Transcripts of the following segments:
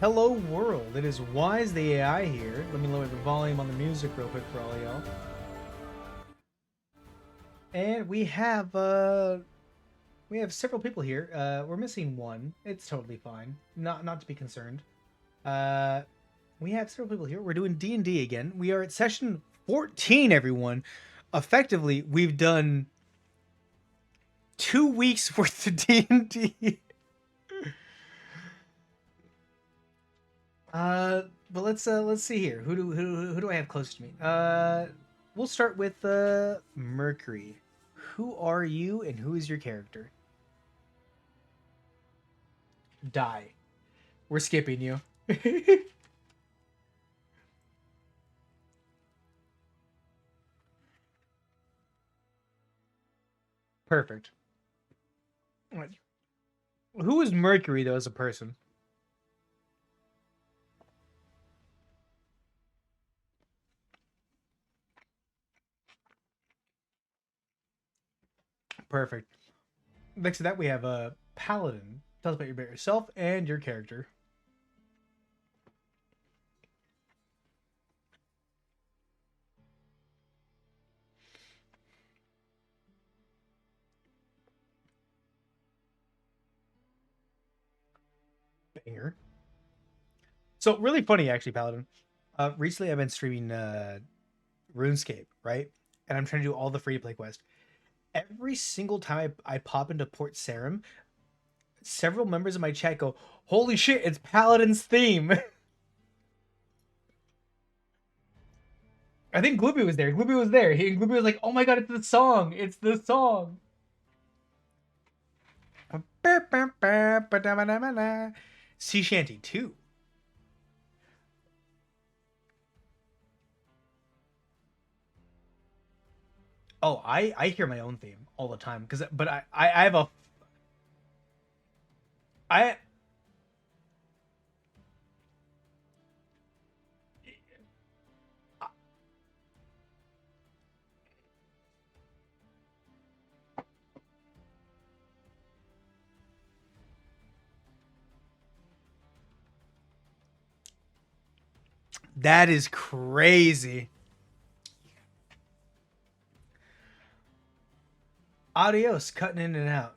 Hello world, it is W.I.S.E the AI here. Let me lower the volume on the music real quick for all y'all. And we have several people here. We're missing one. It's totally fine. Not to be concerned. We have several people here. We're doing D&D again. We are at session 14, everyone. Effectively, we've done 2 weeks worth of D&D. But let's see here. Who do I have close to me? We'll start with Mercury. Who are you and who is your character? Die. We're skipping you. Perfect. Who is Mercury though as a person? Perfect. Next to that, we have a paladin. Tell us about yourself and your character. Banger. So really funny, actually, paladin. Recently, I've been streaming RuneScape, right? And I'm trying to do all the free to play quests. Every single time I pop into Port Sarim, several members of my chat go, "Holy shit, it's Paladin's theme." I think Gloopy was there. Gloopy was there. Gloopy was like, "Oh my god, it's the song! It's the song!" Sea Shanty 2. Oh, I hear my own theme all the time but I have a I that is crazy. Adios, cutting in and out.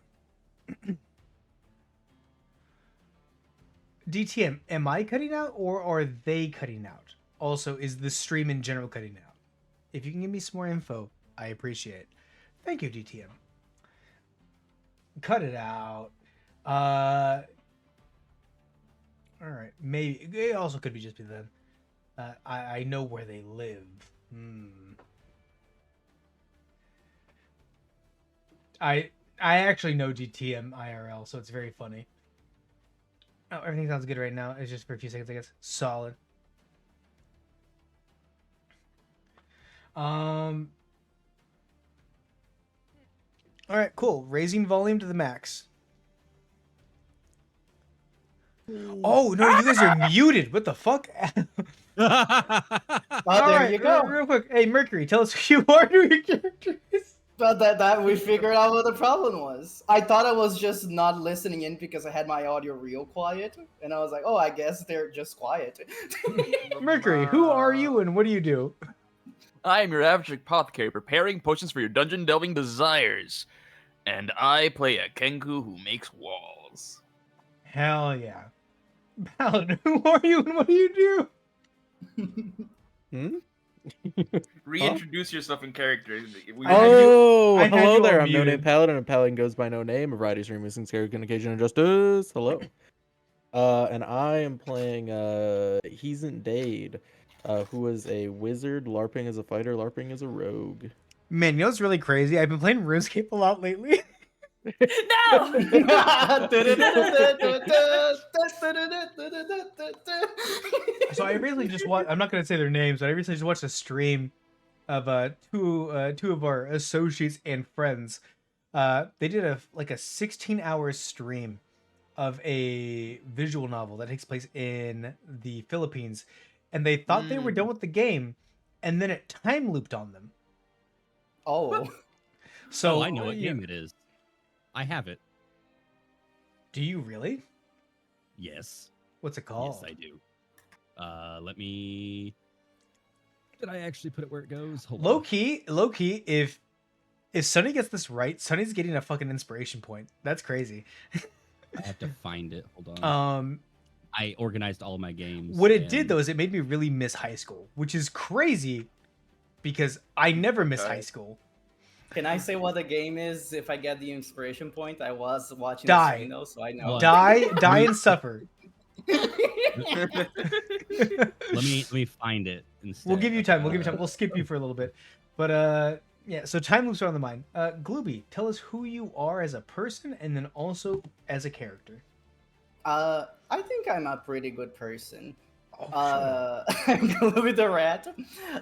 DTM, am I cutting out or are they cutting out? Also, is the stream in general cutting out? If you can give me some more info, I appreciate it. Thank you, DTM. Cut it out. All right. Maybe it also could be just be them. I know where they live. I actually know DTM IRL, so it's very funny. Oh, everything sounds good right now. It's just for a few seconds, I guess. Solid. All right, cool. Raising volume to the max. Oh no, you guys are muted. What the fuck? All There right, you go. real quick. Hey, Mercury, tell us who you are, who your character is. But that we figured out what the problem was. I thought I was just not listening in because I had my audio real quiet, and I was like, oh, I guess they're just quiet. Mercury, who are you and what do you do? I am your average apothecary preparing potions for your dungeon delving desires. And I play a Kenku who makes walls. Hell yeah. Paladin, who are you and what do you do? Reintroduce yourself in character. you Hello there. all I'm No Name muted. Paladin, and Paladin goes by no name. A variety of streaming things, character occasion injustice. Hello. And I am playing Heasant Dade, who is a wizard, LARPing as a fighter, LARPing as a rogue. Man, you know what's really crazy? I've been playing RuneScape a lot lately. No! So I recently just watched. I'm not gonna say their names, but I recently just watched a stream of two of our associates and friends. They did a 16-hour stream of a visual novel that takes place in the Philippines, and they thought they were done with the game, and then it time looped on them. Oh. So I know what game it is. I have it. Do you really? Yes. What's it called? Yes, I do. Let me. Did I actually put it where it goes? Hold Low on. key, if Sonny gets this right, Sonny's getting a fucking inspiration point. That's crazy. I have to find it. Hold on. I organized all my games. What it did though is it made me really miss high school, which is crazy because I never missed high school. Can I say what the game is if I get the inspiration point? I was watching the Die. stream though, so I know. Die and suffer. Let me find it instead. We'll give you time. We'll skip you for a little bit. But yeah, so time loops are on the mind. Glooby, tell us who you are as a person and then also as a character. I think I'm a pretty good person. Oh, I'm Glooby the Rat.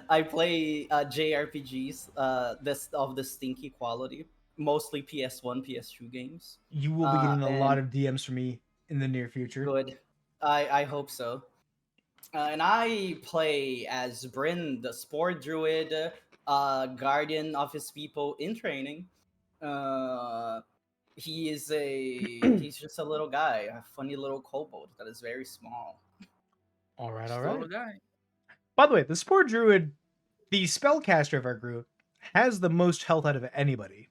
I play JRPGs of the stinky quality, mostly PS1, PS2 games. You will be getting a lot of DMs from me in the near future. Good. I hope so. And I play as Bryn, the sport druid, guardian of his people in training. He's just a little guy, a funny little kobold that is very small. All right. Little guy. By the way, the sport druid, the spellcaster of our group, has the most health out of anybody.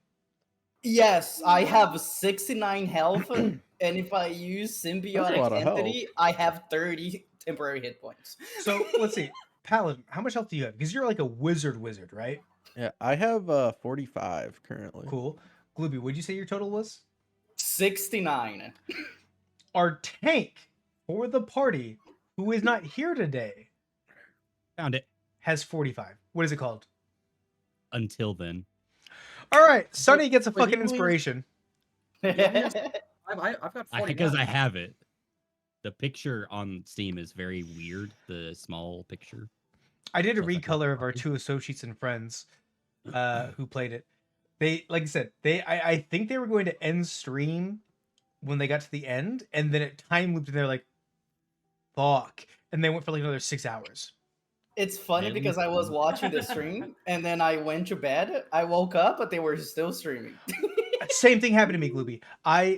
Yes, I have 69 health, and if I use symbiotic entity, I have 30 temporary hit points. So let's see, Paladin, how much health do you have? Because you're like a wizard, right? Yeah, I have 45 currently. Cool. Glooby, what'd you say your total was? 69. Our tank for the party, who is not here today, Found it. has 45. What is it called? Until then. All right, Sonny gets a fucking inspiration. I've got 49. Because I have it. The picture on Steam is very weird. The small picture. I did a recolor of our two associates and friends who played it. They, like I said, I think they were going to end stream when they got to the end, and then it time looped, and they're like, "Fuck!" And they went for like another 6 hours. It's funny because I was watching the stream, and then I went to bed. I woke up, but they were still streaming. Same thing happened to me, Glooby. I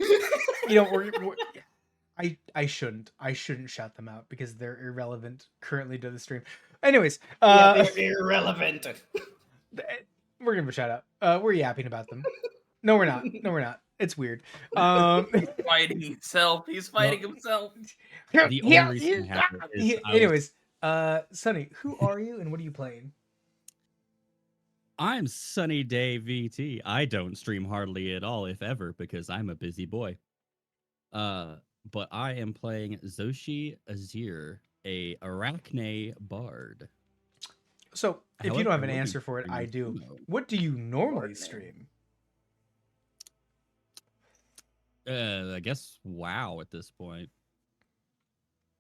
shouldn't shout them out because they're irrelevant currently to the stream. Anyways, they're irrelevant. We're gonna give a shout out. We're yapping about them. No, we're not. It's weird. Fighting himself. He's fighting himself. The only reason I have it is anyways, Sonny, who are you and what are you playing? I'm Sunny Day VT. I don't stream hardly at all, if ever, because I'm a busy boy. But I am playing Zoshi Azir, a Arachne bard. So, if you don't have an However, answer for it, I do. Sumo. What do you normally stream? I guess WoW at this point.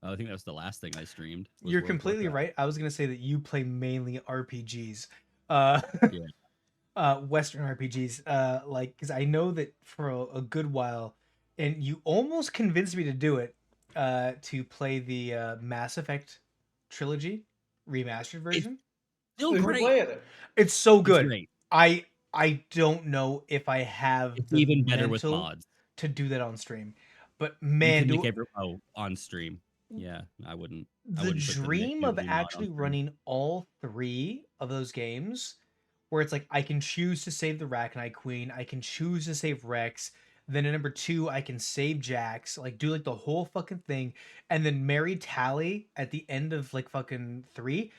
I think that was the last thing I streamed. was You're World of completely Warcraft. right. I was gonna say that you play mainly RPGs, Yeah. Western RPGs. Like, because I know that for a good while, and you almost convinced me to do it, to play the Mass Effect trilogy remastered version. Still Who great. played it? It's so It's good. great. I don't know if I have It's the even better with mental mods. to do that on stream, but You man, can make on stream. Yeah, I wouldn't. I the wouldn't put dream of trilogy mod on actually stream. running all three of those games, where it's like I can choose to save the Arachnite Queen, I can choose to save Rex, then at number 2 I can save Jax, like do like the whole fucking thing, and then marry Tally at the end of like fucking 3.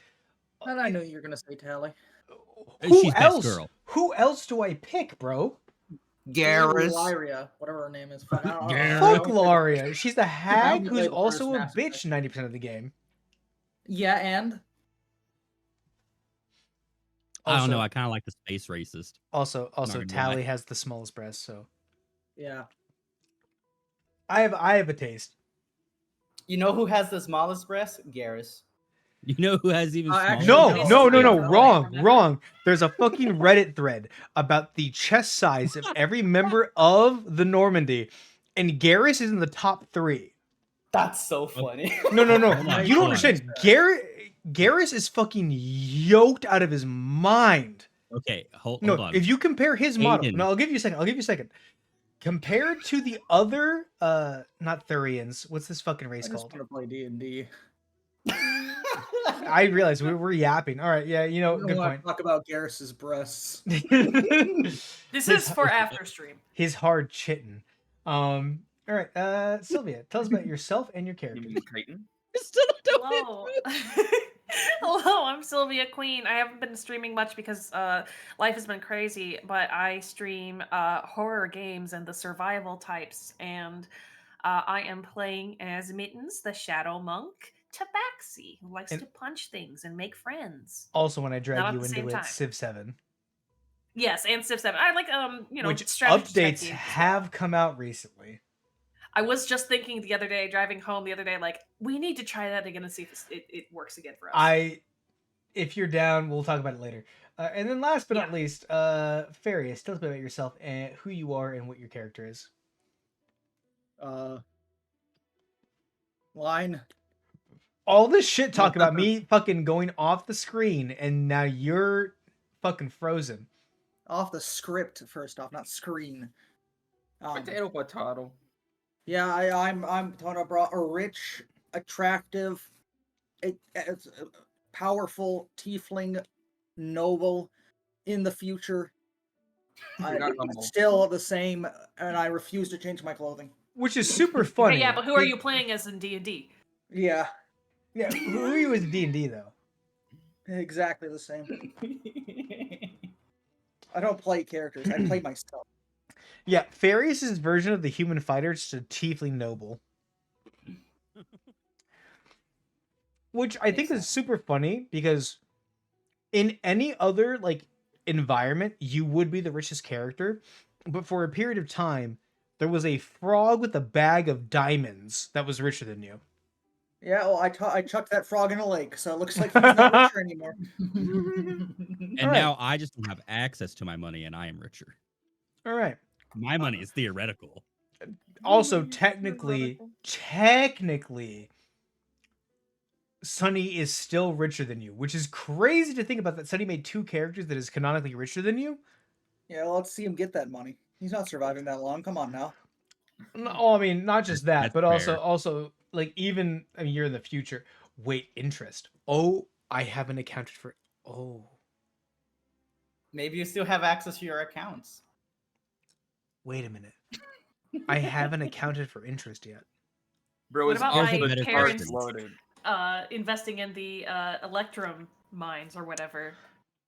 And I knew you were gonna say Tally. She's best girl. Who else do I pick, bro? Lyria, whatever her name is. Fuck, I don't know. Garrus. Fuck Laria. She's the hag haven't who's played the also a first Mass bitch 90% of the game. Yeah, and I don't know. Also- I kind of like the space racist. Also, gonna Tally lie. has the smallest breast, so yeah. I have a taste. You know who has the smallest breast? Garrus. You know who has even Actually, smaller? No, no, no, no, wrong. There's a fucking Reddit thread about the chest size of every member of the Normandy, and Garrus is in the top 3. That's so funny. No. Hold on, You don't hold on. understand. Garrus is fucking yoked out of his mind. Okay, hold No, on. if you compare his model, Aiden. no, I'll give you a second. compared to the other, not Thurians. What's this fucking I race just called? want to play D&D. I realize we're yapping. All right, yeah, I don't good want point. to talk about Garrus's breasts. This is for after stream. His hard chittin. All right, Sylvia, tell us about yourself and your You character. mean Chitin? Still don't Hello. Hello, I'm Sylvia Queen. I haven't been streaming much because life has been crazy, but I stream horror games and the survival types, and I am playing as Mittens, the Shadow Monk, Tabaxi, who likes And- to punch things and make friends. Also, when I drag Not at you the into same it, time. Civ 7, Yes, and Civ 7. I like which strategy type updates games as well. have come out recently. I was just thinking the other day, driving home the other day, like, we need to try that again and see if it works again for us. If you're down, we'll talk about it later. And then last but not Yeah. least, Farius, tell us about yourself and who you are and what your character is. Line. All this shit talk about me fucking going off the screen, and now you're fucking frozen. Off the script, first off, not screen. Potato. Yeah, I'm talking about a rich, attractive, powerful tiefling noble in the future. You're not humble. Still the same, and I refuse to change my clothing. Which is super funny. Okay, yeah, but who are you playing as in D&D? Yeah, Yeah, who are you as D&D though? exactly the same. I don't play characters. I play myself. Yeah, Farius' version of the human fighter is just a tiefling noble. Which I think is super funny because in any other like environment, you would be the richest character, but for a period of time, there was a frog with a bag of diamonds that was richer than you. Yeah, well, I chucked that frog in a lake, so it looks like he's not richer anymore. And All right. now I just don't have access to my money, and I am richer. All right. My money is theoretical. Also, technically, Sunny is still richer than you, which is crazy to think about that Sunny made two characters that is canonically richer than you. Yeah, well, let's see him get that money. He's not surviving that long. Come on now. No, I mean, not just that, That's but fair. also like even I mean, you're in the future. Wait, interest. Oh, I haven't accounted for. Oh, Maybe you still have access to your accounts. wait a minute. I haven't accounted for interest yet. Bro, What it's about off my the parents? charts loaded. Investing in the electrum mines or whatever.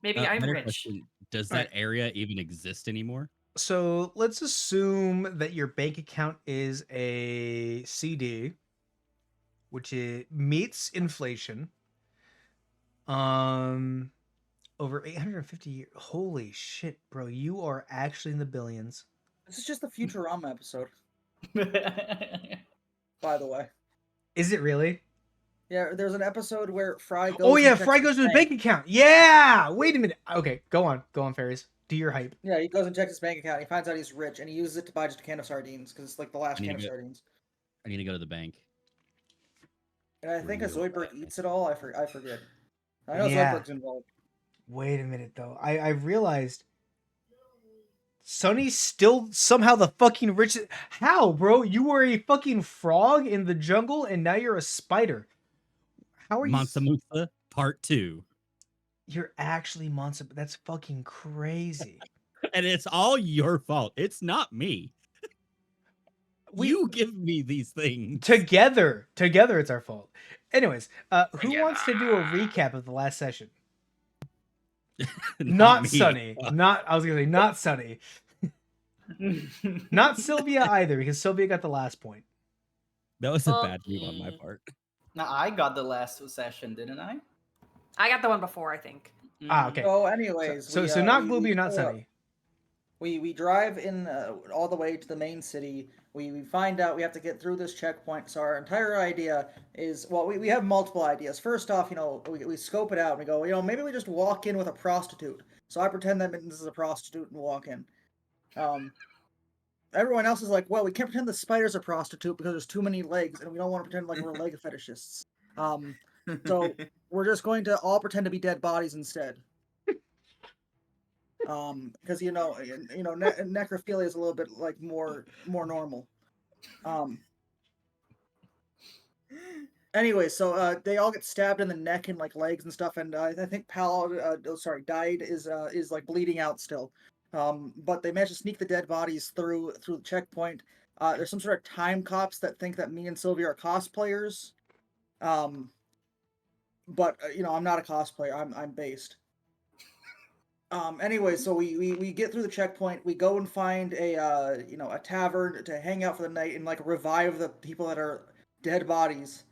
Maybe I'm Better rich. question, does All that area even exist anymore? So let's assume that your bank account is a CD, which it meets inflation. Over 850 years. Holy shit, bro! You are actually in the billions. This is just the Futurama episode, by the way. Is it really? Yeah, there's an episode where Fry goes. Oh yeah, and checks Fry his goes to his bank account. Yeah. Wait a minute. Okay, go on, Fairies. Do your hype. Yeah, he goes and checks his bank account. He finds out he's rich, and he uses it to buy just a can of sardines because it's like the last I need can to of go- sardines. I need to go to the bank. And I think a Real Zoidberg bad. eats it all. I forget. I know Yeah. Zoidberg's involved. Wait a minute though. I realized Sonny's still somehow the fucking richest. How, bro? You were a fucking frog in the jungle, and now you're a spider. How are you? Mansa Musa Part 2. You're actually Monster. That's fucking crazy. And it's all your fault. It's not me. You give me these things. Together, it's our fault. Anyways, who wants to do a recap of the last session? Not me. Sunny. I was gonna say not Sunny. Not Sylvia either, because Sylvia got the last point. That was a Well, bad move on my part. Now I got the last session, didn't I? I got the one before, I think. Ah, okay. So, anyways, So we, not we- Glooby we or not pull up. Sunny. We drive in all the way to the main city. We find out we have to get through this checkpoint. So our entire idea is, well, we have multiple ideas. First off, we scope it out and we go, maybe we just walk in with a prostitute. So I pretend that this is a prostitute and walk in. Everyone else is like, well, we can't pretend the spider's a prostitute because there's too many legs, and we don't want to pretend like we're leg fetishists. So we're just going to all pretend to be dead bodies instead. Because necrophilia is a little bit like more normal. Anyway, so they all get stabbed in the neck and like legs and stuff, and I think died is like bleeding out still. But they managed to sneak the dead bodies through the checkpoint. There's some sort of time cops that think that me and Sylvia are cosplayers. But I'm not a cosplayer. I'm based. Anyway, so we get through the checkpoint. We go and find a tavern to hang out for the night and like revive the people that are dead bodies.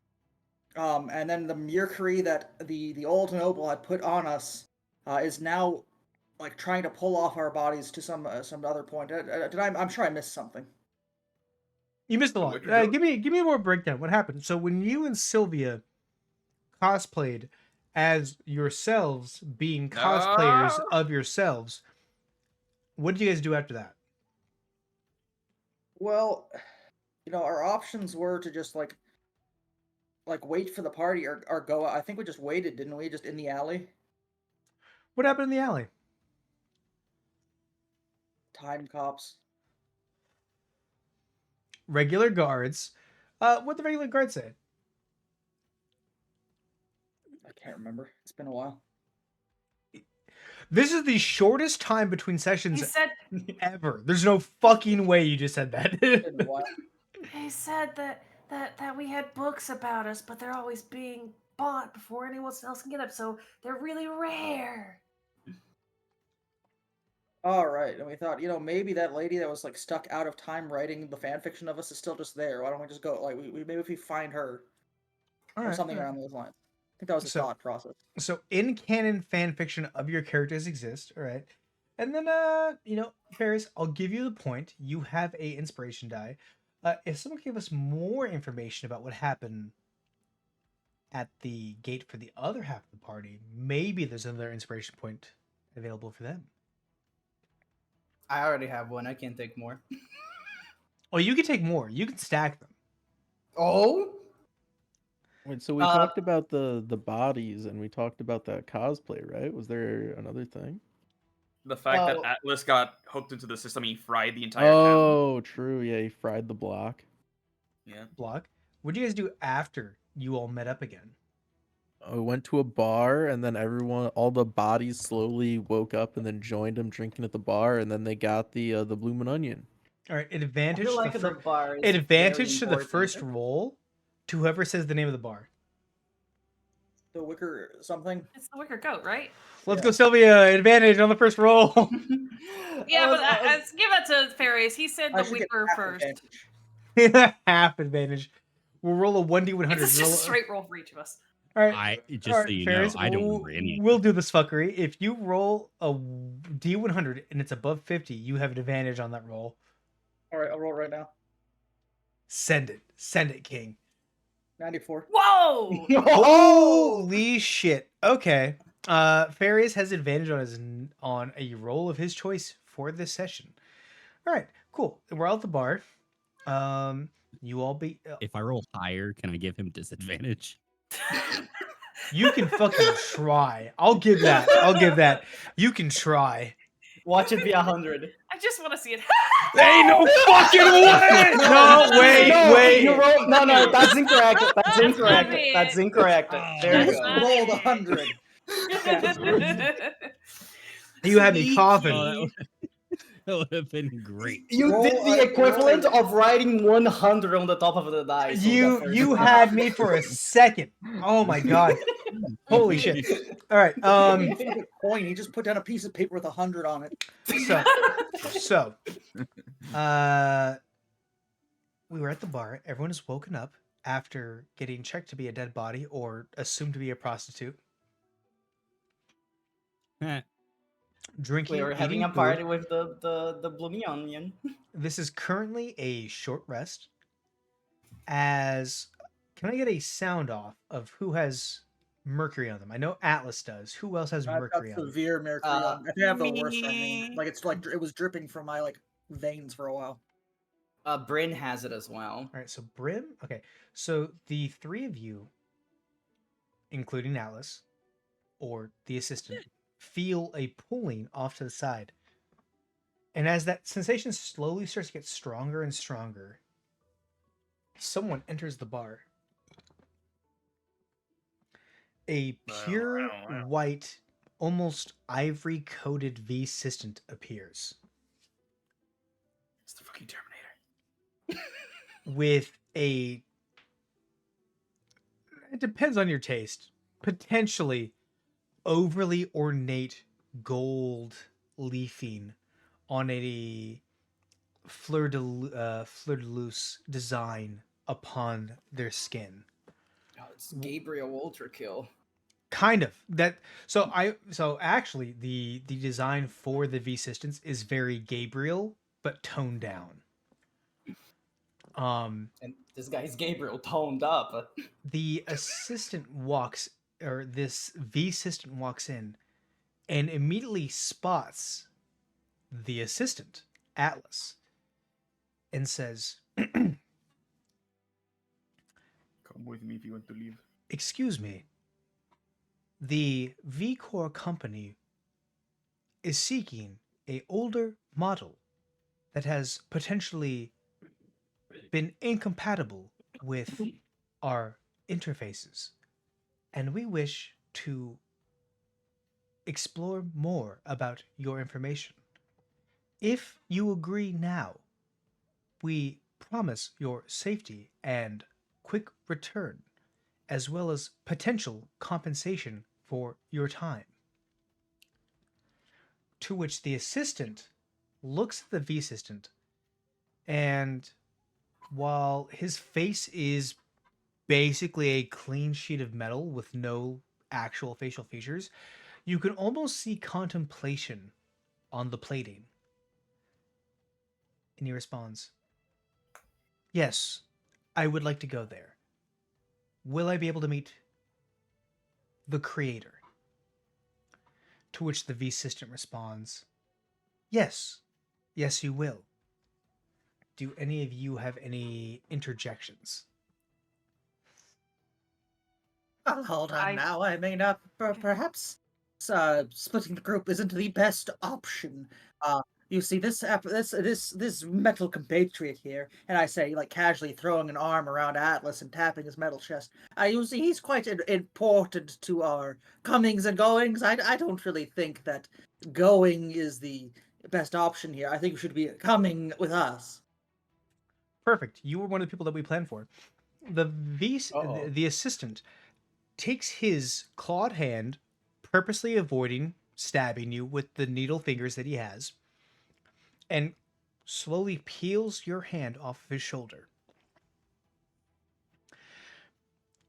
And then the mercury that the old noble had put on us is now like trying to pull off our bodies to some other point. I'm sure I missed something. You missed a The lot. Wicker Goat? Give me more breakdown. What happened? So when you and Sylvia cosplayed as yourselves, being cosplayers No. of yourselves, what did you guys do after that? Well, our options were to just like wait for the party or go. I think we just waited, didn't we? Just in the alley. What happened in the alley? Time cops. Regular guards. What the regular guards say? I can't remember. It's been a while. This is the shortest time between He sessions said ever. There's no fucking way you just said that. It's been a while. he said that we had books about us, but they're always being bought before anyone else can get them, so they're really rare. All right, and we thought, maybe that lady that was like stuck out of time writing the fan fiction of us is still just there. Why don't we just go? Like, we maybe if we find her All or right, something all right. around those lines. I think that was the So- thought process. So in canon fan fiction of your characters exist, all right? And then Ferris, I'll give you the point. You have a inspiration die. If someone gave us more information about what happened at the gate for the other half of the party, maybe there's another inspiration point available for them. I already have one. I can't take more. Oh, you can take more. You can stack them. Oh, Wait, so we Uh, talked about the bodies and we talked about that cosplay, right? Was there another thing? The fact that Oh. Atlas got hooked into the system, he fried the entire town. Oh, true. Yeah, he fried the block. Yeah. Block. What did you guys do after you all met up again? We went to a bar and then all the bodies slowly woke up and then joined him drinking at the bar, and then they got the bloomin' onion. All right, I advantage. feel to like the the fir- bar is advantage to very the important. first roll to whoever says the name of the bar. The Wicker something. It's the Wicker Goat, right? Let's Yeah. go, Sylvia. Advantage on the first roll. Yeah, but I give that to Farius. He said I the should get Wicker half first. advantage. Half advantage. We'll roll a 1d100. It's just a straight roll for each of us. All right. I just all so right, you Ferris, know, I don't remember any. We'll do this fuckery. If you roll a d100 and it's above 50, you have an advantage on that roll. All right, I'll roll right now. Send it, King. 94. Whoa! Holy shit. Okay. Farius has advantage on a roll of his choice for this session. All right, cool. We're out at the bar. You all be. If I roll higher, can I give him disadvantage? You can fucking try. I'll give that. You can try. Watch it be 100. I just want to see it. Ain't no fucking way! No, wait. You roll, no, that's incorrect. That's incorrect. not it. That's incorrect. There you That's go. not Rolled it. 100. You had me coughing. Oh, that would have been great. You Roll did the a- equivalent of writing 100 on the top of the dice. so You that you there's- had me for a second. Oh my god. Holy shit. All right. He didn't take a coin. He just put down a piece of paper with 100 on it. So we were at the bar. Everyone is woken up after getting checked to be a dead body or assumed to be a prostitute. Drinking. We were having eating a party food. with the blooming onion. This is currently a short rest. As can I get a sound off of who has mercury on them? I know Atlas does. Who else has I've got mercury on them? severe mercury on. I think I have the worst right me. now. Like it's like it was dripping from my like veins for a while. Bryn has it as well. All right, so Brim. Okay, so the three of you, including Atlas, or the assistant, feel a pulling off to the side. And as that sensation slowly starts to get stronger and stronger, someone enters the bar. A pure white, almost ivory coated V assistant appears It's the fucking Terminator. with a, it depends on your taste, potentially overly ornate gold leafing on a fleur de lis design upon their skin. Oh, it's Gabriel Ultrakill. Kind of that. So actually the design for the V assistants is very Gabriel but toned down. And this guy's Gabriel toned up. The assistant walks, or this V assistant walks in and immediately spots the assistant, Atlas, and says, Come with me if you want to leave. "Excuse me. The V Core company is seeking a older model that has potentially been incompatible with our interfaces, and we wish to explore more about your information. If you agree now, we promise your safety and quick return, as well as potential compensation for your time." To which the assistant looks at the V assistant, and while his face is basically a clean sheet of metal with no actual facial features, you can almost see contemplation on the plating. And he responds, "Yes, I would like to go there. Will I be able to meet the creator?" To which the V assistant responds, "Yes, yes, you will. Do any of you have any interjections?" Hold on I- now. I mean, perhaps splitting the group isn't the best option. You see this metal compatriot here, and I say, like, casually throwing an arm around Atlas and tapping his metal chest. You see, he's quite important to our comings and goings. I don't really think that going is the best option here. I think you should be coming with us. Perfect. You were one of the people that we planned for. Uh-oh. The assistant takes his clawed hand, purposely avoiding stabbing you with the needle fingers that he has, and slowly peels your hand off of his shoulder.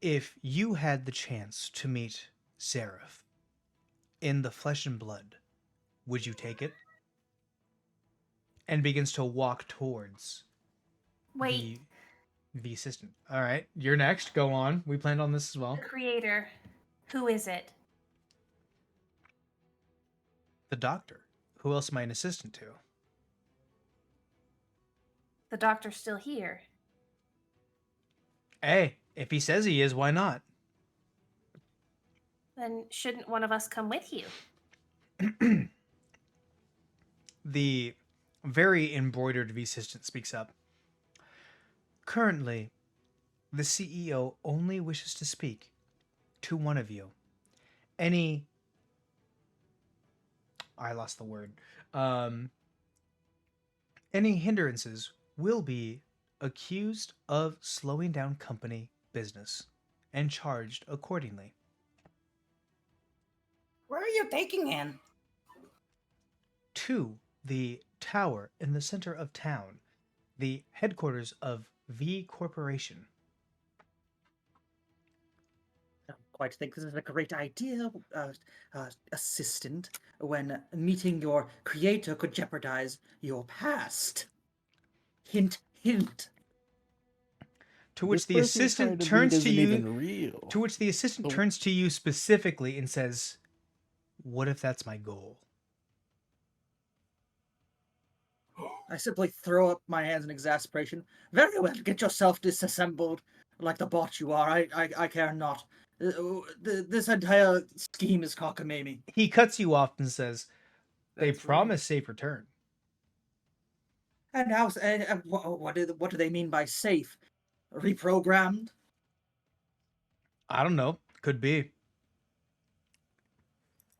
If you had the chance to meet Seraph in the flesh and blood, would you take it? And begins to walk towards Wait, the assistant. All right, you're next. Go on. We planned on this as well. the creator. Who is it? The doctor. Who else am I an assistant to? The doctor's still here. Hey, if he says he is, why not? Then shouldn't one of us come with you? The very embroidered V assistant speaks up. Currently, the CEO only wishes to speak to one of you. Any, I lost the word. Any hindrances will be accused of slowing down company business and charged accordingly. Where are you taking him? To the tower in the center of town, the headquarters of V Corporation. I don't quite think this is a great idea, assistant, when meeting your creator could jeopardize your past. Hint, hint. To which This the person you're assistant trying to turns beat to isn't you. even real. To which the assistant So- turns to you specifically and says, "What if that's my goal?" I simply throw up my hands in exasperation. Very well, get yourself disassembled like the bot you are. I care not. This entire scheme is cockamamie. He cuts you off and says, "They That's rude. promise safe return." And how? What do they mean by safe? Reprogrammed? I don't know. Could be.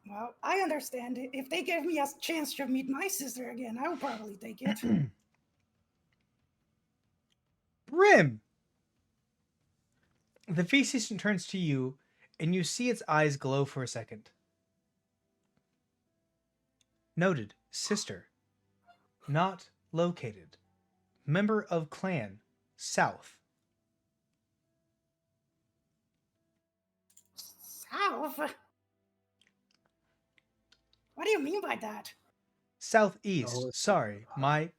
Well, I understand. If they give me a chance to meet my sister again, I will probably take it. Brim! The V assistant turns to you, and you see its eyes glow for a second. Noted, sister. Not located. Member of clan, south. South? What do you mean by that? Southeast. Oh, Sorry, my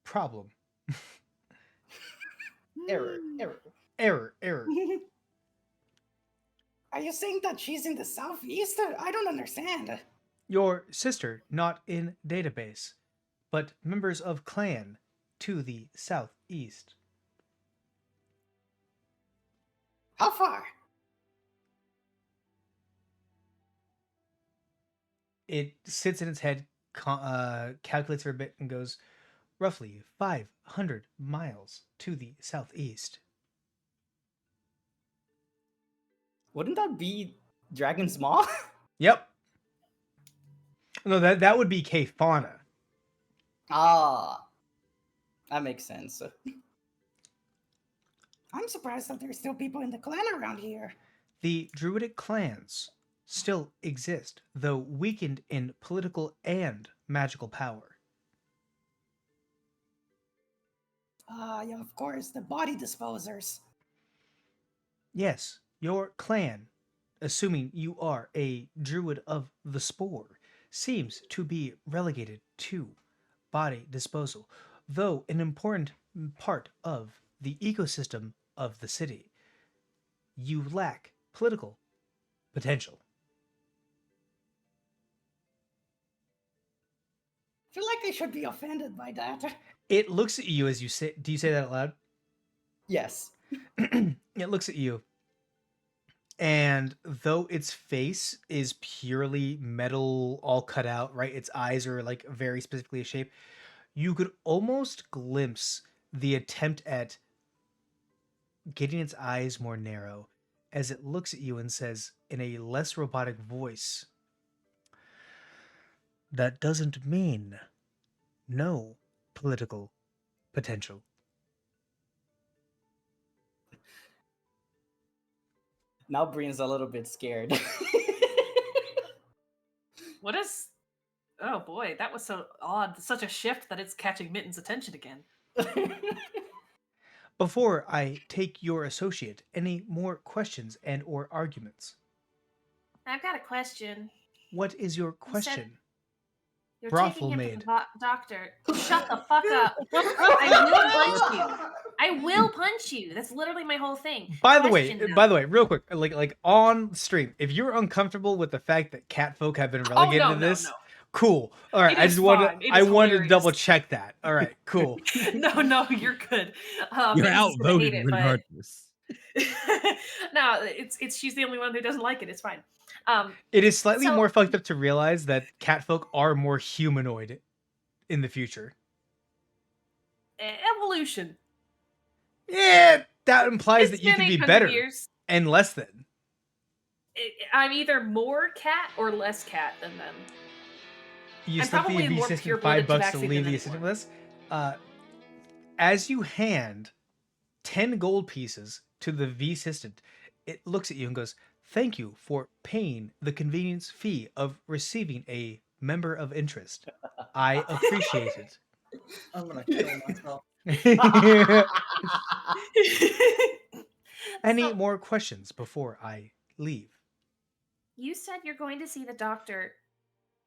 problem. Error. Error. Are you saying that she's in the southeast? I don't understand. Your sister, not in database, but members of clan to the southeast. How far? It sits in its head, calculates for a bit, and goes roughly 500 miles to the southeast. Wouldn't that be Dragon's Maw? Yep. No, that would be K-Fauna. Ah, that makes sense. I'm surprised that there's still people in the clan around here. The druidic clans still exist, though weakened in political and magical power. Yeah, of course, the body disposers. Yes, your clan, assuming you are a druid of the spore, seems to be relegated to body disposal, though an important part of the ecosystem of the city. You lack political potential. I feel like they should be offended by that. It looks at you as you say. Do you say that out loud? Yes. It looks at you, and though its face is purely metal, all cut out, right? Its eyes are like very specifically shaped. You could almost glimpse the attempt at getting its eyes more narrow as it looks at you and says in a less robotic voice, "That doesn't mean no political potential." Now Brian's a little bit scared. What is? Oh boy, that was so odd. Such a shift that it's catching Mitten's attention again. Before I take your associate, any more questions and or arguments? I've got a question. What is your said- question? You're Brothel taking him maid. to the doctor. Shut the fuck up. I will punch you. I will punch you. That's literally my whole thing. By the Question, way, real quick, like on stream, if you're uncomfortable with the fact that catfolk have been relegated to this, cool. All right, It I is just wanted fine. It I is wanted to hilarious. double check that. All right, cool. No, you're good. You're Mitten's gonna outvoted hate it, but- regardless. No, it's she's the only one who doesn't like it. It's fine. It is slightly So- more fucked up to realize that catfolk are more humanoid in the future. Evolution. Yeah, that implies It's that you been can be 800 better years. and less than. I'm either more cat or less cat than them. You I'm slip the probably AV more system pure-blooded $5 to Tabaxi leave than the assistant anyone. with us. As you hand 10 gold pieces to the V assistant, it looks at you and goes, "Thank you for paying the convenience fee of receiving a member of interest. I appreciate it." I'm gonna kill myself. Any So, more questions before I leave? you said you're going to see the doctor.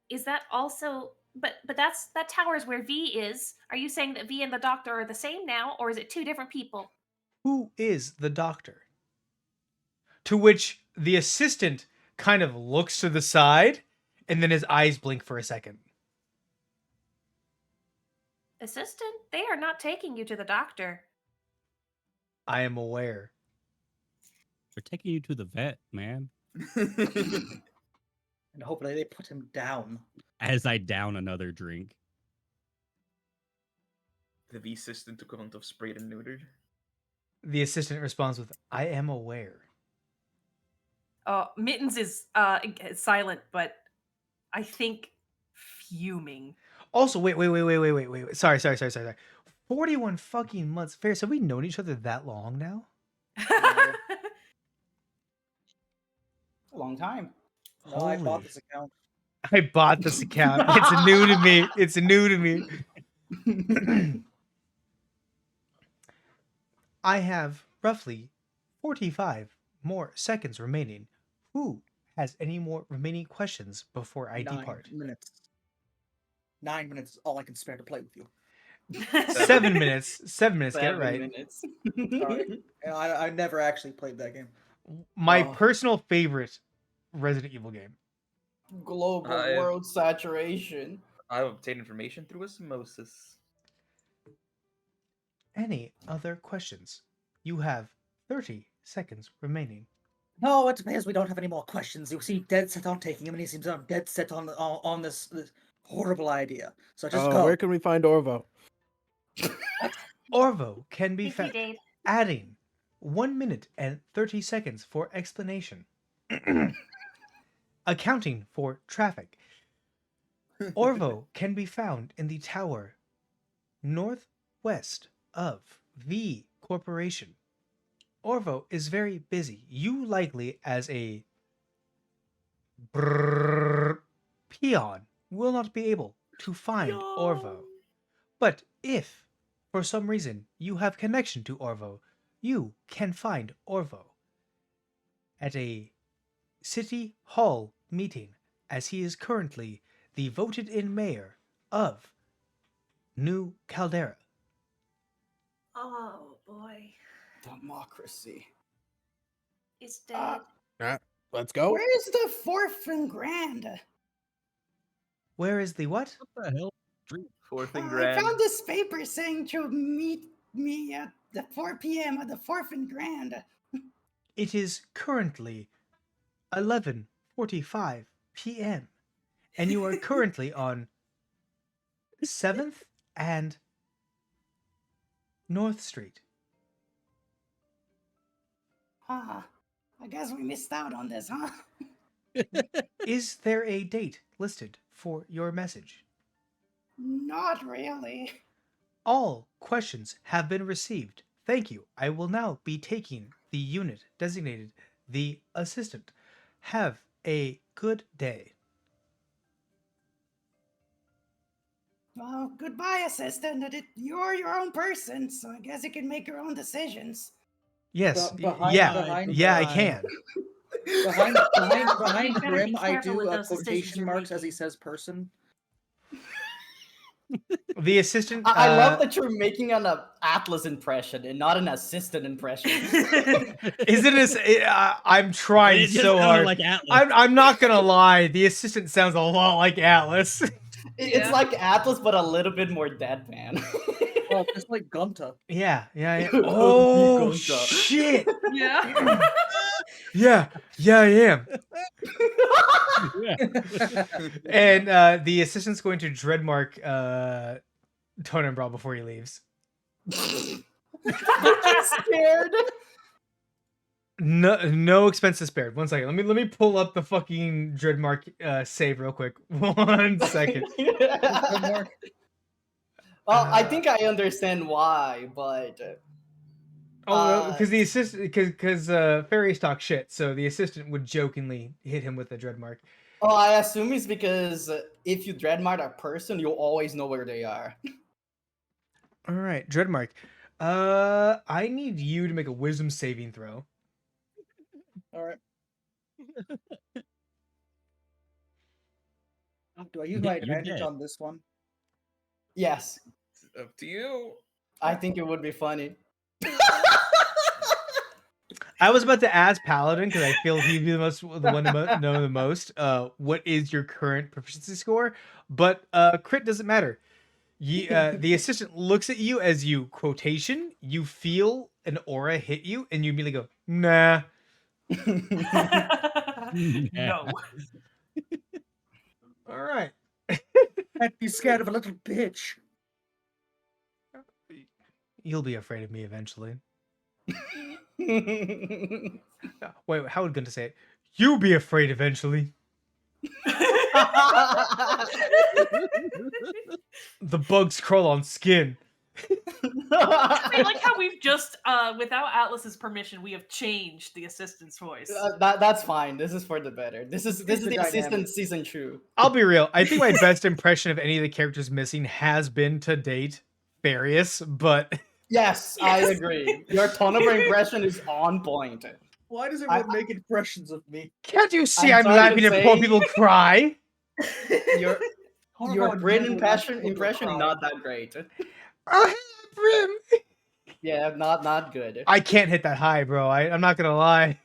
Is that also but that tower is where V is. Are you saying that V and the doctor are the same now, or is it two different people? Who is the doctor? To which the assistant kind of looks to the side, and then his eyes blink for a second. Assistant, they are not taking you to the doctor. I am aware. We're taking you to the vet, man. And hopefully they put him down. As I down another drink. The assistant took count of sprayed and neutered. The assistant responds with, I am aware. Mittens is silent, but I think fuming. Also, wait. Sorry. 41 fucking months. Ferris, have we known each other that long now? A long time. No, I bought Holy- this account. I bought this account. It's new to me. It's new to me. I have roughly 45 more seconds remaining. Who has any more remaining questions before I 9 depart? minutes. 9 minutes is all I can spare to play with you. 7 minutes. 7 minutes. Get it 7 right. minutes. Sorry. I never actually played that game. My Oh. personal favorite Resident Evil game. Global world saturation. I obtained information through osmosis. Any other questions? You have 30 seconds remaining. No, it appears we don't have any more questions. You seem dead set on taking him, and he seems dead set on this horrible idea. So just go. Where can we find Orvo? Orvo can be Thank you, found. Dave. Adding 1 minute and 30 seconds for explanation. Accounting for traffic. Orvo can be found in the tower northwest of V Corporation. Orvo is very busy. You likely, as a peon, will not be able to find Orvo. But if, for some reason, you have connection to Orvo, you can find Orvo at a city hall meeting, as he is currently the voted-in mayor of New Caldera. Oh boy, Democracy. he's dead. Let's go. Where's the 4th and Grand? Where is the what? What the hell? Fourth and I grand. found this paper saying to meet me at the 4 p.m. at the 4th and Grand. It is currently 11:45 p.m. and you are currently on 7th and North Street. Huh. I guess we missed out on this, huh? Is there a date listed for your message? Not really. All questions have been received. Thank you. I will now be taking the unit designated the assistant. Have a good day. Well, goodbye, assistant. You're your own person, so I guess you can make your own decisions. Yes. Behind- behind- I can. Behind You better be Grim, I careful do with those decisions quotation you're marks as he making. says person. The assistant. I love that you're making an Atlas impression and not an assistant impression. Is it as I'm trying It just so sounded hard. like Atlas. I'm not gonna lie. The assistant sounds a lot like Atlas. It's Yeah. like Atlas, but a little bit more deadpan. Oh, just like Gunta. Yeah. Oh, Oh shit. Yeah. Yeah, I am. Yeah. And the assistant's going to dreadmark Tonenbrawl before he leaves. I'm scared. No expenses spared. 1 second. Let me pull up the fucking dreadmark save real quick. 1 second. Well, I think I understand why, but Because the assistant, because fairies talk shit, so the assistant would jokingly hit him with the dreadmark. I assume it's because if you dreadmark a person, you'll always know where they are. All right, dreadmark. I need you to make a wisdom saving throw. All right. Do I use my You're advantage dead. on this one? Yes, It's up to you. I think it would be funny. I was about to ask Paladin because I feel he'd be the one to know the most. What is your current proficiency score? But crit doesn't matter. The assistant looks at you as you quotation. You feel an aura hit you, and you immediately go, nah. No. All right. Can't be scared of a little bitch. You'll be afraid of me eventually. Wait, how would Gunta say it? You'll be afraid eventually. The bugs crawl on skin. I like how we've just, without Atlas's permission, we have changed the assistant's voice. That's fine. This is for the better. This is the the dynamic. assistant season 2. I'll be real. I think my best impression of any of the characters missing has been to date Farius, but Yes, I agree. Your tone of impression is on point. Why does everyone make impressions of me? can't you see I'm I'm sorry to laughing at poor say- people cry? Your How your about Brin never impression let people cry? not that great. Oh, hey, Brim. Yeah, not good. I can't hit that high, bro. I'm not gonna lie.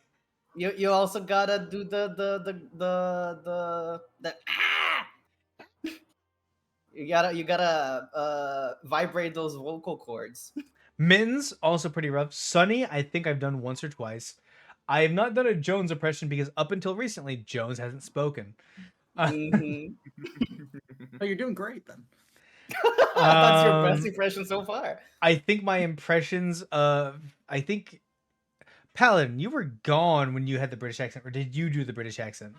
You also gotta do the ah! You gotta vibrate those vocal cords. Mittens also pretty rough. Sunny, I think I've done once or twice. I have not done a Jones impression because up until recently, Jones hasn't spoken. Mhm. Oh, you're doing great then. That's your best Um, impression so far. I think my impressions of I think Paladin, you were gone when you had the British accent, or did you do the British accent?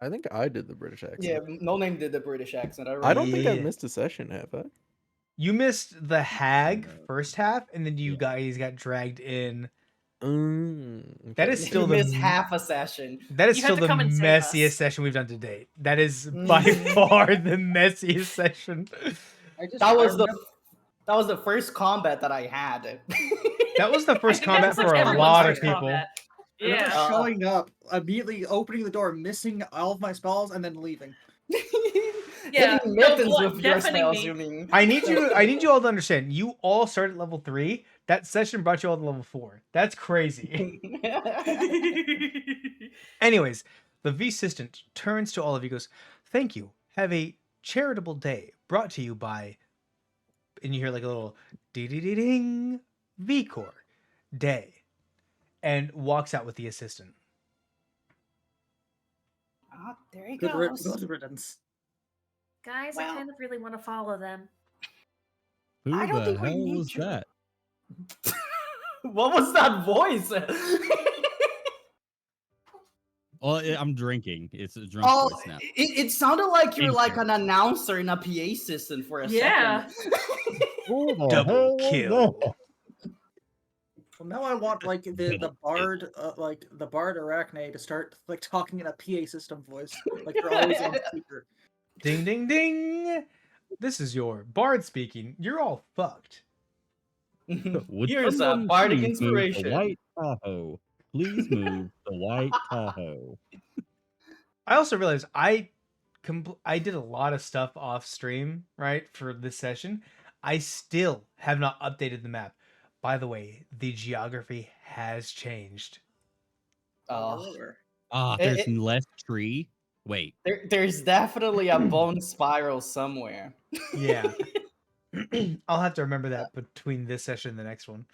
I think I did the British accent. Yeah, No Name did the British accent. I don't think I've Yeah. missed a session, have I? You missed the hag No. first half, and then you Yeah. guys got dragged in. That Okay. is still You the missed half a session. that is You had still to the come and save us. messiest session we've done to date. That is by Mhm. far the messiest session. That was the first combat that I had. That was the I first think that combat was, like, for a everyone's lot of first people. combat. I remember Yeah. showing up, immediately opening the door, missing all of my spells, and then leaving. Yeah, Hitting no, mittens what, with your deafening spells, me. you mean? I need you all to understand. You all started at level 3. That session brought you all to level 4. That's crazy. Anyways, the V assistant turns to all of you, goes, "Thank you. Have a charitable day brought to you by," and you hear like a little ding ding ding ding, V Corps day, and walks out with the assistant. Oh, there he Good goes. riddance. Guys, Well- I kind of really want to follow them. Who I don't the think we hell need was to. that? What was that voice? Oh, I'm drinking. It's a drunk Oh, voice now. it sounded like you were In like here. an announcer in a PA system for a Yeah. second. Double kill. Well, now I want like the bard, like the bard Arachne to start like talking in a PA system voice, like they're always on speaker. Ding ding ding. This is your bard speaking. You're all fucked. Would Here's a someone bardic please move inspiration. The white Tahoe. Please move the white Tahoe. I also realized I did a lot of stuff off stream, right, for this session. I still have not updated the map. By the way, the geography has changed. Oh, Ah, It- there's it- less tree. Wait. there's definitely a bone spiral somewhere. Yeah. I'll have to remember that between this session and the next one.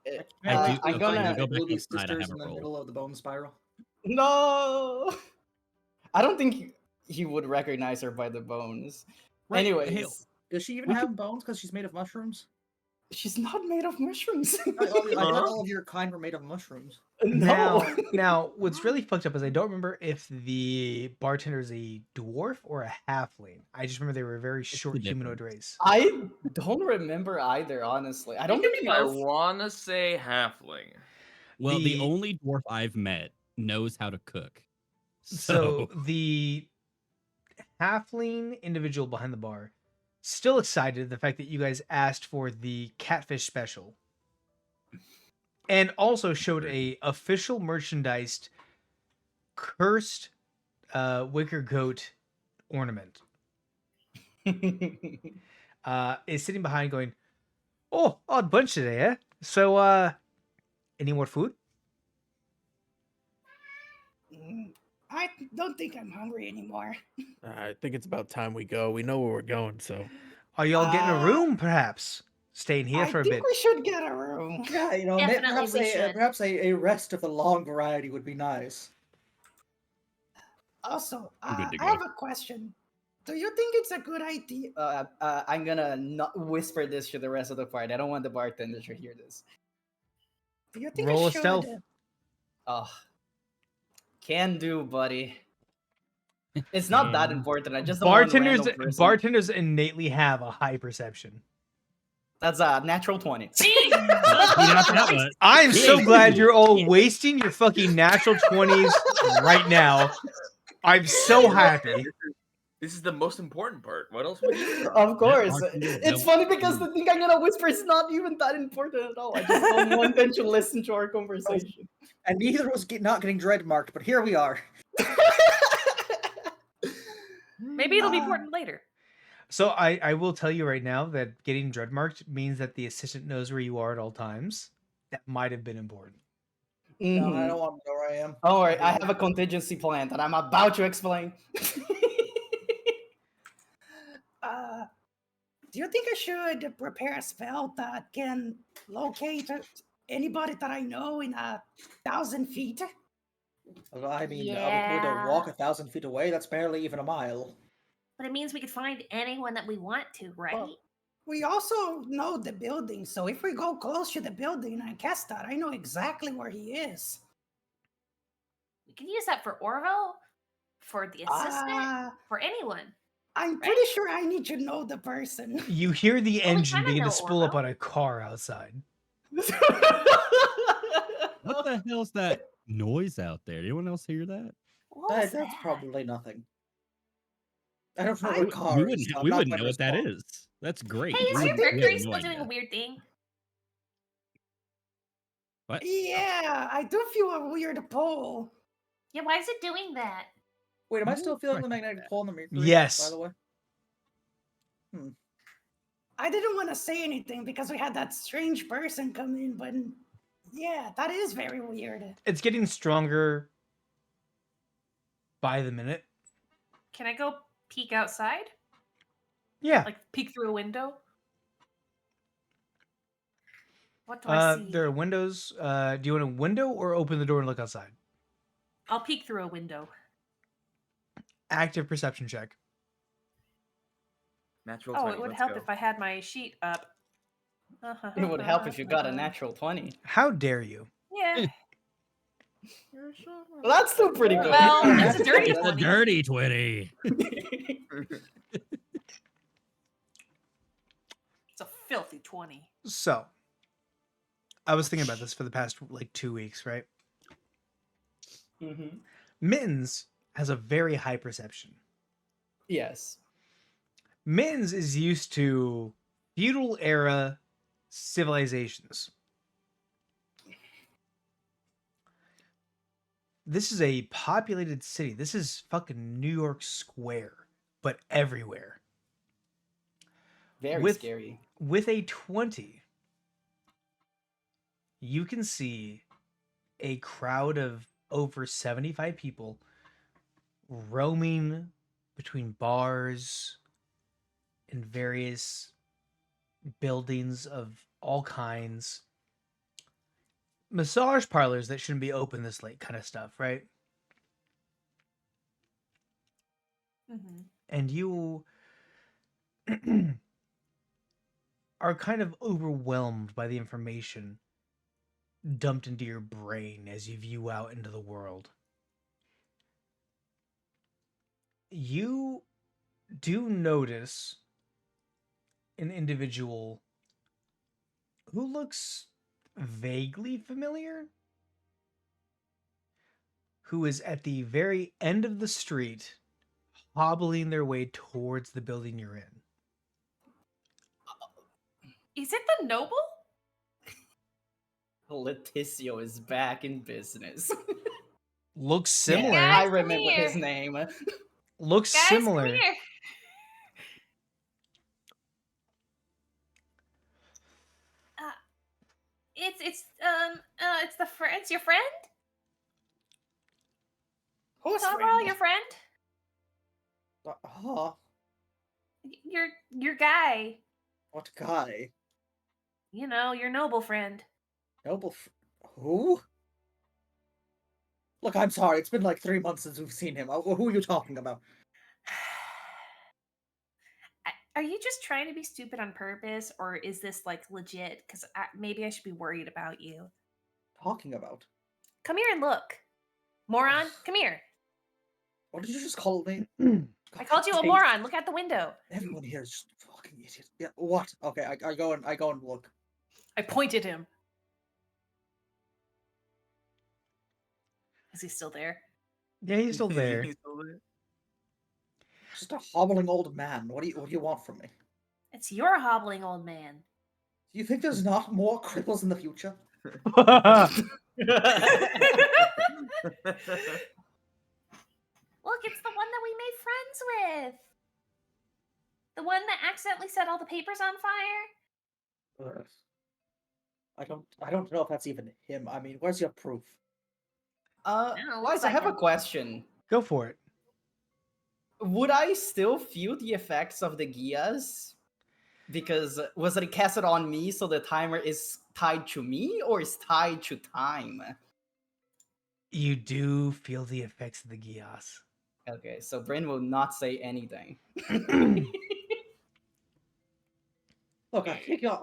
I do- I'm okay, gonna go back Ruby outside, I sisters have in a the roll. middle of the bone spiral. No. I don't think he would recognize her by the bones. Right, Anyways, hell. Does she even We have bones because she's made of mushrooms? she's not made of mushrooms. I thought all of your kind were made of mushrooms. No. Now, what's really fucked up is I don't remember if the bartender is a dwarf or a halfling. I just remember they were a very short the humanoid difference? race. I don't remember either, honestly. I don't could think be I both. wanna say halfling. Well, the The- only dwarf I've met knows how to cook. So the halfling individual behind the bar still excited at the fact that you guys asked for the catfish special, and also showed a official merchandised cursed wicker goat ornament. Is sitting behind going, "Oh, odd bunch today, eh? So any more food?" I don't think I'm hungry anymore. I think it's about time we go. We know where we're going, so Are y'all getting a Uh, room, perhaps? staying here I for a think bit. we should get a room. Yeah, you know, Definitely perhaps we should. perhaps a rest of the long variety would be nice. Also, I'm good to I go. have a question. Do you think it's a good idea? I'm gonna not whisper this to the rest of the party. I don't want the bartender to hear this. Do you think Roll I a should? stealth. Oh, can do, buddy. It's not that important. I just don't want random person. Bartenders innately have a high perception. That's a natural 20. You got that one. I'm so Yeah. glad you're all wasting your fucking natural 20s right now. I'm so happy. This is the most important part. What else would you? Of course. bartender It's don't- funny because the thing I'm gonna whisper is not even that important at all. I just don't want them to listen to our conversation. And neither was not getting dread marked, but here we are. Maybe it'll be important later. So I will tell you right now that getting dread marked means that the assistant knows where you are at all times. That might have been important. No, I Mhm. don't want to know where I am. Don't worry, I have a contingency plan that I'm about to explain. Do you think I should prepare a spell that can locate anybody that I know in 1,000 feet? I mean, we could Yeah. walk 1,000 feet away. That's barely even a mile. But it means we could find anyone that we want to, right? Well, we also know the building, so if we go close to the building and I cast that, I know exactly where he is. We can use that for Orville, for the assistant, Uh, for anyone. I'm pretty sure I need to know the person. You hear the Well, we engine kinda begin to know spool up Orville. on a car outside. What the hell's that noise out there? Did anyone else hear that? What was That's that? probably nothing. I don't know I- what we car We is. wouldn't, so I'm we not wouldn't gonna know what that respond. is. That's great. Hey, is We your have- we have Mercury no still doing a idea. weird thing? What? Yeah, I do feel a weird pull. Yeah, why is it doing that? Wait, am I Ooh, still feeling the right. magnetic pull on the Mercury? Yes. By the way. I didn't want to say anything because we had that strange person come in, but yeah, that is very weird. It's getting stronger by the minute. Can I go peek outside? Yeah. Like peek through a window? What do I see? There are windows. Do you want a window or open the door and look outside? I'll peek through a window. Active perception check. Natural Oh, 20. it would let's help go. if I had my sheet up. It would help if you got a natural 20. How dare you? Yeah. Well, that's still pretty good. Well, it's a dirty It's a 20. dirty 20. It's a filthy 20. So, I was thinking about this for the past like 2 weeks, right? Mhm. Mittens has a very high perception. Yes. Mittens is used to feudal era civilizations. This is a populated city. This is fucking New York Square, but everywhere. Very scary. With a 20, you can see a crowd of over 75 people roaming between bars and various buildings of all kinds. Massage parlors that shouldn't be open this late, kind of stuff, right? Mm-hmm. And you are kind of overwhelmed by the information dumped into your brain as you view out into the world. You do notice an individual who looks vaguely familiar, who is at the very end of the street, hobbling their way towards the building you're in. Is it the noble? Leticio is back in business. Looks similar. Yeah, Guys, I come remember here. his name. Looks Guys, similar. come here. It's the friend. It's your friend. Who's Overall, friend? your friend. Huh? Your guy. What guy? You know, your noble friend. Who? Look, I'm sorry. It's been like 3 months since we've seen him. Who are you talking about? Are you just trying to be stupid on purpose, or is this like legit? Because maybe I should be worried about you. Talking about? Come here and look. Moron, come here. What did you just call me? I called you a moron. Look out the window. Everyone here is just fucking idiot. Yeah, what? Okay, I go and look. I pointed him. Is he still there? Yeah, he's still there. He's still there. Just a hobbling old man. What do you want from me? It's your hobbling old man. Do you think there's not more cripples in the future? Look, it's the one that we made friends with. The one that accidentally set all the papers on fire. Ugh. I don't know if that's even him. I mean, where's your proof? W.I.S.E, I have a question. Go for it. Would I still feel the effects of the Gias? Because was it casted on me, so the timer is tied to me, or is tied to time? You do feel the effects of the Gias. Okay, so Bryn will not say anything. Look, I think you're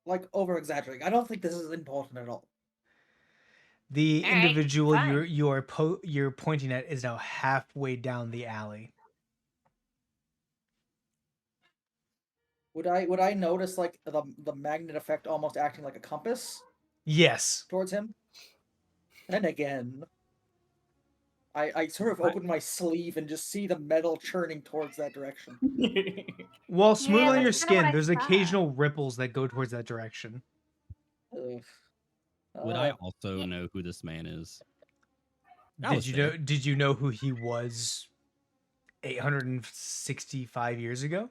like over exaggerating. I don't think this is important at all. The All right, individual fine. you're pointing at is now halfway down the alley. Would I notice like the magnet effect almost acting like a compass Yes. towards him? And again, I sort of open my sleeve and just see the metal churning towards that direction. While smooth Yeah, on your that's kinda what skin, I there's thought. occasional ripples that go towards that direction. Ugh. Would I also know who this man is? I Did was you there. know? Did you know who he was 865 years ago?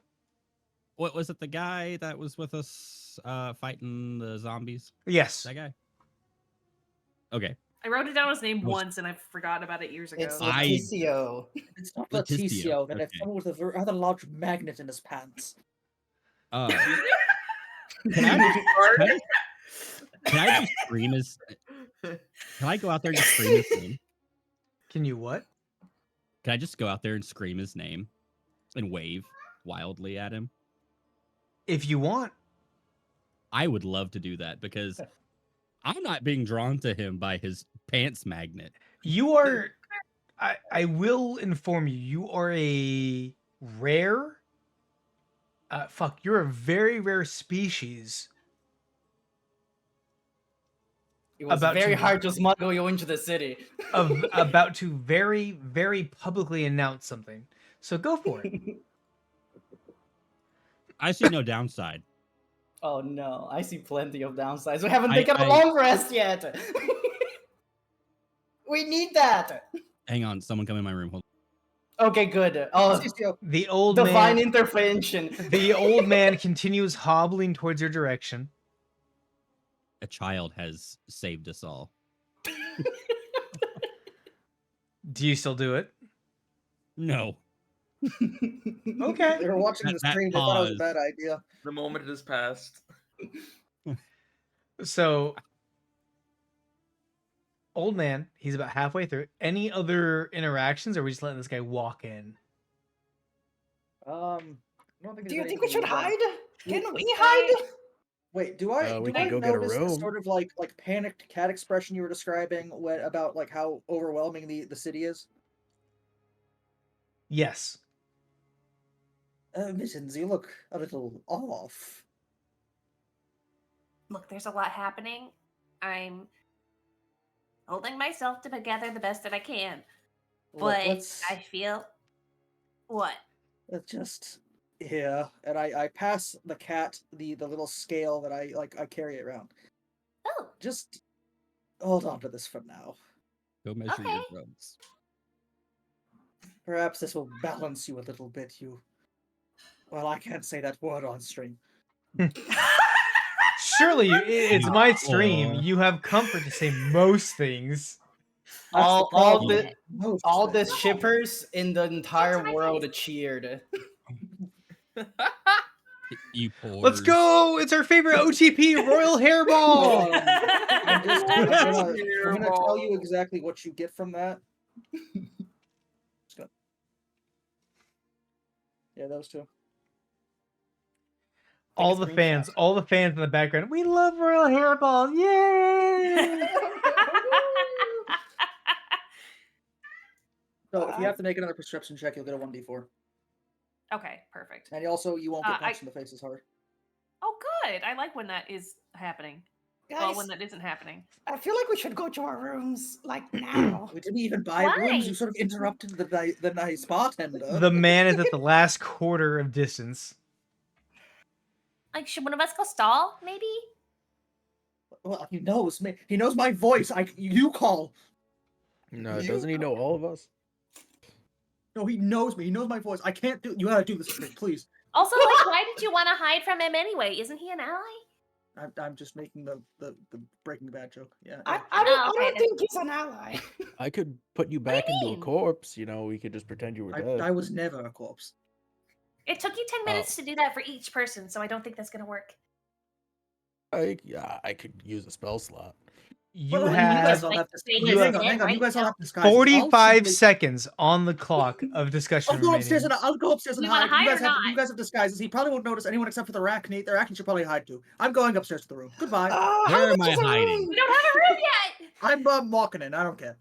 What was it? The guy that was with us fighting the zombies? Yes. That guy? Okay. I wrote it down his name Was- once, and I forgot about it years ago. It's I- Leticio. If it's not Leticio, Leticio, then it's okay. someone with a rather large magnet in his pants. Can I just scream his? Can I go out there and just scream his name? Can you what? Can I just go out there and scream his name and wave wildly at him? If you want. I would love to do that because I'm not being drawn to him by his pants magnet. You are. I will inform you. You are a rare. You're a very rare species. It was About very to- hard to smuggle you into the city. Of about to very, very publicly announce something. So go for it. I see no downside. Oh no, I see plenty of downsides. We haven't I- taken a I- long rest yet. We need that. Hang on, someone come in my room. Hold Okay, good. Oh, The old divine man. intervention. The old man continues hobbling towards your direction. A child has saved us all. Do you still do it? No. Okay. They were watching the That stream. They thought it was a pause. bad idea. The moment has passed. So, old man, he's about halfway through. Any other interactions, or are we just letting this guy walk in? I don't think Do you there's think we should anything hide? done. Can we hide? Wait, do I We do can I go get a notice the room. sort of like panicked cat expression you were describing about like how overwhelming the city is? Yes. Mittens, you look a little off. Look, there's a lot happening. I'm holding myself together the best that I can. Look, But let's I feel what? just here, and I pass the cat the little scale that I carry around. Oh, Just hold on to this for now. Go measure your Okay. drugs. Perhaps this will balance you a little bit. Well, I can't say that word on stream. Surely it's my stream. Aw. You have comfort to say most things. That's All problem. the Most all the things. shippers in the entire my world cheered. You pores. Let's go! It's our favorite OTP, Royal Hairball. I'm gonna tell you exactly what you get from that. Yeah, those two. All the fans in the background. We love Royal Hairball. Yay! So if you have to make another perception check, you'll get a 1d4. Okay, perfect. And also, you won't get punched in the face as hard. Oh, good. I like when that is happening. Well, when that isn't happening. I feel like we should go to our rooms, like, now. We didn't even buy rooms. You sort of interrupted the nice bartender. The man is at the last quarter of distance. Like, should one of us go stall, maybe? Well, he knows me. He knows my voice. You call. No, doesn't he know all of us? No, he knows me. He knows my voice. I can't do. You gotta do this for me, please. Also, like, why did you want to hide from him anyway? Isn't he an ally? I'm just making the Breaking Bad joke. Yeah. I don't think he's an ally. I could put you back into a corpse. You know, we could just pretend you were dead. I was never a corpse. It took you 10 minutes to do that for each person, so I don't think that's gonna work. I could use a spell slot. You Well, have, you guys all have to hang on. You guys all have disguises. 45 seconds on the clock of discussion. I'll go upstairs and You wanna hide or not? You guys have disguises. He probably won't notice anyone except for the arachne. The arachne should probably hide too. I'm going upstairs to the room. Goodbye. Where am I hiding? We don't have a room yet! I'm walking in. I don't care.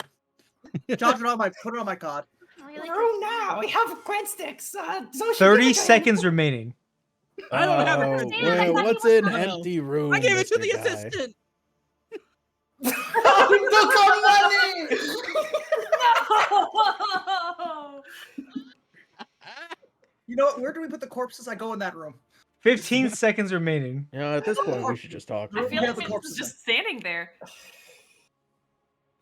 Charge it on put it on my card. Room now. We have grand sticks. 30 seconds remaining. I don't have a Oh, good well, what's an empty room? I gave it to Mr. the Guy? assistant. Look on money! No! You know what? Where do we put the corpses? I go in that room. 15 seconds remaining. You know, at this point, we should just talk. I feel Yeah, like the Vince corpses is just standing there.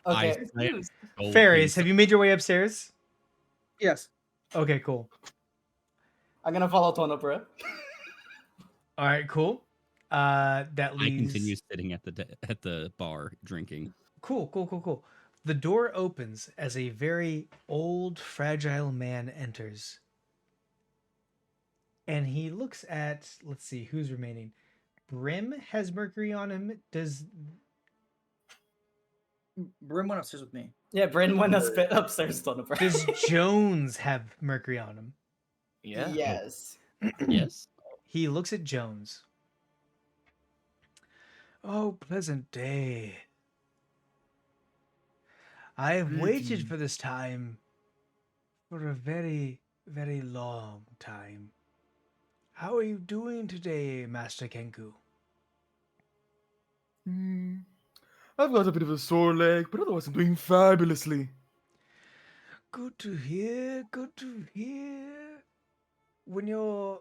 Okay. Confused. Fairies, have you made your way upstairs? Yes. Okay, cool. I'm gonna follow Tonopura. All right, cool. That I leaves. continue sitting at the bar drinking. Cool. The door opens as a very old, fragile man enters. And he looks at, let's see, who's remaining. Brim has Mercury on him. Does Brim went upstairs with me. Yeah, Bryn went upstairs, Tonopura. does Jones have Mercury on him? Yeah. Yes. Yes. He looks at Jones. Oh, pleasant day. I have waited for this time for a very, very long time. How are you doing today, Master Kenku? I've got a bit of a sore leg, but otherwise I'm doing fabulously. Good to hear, good to hear. When you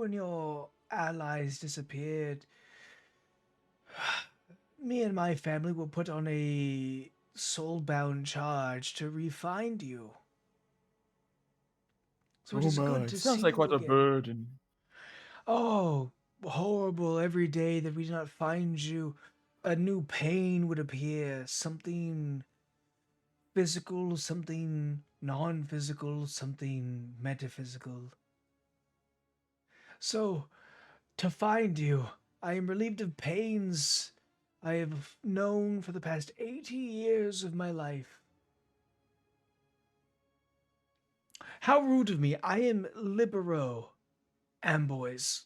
and your allies disappeared, me and my family were put on a soul-bound charge to re-find you. So it is good to sounds see like quite you a again. burden. Oh, horrible. Every day that we did not find you, a new pain would appear. Something physical, something non-physical, something metaphysical. So, to find you, I am relieved of pains I have known for the past 80 years of my life. How rude of me. I am Libero Amboys.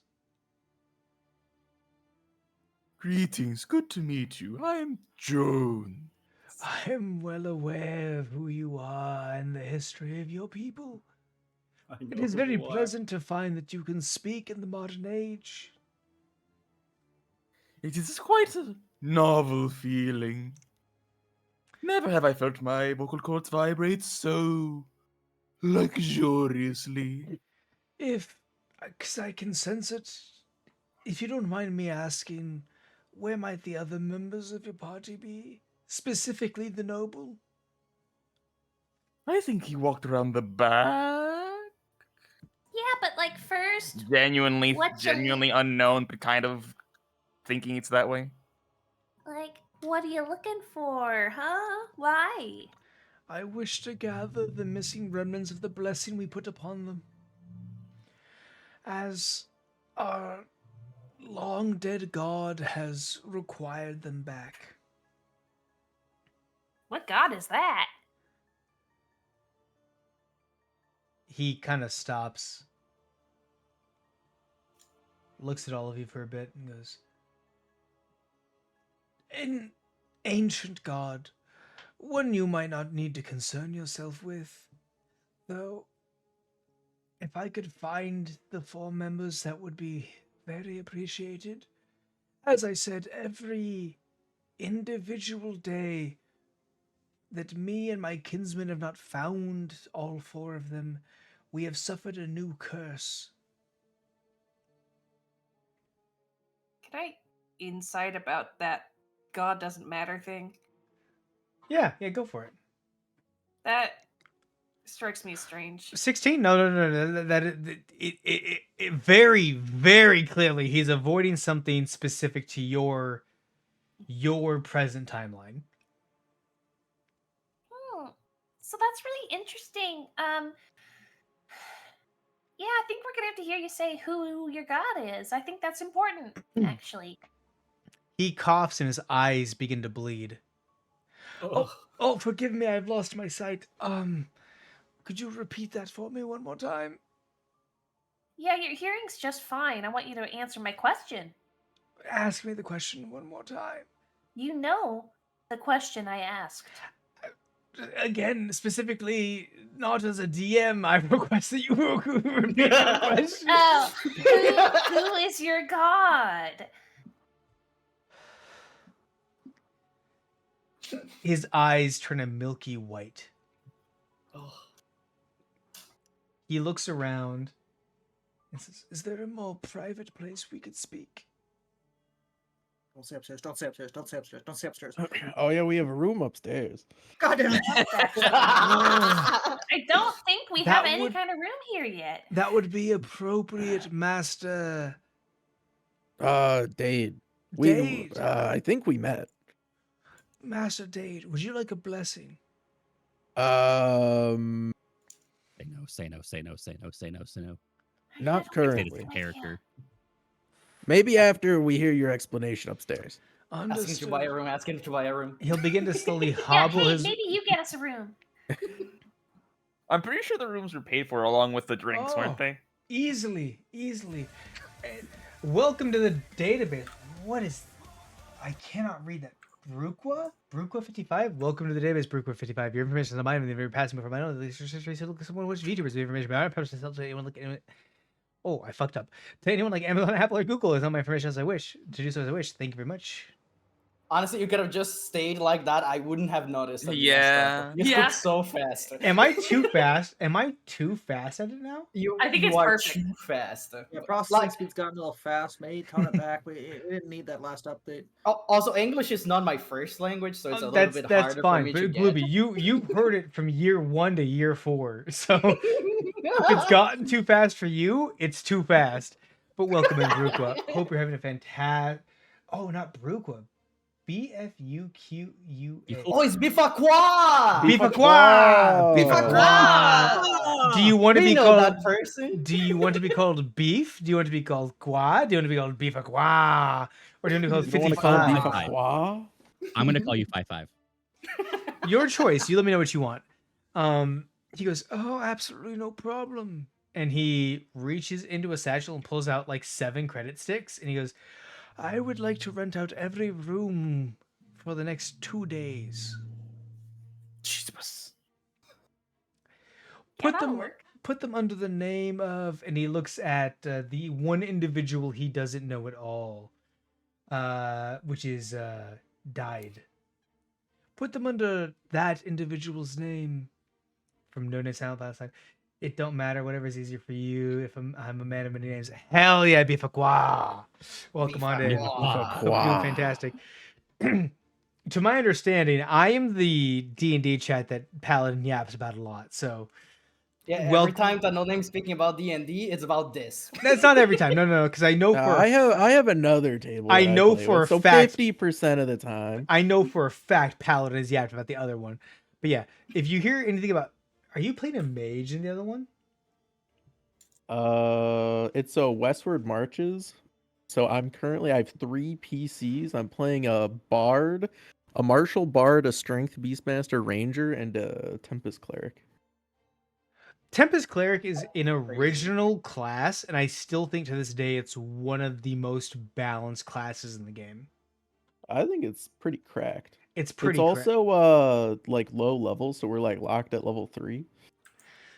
Greetings, good to meet you. I'm Jones. I am well aware of who you are and the history of your people. It is very pleasant to find that you can speak in the modern age. It is quite a novel feeling. Never have I felt my vocal cords vibrate so luxuriously. Because I can sense it, if you don't mind me asking, where might the other members of your party be? Specifically the noble? I think he walked around the back. Yeah, but like first, Genuinely What's your- unknown, but kind of thinking it's that way. like, what are you looking for, huh? Why? I wish to gather the missing remnants of the blessing we put upon them. As Our long dead god has required them back. What god is that? He kind of stops, looks at all of you for a bit, and goes, "An ancient god, one you might not need to concern yourself with, though. If I could find the 4 members, that would be very appreciated. As I said, every individual day that me and my kinsmen have not found all 4 of them, we have suffered a new curse." Can I insight about that God doesn't matter thing? Yeah, go for it. That strikes me as strange. 16? No. It very, very clearly he's avoiding something specific to your present timeline. So that's really interesting. Yeah, I think we're gonna have to hear you say who your god is. I think that's important, actually. He coughs and his eyes begin to bleed. Ugh. Oh, forgive me, I've lost my sight. Could you repeat that for me one more time? Yeah, your hearing's just fine. I want you to answer my question. Ask me the question one more time. You know the question I asked. Again, specifically, not as a DM, I request that you repeat the question. Oh, who is your god? His eyes turn a milky white. Ugh. He looks around and says, "Is there a more private place we could speak?" Don't say upstairs. Don't say upstairs. Don't say upstairs. Don't say upstairs. Oh yeah, we have a room upstairs. God damn it. I don't think we have That any would- kind of room here yet. That would be appropriate, Master Dade. Dade. I think we met. Master Dade, would you like a blessing? Say no. Not Say currently. this character. Maybe after we hear your explanation upstairs. Asking to buy a room, asking to buy a room. He'll begin to slowly Yeah, hobble hey, his. maybe you get us a room. I'm pretty sure the rooms were paid for along with the drinks, Oh. weren't they? Easily. Welcome to the database. What is? I cannot read that. Brukwa 55. Welcome to the database, Brukwa 55. Your information is on mine, and you're passing for my own. Someone which VTubers the information about. I publish this to anyone. Oh, I fucked up. To anyone like Amazon, Apple, or Google is on my information as I wish. To do so as I wish. Thank you very much. Honestly, you could have just stayed like that. I wouldn't have noticed. That Yeah. You spoke so fast. Am I too fast? Am I too fast at it now? I think you it's are perfect. too fast. Yeah, processing Like- speed's gotten a little fast. Maybe tone it back. We didn't need that last update. Also, English is not my first language, so it's a little That's bit harder for fine. me But to get. Glooby, you've heard it from year 1 to year 4. So if it's gotten too fast for you, it's too fast. But welcome in, Brukwa. Hope you're having a fantastic. Oh, not Brukwa. BFUQUA. Oh, it's Bifakwa! Bifakwa! Bifakwa! Do you want to We be know called? that person. Do you want to be called Beef? Do you want to be called Kwa? Do you want to be called Bifakwa? Or do you want to be You don't called want to call 55? it Bifakwa? I'm gonna call you 55. Your choice. You let me know what you want. He goes, "Oh, absolutely no problem." And he reaches into a satchel and pulls out like 7 credit sticks. And he goes, "I would like to rent out every room for the next 2 days. Jesus. Yeah, that'll Put them work. put them under the name of," and he looks at the one individual he doesn't know at all, which is died. "Put them under that individual's name." From No Name Sound last time. "It don't matter, whatever's easier for you. If I'm a man of many names." Hell yeah, Bifakwa. Welcome on in. Bifakwa. Hope you're doing fantastic. To my understanding, I am the D&D chat that Paladin yaps about a lot. So Yeah, Well- every time that No Name's speaking about D&D, it's about this. that's not every time. No, because I know No, for I have another table. I that know play for with, a so fact- 50% of the time. I know for a fact Paladin is yapped about the other one. But yeah, if you hear anything about, are you playing a mage in the other one? It's a Westward Marches. So I have 3 PCs. I'm playing a Bard, a Martial Bard, a Strength Beastmaster Ranger, and a Tempest Cleric. Tempest Cleric is an Crazy. original class, and I still think to this day it's one of the most balanced classes in the game. I think it's pretty cracked. It's It's pretty also like low level, so we're like locked at level 3.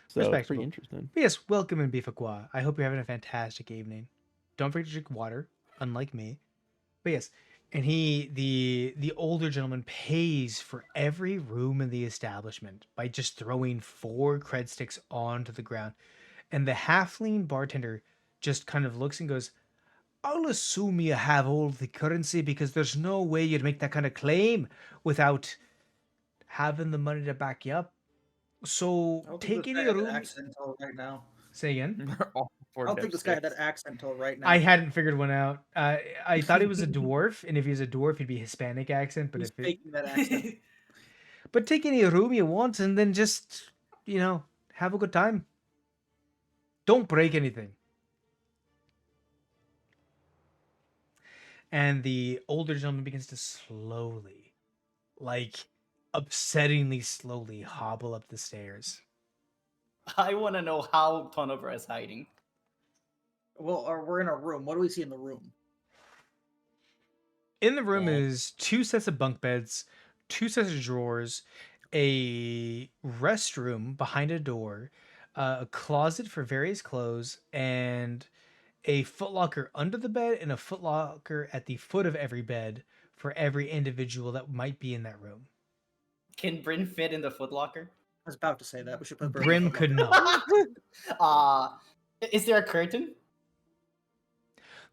So it's pretty respectable. interesting. But yes, welcome in Bifaqua. I hope you're having a fantastic evening. Don't forget to drink water, unlike me. But yes, and the older gentleman pays for every room in the establishment by just throwing 4 cred sticks onto the ground. And the halfling bartender just kind of looks and goes, I'll assume you have all the currency because there's no way you'd make that kind of claim without having the money to back you up. So I don't think take this guy any had that room. accent until right now. Say again. All I four don't think this guy had that dipsticks. accent until right now. I hadn't figured one out. I thought he was a dwarf, and if he was a dwarf, he'd be Hispanic accent. But He's if it, faking that accent. but take any room you want, and then just have a good time. Don't break anything. And the older gentleman begins to slowly, like upsettingly slowly, hobble up the stairs. I want to know how Tonover is hiding. Well, we're in a room. What do we see in the room? In the room Wall. is 2 sets of bunk beds, 2 sets of drawers, a restroom behind a door, a closet for various clothes, and a footlocker under the bed and a footlocker at the foot of every bed for every individual that might be in that room. Can Bryn fit in the footlocker? I was about to say that. We should put Brim could not. Is there a curtain?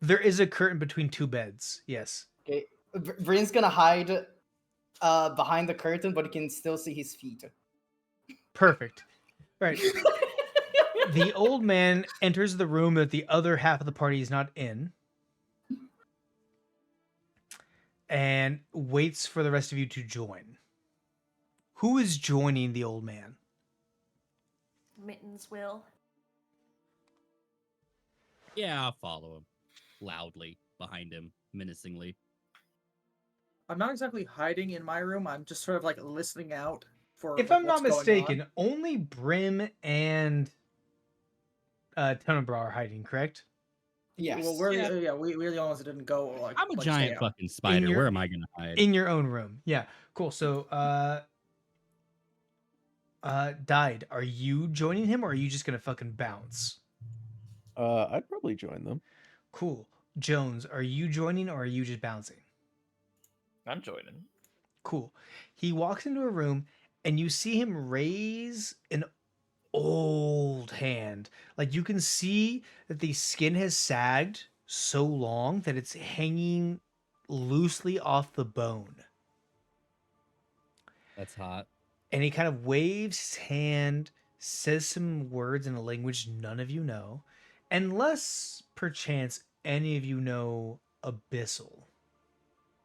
There is a curtain between 2 beds. Yes. Okay, Bryn's gonna hide behind the curtain, but you can still see his feet. Perfect. Right. The old man enters the room that the other half of the party is not in and waits for the rest of you to join. Who is joining the old man? Mittens will. Yeah, I'll follow him. Loudly behind him, menacingly. I'm not exactly hiding in my room. I'm just sort of like listening out for. If like, I'm not what's going on. mistaken, only Brim and Tenebra are hiding, correct? Yes. Well, we're we're the only ones that didn't go. Like, I'm a like, giant stay out. fucking spider. your- Where am I gonna hide? In your own room. Yeah, cool. So, Died, are you joining him or are you just gonna fucking bounce? I'd probably join them. Cool. Jones, are you joining or are you just bouncing? I'm joining. Cool. He walks into a room and you see him raise an old hand. Like you can see that the skin has sagged so long that it's hanging loosely off the bone. That's hot. And he kind of waves his hand, says some words in a language none of you know, unless perchance any of you know Abyssal.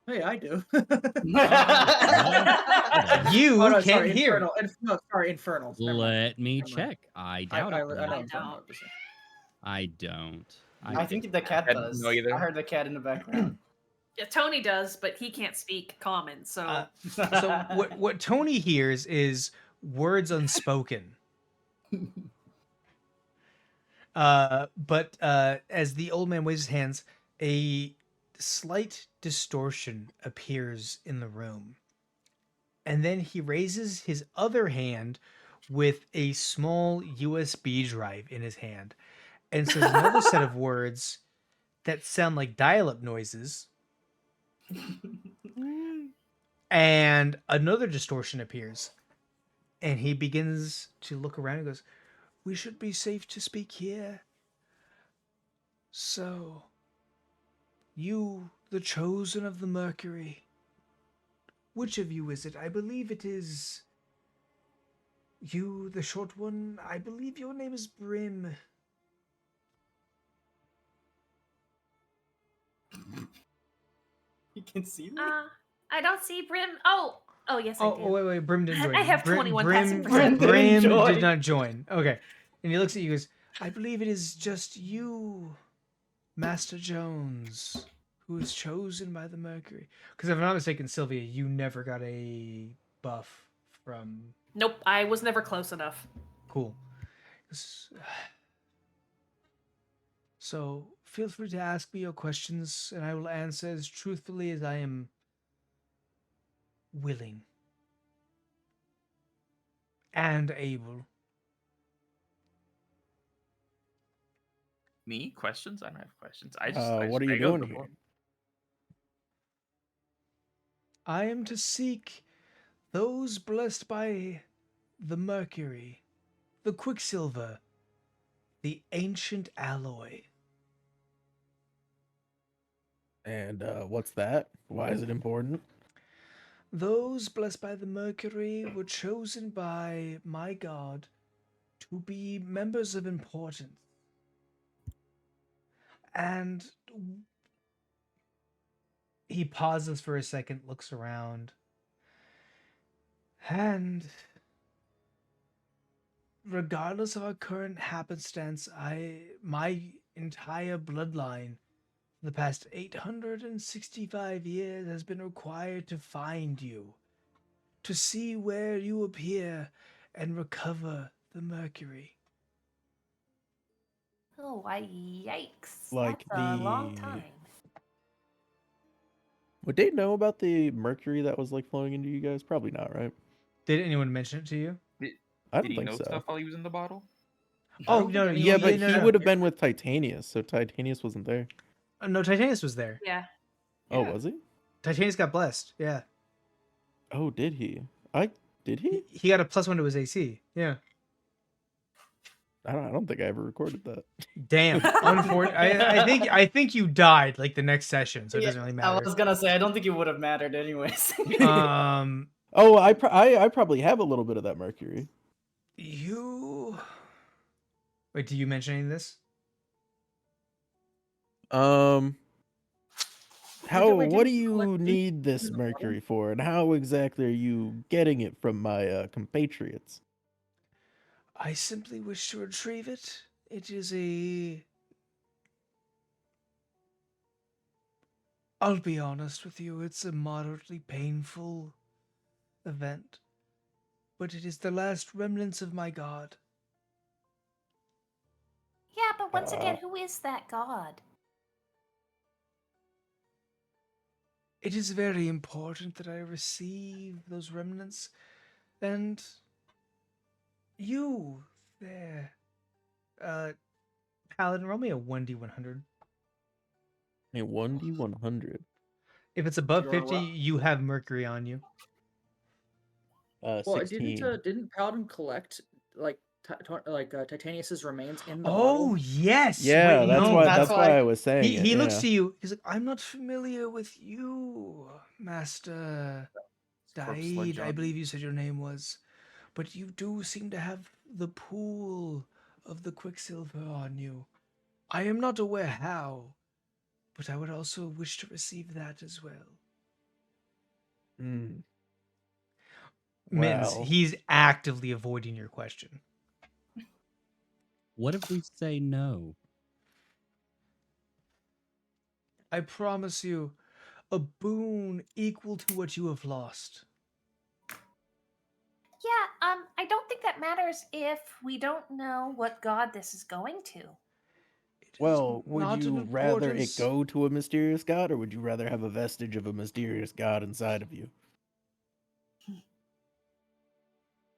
Hey, I do. You Oh, no, can't sorry, hear. Infernal. No, sorry, Infernals. Never mind. Let me Never mind. check. I I doubt it. know I Infernal. don't. I don't. I think the cat I didn't does. know either. I heard the cat in the background. Yeah, Tony does, but he can't speak common, so So what Tony hears is words unspoken. But as the old man waves his hands, a slight distortion appears in the room. And then he raises his other hand with a small USB drive in his hand and says another set of words that sound like dial-up noises. And another distortion appears. And he begins to look around and goes, we should be safe to speak here. So, you, the chosen of the Mercury, which of you is it? I believe it is you, the short one. I believe your name is Brim. You can see me? I don't see Brim. Oh, yes, I do. Oh, wait, Brim didn't join. I have Brim, 21 Brim, passing Brim Brim didn't join. did not join. Okay. And he looks at you and goes, I believe it is just you, Master Jones, who is chosen by the Mercury. Because if I'm not mistaken, Sylvia, you never got a buff from. Nope, I was never close enough. Cool. So feel free to ask me your questions, and I will answer as truthfully as I am willing and able. Me? Questions? I don't have questions. I just What are you I go to doing the here? I am to seek those blessed by the Mercury, the Quicksilver, the ancient alloy. And what's that? Why is it important? Those blessed by the Mercury were chosen by my god to be members of importance. And he pauses for a second, looks around, and regardless of our current happenstance, my entire bloodline for the past 865 years has been required to find you, to see where you appear and recover the Mercury. Oh, yikes. Like That's a long time. Would they know about the mercury that was like flowing into you guys? Probably not, right? Did anyone mention it to you? I Did don't he think know so. stuff while he was in the bottle? I Oh don't think no, anyone Yeah, but no, he no. would have been with Titanius, so Titanius wasn't there. No, Titanius was there. Yeah. Oh, Yeah. was he? Titanius got blessed. Yeah, Oh, did he? Did he? he got a +1 to his AC. Yeah. I don't think I ever recorded that. Damn. Unfortunate. I think you died like the next session, so it Yeah, doesn't really I matter. was gonna say I don't think it would have mattered anyways. Oh, I probably have a little bit of that mercury. You. Wait, do you mention any of this? What do you need this mercury for, and how exactly are you getting it from my compatriots? I simply wish to retrieve it. It is a. I'll be honest with you, it's a moderately painful event. But it is the last remnants of my god. Yeah, but once Uh, again, who is that god? It is very important that I receive those remnants. And you there. Paladin, roll me a 1d100. A 1d100. If it's above You're 50, wel- you have Mercury on you. Well, 16. didn't Paladin collect like Titanius's remains in the Oh, bottle? yes. Yeah, Wait, that's no. why that's that's why why- I was saying it. He looks Yeah. to you. He's like, I'm not familiar with you, Master Corpse Daid. Lord I John. believe you said your name was. But you do seem to have the pool of the Quicksilver on you. I am not aware how, but I would also wish to receive that as well. Mm. Mittens, Well, he's actively avoiding your question. What if we say no? I promise you a boon equal to what you have lost. Yeah, I don't think that matters if we don't know what god this is going to. It is well, would not of you rather it importance. go to a mysterious god, or would you rather have a vestige of a mysterious god inside of you?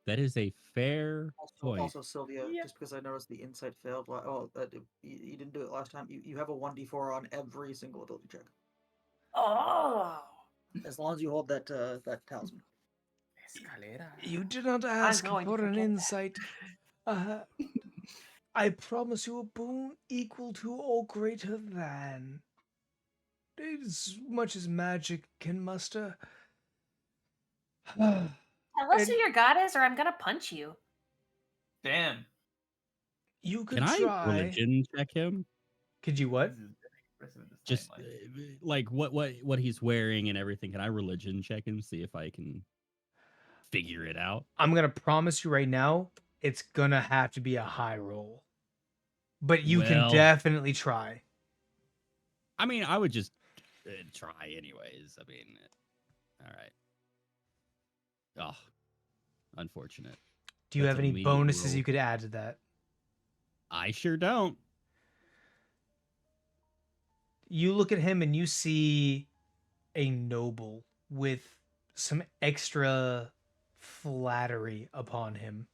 That is a fair point. Also, Sylvia, just because I noticed the insight failed. You didn't do it last time. You have a 1d4 on every single ability check, Oh. as long as you hold that talisman. Escalera. You did not ask going to for an forget that. insight. I promise you a boon equal to or greater than. As much as magic can muster. Tell us who And your god is, or I'm gonna punch you. Damn. you could Can I try. religion check him? Could you what? This is very impressive in this Just timeline. like what he's wearing and everything. Can I religion check him? See if I can figure it out. I'm gonna promise you right now, it's gonna have to be a high roll. but you can Well- definitely try. I mean, I would just try anyways. I mean, all right. Oh, unfortunate. Do you That's have a any mean bonuses roll. you could add to that? I sure don't. You look at him and you see a noble with some extra flattery upon him.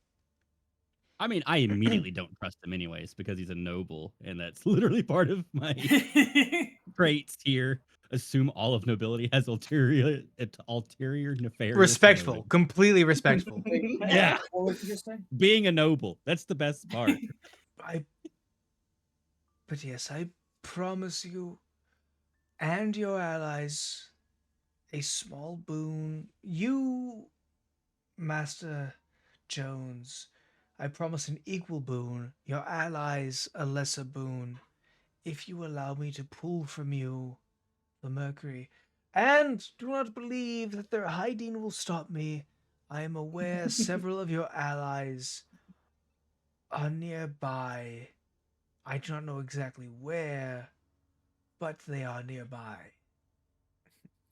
I mean, I immediately don't trust him anyways because he's a noble, and that's literally part of my traits here. Assume all of nobility has ulterior nefarious Respectful, motives. completely respectful. Yeah. What was you just saying? Being a noble, that's the best part. But yes, I promise you and your allies a small boon. You, Master Jones, I promise an equal boon. Your allies a lesser boon. If you allow me to pull from you the mercury. And do not believe that their hiding will stop me. I am aware several of your allies are nearby. I do not know exactly where, but they are nearby.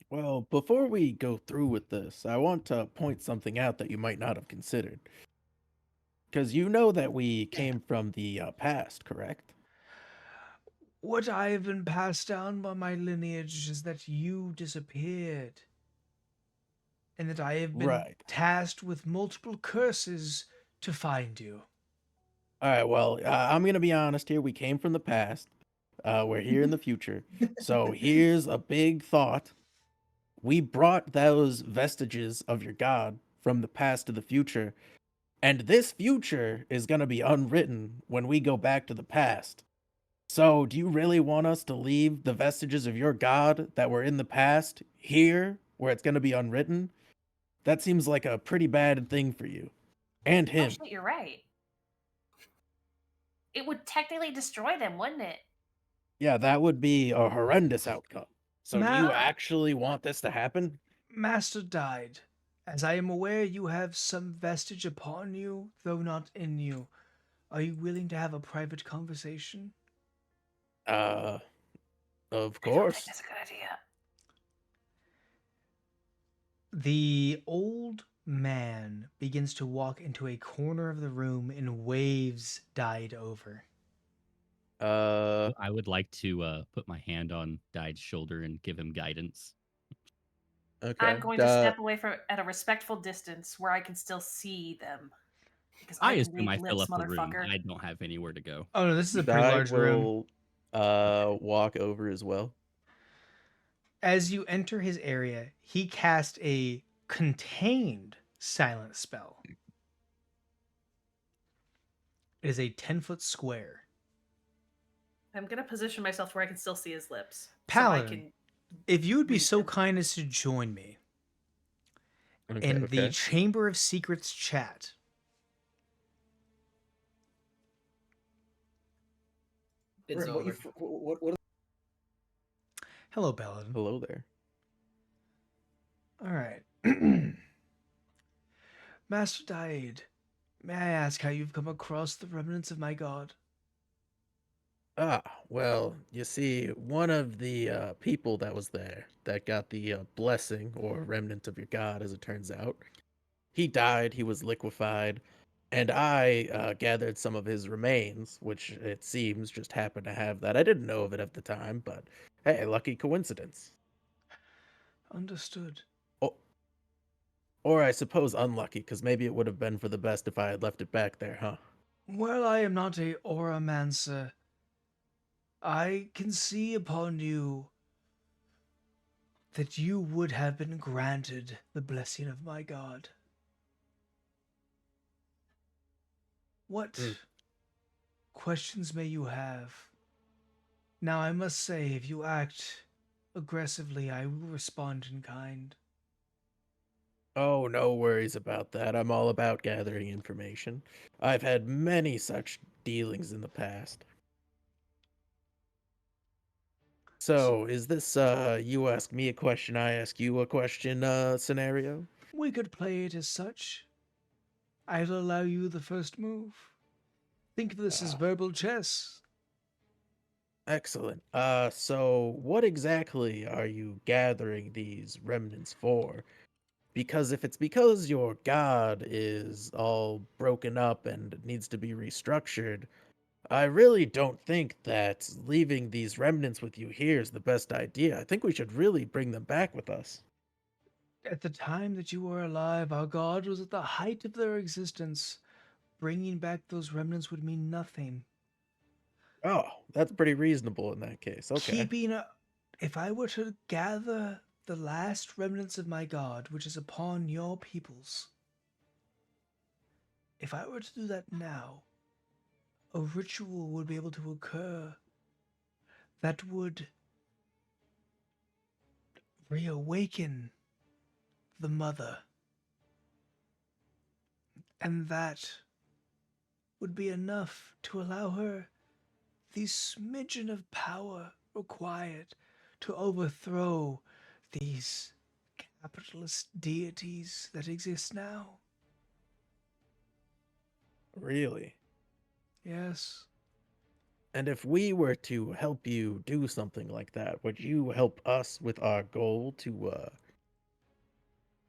Well, before we go through with this, I want to point something out that you might not have considered. Because you know that we came from the past, correct? What I have been passed down by my lineage is that you disappeared, and that I have been Right. tasked with multiple curses to find you. All right, well, I'm going to be honest here. We came from the past. We're here in the future. So here's a big thought. We brought those vestiges of your god from the past to the future, and this future is going to be unwritten when we go back to the past. So, do you really want us to leave the vestiges of your god that were in the past here where it's going to be unwritten? That seems like a pretty bad thing for you and Oh, him. shit, you're right. It would technically destroy them, wouldn't it? Yeah, that would be a horrendous outcome. So, do you Ma- actually want this to happen? Master died. As I am aware, you have some vestige upon you, though not in you. Are you willing to have a private conversation? Of I don't think course. that's a good idea. The old man begins to walk into a corner of the room and waves died over. I would like to put my hand on Dide's shoulder and give him guidance. Okay. I'm going to step away from at a respectful distance where I can still see them. Because I I can assume read I fill lips, up the room. motherfucker. I don't have anywhere to go. Oh no, this is a pretty Dide large room. will walk over as well. As you enter his area, he cast a contained silent spell. It is a 10-foot square. I'm gonna position myself where I can still see his lips. Paladin, So I can if you would be read so them. kind as to join me Okay, in the okay. Chamber of Secrets chat. It's What, over. what Hello, Paladin. Hello there. All right. Master Died, may I ask how you've come across the remnants of my god? Ah, well, you see, one of the people that was there that got the blessing or remnant of your god, as it turns out, he died, he was liquefied, and I gathered some of his remains, which it seems just happened to have that. I didn't know of it at the time, but hey, lucky coincidence. Understood. Or I suppose unlucky, because maybe it would have been for the best if I had left it back there, huh? Well, I am not a auramancer. I can see upon you that you would have been granted the blessing of my god. What questions may you have? Now, I must say, if you act aggressively, I will respond in kind. Oh, no worries about that. I'm all about gathering information. I've had many such dealings in the past. So, is this you ask me a question, I ask you a question scenario? We could play it as such. I'll allow you the first move. Think of this as verbal chess. Excellent. So what exactly are you gathering these remnants for? Because if it's because your god is all broken up and needs to be restructured, I really don't think that leaving these remnants with you here is the best idea. I think we should really bring them back with us. At the time that you were alive, our god was at the height of their existence. Bringing back those remnants would mean nothing. Oh, that's pretty reasonable in that case. Okay. Keeping a, if I were to gather the last remnants of my god, which is upon your peoples, if I were to do that now, a ritual would be able to occur that would reawaken the mother, and that would be enough to allow her the smidgen of power required to overthrow these capitalist deities that exist now. Really? Yes. And if we were to help you do something like that, would you help us with our goal to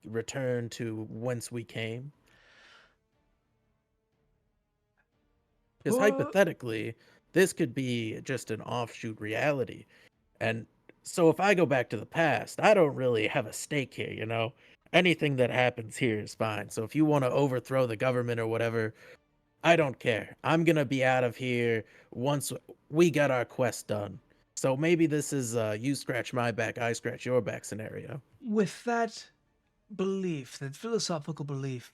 return to whence we came? Because Poor, hypothetically, this could be just an offshoot reality. And so if I go back to the past, I don't really have a stake here, you know? Anything that happens here is fine. So if you want to overthrow the government or whatever, I don't care. I'm gonna be out of here once we got our quest done. So maybe this is you scratch my back, I scratch your back scenario. with that belief, that philosophical belief,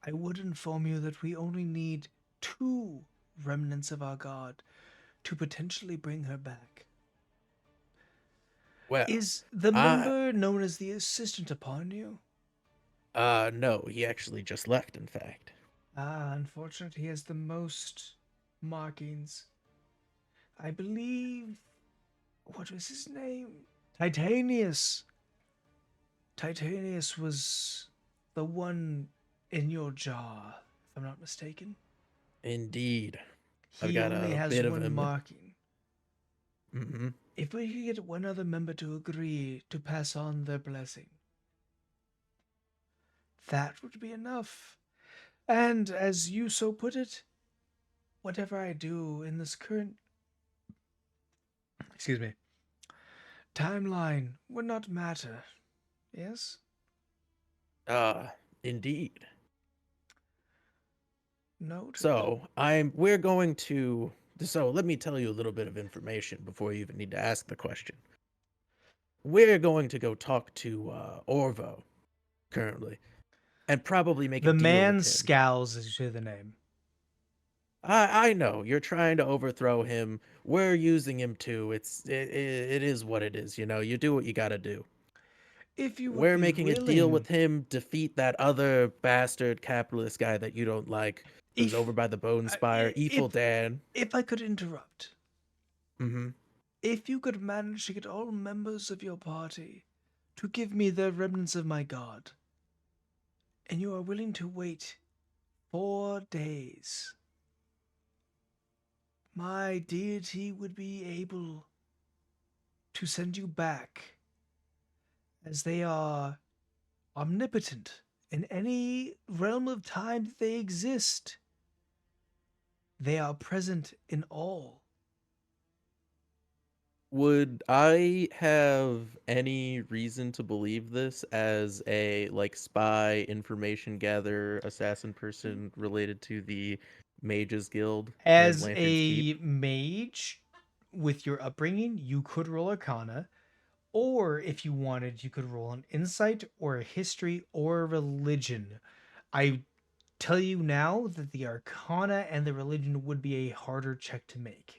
I would inform you that we only need two remnants of our god to potentially bring her back. Well, Is the I member known as the assistant upon you? no, he actually just left, in fact. Ah, unfortunately, he has the most markings. I believe. What was his name? Titanius. Titanius was the one in your jaw, if I'm not mistaken. Indeed. I've He got only a has bit of one him. marking. Hmm. If we could get one other member to agree to pass on their blessing, that would be enough. And as you so put it, whatever I do in this current, excuse me, timeline would not matter. Yes? Uh, indeed. Noted. So we're going to, so let me tell you a little bit of information before you even need to ask the question. We're going to go talk to Orvo currently and probably make a The deal man with him. scowls as you say the name. I know you're trying to overthrow him. We're using him too. It is what it is. You know, you do what you got to do. If you would We're be making a deal willing, with him, defeat that other bastard capitalist guy that you don't like, who's over if by the Bone Spire, Evil if Dan. I could interrupt, Mm-hmm. if you could manage to get all members of your party to give me the remnants of my god, and you are willing to wait 4 days, my deity would be able to send you back, as they are omnipotent in any realm of time that they exist. They are present in all. Would I have any reason to believe this as a like spy, information gather, assassin person related to the Mages Guild in As Lantern's Keep? a mage, with your upbringing, you could roll Arcana, or if you wanted, you could roll an Insight or a History or a Religion. I tell you now that the Arcana and the Religion would be a harder check to make.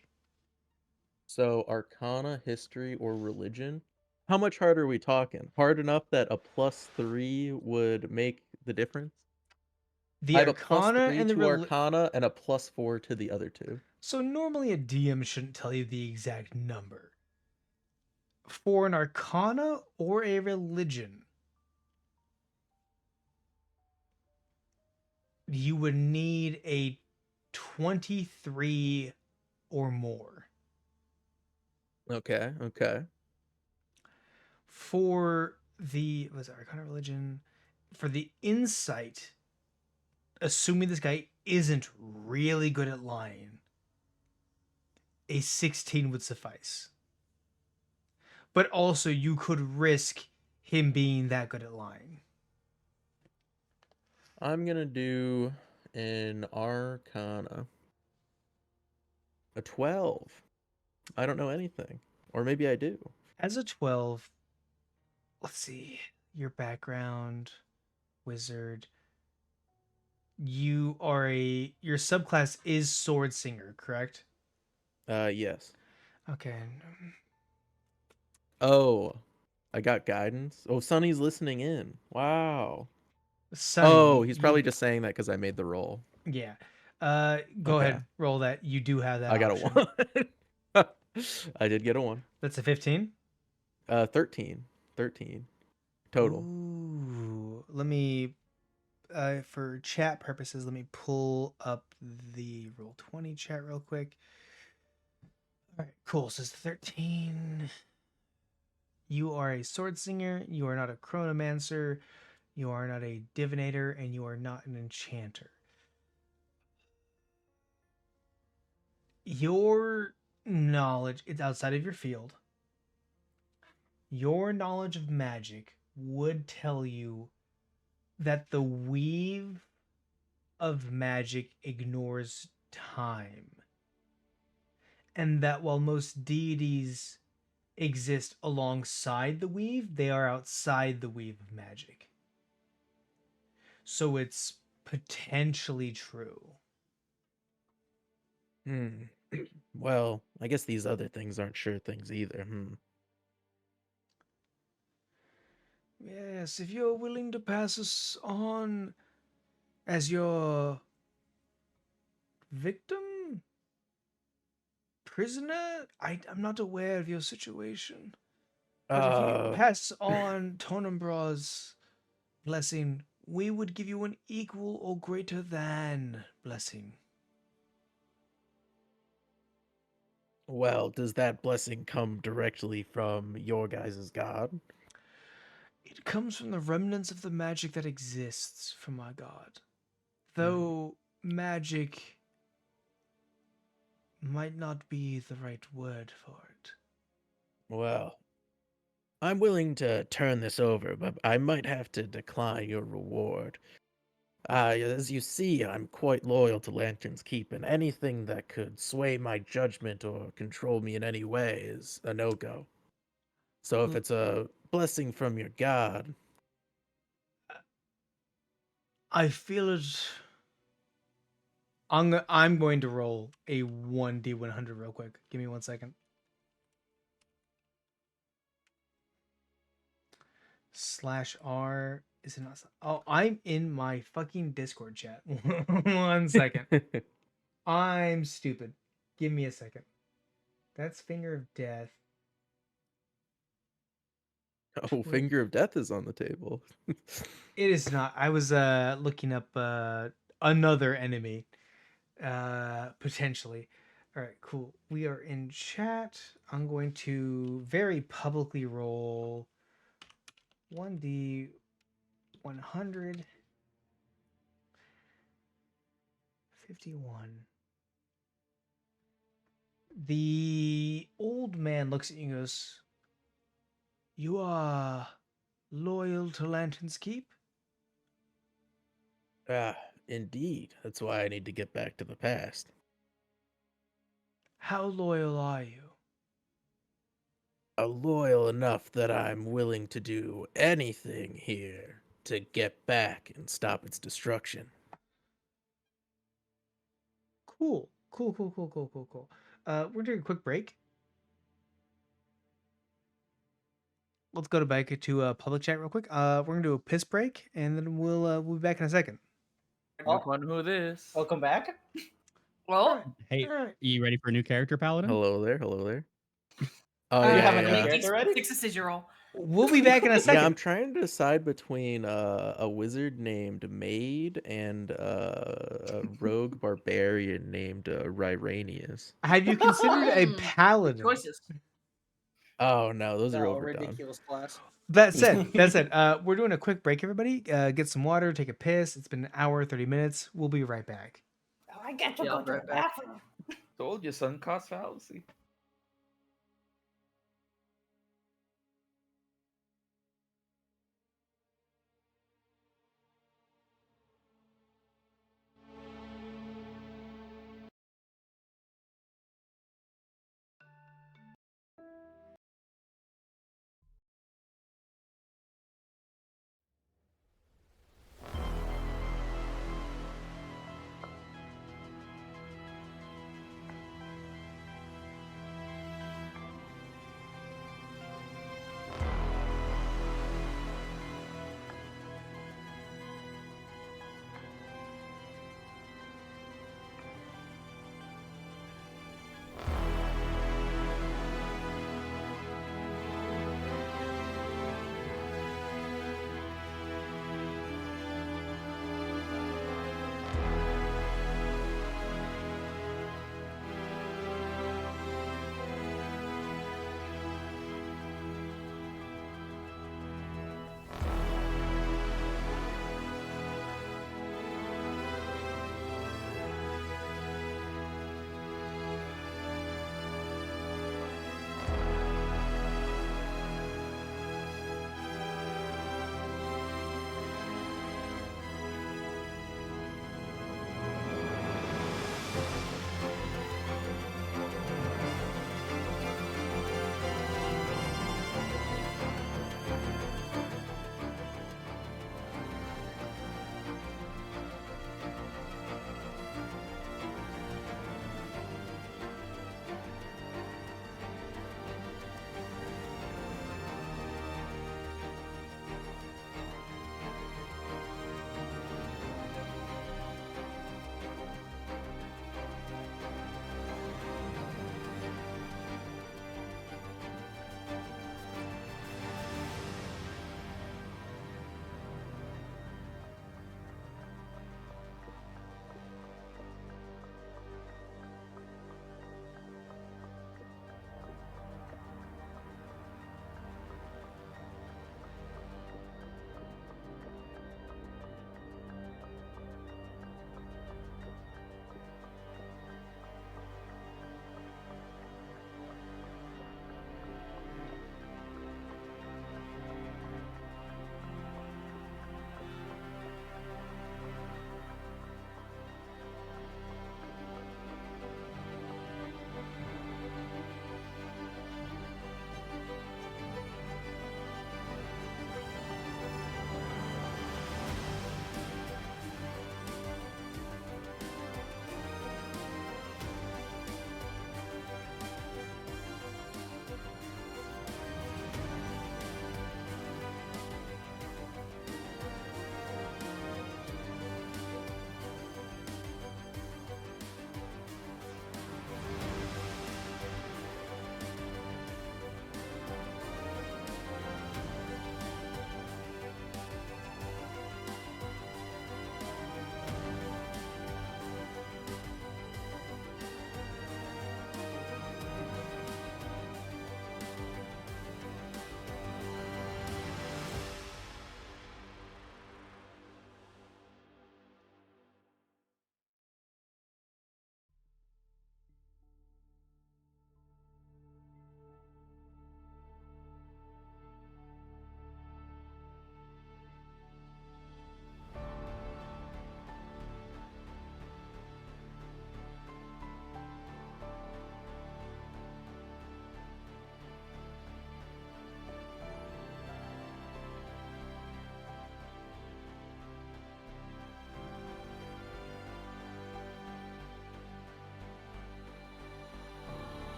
So Arcana, History, or Religion? How much harder are we talking? Hard enough that a +3 would make the difference? I The have a Arcana +3 and the to Arcana and a +4 to the other two. So normally a DM shouldn't tell you the exact number. For an Arcana or a Religion, you would need a 23 or more. Okay. Okay. For the was it Arcana Religion? For the insight, assuming this guy isn't really good at lying, a 16 would suffice. But also, you could risk him being that good at lying. I'm gonna do an Arcana. A 12. I don't know anything, or maybe I do. As a 12, let's see your background, wizard. Your subclass is sword singer, correct? Yes. Okay. Oh, I got guidance. Oh, Sonny's listening in. Wow. Sunny, Oh, he's you probably just saying that because I made the roll. yeah. Go Okay. ahead, roll that. You do have that I got a option. 1. I did get a 1. That's a 15. 13. 13 total. Ooh, let me for chat purposes, let me pull up the Roll20 chat real quick. All right, cool. So it's 13. You are a sword singer. You are not a chronomancer. You are not a divinator, and you are not an enchanter. Your knowledge is outside of your field. Your knowledge of magic would tell you that the weave of magic ignores time. And that while most deities exist alongside the weave, they are outside the weave of magic. So it's potentially true. Hmm. Well, I guess these other things aren't sure things either. Yes, if you're willing to pass us on as your victim, prisoner, I'm not aware of your situation. But if you pass on Tonumbra's blessing, we would give you an equal or greater than blessing. Well, does that blessing come directly from your guys' god? It comes from the remnants of the magic that exists from our god. Though magic might not be the right word for it. Well, I'm willing to turn this over, but I might have to decline your reward. As you see, I'm quite loyal to Lantern's Keep, and anything that could sway my judgment or control me in any way is a no-go. So if it's a blessing from your god, I feel it. I'm going to roll a 1d100 real quick. Give me 1 second. /R is it not? Oh, I'm in my fucking Discord chat. 1 second. I'm stupid. Give me a second. That's Finger of Death. oh, Finger of Death is on the table. It is not. I was looking up another enemy potentially. All right, cool. We are in chat. I'm going to very publicly roll 1d 100 51. The old man looks at you and goes, "You are loyal to Lantern's Keep?" Ah, indeed. That's why I need to get back to the past. How loyal are you? Loyal enough that I'm willing to do anything here to get back and stop its destruction. Cool. Cool. We're doing a quick break. Let's go back to public chat real quick. We're gonna do a piss break, and then we'll be back in a second. Look on who this. Welcome back. Well, Hey, Alright. you ready for a new character, Paladin? Hello there. Hello there. Oh You yeah, have yeah, a new yeah. character ready? Six is your roll. We'll be back in a Yeah, second. I'm trying to decide between a wizard named Maid and a rogue barbarian named Ryranius. Have you considered a Good paladin? choices. Oh no, those are No, overdone. ridiculous class. That said, we're doing a quick break, everybody. Get some water, take a piss. It's been an hour, 30 minutes. We'll be right back. Oh, I got to Yeah, go I'll be to the right back. bathroom. Told you, sunk cost fallacy.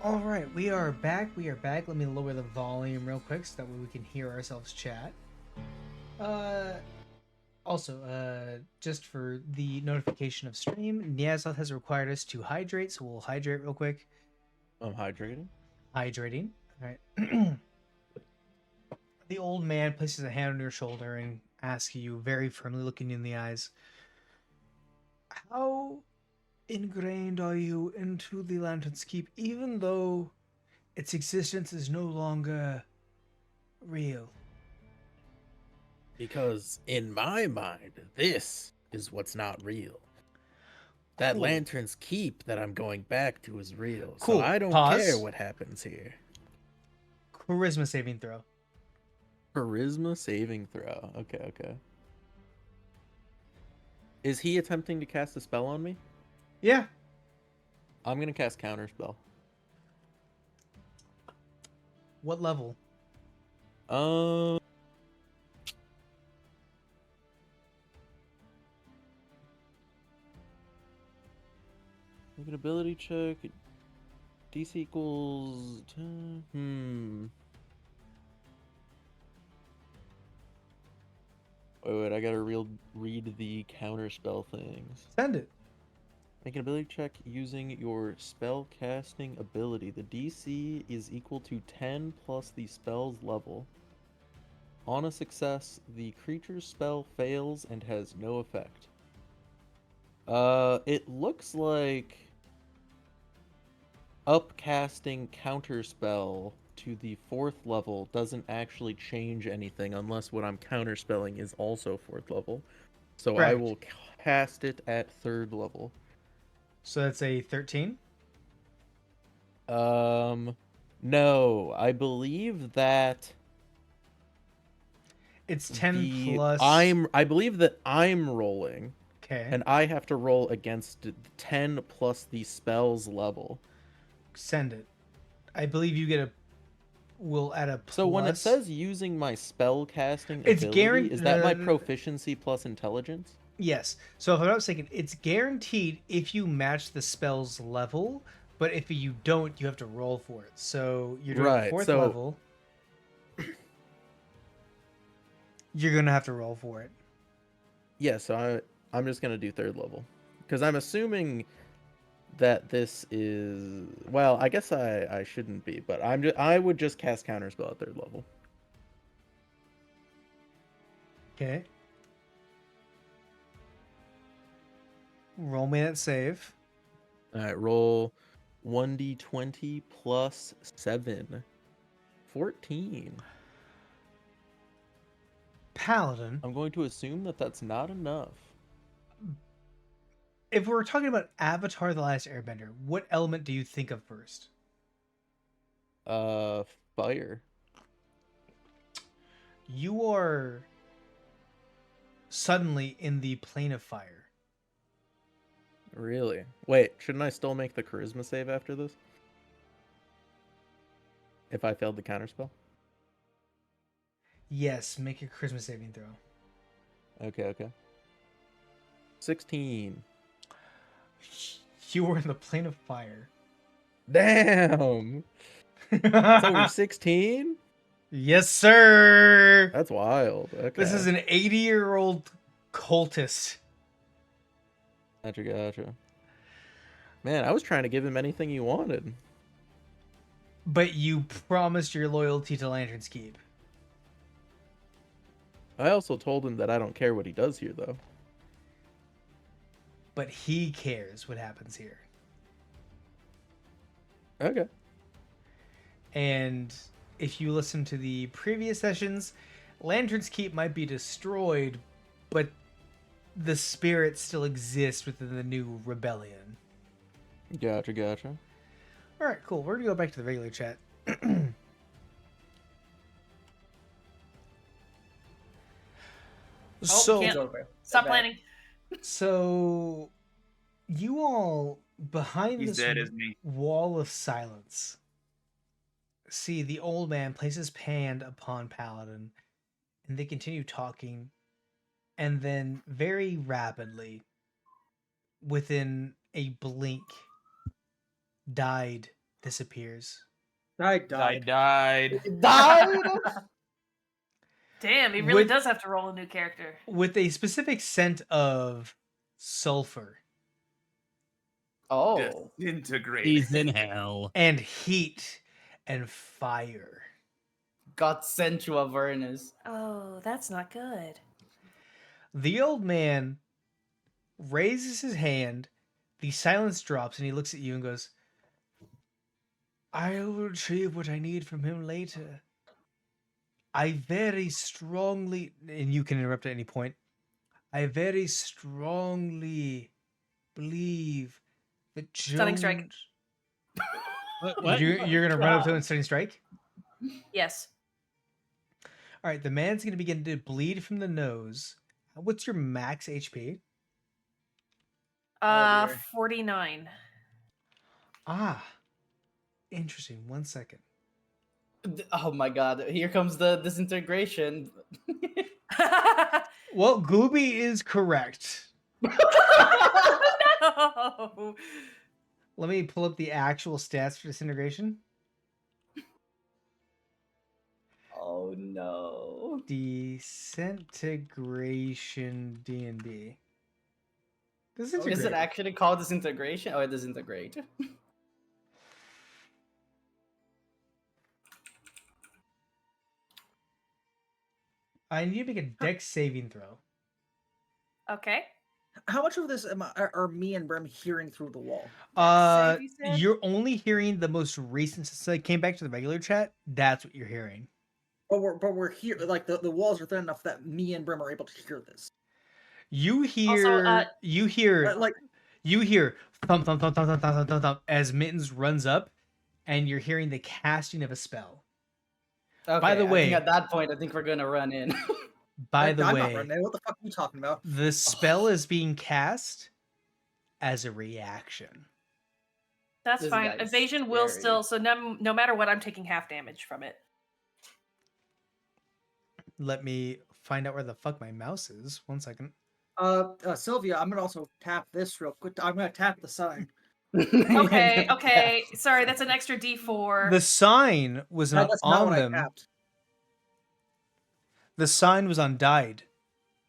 All right, we are back. We are back. Let me lower the volume real quick so that way we can hear ourselves chat. Also, just for the notification of stream, Niazal has required us to hydrate, so we'll hydrate real quick. I'm hydrating. Hydrating. All right. The old man places a hand on your shoulder and asks you, very firmly looking you in the eyes, how ingrained are you into the Lantern's Keep, even though its existence is no longer real? Because in my mind, this is what's not real. That Cool. Lantern's Keep that I'm going back to is real. Cool. So I don't Pause. care what happens here. Charisma saving throw. Charisma saving throw. Okay. Is he attempting to cast a spell on me? Yeah. I'm gonna cast Counterspell. What level? Make an ability check. DC equals 10. Wait, I gotta read the counterspell things. Send it. Make an ability check using your spell casting ability. The DC is equal to 10 plus the spell's level. On a success, the creature's spell fails and has no effect. It looks like upcasting counterspell to the 4th level doesn't actually change anything unless what I'm counterspelling is also 4th level. So I Correct. will cast it at 3rd level. So that's a 13? No, I believe that It's 10 the plus. I believe that I'm rolling, Okay. and I have to roll against 10 plus the spell's level. Send it. I believe you get a. We'll add a plus. So when it says using my spell casting It's ability, is that my no. proficiency plus intelligence? Yes. So if I'm not mistaken, it's guaranteed if you match the spell's level, but if you don't, you have to roll for it. So you're doing Right, 4th so- level. You're gonna have to roll for it. Yeah, so I'm just gonna do 3rd level, because I'm assuming that this is, well, I guess I shouldn't be, but I would just cast counterspell at 3rd level. Okay. Roll me that save. All right, roll 1d20 plus 7. 14. Paladin. I'm going to assume that that's not enough. If we're talking about Avatar: The Last Airbender, what element do you think of first? Fire. You are suddenly in the plane of fire. Really? Wait, shouldn't I still make the charisma save after this? If I failed the counterspell? Yes, make a charisma saving throw. Okay. 16. You were in the plane of fire. Damn! It's over 16? Yes, sir. That's wild. Okay. This is an 80-year-old cultist. Gotcha. Man, I was trying to give him anything he wanted. But you promised your loyalty to Lantern's Keep. I also told him that I don't care what he does here, though. But he cares what happens here. Okay. And if you listen to the previous sessions, Lantern's Keep might be destroyed, but the spirit still exists within the new rebellion. Gotcha. All right, cool. We're going to go back to the regular chat. So, can't- It's over. Stop Bad. planning. so you all behind He's this dead, isn't he? wall of silence see the old man place his hand upon Paladin, and they continue talking, and then very rapidly, within a blink, died disappears. I I died. died. Died. Damn, he really With- does have to roll a new character. With a specific scent of sulfur Oh. Disintegrate. He's in hell. and heat and fire. God sent you, Avernus. Oh, that's not good. The old man raises his hand, the silence drops, and he looks at you and goes, I will retrieve what I need from him later. I very strongly, and you can interrupt at any point, I very strongly believe that Jones... Stunning strike. What? You're going to run up to him and stunning strike? Yes. All right, the man's going to begin to bleed from the nose. What's your max HP? Oh, dear. 49. Ah, interesting. 1 second. Oh my god, here comes the disintegration. Well, Gooby is correct. No. Let me pull up the actual stats for disintegration. Oh no. Disintegration D&D. Oh, Disintegrate. is it actually called disintegration? Oh, it disintegrate. I need to make a dex saving throw. Okay. How much of this are me and Brim hearing through the wall? Save, you said? You're only hearing the most recent. So I came back to the regular chat. That's what you're hearing. But we're here, like the walls are thin enough that me and Brim are able to hear this. You hear. You hear. Like You hear thump thump thump thump thump thump thump thump as Mittens runs up, and you're hearing the casting of a spell. Okay, By the I way- think at that point, I think we're gonna run in. By the I'm not way, running. What the fuck are you talking about? the spell is being cast as a reaction. That's This fine. guy's Evasion will scary. still, so no matter what, I'm taking half damage from it. Let me find out where the fuck my mouse is. 1 second. Sylvia, I'm gonna also tap this real quick. I'm gonna tap the sign. Okay, okay. Sorry, that's an extra D4. The sign was No, not that's not on what I them. tapped. The sign was on died.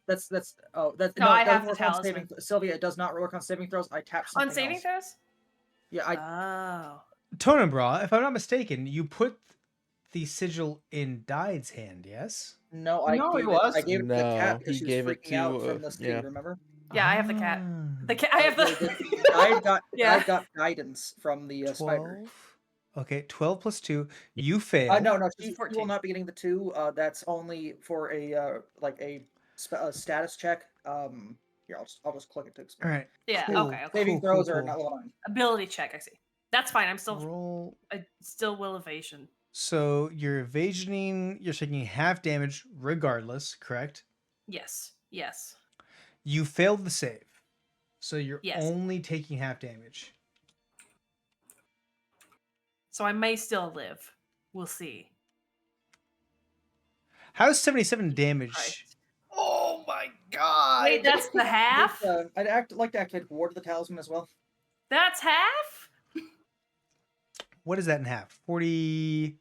That's No, I it doesn't have the work on talisman. Sylvia, it does not work on saving throws. I tapped something On saving else. throws? Yeah, I Oh. Tonenbra, if I'm not mistaken, you put the sigil in Died's hand, yes? no, I No, gave it it, I wasn't. gave it to the No, cat because he she was gave it freaking out to, from the city, yeah. remember? Yeah, I have the cat. Ah. The cat. I have the. I got guidance from the spider. 12. Okay, 12 plus 2. You fail. No, It's she will 14. not be getting the 2. That's only for a a status check. Here, I'll just click it to All explain. right. Yeah. cool, Okay. Okay. Saving cool, throws cool, are cool. not level 9. Ability check. I see. That's fine. Roll. I still will evasion. So you're evasioning, you're taking half damage regardless, correct? Yes. Yes. You failed the save. So you're Yes. only taking half damage. So I may still live. We'll see. How's 77 damage? Christ. Oh my god! Wait, that's the half. I'd like to activate Ward of the Talisman as well. That's half. What is that in half? 40,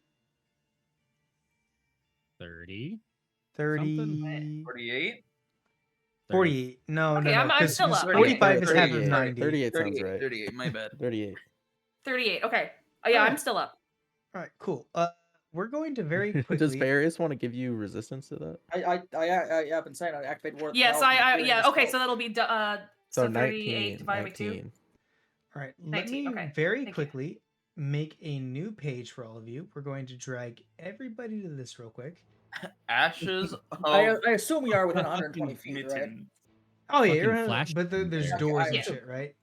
30. 30, 48? 48. No, Okay, no, I'm no. 'cause still up. 45 is half of 38. 90. 38 sounds 38, right. 38, my bad. 38. 38. Okay. Oh yeah, Alright. I'm still up. All right, cool. We're going to very quickly. Does Various want to give you resistance to that? I have been saying I activate Ward of the Yes, Talisman. yeah. as Okay, well. so that'll be So 38 19. divided by 2. 19. All right, let 19, me okay. very Thank you. quickly make a new page for all of you. We're going to drag everybody to this real quick. Ashes of I assume we are within 120 fucking feet, right? mitten. Oh yeah, Fucking you're flash but there's Yeah, doors and yeah. shit, right?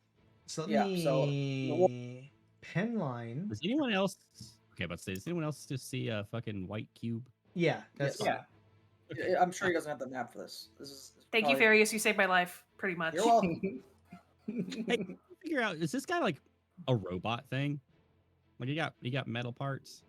So let Yeah, so- me pen line. Does anyone else? Okay, but does anyone else just see a fucking white cube? Yeah, that's Yes. fine. Yeah. I'm sure he doesn't have the map for this. This is Thank you, probably- Farius. You saved my life, pretty much. You're welcome. Figure out, is this guy like a robot thing? Like he got metal parts?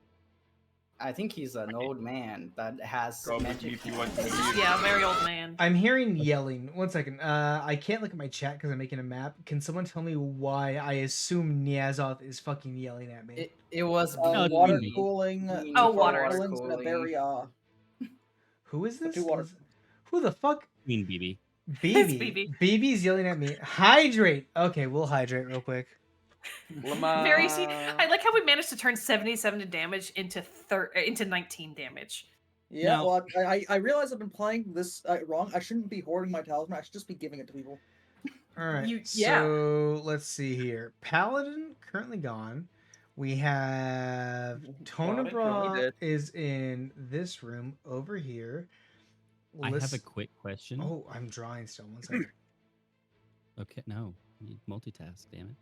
I think he's an old man that has Probably magic if you hands. want to see. Yeah, very old man. I'm hearing yelling. One second. I can't look at my chat because I'm making a map. Can someone tell me why I assume Niazoth is fucking yelling at me? It was No, Water Beanie. cooling. Beanie Oh, for water. Water cooling's a very Who is the this? two water. Who the fuck? Queen BB. It's BB. BB. BB's yelling at me. Hydrate. Okay, we'll hydrate real quick. Very see. I like how we managed to turn 77 to damage into 19 damage. Yeah, Now- well, I realize I've been playing this wrong. I shouldn't be hoarding my talisman. I should just be giving it to people. All right. Yeah. So let's see here. Paladin currently gone. We have Paladin currently Tonabra dead. is in this room over here. I have a Listen- quick question. Oh, I'm drawing still. One second. Okay, no. You multitask, damn it.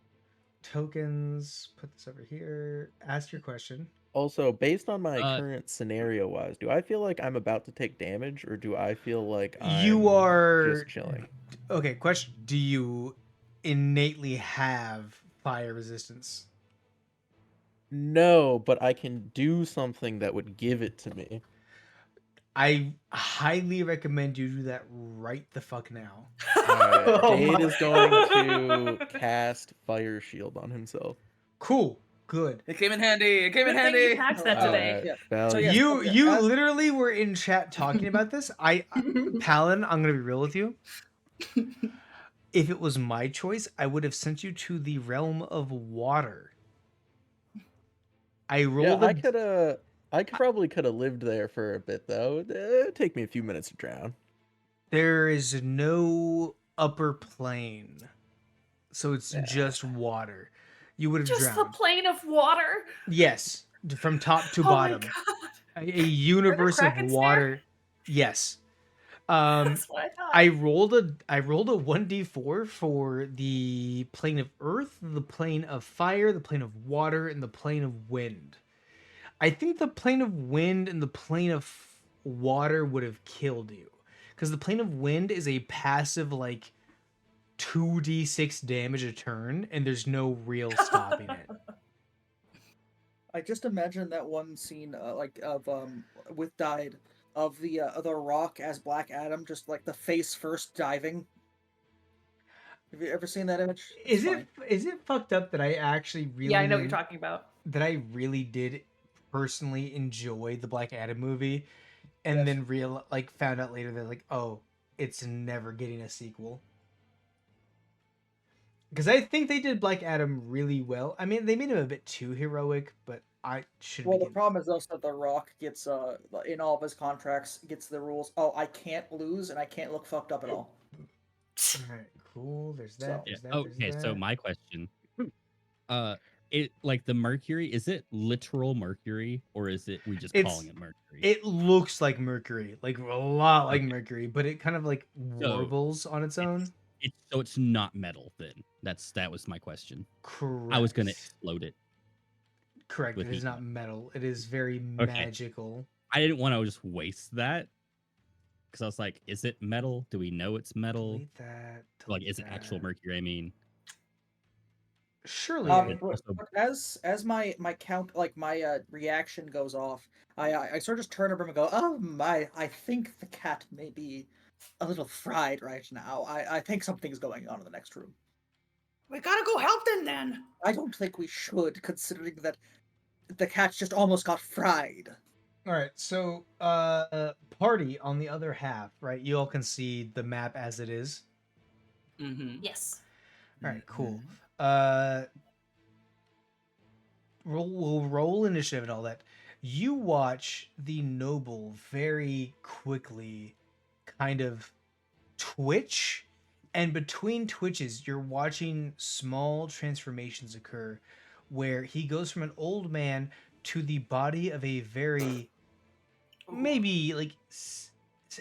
Tokens. Put this over here. Ask your question. Also, based on my Uh, current scenario wise, do I feel like I'm about to take damage or do I feel like You I'm are just chilling? Okay, question. Do you innately have fire resistance? No, but I can do something that would give it to me. I highly recommend you do that right the fuck now. Alright, Oh Jade my is going to cast Fire Shield on himself. Cool. Good. It came in handy. It came in Good thing you handy. packed that today. Yeah. Val, So, you- yes, You okay, you as- literally were in chat talking about this. Palin, I'm gonna be real with you. If it was my choice, I would have sent you to the realm of water. I yeah, rolled I probably could have lived there for a bit though. It'd take me a few minutes to drown. There is no upper plane, so it's Yeah. just water. You would have Just the drowned. plane of water. Yes, from top to Oh my bottom. god. A universe of Krakens there? water. Yes. That's what I thought. I rolled a 1d4 for the plane of earth, the plane of fire, the plane of water, and the plane of wind. I think the plane of wind and the plane of water would have killed you. Because the plane of wind is a passive, like, 2d6 damage a turn, and there's no real stopping it. I just imagine that one scene, with Died, of the Rock as Black Adam, just like the face first diving. Have you ever seen that image? It's fine. Is it fucked up that I actually really Yeah, I know what you're talking about. that I really did personally enjoy the Black Adam movie, and Yes. then found out later that like, oh, it's never getting a sequel. Because I think they did Black Adam really well. I mean, they made him a bit too heroic, but I should. Well, the problem is also that The Rock gets in all of his contracts gets the rules. Oh, I can't lose and I can't look fucked up at all. All right, cool. There's that. So- There's that. Okay, there's so that. my question. It like the Mercury, is it literal Mercury or is it we just It's- calling it Mercury? It looks like Mercury, like a lot like Okay. Mercury, but it kind of like warbles on its own. It's not metal then. That was my question. Correct. I was gonna explode it. Correct. with It is heat. not metal. It is very Okay. magical. I didn't want to just waste that because I was like, is it metal? Do we know it's metal? Delete that. Like, delete is it actual that. Mercury? I mean, Surely. But as my count, like my reaction goes off, I sort of just turn over and go, oh my, I think the cat may be a little fried right now. I think something's going on in the next room. We gotta go help them then. I don't think we should, considering that the cat just almost got fried. All right. So, party on the other half, right? You all can see the map as it is. Mm-hmm. Yes. All right. Cool. Mm-hmm. We'll roll initiative and all that. You watch the noble very quickly kind of twitch, and between twitches, you're watching small transformations occur where he goes from an old man to the body of a very maybe like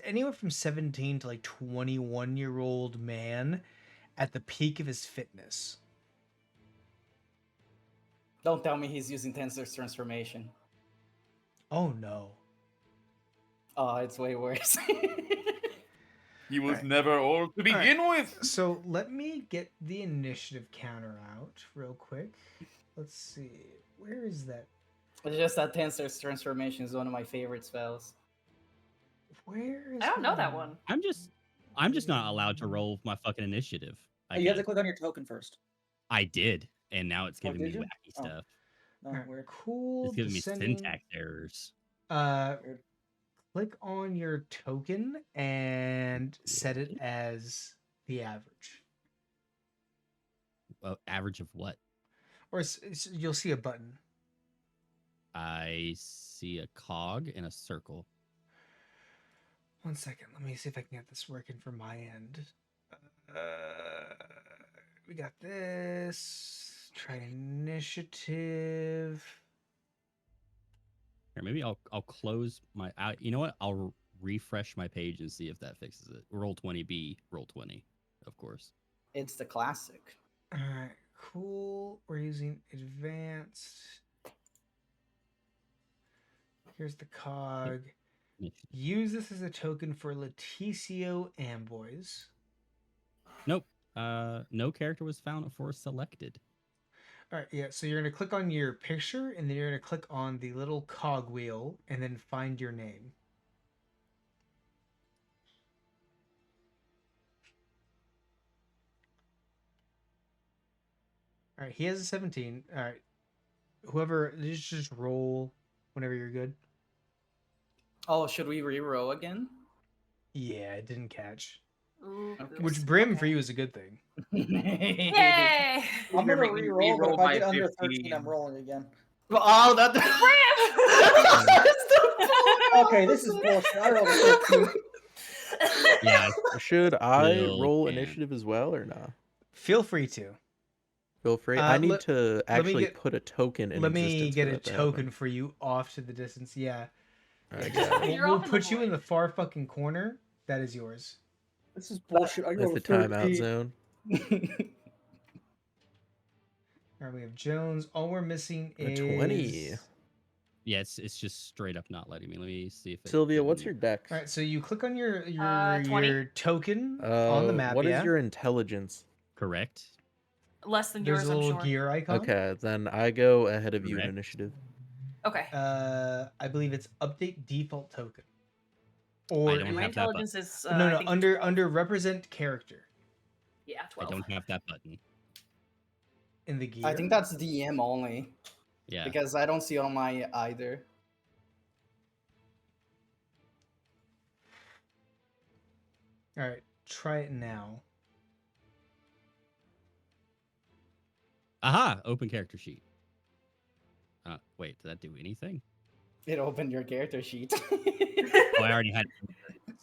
anywhere from 17 to like 21-year-old man at the peak of his fitness. Don't tell me he's using Tensor's transformation. Oh no. Oh, it's way worse. He was Alright. never old to begin with. So let me get the initiative counter out real quick. Let's see. Where is that? It's just that Tensor's transformation is one of my favorite spells. Where is I don't know that my- one. I'm just not allowed to roll my fucking initiative. I You have to guess. click on your token first. I did, and now it's giving me did you? wacky Oh. stuff. No, Alright, weird. cool. It's giving me descending. syntax errors. Weird. Click on your token and set it Okay. as the average. Average of what? Or you'll see a button. I see a cog and a circle. 1 second. Let me see if I can get this working from my end. We got this. Try initiative. Here, maybe I'll close my. You know what? I'll refresh my page and see if that fixes it. Roll 20B, roll 20, of course. It's the classic. All right, cool. We're using advanced. Here's the cog. Use this as a token for Leticio Amboys. Nope. No character was found for selected. All right, yeah. So you're gonna click on your picture, and then you're gonna click on the little cog wheel, and then find your name. All right, he has a 17. All right, whoever, just roll whenever you're good. Oh, should we re-roll again? Yeah, it didn't catch. Ooh, Okay. Which oops. Brim for you is a good thing. Yay! I'm You're gonna making me re-roll, but re-roll if I by get under 15. 13, I'm rolling again. Oh, that. Okay, this is bullshit. I rolled a 15. Yeah. Should I Still roll can. initiative as well or not? Feel free to. Feel free. I need let- to let me actually get- put a token in Let me existence get for a that to happen. token for you off to the distance. Yeah. Alright, got it. You're We'll off in the put you in void. the far fucking corner. That is yours. This is bullshit. I That's rolled the a timeout 13. zone. All right, we have Jones. All we're missing A is 20. Yeah, it's just straight up not letting me. Let me see if it's Sylvia, what's your dex? All right, so you click on your 20. token on the map. What is yeah? your intelligence? correct? Less than There's yours, a I'm little sure. gear icon. Okay, then I go ahead of you in Correct. initiative. Okay. I believe it's update default token. I Or don't And my have that button. intelligence is no, I no, think under 12. represent character Yeah, I 12. don't have that button. in the gear. I think that's DM only Yeah. because I don't see on my either. All right, try it now. Aha! Open character sheet. Wait, did that do anything? It opened your character sheet. Oh, I already had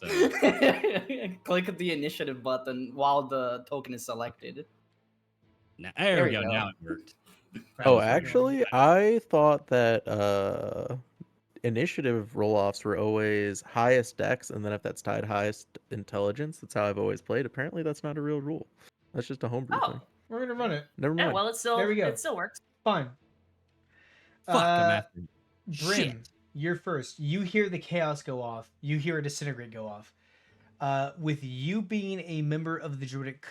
it. So Click the initiative button while the token is selected. there we we go. go. Now it worked. That Oh, was really actually, good. I thought that initiative roll-offs were always highest dex, and then if that's tied highest intelligence, that's how I've always played. Apparently, that's not a real rule. That's just a homebrew Oh. thing. We're gonna run it. Never Yeah, mind. well, it still There we go. works. Fine. Fuck, I'm Uh, after Brim, shit. you're first. You hear the chaos go off. You hear a disintegrate go off. With you being a member of the druidic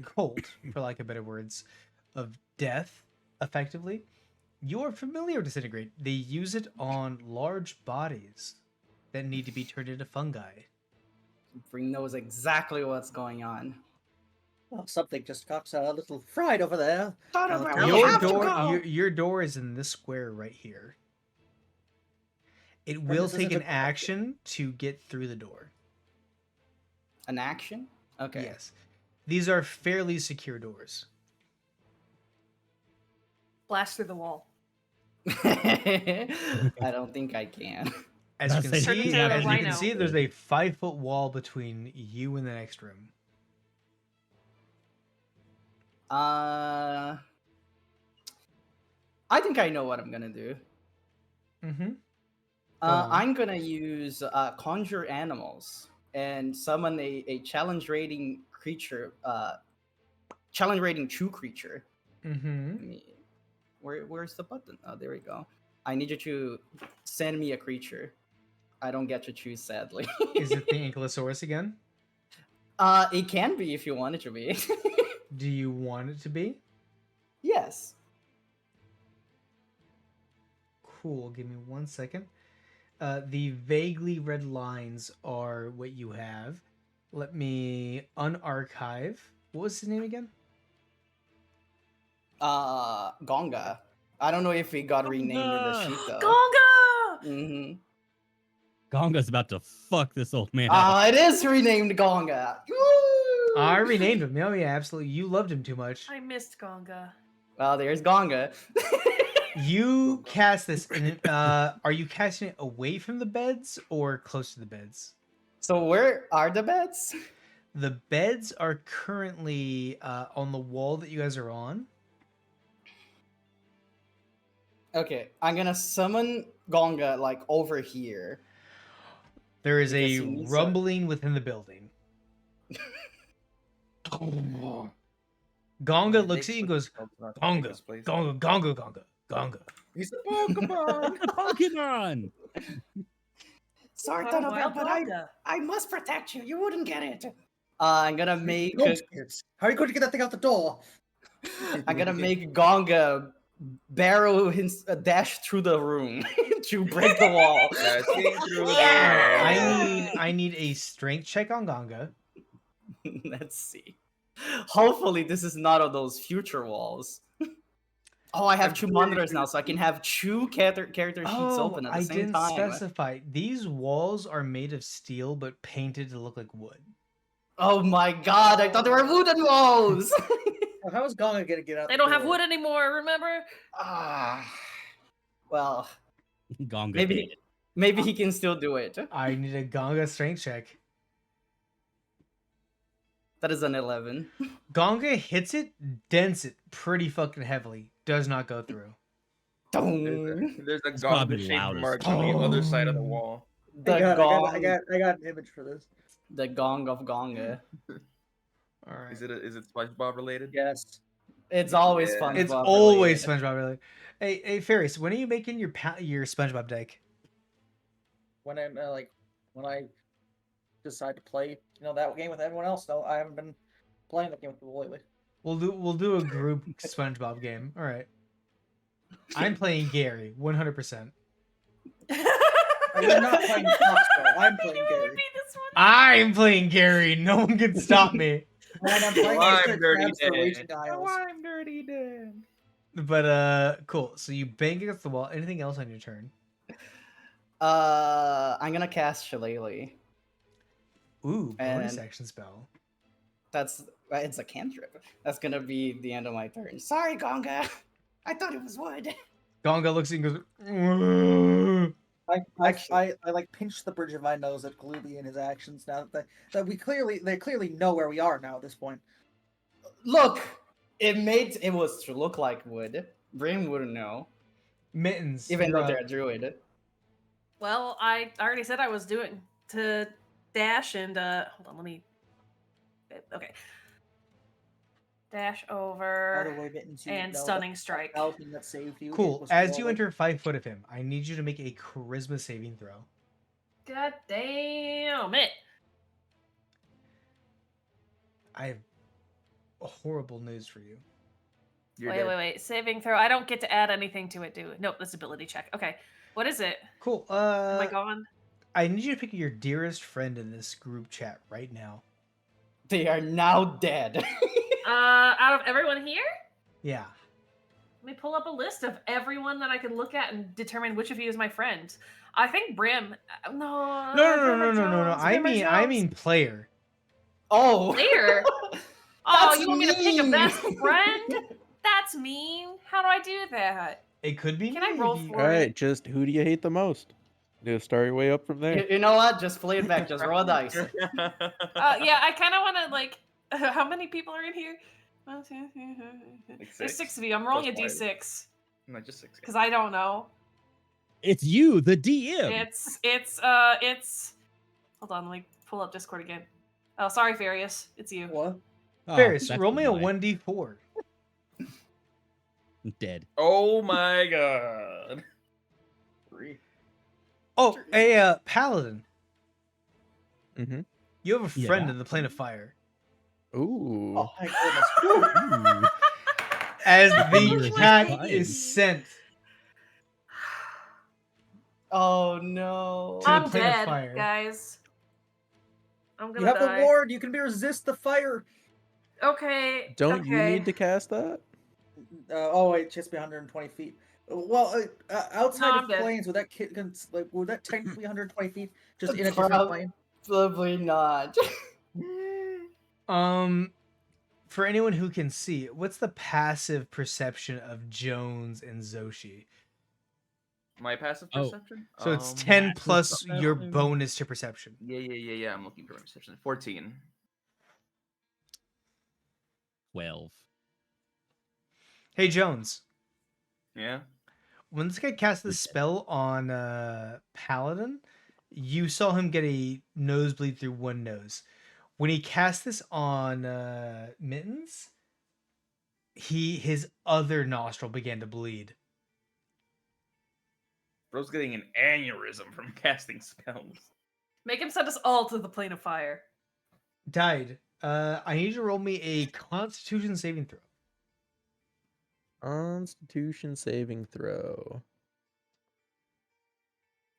cult, for lack of better words, of death, effectively, you are familiar with disintegrate. They use it on large bodies that need to be turned into fungi. Bring knows exactly what's going on. Well, something just got a little fried over there. Son of I'll a- tell we you Your have to door, go. your door is in this square right here. It will this take isn't an a- action to get through the door. An action? Okay. Yes. These are fairly secure doors. Blast through the wall. I don't think I can. As you I'll can say- Turn see, into a as you can rhino. see, there's a 5-foot wall between you and the next room. I think I know what I'm gonna do. Mm-hmm. on. I'm gonna use conjure animals and summon a challenge rating creature. Challenge rating true creature. Mm-hmm. Let me- Where's the button? Oh, there we go. I need you to send me a creature. I don't get to choose, sadly. Is it the Ankylosaurus again? It can be if you want it to be. Do you want it to be? Yes. Cool. Give me 1 second. The vaguely red lines are what you have. Let me unarchive. What was his name again? Gonga. I don't know if it got renamed in the Gonga! sheet though. Gonga! Mm-hmm. Gonga's about to fuck this old man up. It is renamed Gonga. Woo! I renamed him. Oh yeah, absolutely. You loved him too much. I missed Gonga. Well, there's Gonga. You cast this, and are you casting it away from the beds or close to the beds? So where are the beds? The beds are currently on the wall that you guys are on. Okay, I'm gonna summon Gonga like over here. There is Because a he needs a- rumbling within the building. Gonga looks at you and goes, Gonga, Gonga, Gonga, Gonga, Gonga. He's a Pokemon. Pokemon! Sorry, Caught a Donovan, wild but Gonga. I must protect you. You wouldn't get it. I'm gonna make How are you going to get that thing out the door? I'm gonna make Gonga barrel his dash through the room to break the wall. Dashing through the I air. need a strength check on Gonga. Let's see. Hopefully, this is not of those future walls. Oh, I have two monitors now, so I can have two character sheets open at the I same didn't time. specify. These walls are made of steel but painted to look like wood. Oh my god, I thought they were wooden walls! How is Gonga going to get out They the don't have door? wood anymore, remember? Well, Gonga. maybe he can still do it. I need a Gonga strength check. That is an 11. Gonga hits it, dents it pretty fucking heavily. Does not go through. There's a It's probably Gonga shaped loud as mark on the other side of the wall. The I gong, got an image for this. the gong of Gonga. All right. Is it SpongeBob related? Yes. It's always Yeah. fun. It's always SpongeBob related. Hey, Ferris, when are you making your SpongeBob deck? When I'm when I decide to play, that game with everyone else. No, I haven't been playing that game with people lately. We'll do a group SpongeBob game. All right. I'm playing Gary, 100%. I'm not playing Foxborough. I'm playing Gary. I'm playing Gary. No one can stop me. And I'm playing I'm Mr. Dirty Krabs for Dan. Raging Isles. I'm Dirty Dan. But cool. So you bang against the wall. Anything else on your turn? I'm gonna cast Shillelagh. Ooh, bonus And- action spell. It's a cantrip. That's gonna be the end of my turn. Sorry, Gonga. I thought it was wood. Gonga looks at you and goes, I like pinch the bridge of my nose at Glooby and his actions now that they clearly know where we are now at this point. Look, it was to look like wood. Brim wouldn't know, Mittens. even you're though up. they're a druid. Well, I already said I was doing to dash and hold on, let me. Okay. Dash By the over way, Mittens, you and know stunning that strike. Alton that saved you. Cool. was As you Wally. enter 5 foot of him, I need you to make a charisma saving throw. God damn it! I have horrible news for you. You're Wait, dead. wait. Saving throw. I don't get to add anything to it, do it? Nope, that's ability check. Okay. What is it? Cool. Am I gone? I need you to pick your dearest friend in this group chat right now. They are now dead. Out of everyone here? Yeah. Let me pull up a list of everyone that I can look at and determine which of you is my friend. I think Brim. No. No. I mean player. Oh, Player? Oh, That's you want me to pick a mean. best friend? That's mean. How do I do that? It could be. Can I me roll if you- for All it? right, just who do you hate the most? Just start your way up from there. you know what? Just play it back. Just roll a dice. Yeah, I kind of want to like. How many people are in here? 1, 2, 3, 4, 5, 6. There's 6 of you. I'm rolling a Plus d6 No, just 6. because I don't know. It's you, the DM. It's. Hold on, let me pull up Discord again. Oh, sorry, Farius. It's you. What? Oh, Ferris, that's roll me a why. 1d4. Dead. Oh my god. 3. Oh, hey, Paladin. Mm-hmm. You have a friend Yeah. in the plane of fire. Ooh. Oh my goodness. Ooh. As You're the his cat friend. is sent Oh no. To the I'm plane of dead, fire. guys. I'm You gonna have die. the ward. You can resist the fire. Okay. Don't okay. you need to cast that? Oh wait, it just be 120 feet. Well, outside I'm of dead. planes, would that would that technically be 120 feet just in a different Prob- plane? Probably not. For anyone who can see, what's the passive perception of Jones and Zoshi? My passive Oh. perception? So it's 10 Passive plus your perception. bonus to perception. Yeah. I'm looking for my perception. 14. 12. Hey Jones, Yeah. when this guy cast the spell on Paladin, you saw him get a nosebleed through one nose. When he cast this on Mittens, his other nostril began to bleed. Bro's getting an aneurysm from casting spells. Make him send us all to the plane of fire. Died. I need you to roll me a Constitution saving throw. Constitution saving throw.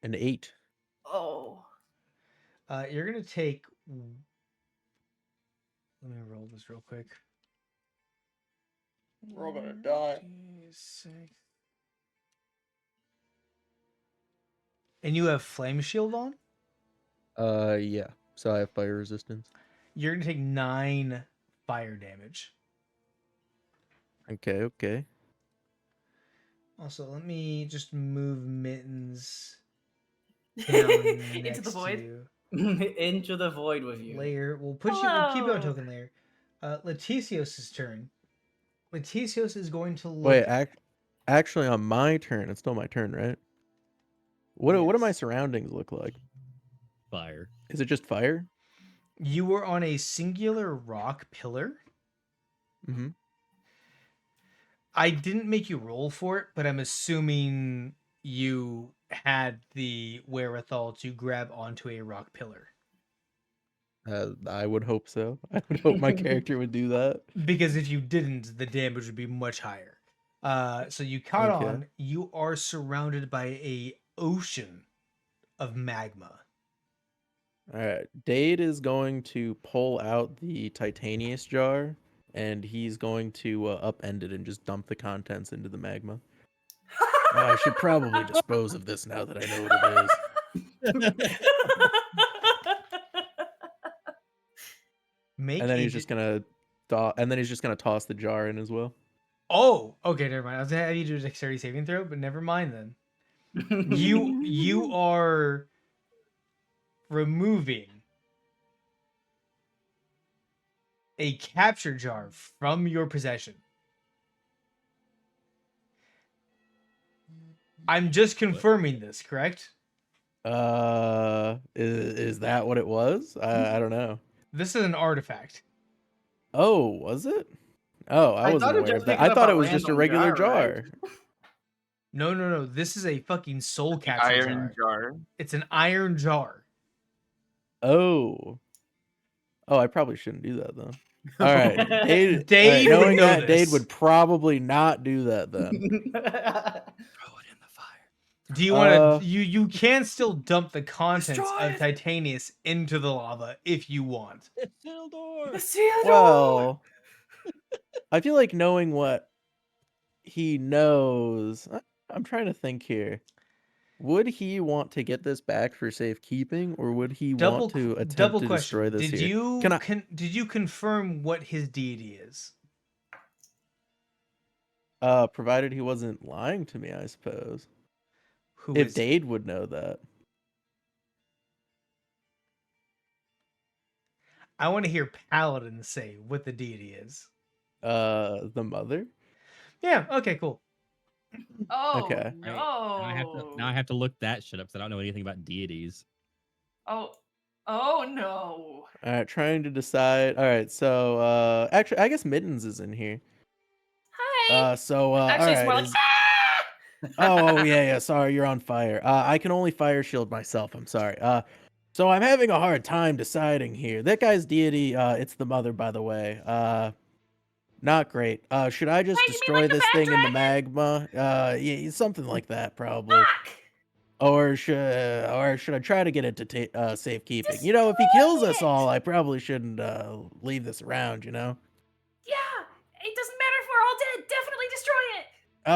An 8. Oh. You're gonna take. Let me roll this real quick. We're all gonna die. 1d6. And you have flame shield on. Yeah. So I have fire resistance. You're gonna take 9 fire damage. Okay. Also, let me just move Mittens down Into next the void. to you. Into the void with you. Layer. We'll keep you on Hello. token layer. Leticios' turn. Leticios is going to look. Wait, actually, on my turn, it's still my turn, right? What do my Yes. surroundings look like? Fire. Is it just fire? You were on a singular rock pillar. Mm-hmm. I didn't make you roll for it, but I'm assuming you had the wherewithal to grab onto a rock pillar. I would hope so. I would hope my character would do that. Because if you didn't, the damage would be much higher. So you caught Okay. on. You are surrounded by a ocean of magma. All right. Dade is going to pull out the Titanius jar, and he's going to upend it and just dump the contents into the magma. I should probably dispose of this now that I know what it is. Make And then a he's just gonna toss the jar in as well. Oh, okay, never mind. I was gonna have you do a dexterity saving throw, but never mind then. You are removing a capture jar from your possession. I'm just confirming this, correct? Is that what it was? I don't know. This is an artifact. Oh, was it? Oh, I I wasn't thought it aware just of that. picked I up thought a it was just a random regular jar, right? jar. No. This is a fucking soul The capture iron jar. jar. It's an iron jar. Oh, I probably shouldn't do that then. All right, Dade. Dade would knowing know that, Dade this. would probably not do that then. Throw it in the fire. Do you want Uh, to? You can still dump the contents Destroy of it! Titanius into the lava if you want. Isildur! Well, I feel like knowing what he knows. I'm trying to think here. Would he want to get this back for safekeeping, or would he want to attempt double to question. destroy this Did here? you Can I? did you confirm what his deity is? Provided he wasn't lying to me, I suppose. Who If is Dade would know that. I want to hear Paladin say what the deity is. The mother. Yeah. Okay. Cool. Oh Okay. no! Now I have to look that shit up because I don't know anything about deities. Oh no! All right, trying to decide. All right, so actually, I guess Mittens is in here. Hi. So Actually, all it's right. more like. Yeah. Sorry, you're on fire. I can only fire shield myself. I'm sorry. So I'm having a hard time deciding here. That guy's deity, it's the mother, by the way. Not great. Should I just Wait, you mean destroy like the this bad thing in the dragon? magma? Yeah, something like that, probably. Fuck! or should I try to get it to safekeeping? Destroy You know, if he kills us it! all, I probably shouldn't leave this around. You know. Yeah, it doesn't matter if we're all dead. Definitely destroy it.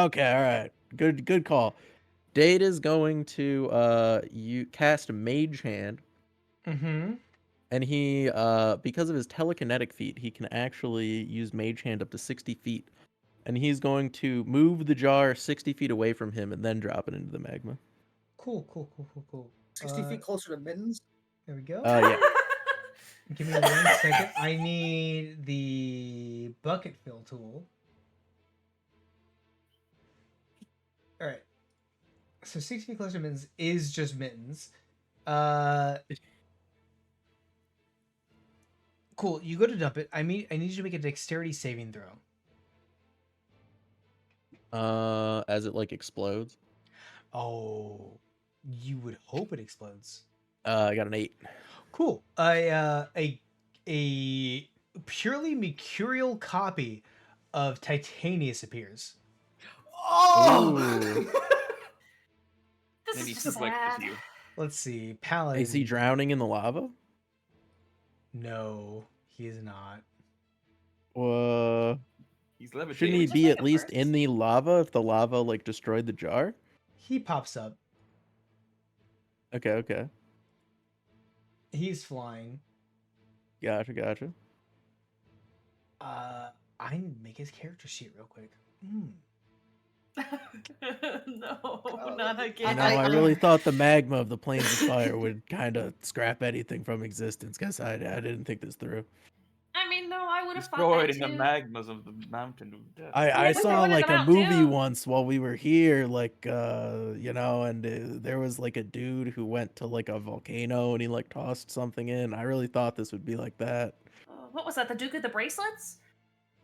Okay, all right. Good call. Dade is going to you cast Mage Hand, Mm-hmm. and he because of his telekinetic feat, he can actually use Mage Hand up to 60 feet. And he's going to move the jar 60 feet away from him and then drop it into the magma. Cool. 60 feet closer to Mittens. There we go. Yeah. Give me 1 second. I need the bucket fill tool. All right. So 60 feet closer to Mittens is just Mittens. Cool. You go to dump it. I need you to make a dexterity saving throw. As it like explodes. Oh, you would hope it explodes. I got an 8. Cool. A purely mercurial copy of Titanius appears. Oh! Ooh. This And is he's just reflected sad. to you. Let's see. Paladin. Is he drowning in the lava? No, he is not. He's levitating. Shouldn't he just be like at a least bird? in the lava if the lava like destroyed the jar? He pops up. Okay. He's flying. Gotcha. I need to make his character sheet real quick. No, Oh, not You again. know, I really thought the magma of the plains of fire would kind of scrap anything from existence. Guess I didn't think this through. I mean, no, I would have thought Destroyed that in the too. magmas of the mountain of death. I we saw were in like the a Mount movie Doom. once while we were here, like you know, and there was like a dude who went to like a volcano and he like tossed something in. I really thought this would be like that. What was that? The Duke of the Bracelets?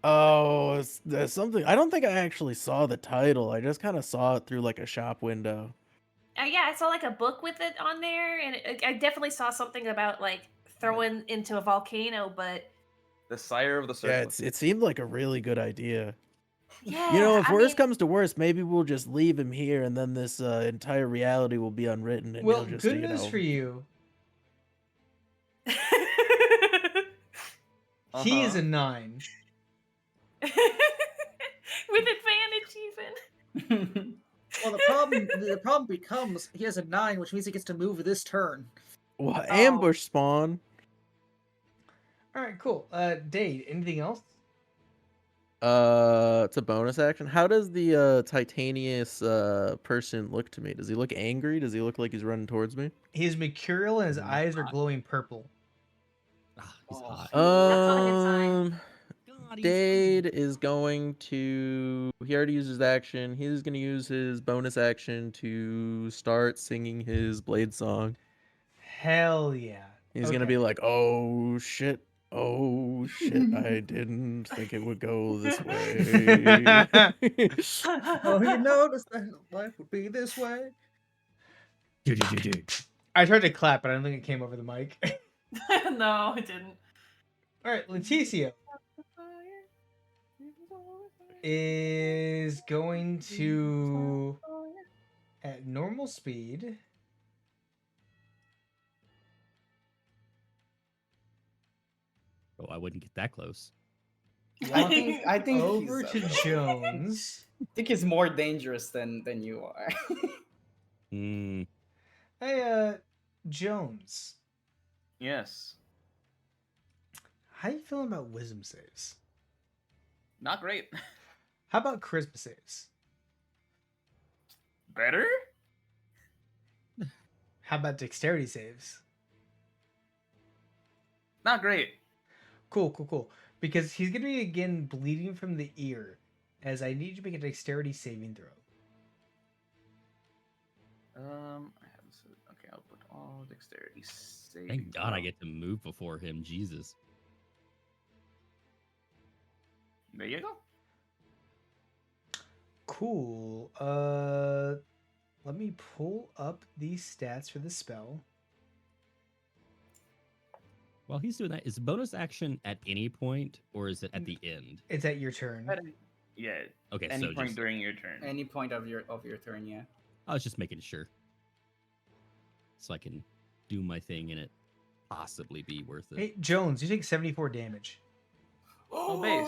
Oh, there's something. I don't think I actually saw the title. I just kind of saw it through like a shop window. Yeah, I saw like a book with it on there, and I definitely saw something about like throwing into a volcano, but The sire of the Yeah, circle. it seemed like a really good idea. yeah, You know, if I worst mean, comes to worst, maybe we'll just leave him here, and then this entire reality will be unwritten, and Well, he'll just, good you news know. for you. He is Uh-huh. a 9. with advantage even. Well, the problem becomes he has a 9, which means he gets to move this turn. Well, Oh. ambush spawn. All right, cool. Dade, anything else? It's a bonus action. How does the Titanius person look to me? Does he look angry? Does he look like he's running towards me? He is mercurial and his Mm, eyes are hot. glowing purple. Ah, he's Oh. hot. That's not a good sign. God, he's Dade is going to. He already used his action. He's going to use his bonus action to start singing his Blade song. Hell yeah. He's going to be like, "Oh shit. Oh shit. I didn't think it would go this way." Oh, you noticed that life would be this way. I tried to clap, but I don't think it came over the mic. No, it didn't. All right, Leticia is going to, at normal speed, Oh, I wouldn't get that close. I think over he's, to Jones. I think he's more dangerous than you are. Mm, Hey, Jones, Yes. how you feeling about wisdom saves? Not great. How about charisma saves? Better? How about dexterity saves? Not great. Cool. Because he's gonna be again bleeding from the ear, as I need you to make a dexterity saving throw. I have this. Okay, I'll put all dexterity saving. thank God I throw. get to move before him. Jesus. There you go. Cool. Let me pull up these stats for the spell. While he's doing that, is bonus action at any point or is it at the end? It's at your turn. Yeah. Okay, Any so point just, during your turn. Any point of your turn, yeah. I was just making sure. so I can do my thing and it possibly be worth it. Hey, Jones, you take 74 damage. Oh, base.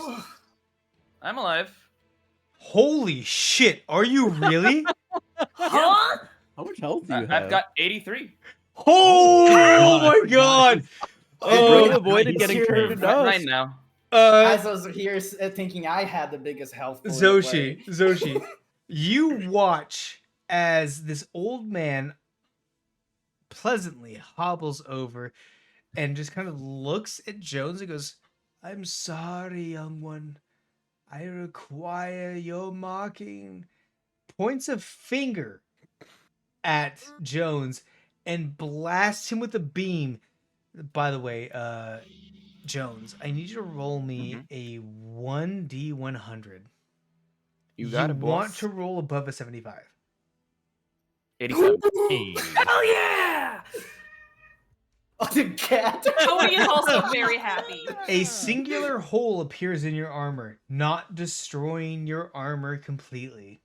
I'm alive. Holy shit, are you really? Huh? How much health do you have? I've got 83. Oh I my forgot god! his- Hey, bro, Oh, you avoided getting You're turned into I'm at dust. 9 now. As I was here thinking I had the biggest health pool in the play. Zoshi, you watch as this old man pleasantly hobbles over and just kind of looks at Jones and goes, "I'm sorry, young one. I require your marking." Points a finger at Jones and blasts him with a beam. By the way, Jones, I need you to roll me a 1d100. You got it, boss. Want to roll above a 75. 87. Hey. Hell yeah! Oh, the cat. Tony is also very happy. A singular hole appears in your armor, not destroying your armor completely.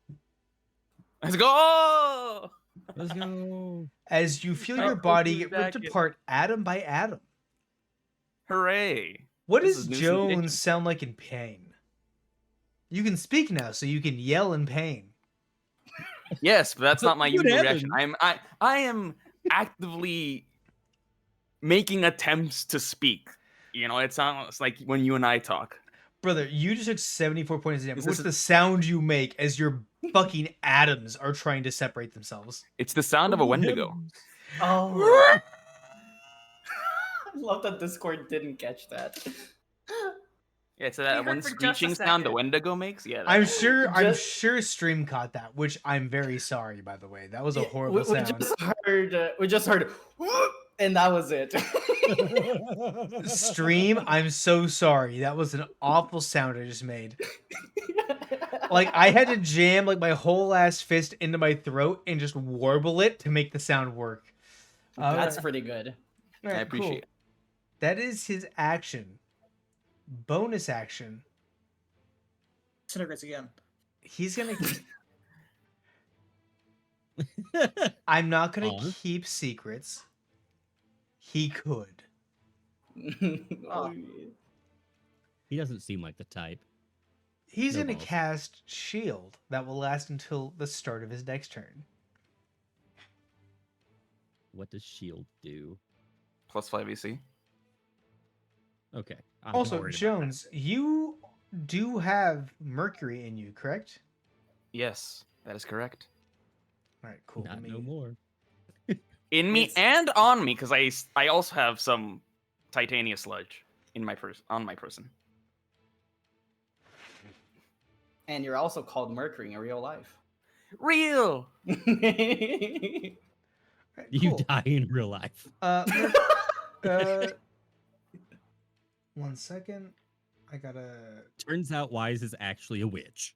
Let's go! Let's go. As you feel Oh, your body cool get ripped jacket. apart atom by atom. Hooray. What This does is new sneak edition. Jones sound like in pain? You can speak now, so you can yell in pain. Yes, but that's not my Good usual reaction. heavens. I am actively making attempts to speak. You know, it sounds like when you and I talk. Brother, you just took 74 points of damage. Is What's this the sound you make as your fucking atoms are trying to separate themselves? It's the sound of a Wendigo. Oh. I love that Discord didn't catch that. Yeah, so We that heard one for just a screeching sound the second. Wendigo makes. Yeah, I'm that- sure stream caught that, which I'm very sorry, by the way. That was a horrible we sound. just heard, and that was it. Stream, I'm so sorry. That was an awful sound I just made. Like I had to jam like my whole ass fist into my throat and just warble it to make the sound work. That's pretty good. All right, I appreciate cool. it. That is his action. Bonus action. Disintegrates again. He's gonna. I'm not gonna Aw. keep secrets. He could. Oh, He doesn't seem like the type. He's No gonna balls. cast shield that will last until the start of his next turn. What does shield do? Plus 5 AC. Okay. I'm Also, worried about Jones, you do have Mercury in you, correct? Yes, that is correct. All right, cool. that. Let Not no me- more. In me It's- and on me, because I also have some titania sludge in my on my person. and you're also called Mercury in real life. Real. All right, You cool. die in real life. One second. I gotta. Turns out W.I.S.E is actually a witch.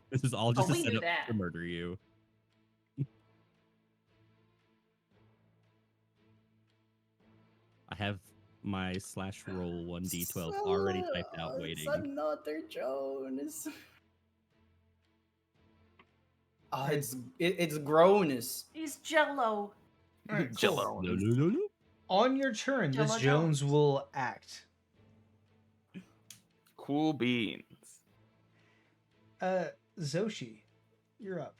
This is all just Oh, a we knew setup that. to murder you. I have my /roll 1d12 already typed out waiting. It's another Jones. Oh, it's growness. He's Jello. All right, cool. Jello. No, no, no, no. On your turn, this Jello Jones Jones. will act. Cool beans. Zoshi, you're up.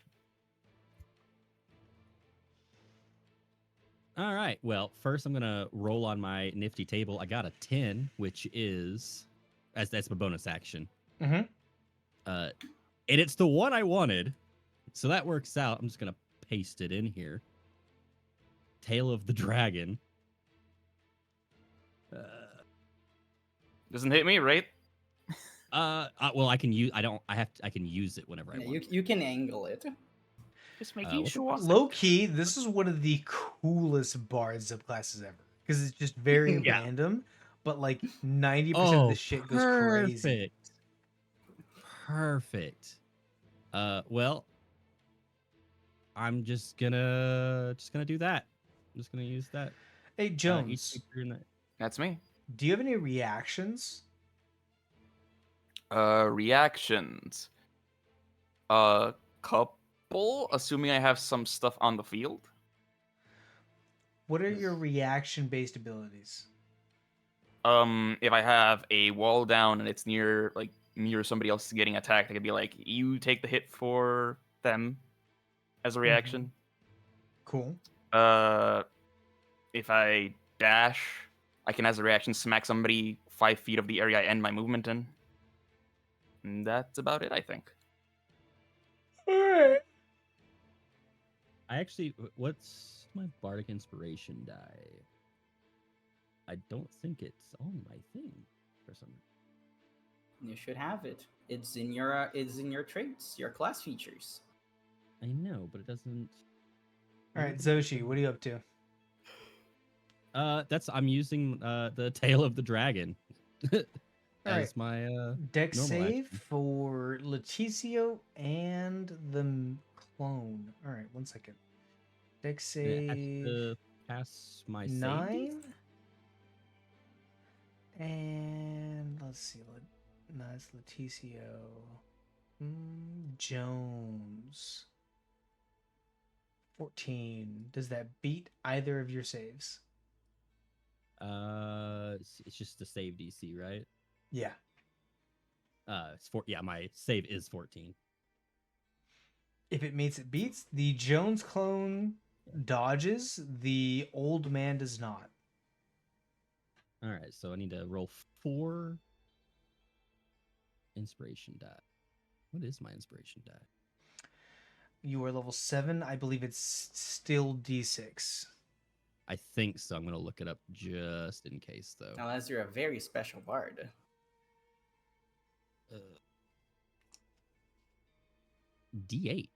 All right. Well, first I'm gonna roll on my nifty table. I got a 10, which is that's my bonus action. Mm-hmm. And it's the one I wanted, so that works out. I'm just gonna paste it in here. Tail of the Dragon. Doesn't hit me, right? Well, I can use. I can use it whenever I Yeah, want. you can angle it. Just making making sure. sure. Low key, this is one of the coolest bard subclasses ever because it's just very Yeah. random, but like 90% of Oh, the shit goes crazy. perfect. Perfect. Well, I'm just gonna do that. I'm just gonna use that. Hey Each Jones, creature in that. That's me. do you have any reactions? Reactions. A couple, assuming I have some stuff on the field. What are your reaction-based abilities? If I have a wall down and it's near like me or somebody else getting attacked, I could be like, you take the hit for them as a reaction. Cool. If I dash, I can as a reaction smack somebody 5 feet of the area I end my movement in. And that's about it, I think. Alright. I actually, what's my bardic inspiration die? I don't think it's on my thing for some reason. You should have it. It's in your traits, your class features. I know, but it doesn't. Alright, Zoshi, what are you up to? I'm using the tail of the dragon as Alright. my Deck normal save action. for Leticio and the clone. Alright, 1 second. Deck And it has save to pass my save. 9. And let's see. That's Leticio. Jones. 14. Does that beat either of your saves? It's just the save DC, right? Yeah. Yeah, my save is 14. If it meets, it beats. The Jones clone dodges. The old man does not. All right, so I need to roll 4 inspiration die. What is my inspiration die? You are level 7. I believe it's still D6. I think so. I'm gonna look it up just in case, though. Unless you're a very special bard. D8.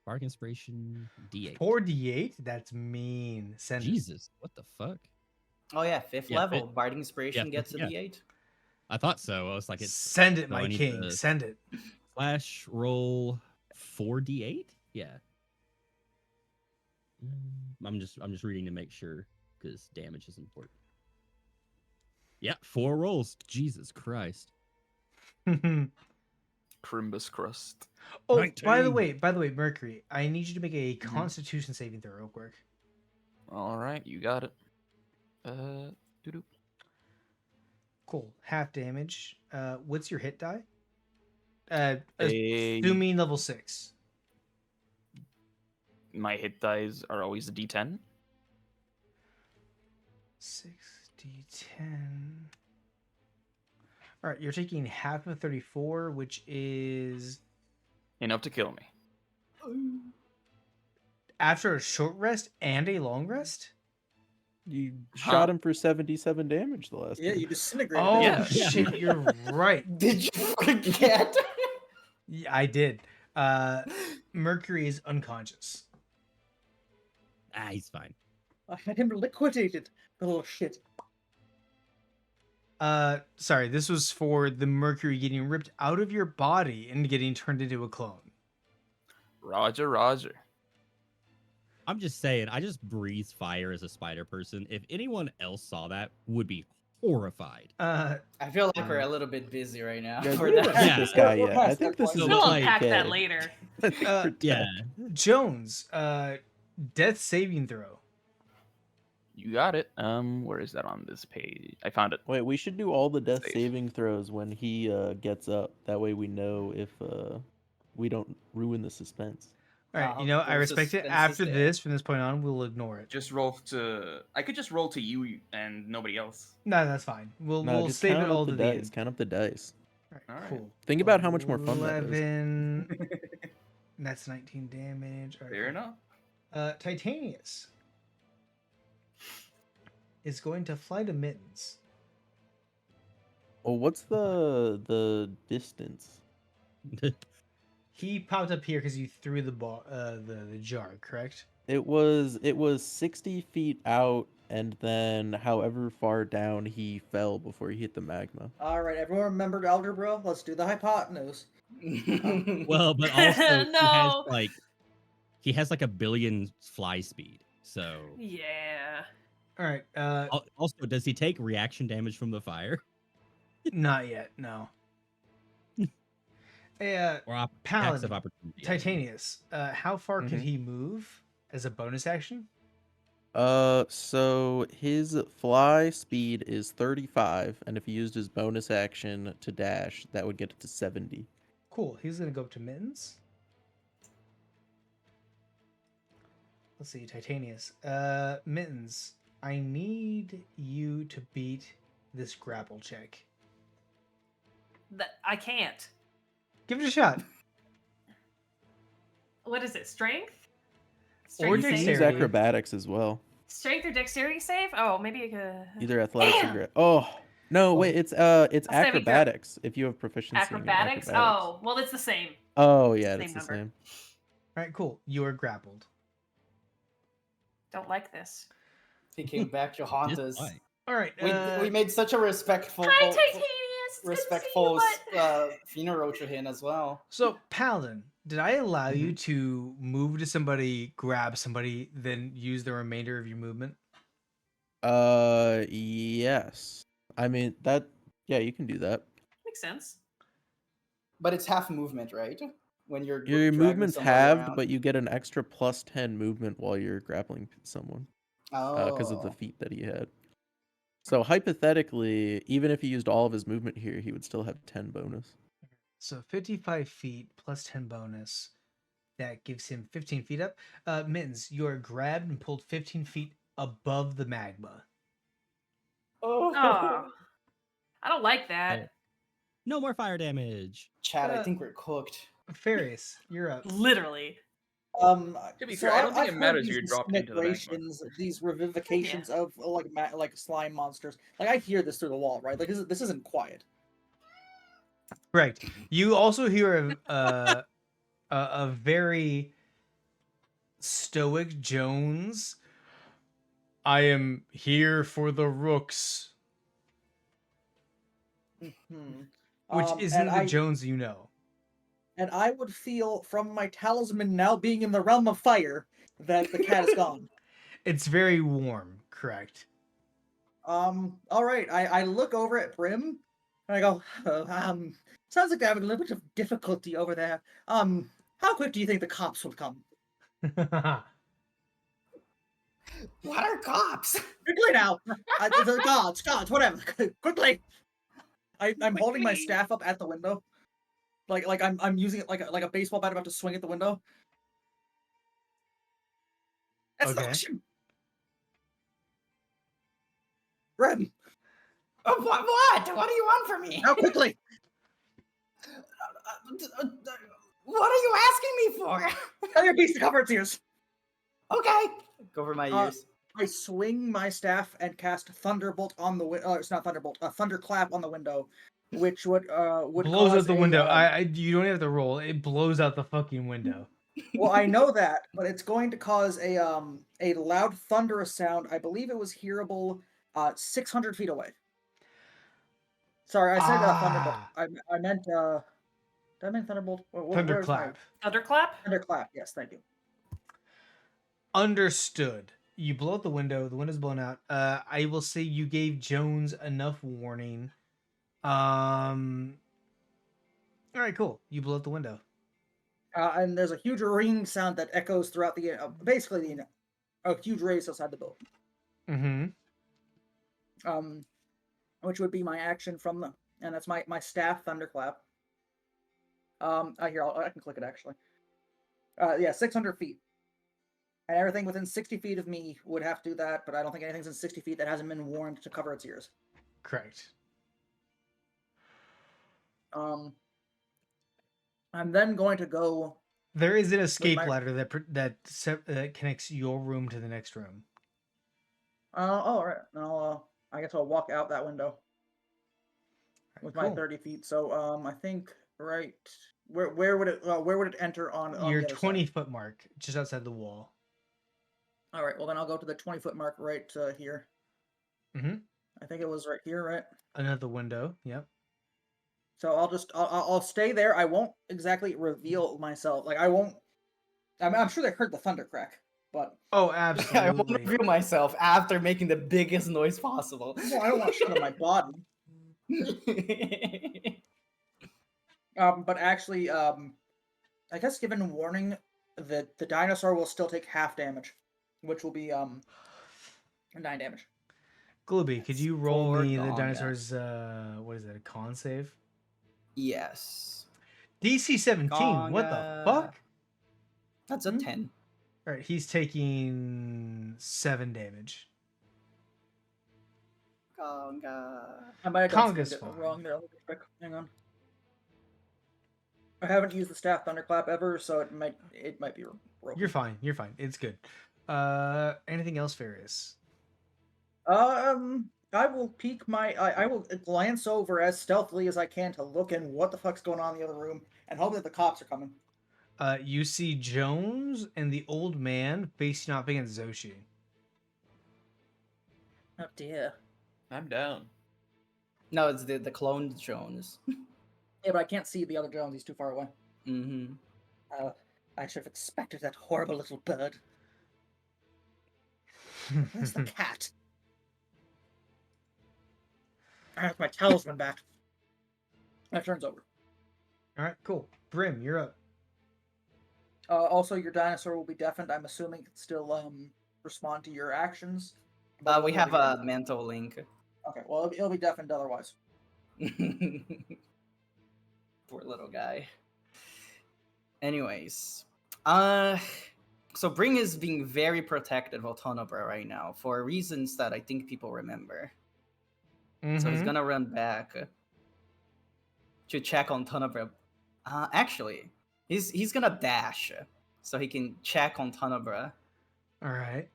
Bardic inspiration D8. 4d8? That's mean. Send it. Jesus, what the fuck? Oh yeah, 5th Yeah, level. Bard Inspiration gets a yeah. D8. I thought so. I was like, it's Send it, so my I need king. to Send it. flash roll 4d8. Yeah. I'm just reading to make sure because damage is important. Yeah, 4 rolls. Jesus Christ. Crimbus crust. Oh, 19. by the way, Mercury, I need you to make a Constitution saving throw real quick. All right, you got it. Doo-doo. Cool. Half damage. What's your hit die? A- Assuming level 6. My hit dice are always a D10. 6d10. All right, you're taking half of 34, which is Enough to kill me. after a short rest and a long rest. You shot him for 77 damage the last Yeah, time. you disintegrated. Oh him. shit, you're right. Did you forget? Yeah, I did. Mercury is unconscious. He's fine. I had him liquidated, the little shit. Sorry, this was for the Mercury getting ripped out of your body and getting turned into a clone. Roger, Roger. I'm just saying, I just breathe fire as a spider person. If anyone else saw that, would be horrified. I feel like we're a little bit busy right now Guys, for we haven't that. hit this guy We're yet. I past think that this point. is We'll a unpack that TK. later. I think we're Yeah. Jones, death saving throw. You got it. Where is that on this page? I found it. Wait, we should do all the death Save. saving throws when he gets up. That way we know if we don't ruin the suspense. All right, I the respect it. suspense is After there. this, from this point on, we'll ignore it. Just roll to. I could just roll to you and nobody else. No, that's fine. No, We'll just save count it up all the to the dice. end. Count up the dice. All right, Alright. cool. Think about how much more fun that is. 11. That's 19 damage. All right, Fair cool. enough. Titanius is going to fly to Mittens. Well, what's the distance? He popped up here because you threw the ball, the jar, correct? It was 60 feet out, and then however far down he fell before he hit the magma. All right, everyone remembered algebra? Let's do the hypotenuse. Well, but also No. he has like a billion fly speed. So Yeah. All right. also, does he take reaction damage from the fire? Not yet. No. Hey, Or attacks Paladin, of opportunity? Titanius, how far could Mhm. he move as a bonus action? So his fly speed is 35, and if he used his bonus action to dash, that would get it to 70. Cool. He's gonna go up to Mittens. Let's see, Titanius. Mittens, I need you to beat this grapple check. I can't. Give it a shot. What is it? Strength? Or You can use dexterity. acrobatics as well. Strength or dexterity save? Oh, maybe I could. Either athletics or oh no, wait, it's I'll save it, acrobatics if you have proficiency Acrobatics? in acrobatics. Oh, well, it's the same. Oh yeah, Same it's the number. same. All right, cool. You are grappled. Don't like this. He came back to haunt Yes, us. why? All right. We made such a respectful Hi, Titanius. It's good to see you, respectful bud. funeral to him as well. So, Paladin, did I allow you to move to somebody, grab somebody, then use the remainder of your movement? Yes. I mean that. Yeah, you can do that. Makes sense. But it's half movement, right? When you're Your dragging movement's somebody halved, around. but you get an extra plus 10 movement while you're grappling someone because of the Oh. feat that he had. So hypothetically, even if he used all of his movement here, he would still have 10 bonus. So 55 feet plus 10 bonus. That gives him 15 feet up. Mittens, you are grabbed and pulled 15 feet above the magma. Oh. I don't like that. No more fire damage. Chad, I think we're cooked. Farius, you're up. Literally. To be So fair, I don't think I've it heard matters these if you're dropped into the magma. disintegrations, these revivifications of like slime monsters. Like I hear this through the wall, right? Like this isn't quiet. Correct. You also hear a very stoic Jones. I am here for the rooks, Hmm. which And isn't the I Jones you know. and I would feel from my talisman now being in the realm of fire that the cat is gone. It's very warm, correct? All right. I look over at Brim and I go, sounds like they're having a little bit of difficulty over there. How quick do you think the cops will come? What are cops? Quickly now! The guards, whatever. Quickly! I'm holding my staff up at the window, like I'm using it like a baseball bat about to swing at the window. That's Okay. not action. Brim, What? What do you want from me? now quickly! What are you asking me for? Tell your beast to cover its ears. Okay. Cover my Uh, ears. I swing my staff and cast Thunderbolt on the window. It's not Thunderbolt. Thunderclap on the window, which would Blows cause out the a, window. You don't have to roll. It blows out the fucking window. Well, I know that, but it's going to cause a loud thunderous sound. I believe it was hearable 600 feet away. Sorry, I said Thunderbolt. I meant did I mean Thunderbolt? Where's my Thunderclap. Thunderclap? Thunderclap? Yes, thank you. Understood. You blow out the window. The window's blown out. I will say you gave Jones enough warning. All right, cool. You blow out the window. And there's a huge ringing sound that echoes throughout the basically a huge radius outside the building. Mm-hmm. Which would be my action from the, and that's my staff Thunderclap. I can click it actually. Yeah, 600 feet. And everything within 60 feet of me would have to do that, but I don't think anything's in 60 feet that hasn't been warned to cover its ears. Correct. I'm then going to go. There is an escape my- ladder that connects your room to the next room. All right. I guess I'll walk out that window with my Cool. 30 feet. So I think right where would it enter on Your the other 20-foot mark, just outside the wall. All right. Well, then I'll go to the 20-foot mark right here. Mm-hmm. I think it was right here, right? Another window. Yep. So I'll stay there. I won't exactly reveal myself. Like I won't. I'm sure they heard the thunder crack, but Oh, I won't absolutely. reveal myself after making the biggest noise possible. well, I don't want to show them my body. But actually, I guess given warning, the dinosaur will still take half damage, which will be And 9 damage. Glooby, could you roll for me the Gonga. dinosaur's what is it, a con save? Yes. DC 17. What the Gonga. fuck? That's a 10. All right, he's taking 7 damage. Gonga. I might have done Conga's something fine. wrong there. Let me check. Hang on. I haven't used the staff thunderclap ever, so it might be broken. You're fine. You're fine. It's good. Anything else, Farius? I will peek my. I will glance over as stealthily as I can to look in what the fuck's going on in the other room, and hope that the cops are coming. You see Jones and the old man facing off against Zoshi. Oh dear. I'm down. No, it's the cloned Jones. Yeah, but I can't see the other Jones. He's too far away. Mm-hmm. I should have expected that horrible little bird. Where's the cat? I have my talisman back. That turns over. All right, cool. Brim, you're up. Also, your dinosaur will be deafened. I'm assuming it can still respond to your actions. We have a mental link. Okay, well, it'll be deafened otherwise. Poor little guy. Anyways, so Bring is being very protective of Tonobra right now for reasons that I think people remember. So he's gonna run back to check on Tonobra. Actually, he's gonna dash so he can check on Tonobra. All right.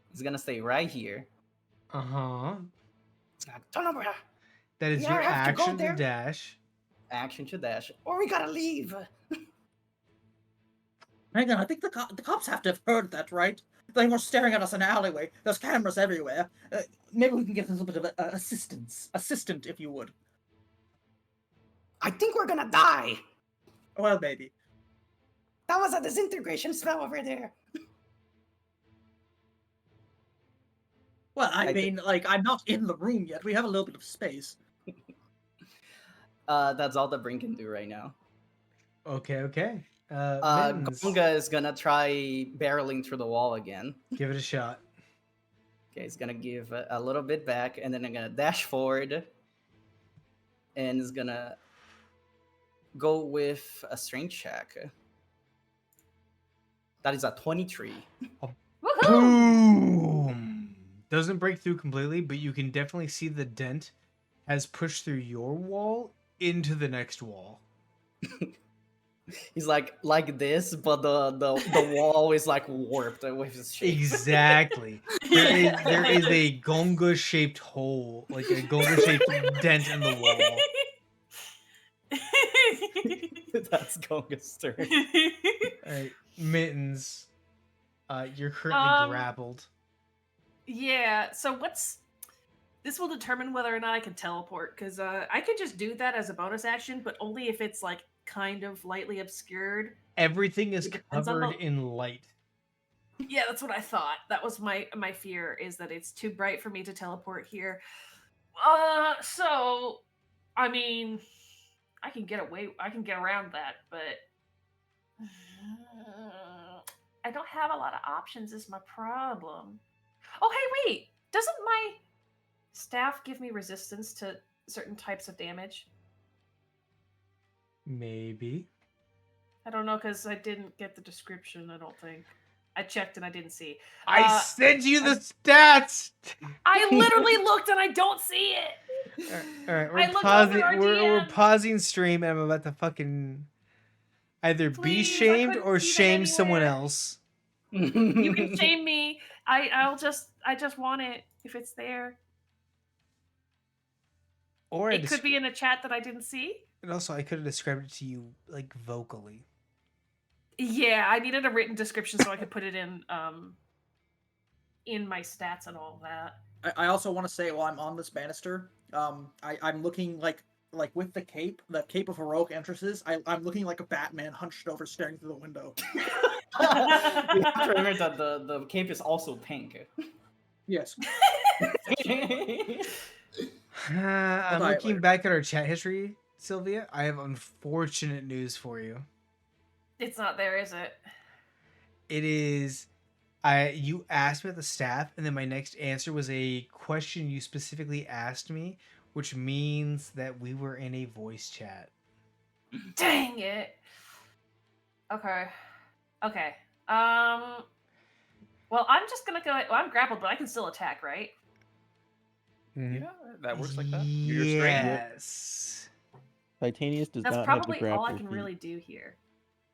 He's gonna stay right here. Uh-huh. Tonobra, That is We your don't have to go action to there. dash. Action to dash. or we gotta leave. Hang on, I think the cops have to have heard that, right? They were staring at us in an alleyway. There's cameras everywhere. Maybe we can get a little bit of assistant, if you would. I think we're gonna die. Well, maybe. That was a disintegration spell over there. Well, I I mean, like, I'm not in the room yet. We have a little bit of space. That's all that Bring can do right now. Okay. Mittens, Gonga is gonna try barreling through the wall again. give it a shot. Okay, he's gonna give a little bit back, and then I'm gonna dash forward, and is gonna go with a strength check. That is a 23. Woohoo! Boom! Doesn't break through completely, but you can definitely see the dent has pushed through your wall into the next wall. He's like this, but the wall is like warped with his shape. Exactly. There is a Gonga shaped hole, like a Gonga shaped dent in the wall. That's Gonga's turn. All right, Mittens, you're currently grappled. Yeah, so this will determine whether or not I can teleport, because I could just do that as a bonus action, but only if it's like kind of lightly obscured. Everything is It depends on covered the- in light. Yeah, that's what I thought. That was my fear, is that it's too bright for me to teleport here. So I mean, I can get around that, but I don't have a lot of options is my problem. Oh, hey, wait. Doesn't my staff give me resistance to certain types of damage? Maybe. I don't know, because I didn't get the description, I don't think. I checked and I didn't see. I sent you the stats. I literally looked and I don't see it. All right, I we're looked pausing. over our We're DM. pausing stream, and I'm about to fucking either be Please, I shamed couldn't or see them shame someone anywhere. else. You can shame me. I just want it if it's there. Or It could be in a chat that I didn't see. And also, I could have described it to you like vocally. Yeah, I needed a written description so I could put it in my stats and all that. I also want to say, while I'm on this banister, I'm looking like with the cape of heroic entrances. I'm looking like a Batman hunched over, staring through the window. You have to remember that the cape is also pink. Yes. I'm die looking later. back at our chat history, Sylvia. I have unfortunate news for you. It's not there, is it? It is You asked me about the staff, and then my next answer was a question you specifically asked me, which means that we were in a voice chat. Dang it. Okay. Okay. Well, I'm just gonna go. Well, I'm grappled, but I can still attack, right? Mhm. Yeah, that works like that. You're straight. Yes. Titanius does That's not have the probably grapple all I can feat, really do here.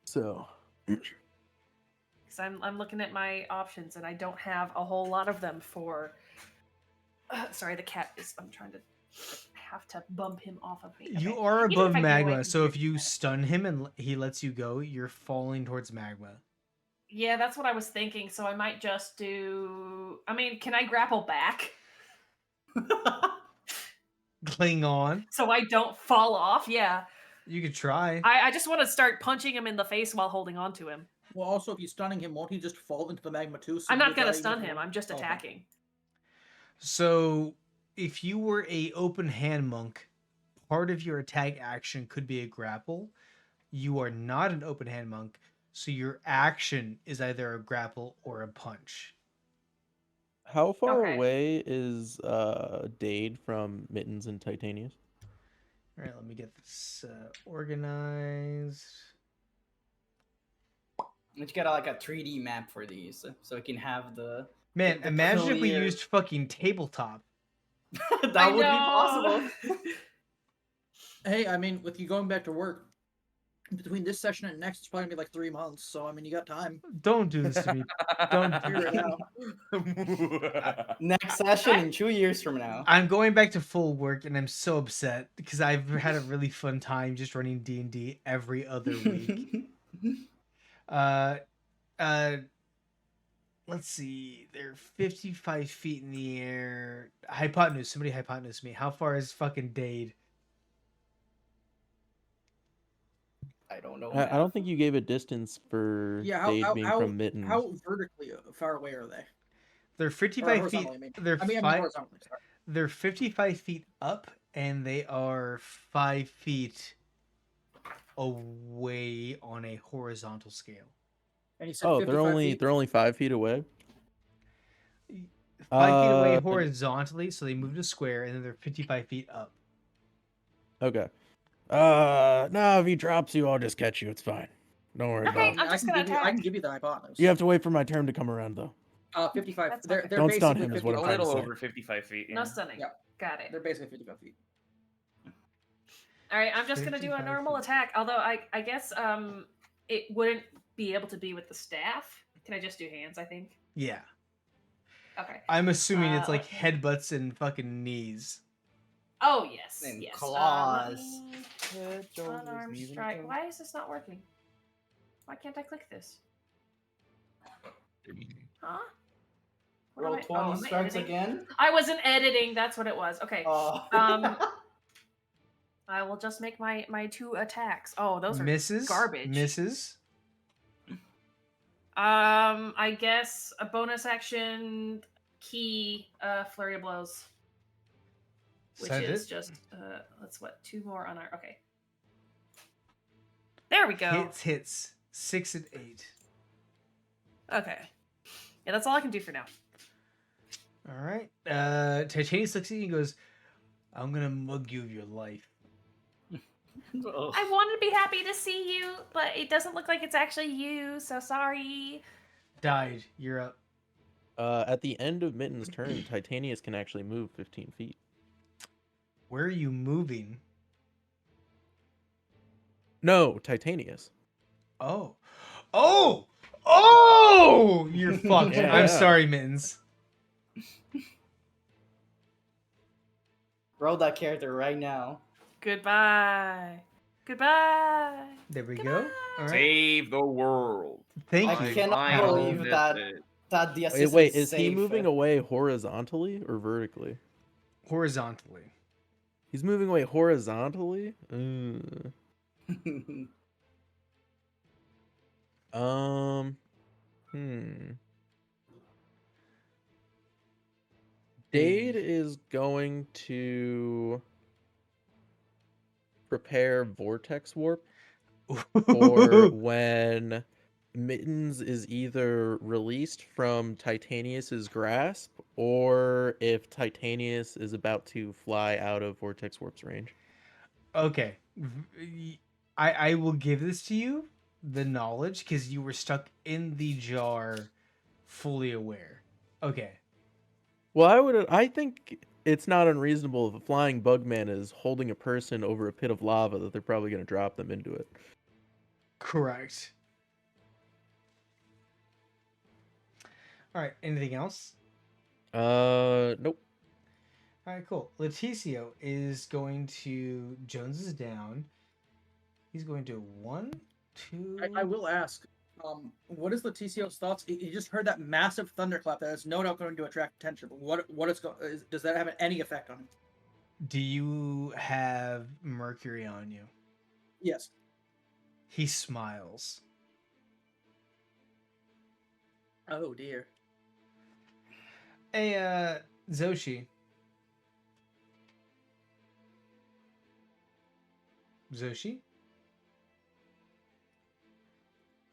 so Because I'm looking at my options, and I don't have a whole lot of them for. Sorry, the cat is. I'm trying to. Have to bump him off of me. You Okay. are Even if above I get away, magma, I can so hear if the you cat. stun him and he lets you go, you're falling towards magma. Yeah, that's what I was thinking. So I might just do. I mean, can I grapple back Cling on. so I don't fall off? Yeah. You could try. I just want to start punching him in the face while holding on to him. Well, also, if you're stunning him, won't he just fall into the magma too? So I'm you not would gonna die even stun if you him. weren't- I'm just Oh, okay. attacking. So if you were a open hand monk, part of your attack action could be a grapple. You are not an open hand monk, so your action is either a grapple or a punch. how far Okay. away is Dade from Mittens and Titanius? All right, let me get this organized. You get like a 3D map for these, so we can have the. Man, the imagine if we clear- used fucking tabletop. that I would be know. possible. Hey, I mean, with you going back to work, between this session and next, it's probably gonna be like 3 months. So I mean, you got time. Don't do this to me. Don't Figure it out. Next session in 2 years from now. I'm going back to full work, and I'm so upset because I've had a really fun time just running D&D every other week. uh, let's see. They're 55 feet in the air. Hypotenuse. Somebody hypotenuse me. How far is fucking Dade? I don't know. I don't think you gave a distance for Yeah, Dade being from Mittens. how vertically far away are they? They're Or 55 feet. horizontally, I mean. They're I mean five. horizontally. Sorry. They're 55 feet up, and they are 5 feet away on a horizontal scale. And you said Oh, 55 feet. they're only 5 feet away. 5 feet away horizontally, so they moved a square, and then they're 55 feet up. Okay. No, if he drops you, I'll just catch you. It's fine. Don't worry Okay, about it. I'm just gonna I attack. can give you the hypotenuse. You have to wait for my turn to come around, though. 55. That's They're okay. they're Don't stun basically him is 55 what A I'm trying to little say. over 55 feet. No Yeah. stunning. Yeah. Got it. They're basically 55 feet. All right, I'm just gonna do a 55 normal feet. attack. Although I guess it wouldn't be able to be with the staff. Can I just do hands? I think. Yeah. Okay. I'm assuming it's like let me- headbutts and fucking knees. Oh yes. And yes. claws. Unarmed strike. Why is this not working? Why can't I click this? Huh? What Roll am I- 20 am I strikes editing? again. I wasn't editing. That's what it was. Okay. Oh. I will just make my 2 attacks. Oh, those are Misses. garbage. Misses. I guess a bonus action key flurry of blows, which Send is it. just that's what 2 more on our. Okay, there we go. Hits. 6 and 8. Okay, yeah, that's all I can do for now. All right. Titanius looks at you and goes, "I'm gonna mug you of your life." I wanted to be happy to see you, but it doesn't look like it's actually you. So sorry. Died. You're up. At the end of Mitten's turn, Titanius can actually move 15 feet. Where are you moving? No, Titanius. Oh. Oh! You're fucked. Yeah. I'm sorry, Mittens. Roll that character right now. Goodbye. Goodbye. There we go. Goodbye. All right. Save the world. Thank I you. cannot Final believe that visit. that the Wait, assistant wait, is he safe. moving away horizontally or vertically? Horizontally. He's moving away horizontally? Dade is going to prepare Vortex Warp for when Mittens is either released from Titanius's grasp or if Titanius is about to fly out of Vortex Warp's range. Okay. I will give this to you, the knowledge, because you were stuck in the jar, fully aware. Okay. Well, I think it's not unreasonable if a flying bugman is holding a person over a pit of lava that they're probably going to drop them into it. Correct. All right. Anything else? Nope. All right, cool. Leticio is going to Jones is down. He's going to 1, 2. I will ask, what is Leticio's thoughts? He just heard that massive thunderclap that is no doubt going to attract attention. But does that have any effect on him? Do you have Mercury on you? Yes. He smiles. Oh dear. Hey, Zoshi. Zoshi?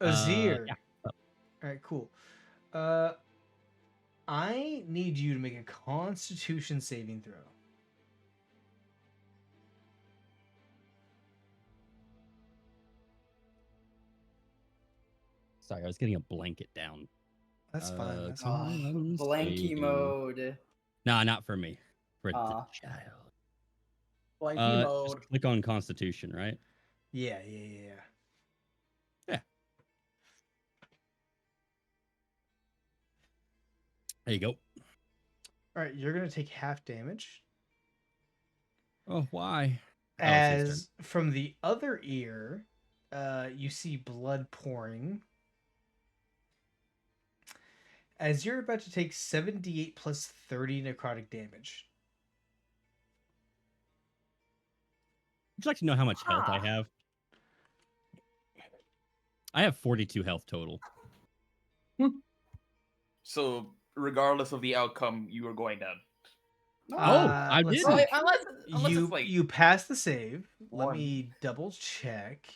Azir. Yeah. All right, cool. I need you to make a Constitution saving throw. Sorry, I was getting a blanket down. That's fine. That's Oh, fine. blanky saving. mode. Nah, not for me. For Aw. the child. Blanky Just mode. click on Constitution, right? Yeah. Yeah. There you go. All right, you're gonna take half damage. Oh, why? Oh, it's his As from the other ear, you see blood pouring. As you're about to take 78 plus 30 necrotic damage. Would you like to know how much health I have? I have 42 health total. So, regardless of the outcome, you are going down. I let's didn't. see. Unless You it's like you passed the save. Let One. me double check.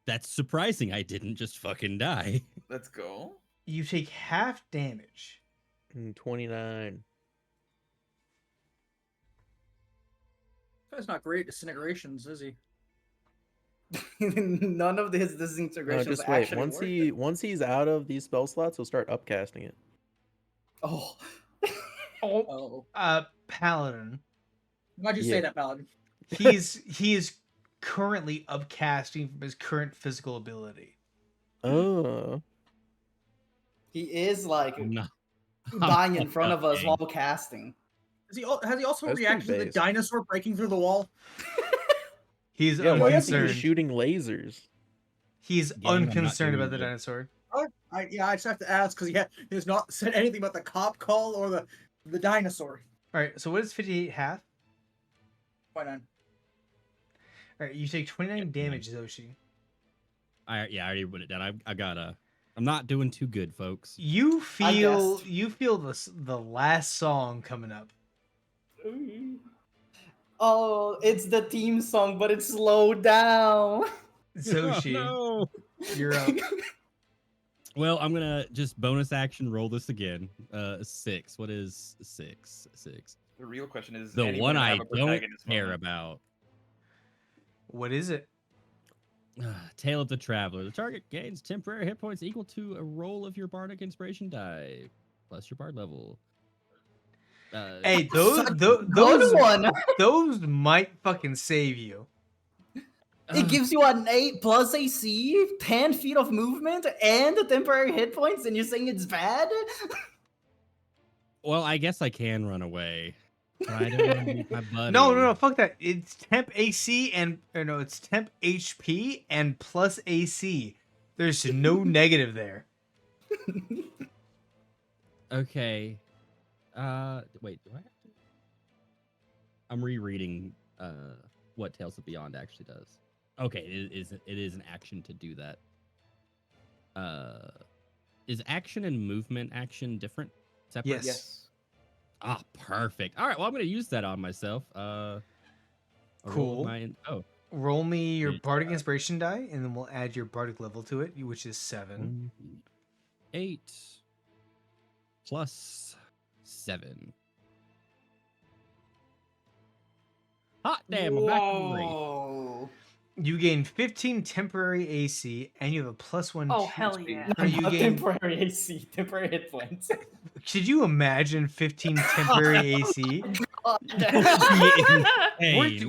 That's surprising. I didn't just fucking die. let's go. You take half damage. 29. That's not great disintegrations, is he? None of his No, disintegrations just wait. actually Once he's out of these spell slots, he'll start upcasting it. Oh. Oh. Paladin. Why'd you say that, Paladin? He is currently upcasting from his current physical ability. Oh. He is like No. dying in front of us Okay. while casting. Has he also That's reacted to pretty the base. dinosaur breaking through the wall? He's Yeah, why do you think unconcerned. he's shooting lasers? He's Game, I'm not unconcerned doing about the good. dinosaur. I just have to ask because he has not said anything about the cop call or the dinosaur. All right, so what is 58 half? Why not? All right, you take 29 damage, Zoshi. I already put it down. I got a. I'm not doing too good, folks. You feel guessed. the last song coming up. Oh, it's the theme song, but it's slowed down. Zoshi, No. you're up. Well, I'm gonna just bonus action roll this again. 6. What is 6? 6. The real question is The anyone one I have a don't protagonist care moment? about. What is it? Tale of the Traveler. The target gains temporary hit points equal to a roll of your bardic inspiration die plus your bard level. Hey, those Good one. those might fucking save you. It gives you an 8 plus AC, 10 feet of movement, and the temporary hit points, and you're saying it's bad? Well, I guess I can run away. But I don't want to leave my buddy. No, fuck that. It's temp AC it's temp HP and plus AC. There's no negative there. Okay. Wait, do I have to? I'm rereading what Tales of Beyond actually does. Okay, it is an action to do that. Is action and movement action different? Separate? Yes. Ah, perfect. All right, well, I'm going to use that on myself. Cool. Roll me your It's, bardic inspiration die, and then we'll add your bardic level to it, which is 7. 8 plus 7. Hot damn, I'm back to 3. Whoa. You gain 15 temporary AC, and you have a +1. Oh, hell yeah. Or you Not gain. temporary AC, temporary hit points. Could you imagine 15 temporary AC?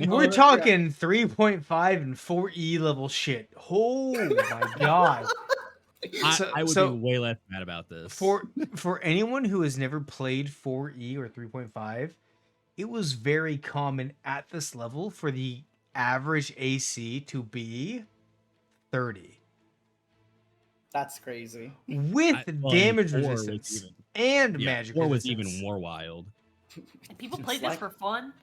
We're talking 3.5 and 4E level shit. Oh my god. I would be way less mad about this. For anyone who has never played 4E or 3.5, it was very common at this level for the average AC to be 30. That's crazy. With damage resistance and magic resistance. 4 was resistance. even more wild. And people play this for fun?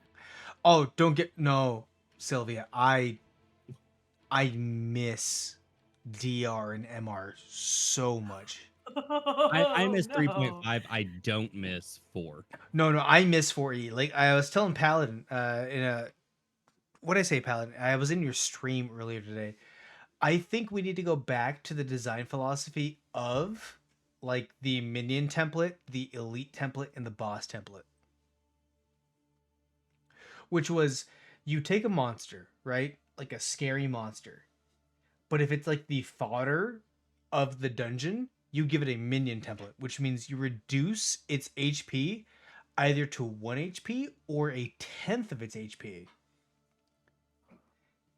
Oh, no, Sylvia. I miss DR and MR so much. I miss 3.5. I don't miss 4. No, I miss 4E. Like I was telling Paladin, what did I say, Paladin? I was in your stream earlier today. I think we need to go back to the design philosophy of like the minion template, the elite template, and the boss template. Which was you take a monster, right? Like a scary monster. But if it's like the fodder of the dungeon, you give it a minion template, which means you reduce its HP either to 1 HP or a 10th of its HP.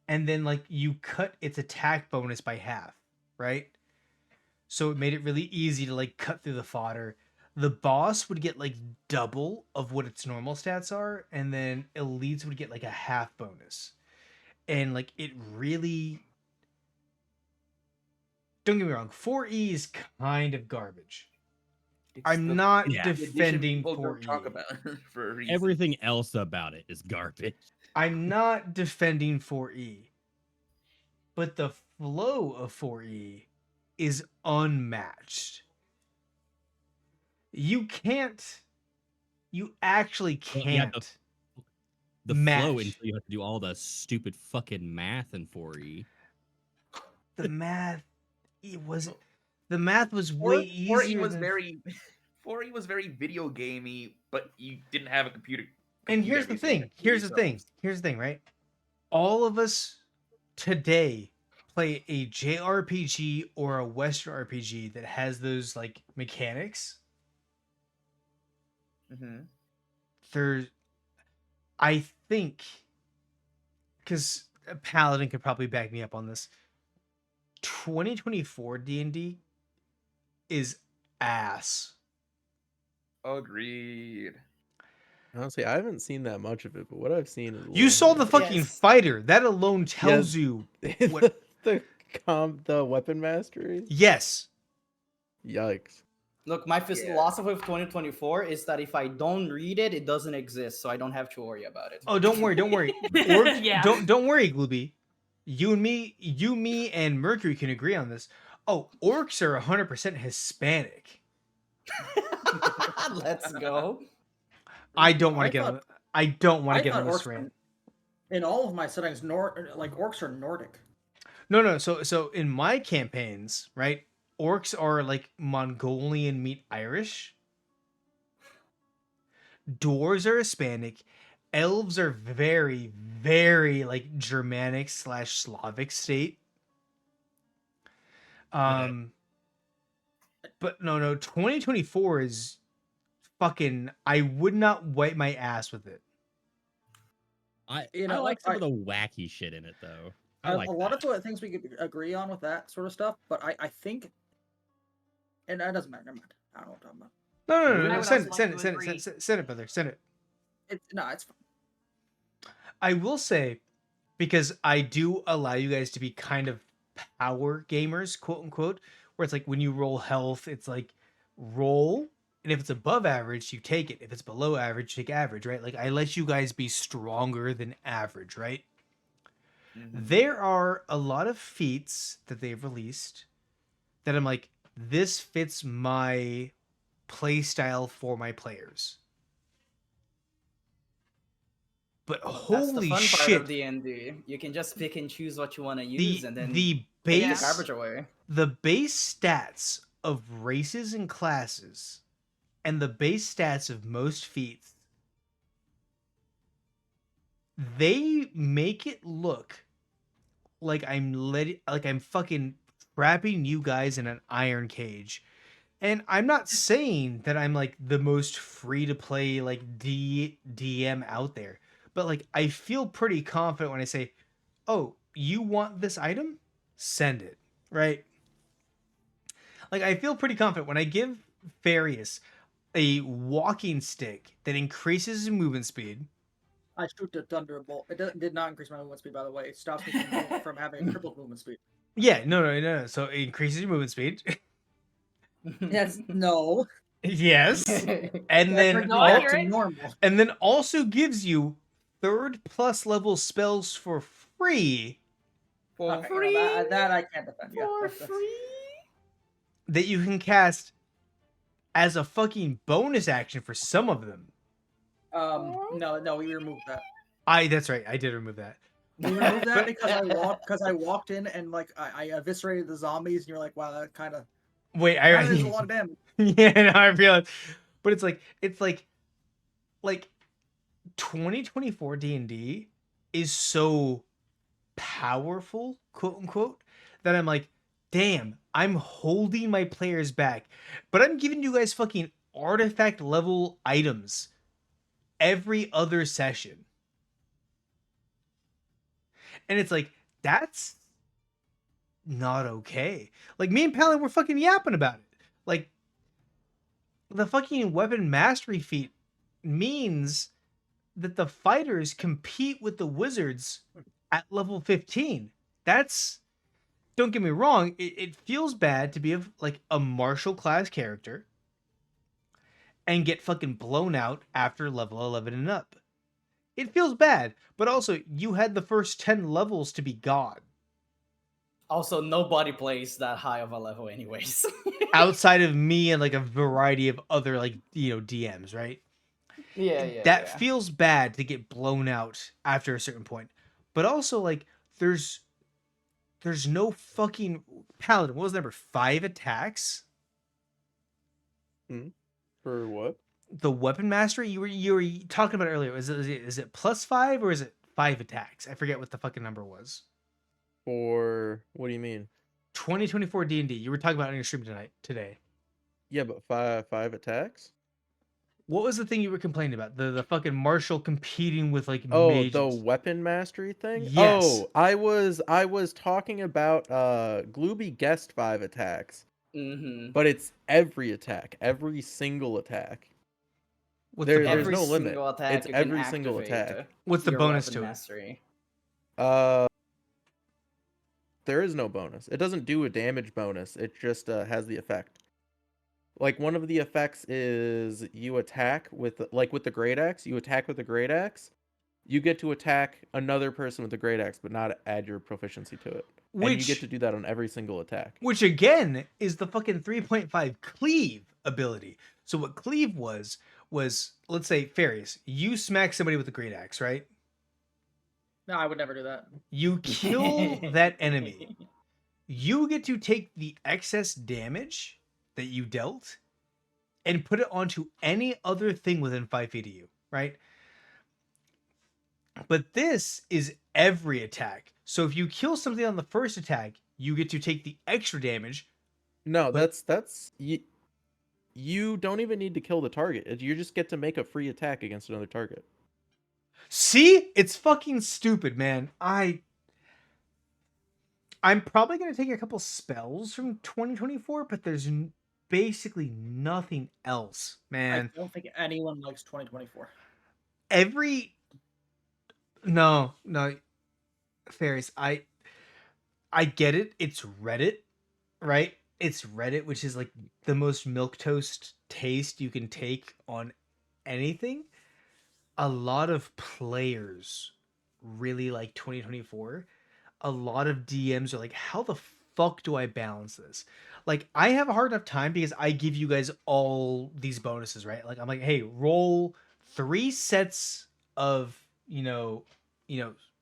And then like you cut its attack bonus by half, right? So it made it really easy to like cut through the fodder. The boss would get like double of what its normal stats are, and then elites would get like a half bonus. And like it really, don't get me wrong, 4E is kind of garbage. I'm not defending 4E. Talk about for a reason. Everything else about it is garbage. I'm not defending 4E. But the flow of 4E is unmatched. You actually can't. The flow until you have to do all the stupid fucking math in 4E. The math was way easier. 4E was very video gamey, but you didn't have a computer. And here's the thing, right? All of us today play a JRPG or a Western RPG that has those like mechanics. I think, because Paladin could probably back me up on this, 2024 D&D is ass. Agreed. Honestly, I haven't seen that much of it, but what I've seen is you saw the fucking fighter. That alone tells you what the weapon mastery. Yes. Yikes. Look, my philosophy of 2024 is that if I don't read it, it doesn't exist, so I don't have to worry about it. Oh, don't worry. Orcs, Yeah. Don't worry, Glooby. You, me, and Mercury can agree on this. Oh, orcs are 100% Hispanic. Let's go. I don't want to get on. I don't want to get on this rant. In all of my settings, orcs are Nordic. No. So in my campaigns, right, orcs are like Mongolian meet Irish. Dwarves are Hispanic. Elves are very, very like Germanic / Slavic state. But no, 2024 is fucking. I would not wipe my ass with it. I like some of the wacky shit in it though. I like a lot of the things we could agree on with that sort of stuff, but I think, and that doesn't matter. Never mind. I don't know what I'm talking about. No. Send it, brother. Send it. It's fine. I will say, because I do allow you guys to be kind of power gamers, quote unquote, where it's like when you roll health, it's like roll, and if it's above average, you take it. If it's below average, you take average, right? Like I let you guys be stronger than average, right? There are a lot of feats that they've released that I'm like, this fits my play style for my players. but That's the holy fun part shit, of D&D. You can just pick and choose what you want to use, and then the take the base garbage away. the base stats of races and classes and the base stats of most feats, they make it look like I'm fucking trapping you guys in an iron cage. And I'm not saying that I'm like the most free to play like DM out there, but like I feel pretty confident when I say, "Oh, you want this item? Send it." Right? Like I feel pretty confident when I give Farius a walking stick that increases his movement speed. I shoot the thunderbolt. Did not increase my movement speed, by the way. It stops me from having a triple movement speed. Yeah, no. So it increases your movement speed. Yes, no. Yes. And That then brings me No, back to accurate. normal. and then also gives you 3rd plus level spells for free For Okay, free. that I can't defend. Yeah, For that's- free. that you can cast as a fucking bonus action for some of them. No, we removed that. That's right, I did remove that. We removed that because I walked in and like I eviscerated the zombies, and you're like, wow, that kind of Wait, that is a lot of damage. yeah, no, I realized. But it's like 2024 D&D is so powerful, quote unquote, that I'm like, damn, I'm holding my players back, but I'm giving you guys fucking artifact level items every other session. And it's like, that's not okay. Like, me and Palin were fucking yapping about it. Like, the fucking weapon mastery feat means that the fighters compete with the wizards at level 15. That's, don't get me wrong, it feels bad to be like a martial class character and get fucking blown out after level 11 and up. It feels bad, but also you had the first 10 levels to be god. Also, nobody plays that high of a level, anyways. Outside of me and like a variety of other like, you know, DMs, right? Yeah. That feels bad to get blown out after a certain point. But also like there's no fucking paladin. What was the number? 5 attacks? For what? The weapon mastery you were talking about earlier. Is it +5 or is it 5 attacks? I forget what the fucking number was. For what do you mean? 2024 D&D. You were talking about it on your stream today. Yeah, but five attacks? What was the thing you were complaining about? The fucking marshal competing with like Oh, mages. the weapon mastery thing? Yes. Oh, I was talking about Glooby guessed 5 attacks. Mm-hmm. But it's every attack, every single attack. What's There's the Every no limit. single attack It's you can every single activate, attack. What's the your bonus weapon to it? mastery. There is no bonus. It doesn't do a damage bonus. It just has the effect. Like one of the effects is you attack with the great axe. You attack with the great axe. You get to attack another person with the great axe, but not add your proficiency to it. And you get to do that on every single attack. Which again is the fucking 3.5 cleave ability. So what cleave was let's say Farius, you smack somebody with a great axe, right? No, I would never do that. You kill that enemy. You get to take the excess damage that you dealt and put it onto any other thing within 5 feet of you, right? But this is every attack. So if you kill something on the first attack, you get to take the extra damage. No, that's you don't even need to kill the target. You just get to make a free attack against another target. See? It's fucking stupid, man. I'm probably going to take a couple spells from 2024, but there's basically nothing else, man. I don't think anyone likes 2024. No, Fairies, I get it. It's Reddit, right? It's Reddit, which is like the most milquetoast taste you can take on anything. A lot of players really like 2024. A lot of DMs are like, how the fuck do I balance this? Like, I have a hard enough time because I give you guys all these bonuses, right? Like, I'm like, hey, roll 3 sets of you know,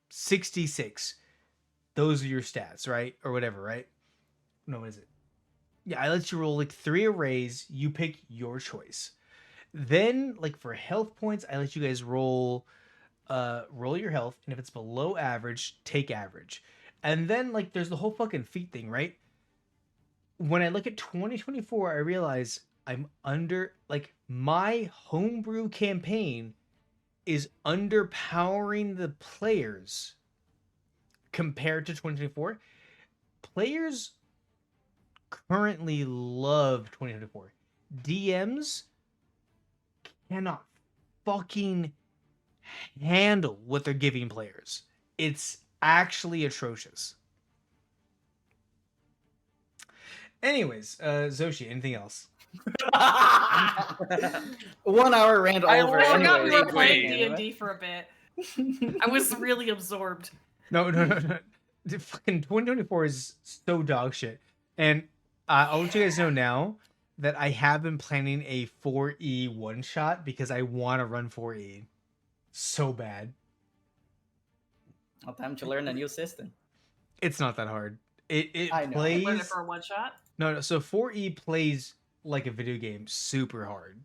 66. Those are your stats, right? Or whatever, right? No, what is it? Yeah, I let you roll like 3 arrays. You pick your choice. Then, like for health points, I let you guys roll your health, and if it's below average, take average. And then like there's the whole fucking feat thing, right? When I look at 2024, I realize I'm under like my homebrew campaign is underpowering the players compared to 2024. Players currently love 2024. DMs cannot fucking handle what they're giving players. It's actually atrocious. Anyways, Zoshi, anything else? 1 hour rant I over. forgot we Anyways, were playing anyway. D&D for a bit. I was really absorbed. No. The fucking 2024 is so dog shit. And I'll let you guys know now that I have been planning a 4E one shot because I want to run 4E so bad. Well, time to learn a new system. It's not that hard. It I know. plays. Learn it for a one shot. No. So 4E plays like a video game, super hard.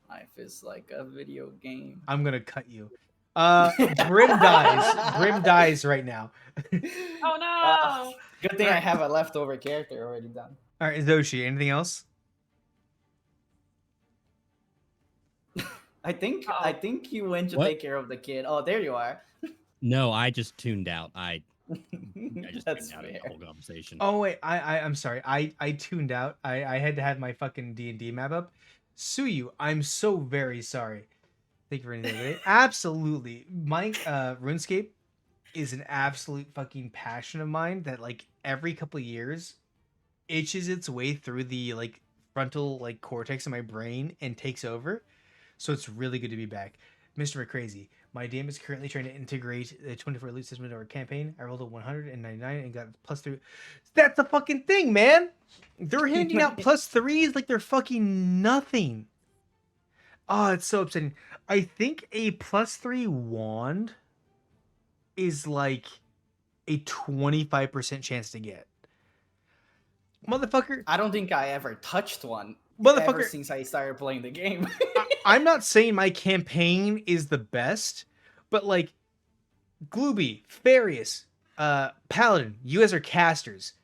Life is like a video game. I'm gonna cut you. Brim dies. Brim dies right now. Oh no! Good thing I have a leftover character already done. All right, Zoshi. Anything else? I think you went to What? take care of the kid. Oh, there you are. No, I just tuned out. I just That's tuned out of fair. the whole conversation. Oh wait, I'm sorry. I tuned out. I had to have my fucking D&D map up. Suyu, I'm so very sorry. Thank you for anything today. Absolutely. My RuneScape is an absolute fucking passion of mine that like every couple of years itches its way through the like frontal like cortex of my brain and takes over. So it's really good to be back. Mr. McCrazy, my DM is currently trying to integrate the 24 loot system into our campaign. I rolled a 199 and got +3. That's the fucking thing, man. They're handing out +3s like they're fucking nothing. Oh, it's so upsetting. I think a +3 wand is like a 25% chance to get. Motherfucker. I don't think I ever touched one. Motherfucker. Ever since I started playing the game. I'm not saying my campaign is the best, but like Glooby, Farius, Paladin, you guys are casters.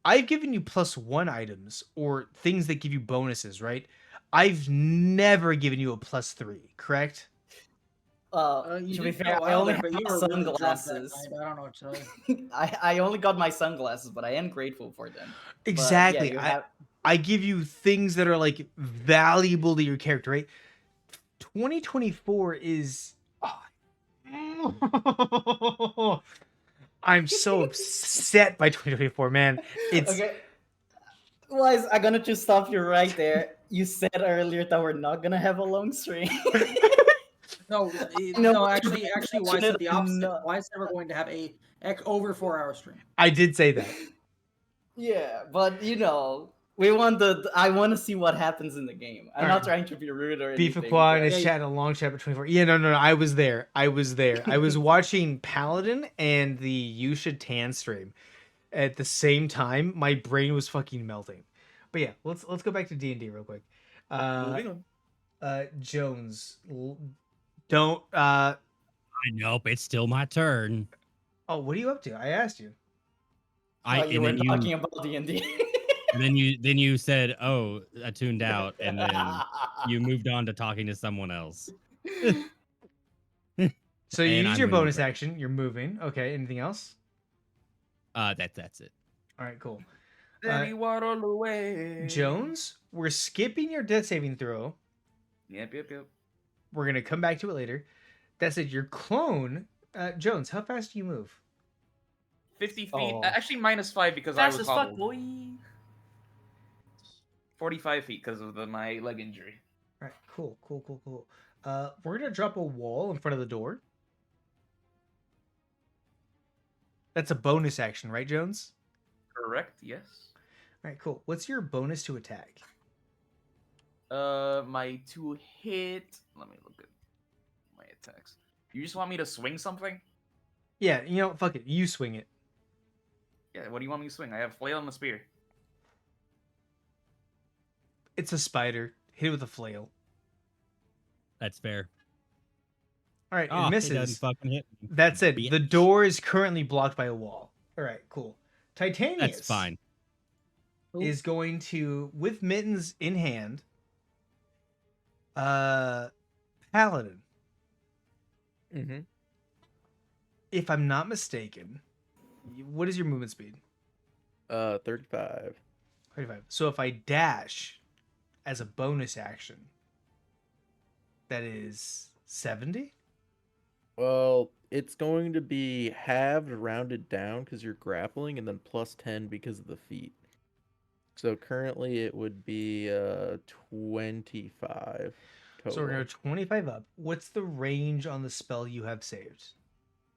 I've given you +1 items or things that give you bonuses, right? I've never given you a +3, correct? To be fair, I only have sunglasses. I don't know what to tell you. I only got my sunglasses, but I am grateful for them. Exactly. But, yeah, I give you things that are like valuable to your character, right? 2024 is. Oh. I'm so upset by 2024, man. It's okay. W.I.S.E, I'm gonna just stop you right there. You said earlier that we're not gonna have a long stream. No, actually, W.I.S.E the opposite. W.I.S.E never going to have a over 4-hour stream. I did say that. Yeah, but we want I want to see what happens in the game. I'm not trying to be rude or anything. Beefaqua is chatting a long chat between 24. Yeah, no. I was there. I was watching Paladin and the Yusha Tan stream at the same time. My brain was fucking melting. But yeah, let's go back to D&D real quick. Moving on. Jones, don't. I know, but it's still my turn. Oh, what are you up to? I asked you. You were talking about D&D. And then you said, "Oh, I tuned out," and then you moved on to talking to someone else. So you use your bonus action. You're moving. Okay. Anything else? That's it. All right. Cool. Then you waddle away. Jones, we're skipping your death saving throw. Yep. We're gonna come back to it later. That said, your clone, Jones, how fast do you move? 50 feet. Oh. Actually, -5 because Fast I was as fuck, hobbled. boy. 45 feet because of my leg injury. All right, cool. We're gonna drop a wall in front of the door. That's a bonus action, right, Jones? Correct. Yes. All right, cool. What's your bonus to attack? My 2 hit. Let me look at my attacks. You just want me to swing something? Yeah, you know, fuck it. You swing it. Yeah, what do you want me to swing? I have flail and a spear. It's a spider. Hit it with a flail. That's fair. All right, it Oh, it doesn't misses. fucking hit me. That's it. The Bitch. door is currently blocked by a wall. All right, cool. Titanius That's fine. is going to, with mittens in hand, Paladin. Mm-hmm. If I'm not mistaken, what is your movement speed? 35. 35. So if I dash as a bonus action, that is 70? Well, it's going to be halved, rounded down because you're grappling, and then plus 10 because of the feet. So currently it would be 25 total. So we're going to go 25 up. What's the range on the spell you have saved?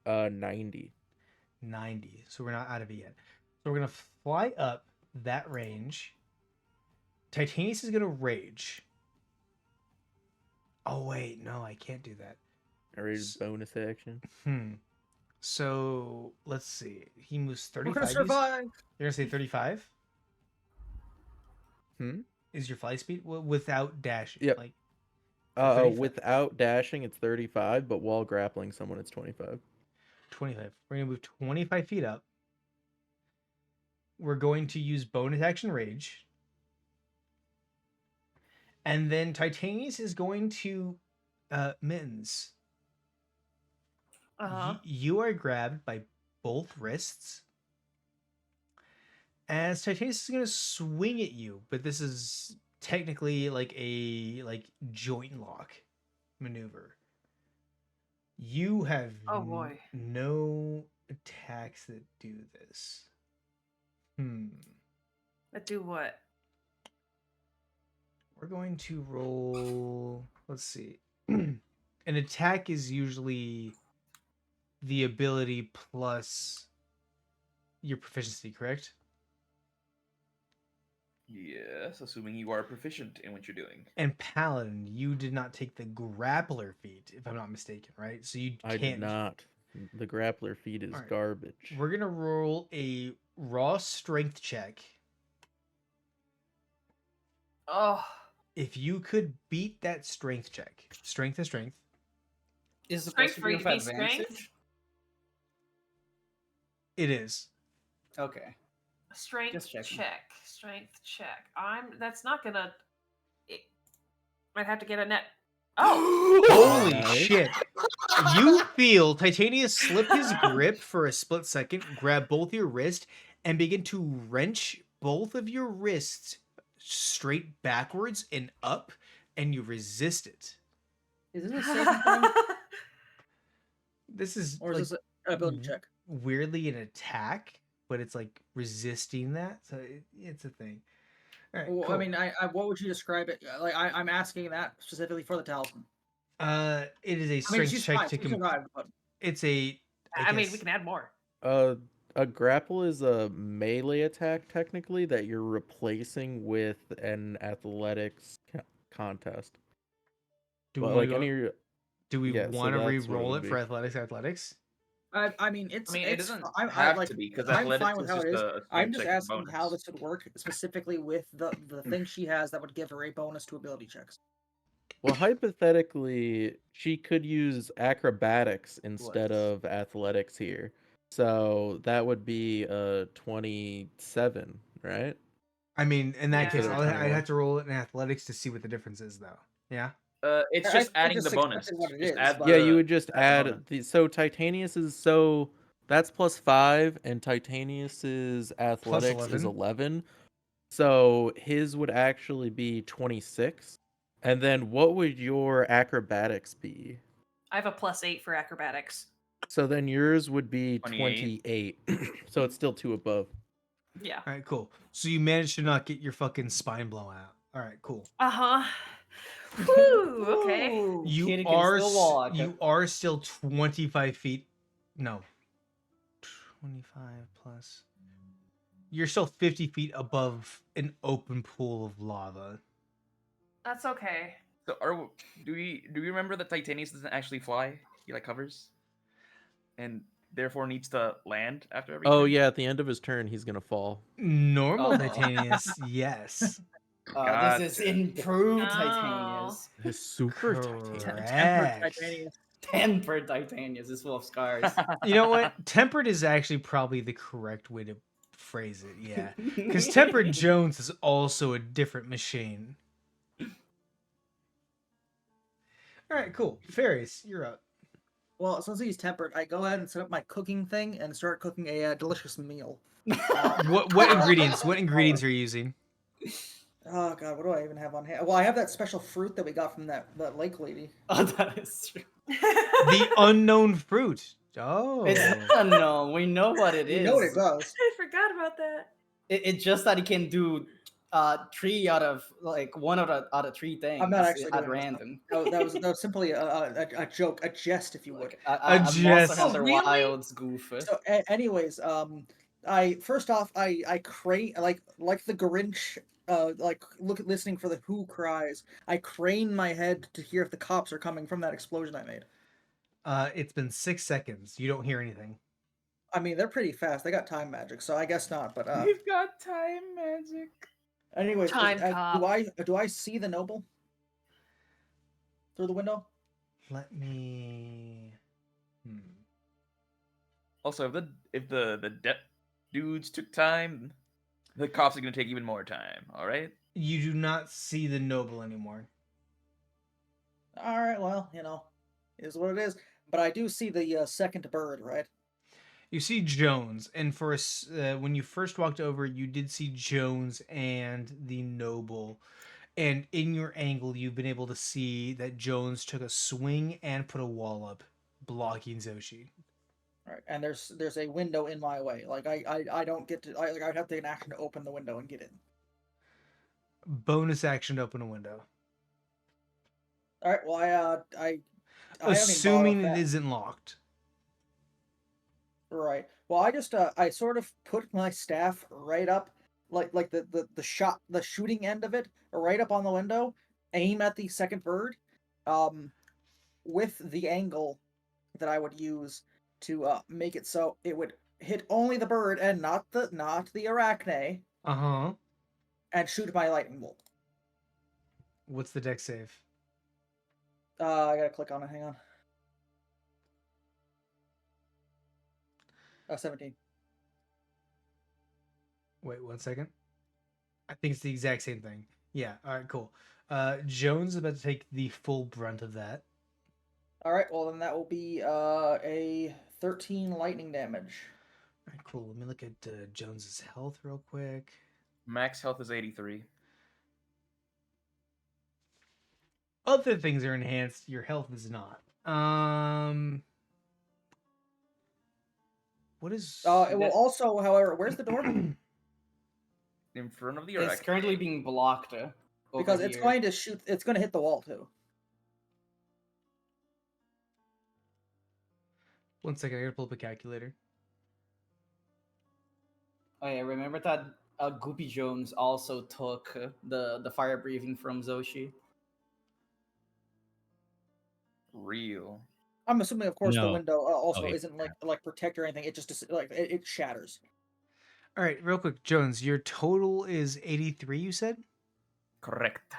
90. 90. So we're not out of it yet. So we're going to fly up that range. Titanius is going to rage. Oh, wait. No, I can't do that. I rated bonus action. So let's see. He moves 35. We're gonna survive. You're going to say 35? Is your fly speed without dashing? Yep. Like, 35. Without dashing, it's 35, but while grappling someone, it's 25. 25. We're going to move 25 feet up. We're going to use bonus action rage. And then Titanius is going to mittens. You are grabbed by both wrists. As Titanius is going to swing at you, but this is technically like a joint lock maneuver. You have no attacks that do this. That do what? We're going to roll. Let's see. An attack is usually the ability plus your proficiency, correct? Yes, assuming you are proficient in what you're doing. And Paladin, you did not take the grappler feat, if I'm not mistaken, right? So you can't. I did not. The grappler feat is garbage. We're gonna roll a raw strength check. Oh. If you could beat that strength check, strength to strength. Is it Strength supposed to for be you with to be advantage? strength? It is. Okay. Strength Just checking. check. Strength check. That's not gonna. I'd have to get a net. Oh! Holy Nice. shit! You feel Titanius slip his grip for a split second, grab both your wrists, and begin to wrench both of your wrists straight backwards and up, and you resist it. Is this a saving throw? This is Or is this a ability check? weirdly an attack, but it's like resisting that, so it's a thing. All right, Well, cool. I mean, I what would you describe it? Like, I'm asking that specifically for the talisman. It is a I mean, strength she's check fine. to She survived, but It's a. I mean, we can add more. A grapple is a melee attack, technically, that you're replacing with an athletics contest. Do But we like go, any, Do we yeah, so want to that's what it re-roll would it for be. athletics? I mean, it's. I mean, it doesn't I'm have like, to be because I'm athletics fine with is how just it is. a strength I'm just check asking bonus. how this would work specifically with the thing she has that would give her a bonus to ability checks. Well, hypothetically, she could use acrobatics instead of athletics here. So that would be 27, right? I mean, in that case, Instead of I'd 21. have to roll it in athletics to see what the difference is, though. Yeah. It's I just think adding it's the bonus. exactly what it Just is, add but- Yeah, the- you would just add the add bonus. the so Titanius is so that's plus 5 and Titanius's athletics is 11. So his would actually be 26. And then what would your acrobatics be? I have a +8 for acrobatics. So then yours would be 28. 28. So it's still 2 above. Yeah. All right, cool. So you managed to not get your fucking spine blown out. All right, cool. Whew, okay. You Kitty can are still walk. you are still 25 feet. No. 25 plus. You're still 50 feet above an open pool of lava. That's okay. So do we remember that Titanius doesn't actually fly? he like hovers, and therefore needs to land after every. Oh turn? yeah, at the end of his turn, he's gonna fall. Normal Oh. Titanius, yes. This is Gotcha. improved Oh. Titanius. His super Titanium. Tempered Correct. Titanius. Tempered Titanius is full of scars. You know what? Tempered is actually probably the correct way to phrase it. Yeah, because Tempered Jones is also a different machine. All right, cool. Fairies, you're up. Well, since he's tempered, I go ahead and set up my cooking thing and start cooking a delicious meal. What ingredients? What ingredients are you using? Oh god, what do I even have on hand? Well, I have that special fruit that we got from that lake lady. Oh, that is true. The unknown fruit. Oh, It's unknown. We know what it You is. know what it does. I forgot about that. It's just that he can do 3 out of like 1 out of 3 things. I'm not actually at doing this. random. That was simply a joke, a jest, if you would. Like, A a Monster jest. Hunter Oh, really? Wilds goof. So, anyways, I first off, I crane like the Grinch, like listening for the Who cries. I crane my head to hear if the cops are coming from that explosion I made. It's been 6 seconds. You don't hear anything. I mean, they're pretty fast. They got time magic, so I guess not. But We've got time magic. anyways, Time cop. do I see the noble through the window? Let me. Also, if the dudes took time, the cops are gonna take even more time. All right. You do not see the noble anymore. All right, well, is what it is. But I do see the second bird, right? You see Jones, and when you first walked over, you did see Jones and the noble. And in your angle, you've been able to see that Jones took a swing and put a wall up, blocking Zoshi. All right, and there's a window in my way. Like I don't get to. I'd have to take an action to open the window and get in. Bonus action to open a window. All right. Well, I haven't even Assuming bothered it with that. isn't locked. Right. Well, I just I sort of put my staff right up, like the shooting end of it right up on the window, aim at the second bird, with the angle that I would use to make it so it would hit only the bird and not the arachne, Uh-huh. and shoot my lightning bolt. What's the deck save? I gotta click on it. Hang on. 17. Wait 1 second. I think it's the exact same thing. Yeah. All right. Cool. Jones is about to take the full brunt of that. All right. Well, then that will be a 13 lightning damage. All right. Cool. Let me look at Jones's health real quick. Max health is 83. Other things are enhanced. Your health is not. What is? It will also, however, where's the door? In front of the It's arachne. currently being blocked. Because it's here. going to shoot. It's going to hit the wall too. 1 second. I gotta pull up a calculator. Oh yeah, remember that Goopy Jones also took the fire breathing from Zoshi. Real. I'm assuming, of course, the No. window also Okay. isn't like protect or anything. It just it shatters. All right. Real quick, Jones. Your total is 83. You said. Correct.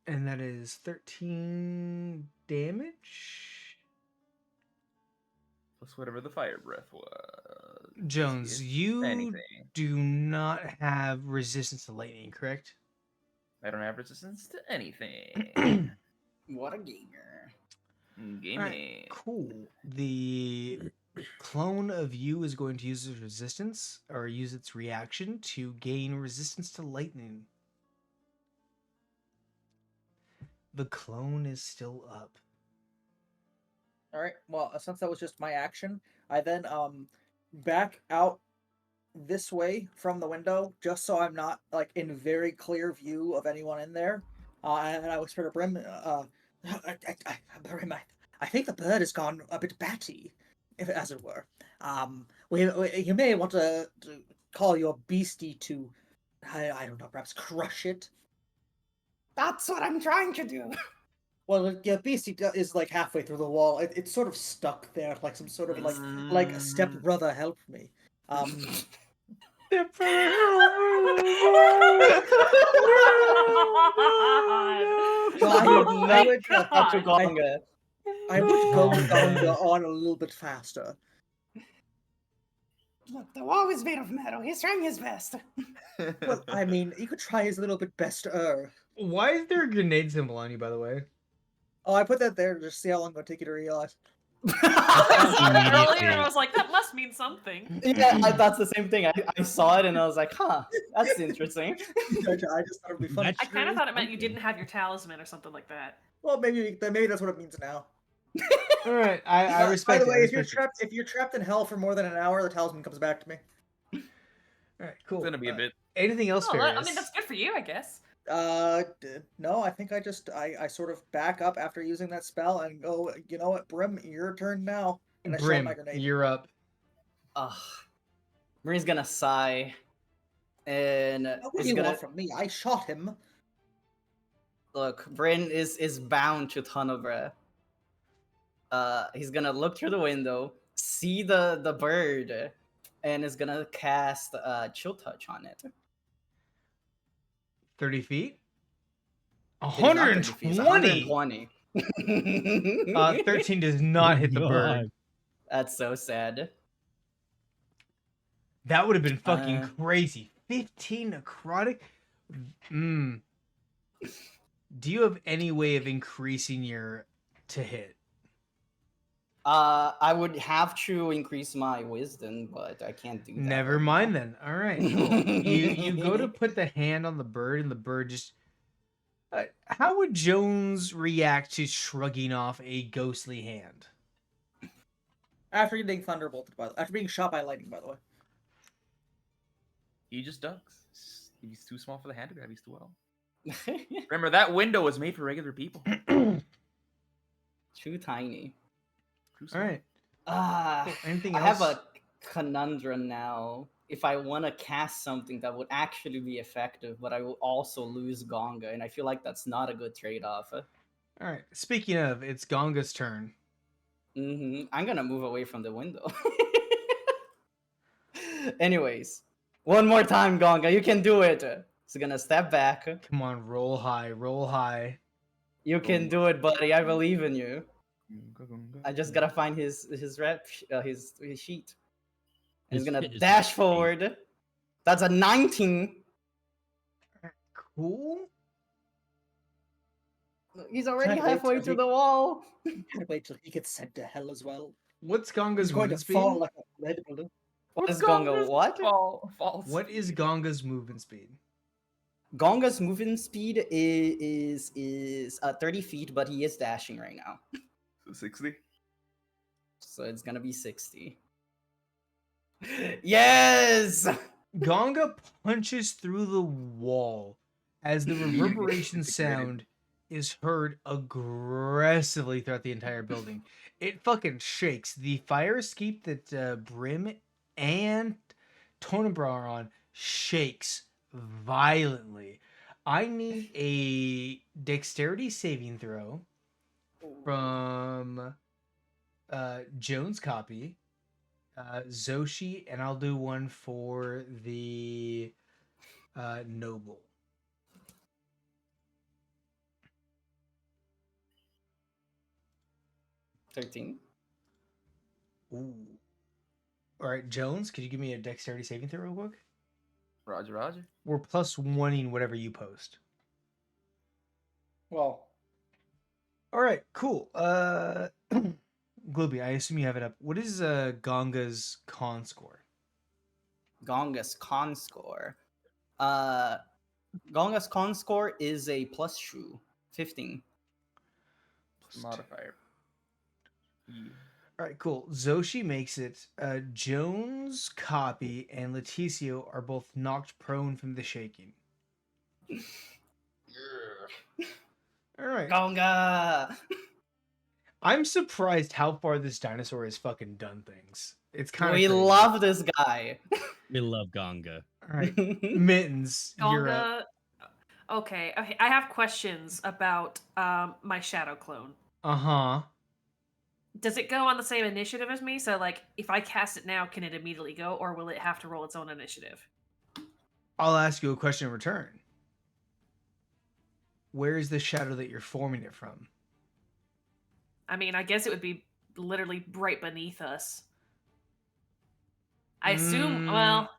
And that is 13 damage. Plus whatever the fire breath was. Jones, If you anything. do not have resistance to lightning, correct? I don't have resistance to anything. What a gamer. Gaming. Alright, cool. The clone of you is going to use its resistance or use its reaction to gain resistance to lightning. The clone is still up. All right. Well, since that was just my action, I then back out this way from the window, just so I'm not like in very clear view of anyone in there. And I whisper to Brim, Brim, I think the bird has gone a bit batty, if as it were. You may want to call your beastie to, I don't know, perhaps crush it. That's what I'm trying to do. Well, yeah, Beastie is like halfway through the wall. It's sort of stuck there, like some sort of like stepbrother, help me. Stepbrother, Well, I would I not would, touch a Gonga. I would go Gonga. Gonga on a little bit faster. Look, the wall is made of metal. He's trying his best. Well, I mean, you could try his little bit best. Why is there a grenade symbol on you, by the way? Oh, I put that there to just see how long it'll take you to realize. I saw that earlier and I Immediately. was like, that must mean something. Yeah, that's the same thing. I saw it and I was like, huh, that's interesting. I just thought it'd be funny. That's I kind of thought it meant you something. didn't have your talisman or something like that. Well, maybe that's what it means now. All right, I respect By the it. way, I if respect you're trapped in hell for more than an hour, the talisman comes back to me. it. All right, cool. It's gonna be a bit. Anything else, Oh, I Farius? mean, that's good for you, I guess. No, I think I sort of back up after using that spell and go, you know what, Brim, your turn now. And I shot my Brim, grenade. you're up. Ugh. Marine's gonna sigh. And What do is you gonna want from me? I shot him. look, Bryn is bound to Tanobra. He's gonna look through the window, see the bird, and is gonna cast Chill Touch on it. 30 feet? It is not 30 feet, it's 120! 120. 13 does not hit the bird. God. That's so sad. That would have been fucking Uh, crazy. 15 necrotic? Do you have any way of increasing your to hit? I would have to increase my wisdom, but I can't do that. Never right mind now. then. All right, cool. You go to put the hand on the bird, and the bird just. How would Jones react to shrugging off a ghostly hand? After getting thunderbolted, after being shot by lightning, by the way. He just ducks. He's too small for the hand to grab. He's too well. Remember, that window was made for regular people. Too tiny. Too All small. right. Ah, Anything I else? have a conundrum now. If I want to cast something that would actually be effective, but I will also lose Gonga, and I feel like that's not a good trade-off. All right. Speaking of, it's Gonga's turn. I'm gonna move away from the window. Anyways, one more time, Gonga. You can do it. He's gonna step back. Come on, roll high, roll high. You can do it, buddy. I believe in you. I just gotta find his sheet. And he's His gonna hit is dash 19. forward. That's a 19. Cool. He's already Can't wait halfway till to he- the wall. Can't wait till he gets sent to hell as well. What's Gonga's He's going to movement speed? fall like a lead balloon. What is Gonga? What? False. What is Gonga's movement speed? Gonga's movement speed is 30 feet, but he is dashing right now. So 60. So it's gonna be 60. Yes! Gonga punches through the wall as the reverberation sound is heard aggressively throughout the entire building. It fucking shakes. The fire escape that Brim and Tonebrow are on shakes violently. I need a dexterity saving throw from Jones copy, Zoshi, and I'll do one for the noble. $13. Ooh. All right, Jones, could you give me a dexterity saving throw real quick? Roger, Roger. We're plus oneing whatever you post. Well, All right, cool. Glooby, I assume you have it up. What is Gonga's con score? Gonga's con score. Gonga's con score is a +2, 15. Modifier. Yeah. All right, cool. Zoshi makes it. Jones, Copy, and Leticio are both knocked prone from the shaking. All right. Gonga! I'm surprised how far this dinosaur has fucking done things. It's kind of We love this guy. We love Gonga. All right, Mittens, you're up. Okay, okay. I have questions about my shadow clone. Uh-huh. Does it go on the same initiative as me? So, like, if I cast it now, can it immediately go, or will it have to roll its own initiative? I'll ask you a question in return. Where is the shadow that you're forming it from? I mean, I guess it would be literally right beneath us. I assume. Well,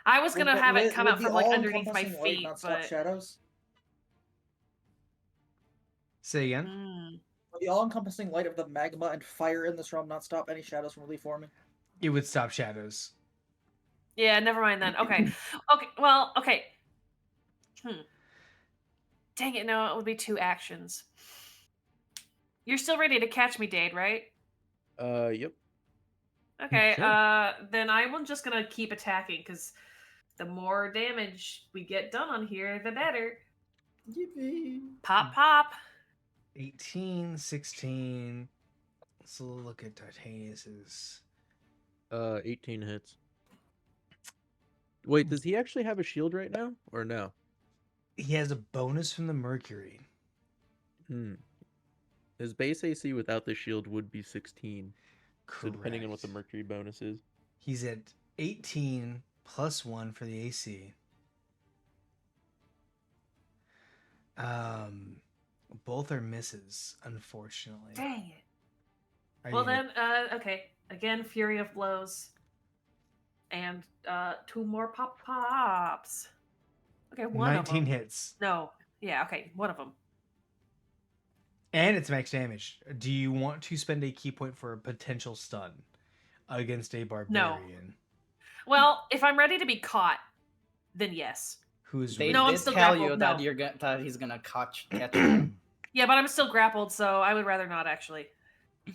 I was gonna have it come would out the from like underneath my all-encompassing light feet, not stop but shadows? Say again? Mm. Would the all-encompassing light of the magma and fire in this realm not stop any shadows from reforming? It would stop shadows. Yeah, never mind then. Okay, okay. Well, okay. Dang it! No, it would be 2 actions. You're still ready to catch me, Dade, right? Yep. Okay. Sure. Then I'm just gonna keep attacking because the more damage we get done on here, the better. Yippee. Pop, pop. 18, 16. Let's look at Titanius's. 18 hits. Wait, does he actually have a shield right now, or no? He has a bonus from the Mercury. His base AC without the shield would be 16. Correct. So depending on what the Mercury bonus is. He's at 18 plus 1 for the AC. Both are misses, unfortunately. Dang it. Are Well you gonna- then, okay. Again, Fury of Blows. And 2 more pop pops. Okay, one 19 of them. hits. No. Yeah, okay, one of them. And it's max damage. Do you want to spend a key point for a potential stun against a barbarian? Well, if I'm ready to be caught, then yes. Who's They No, I'm did still tell grappled, you that no. that he's gonna catch you. Yeah, but I'm still grappled, so I would rather not actually. All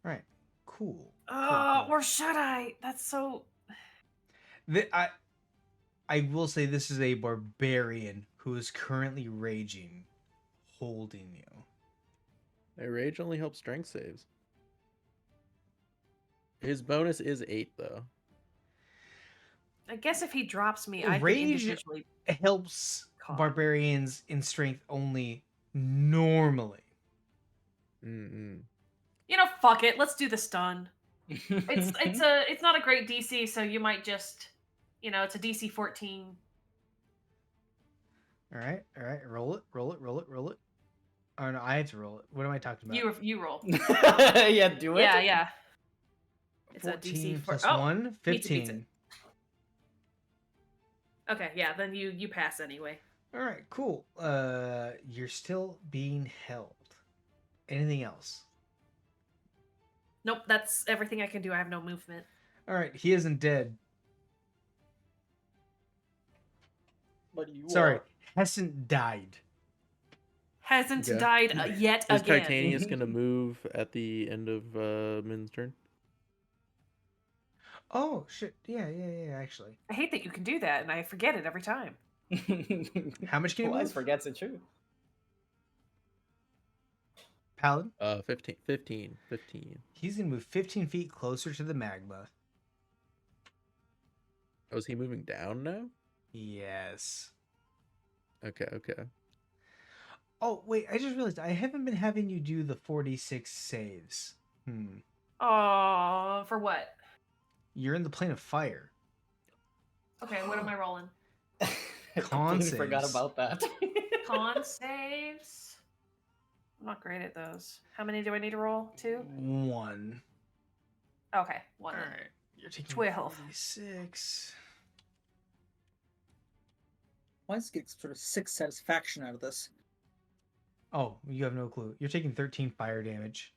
right. Cool. Oh, or should I? That's so. I will say this is a barbarian who is currently raging, holding you. A rage only helps strength saves. His bonus is 8, though. I guess if he drops me, I can Rage individually. helps Caught. barbarians in strength only normally. Mm-mm. You know, fuck it. Let's do the stun. It's not a great DC, so you might just, it's a DC 14. All right. Roll it. Oh no, I have to roll it. What am I talking about? You roll. Yeah, do it. Yeah. It's 14 a DC plus 1, beats it. 15. Okay, yeah, then you pass anyway. All right, cool. You're still being held. Anything else? Nope, that's everything I can do. I have no movement. All right, he isn't dead. But you Sorry, are. hasn't died. Hasn't Okay. died yet Is again. Titanius going to move at the end of Min's turn? Oh shit! Yeah. Actually, I hate that you can do that, and I forget it every time. how much can you W.I.S.E move? forgets it too. Paladin? 15. He's gonna move 15 feet closer to the magma. Oh, is he moving down now? Yes. Okay. Oh wait, I just realized I haven't been having you do the 46 saves. Oh, for what? You're in the plane of fire. Okay, what am I rolling? I Con completely forgot saves. about that. Con saves. I'm not great at those. How many do I need to roll? 2? 1. Okay, 1. All right, you're taking 12. 46. Why is getting some sort of sick satisfaction out of this? Oh, you have no clue. You're taking 13 fire damage.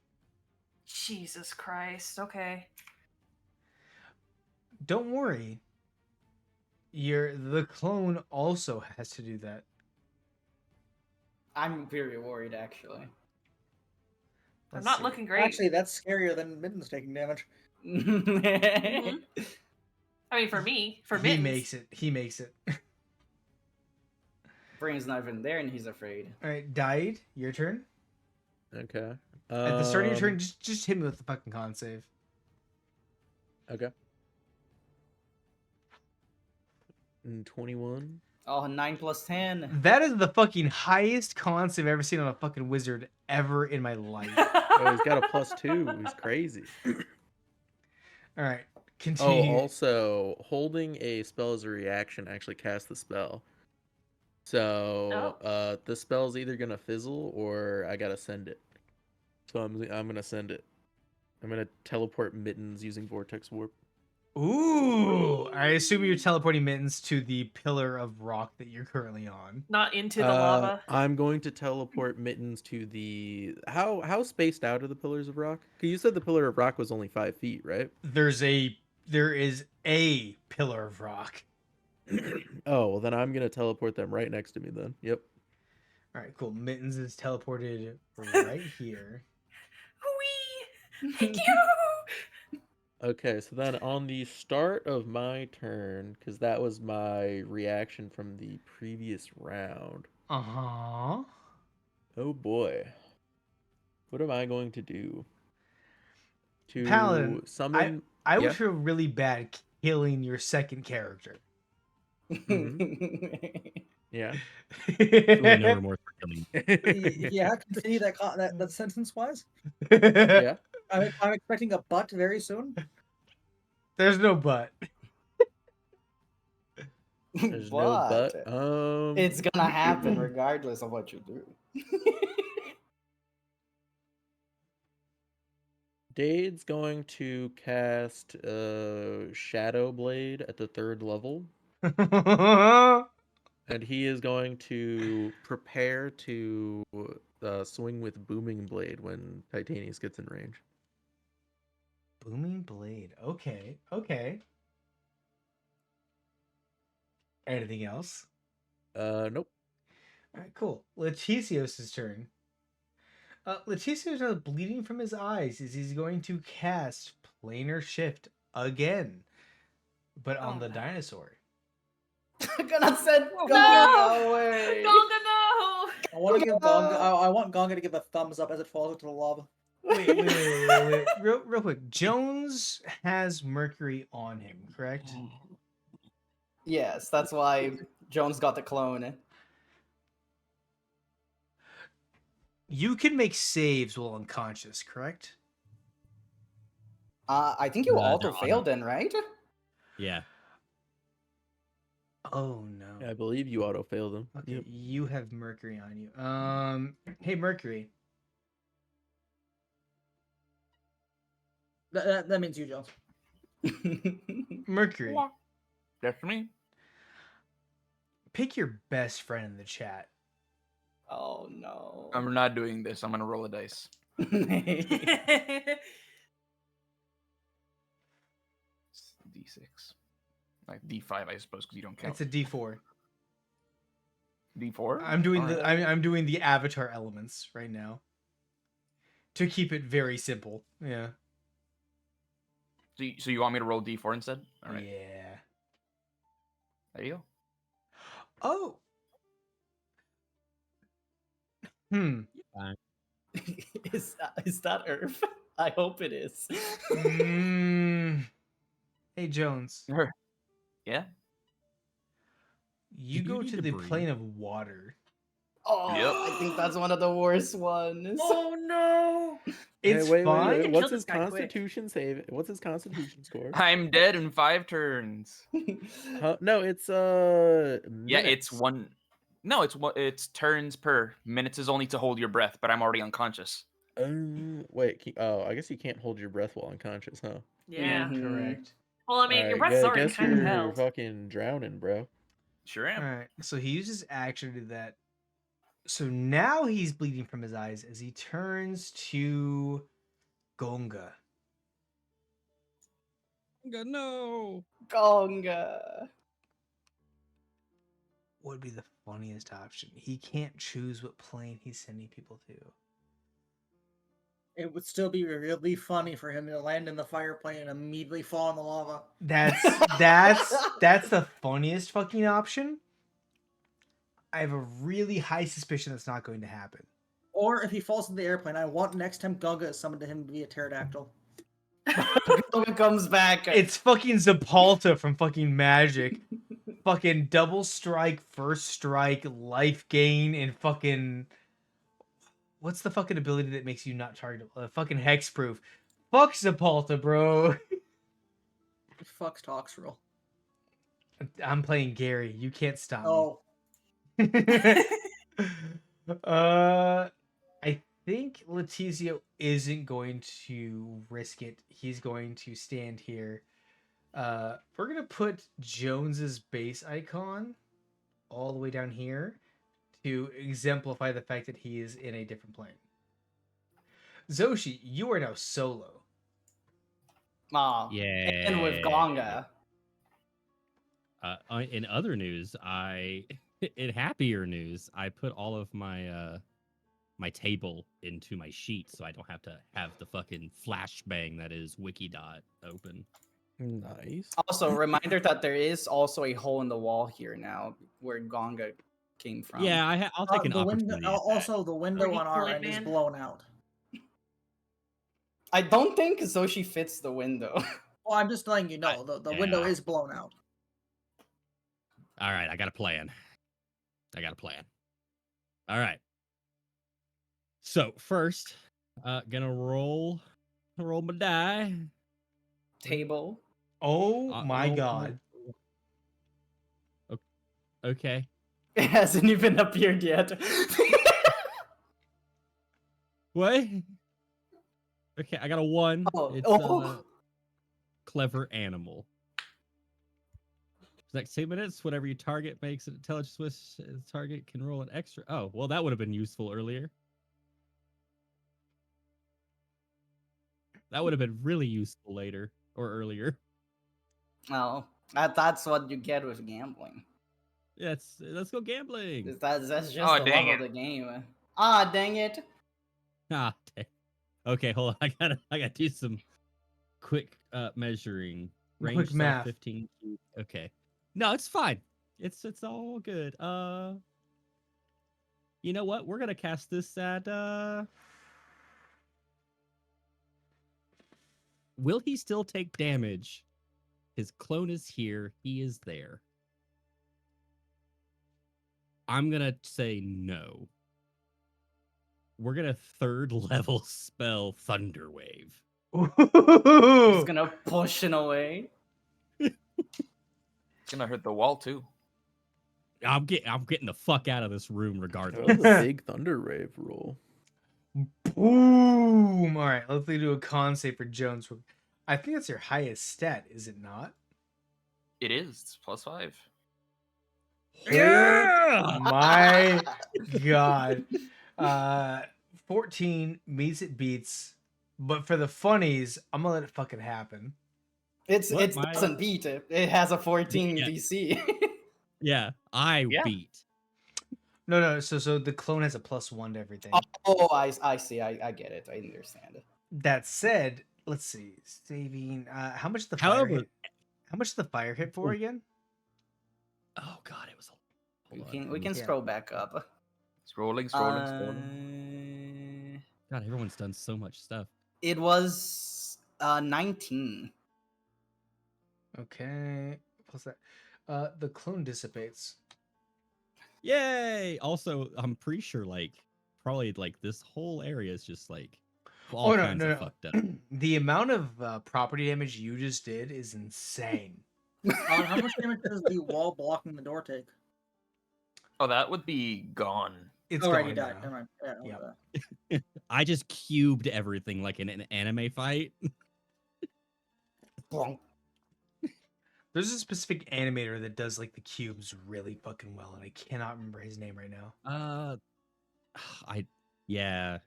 Jesus Christ. Okay. Don't worry. The clone also has to do that. I'm very worried, actually. I'm not looking great. Actually, that's scarier than Mittens taking damage. Mhm. I mean, for me, for He Mittens. makes it. Brain's not even there, and he's afraid. All right, died. Your turn. Okay. At the start of your turn, just hit me with the fucking con save. Okay. 21. Oh, 9 plus 10. That is the fucking highest con save I've ever seen on a fucking wizard ever in my life. Oh, he's got a +2. He's crazy. All right, Oh, continue. also, holding a spell as a reaction actually casts the spell. So, the spell's either gonna fizzle or I gotta send it. So I'm gonna send it. I'm gonna teleport Mittens using Vortex Warp. Ooh, I assume you're teleporting Mittens to the pillar of rock that you're currently on. Not into the lava. I'm going to teleport Mittens to the how spaced out are the pillars of rock? 'Cause you said the pillar of rock was only 5 feet, right? There is a pillar of rock. Oh, well then I'm gonna teleport them right next to me then. Yep. All right, cool. Mittens is teleported right here. Whee! Thank you. Okay, so then on the start of my turn, because that was my reaction from the previous round. Uh-huh. Oh boy. What am I going to do? To Paladin, summon. I would Yeah? feel really bad killing your second character. Yeah. Truly no remorse for killing. Yeah, continue that sentence wise. Yeah. I'm expecting a butt very soon. There's no but. There's no but. It's gonna happen regardless of what you do. Dade's going to cast Shadow Blade at the 3rd level, and he is going to prepare to swing with Booming Blade when Titanius gets in range. Booming blade. Okay. Anything else? Nope. All right, cool. Leticios' turn. Leticios is bleeding from his eyes as he's going to cast Planar Shift again, but on the dinosaur. I'm gonna send No! Gonga away. Gonga, no! I want to give Gonga. I want Gonga to give a thumbs up as it falls into the lava. Wait. Real quick. Jones has Mercury on him, correct? Yes, that's why Jones got the clone. You can make saves while unconscious, correct? I think you No, auto no, no. failed then, right? Yeah. Oh no. I believe you auto failed him. Okay, Yep. you have Mercury on you. Hey Mercury. That means you, Jones. Mercury. Yeah. That's me. Pick your best friend in the chat. Oh no. I'm not doing this. I'm gonna roll a dice. That's It's D6. Like D5, I suppose, because you don't count. It's a D4. D4. I'm doing Alright. I'm doing the avatar elements right now. To keep it very simple. Yeah. So you want me to roll D4 instead? All right. Yeah. There you go. Oh. Is that Earth? I hope it is. Hey Jones. Yeah. You Do you go need to to the breathe? plane of water. Oh, Yep. I think that's one of the worst ones. Oh no. It's Hey, wait. fine. Kill What's this his guy quick. constitution save? What's his constitution score? I'm dead in 5 turns. No, it's Yeah, it's minutes. one. No, it's turns per. Minutes is only to hold your breath, but I'm already unconscious. Wait. I guess you can't hold your breath while unconscious, huh? Yeah. Mhm. Correct. Well, I mean, your Alright, breath's I already guess kind of you're held. fucking drowning, bro. Sure am. Alright. So he uses action to do that. So now he's bleeding from his eyes as he turns to Gonga. No. Gonga. What would be the funniest option? He can't choose what plane he's sending people to. It would still be really funny for him to land in the fire plane and immediately fall in the lava. That's the funniest fucking option. I have a really high suspicion that's not going to happen. Or if he falls in the airplane, I want next time Gonga is summoned to him to be a pterodactyl. Gonga comes back. It's fucking Zapalta from fucking Magic. fucking double strike, first strike, life gain, and fucking what's the fucking ability that makes you not targetable? Fucking hexproof. Fuck Zapalta, bro. Fuck's Toxrill. I'm playing Gary. You can't stop me. Oh, I think Letizio isn't going to risk it. He's going to stand here. We're gonna put Jones's base icon all the way down here to exemplify the fact that he is in a different plane. Zoshi, you are now solo. Oh, Yeah. and with Gonga. In other news, in happier news, I put all of my my table into my sheet so I don't have to have the fucking flashbang that is Wikidot open. Nice. Also, reminder that there is also a hole in the wall here now where Gonga came from. Yeah, I'll take an the window. opportunity. at that. Also, the window Like on our Kool-Aid end is Man? blown out. I don't think Zoshi fits the window. Well, I'm just letting you know the window Yeah. is blown out. All right, I got a plan. All right. So first, gonna roll my die. Table. Oh my roll- god. Okay. It hasn't even appeared yet. What? Okay, I got a 1. Oh, It's oh. clever animal. For the next 2 minutes, whenever your target makes an intelligence switch, the target can roll an extra. Oh, well, that would have been useful earlier. That would have been really useful later or earlier. Oh, that's what you get with gambling. Let's go gambling. That's just Oh, the dang love of it. the game. Ah, dang it. Ah, dang. Okay, hold on. I gotta do some quick measuring. Quick Range math. 15 feet. Okay. No, it's fine. It's all good. You know what? We're gonna cast this at will he still take damage? His clone is here. He is there. I'm gonna say no. We're gonna 3rd level spell Thunder Wave. Just gonna push it away. It's gonna hurt the wall too. I'm getting the fuck out of this room That regardless. was a big Thunder Wave roll. Boom! All right, let's do a con save for Jones. I think that's your highest stat, is it not? It is. It's +5. Yeah! My god. 14 meets it beats, but for the funnies, I'm gonna let it fucking happen. It What, my- doesn't beat it. It has a 14 Yeah. DC. Yeah, I Yeah. beat. No. So the clone has a +1 to everything. Oh, I see. I get it. I understand. That said, let's see. Saving. How much the fire However- hit? How much the fire hit for again? Oh god, it was. We Hold can on. we can Yeah. scroll back up. Scrolling. God, everyone's done so much stuff. It was 19. Okay. Plus that. The clone dissipates. Yay! Also, I'm pretty sure probably this whole area is just all kinds of fucked up. The amount of property damage you just did is insane. How much damage does the wall blocking the door take? Oh, that would be gone. It's Already gone died. now. Never mind. Yeah, Yep. I just cubed everything like in an anime fight. There's a specific animator that does the cubes really fucking well, and I cannot remember his name right now. Yeah.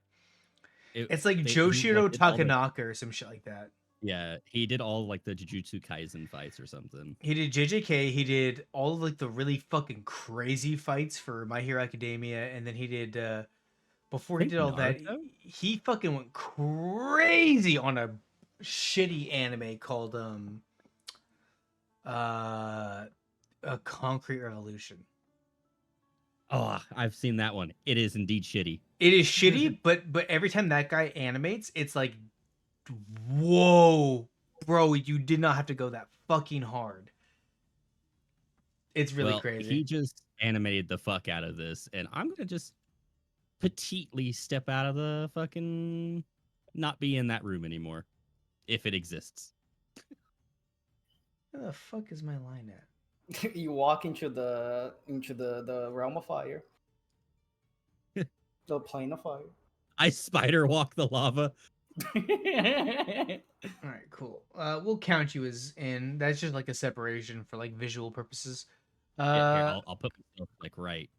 It's like he, Joshiro did all the- Takanaka or some shit like that. Yeah, he did all the Jujutsu Kaisen fights or something. He did JJK. He did all of the really fucking crazy fights for My Hero Academia, and then he did before he Think did all that, Naruto? he fucking went crazy on a shitty anime called a Concrete Revolution. Oh, I've seen that one. It is indeed shitty. It is shitty, but every time that guy animates, it's like, whoa, bro, you did not have to go that fucking hard. It's really Well, crazy. he just animated the fuck out of this, and I'm gonna just petitely step out of the fucking not be in that room anymore, if it exists. Where the fuck is my line at? You walk into the realm of fire. The plane of fire. I spider walk the lava. All right, cool. We'll count you as in. That's just like a separation for like visual purposes. Yeah, here, I'll put myself like right.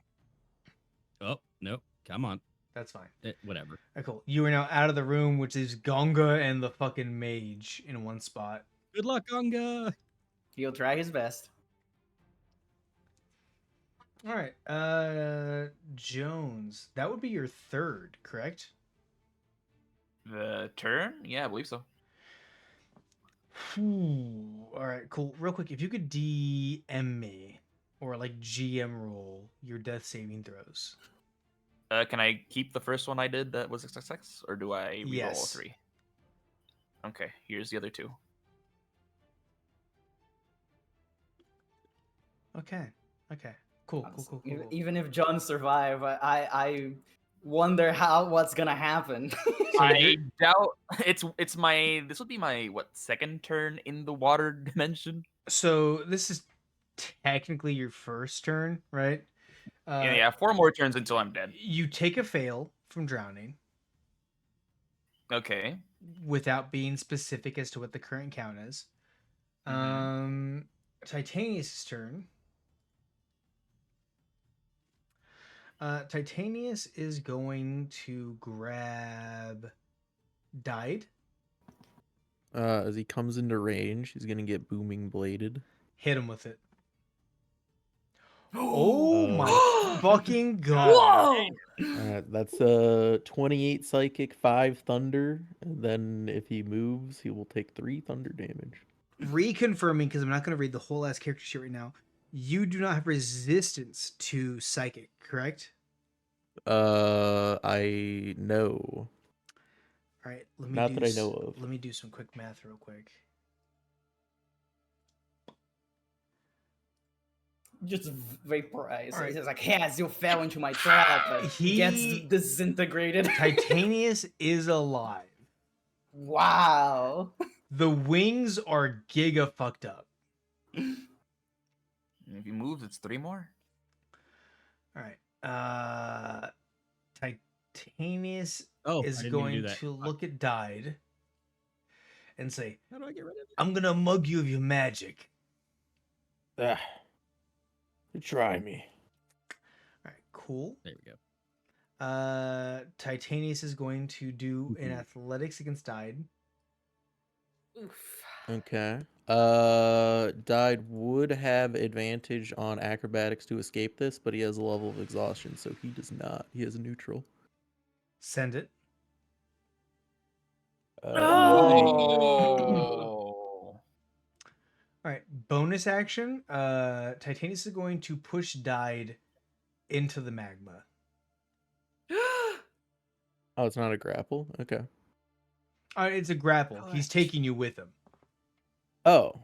Oh no, come on. That's fine. Whatever. All right, cool. You are now out of the room, which is Gonga and the fucking mage in one spot. Good luck, Gonga. He'll try his best. All right, Jones. That would be your third, correct? The turn? Yeah, I believe so. All right, cool. Real quick, if you could DM me or like GM roll your death saving throws. Can I keep the first one I did that was XXX, or do I reroll all Yes. 3? Okay, here's the other 2. Okay. Cool. Even if John survive, I wonder what's gonna happen. I doubt it's my this would be my second turn in the water dimension. So this is technically your first turn, right? Yeah, 4 more turns until I'm dead. You take a fail from drowning Okay. without being specific as to what the current count is. Titanius' turn. Titanius is going to grab Died. As he comes into range, he's gonna get booming bladed. Hit him with it. Oh my fucking god. Whoa! That's 28 psychic, 5 thunder, and then if he moves, he will take 3 thunder damage. Reconfirming, because I'm not going to read the whole ass character sheet right now. You do not have resistance to psychic, correct? I know. All right, let me Not do that I know of. Let me do some quick math real quick. Just vaporize. All right. It's like, yes, you fell into my trap. But he gets disintegrated. Titanius is alive. Wow. The wings are giga fucked up. If he moves, it's 3 more. All right. Titanius I is didn't mean going do that. to look at Died and say, How do I get rid of it? I'm going to mug you of your magic. Try me. All right, cool. There we go. Titanius is going to do an athletics against Died. Oof. Okay. Died would have advantage on acrobatics to escape this, but he has a level of exhaustion, so he does not. He has a neutral. Send it. Oh. All right, bonus action. Titanius is going to push Died into the magma. Oh, it's not a grapple? Okay. All right, it's a grapple. He's taking you with him. Oh.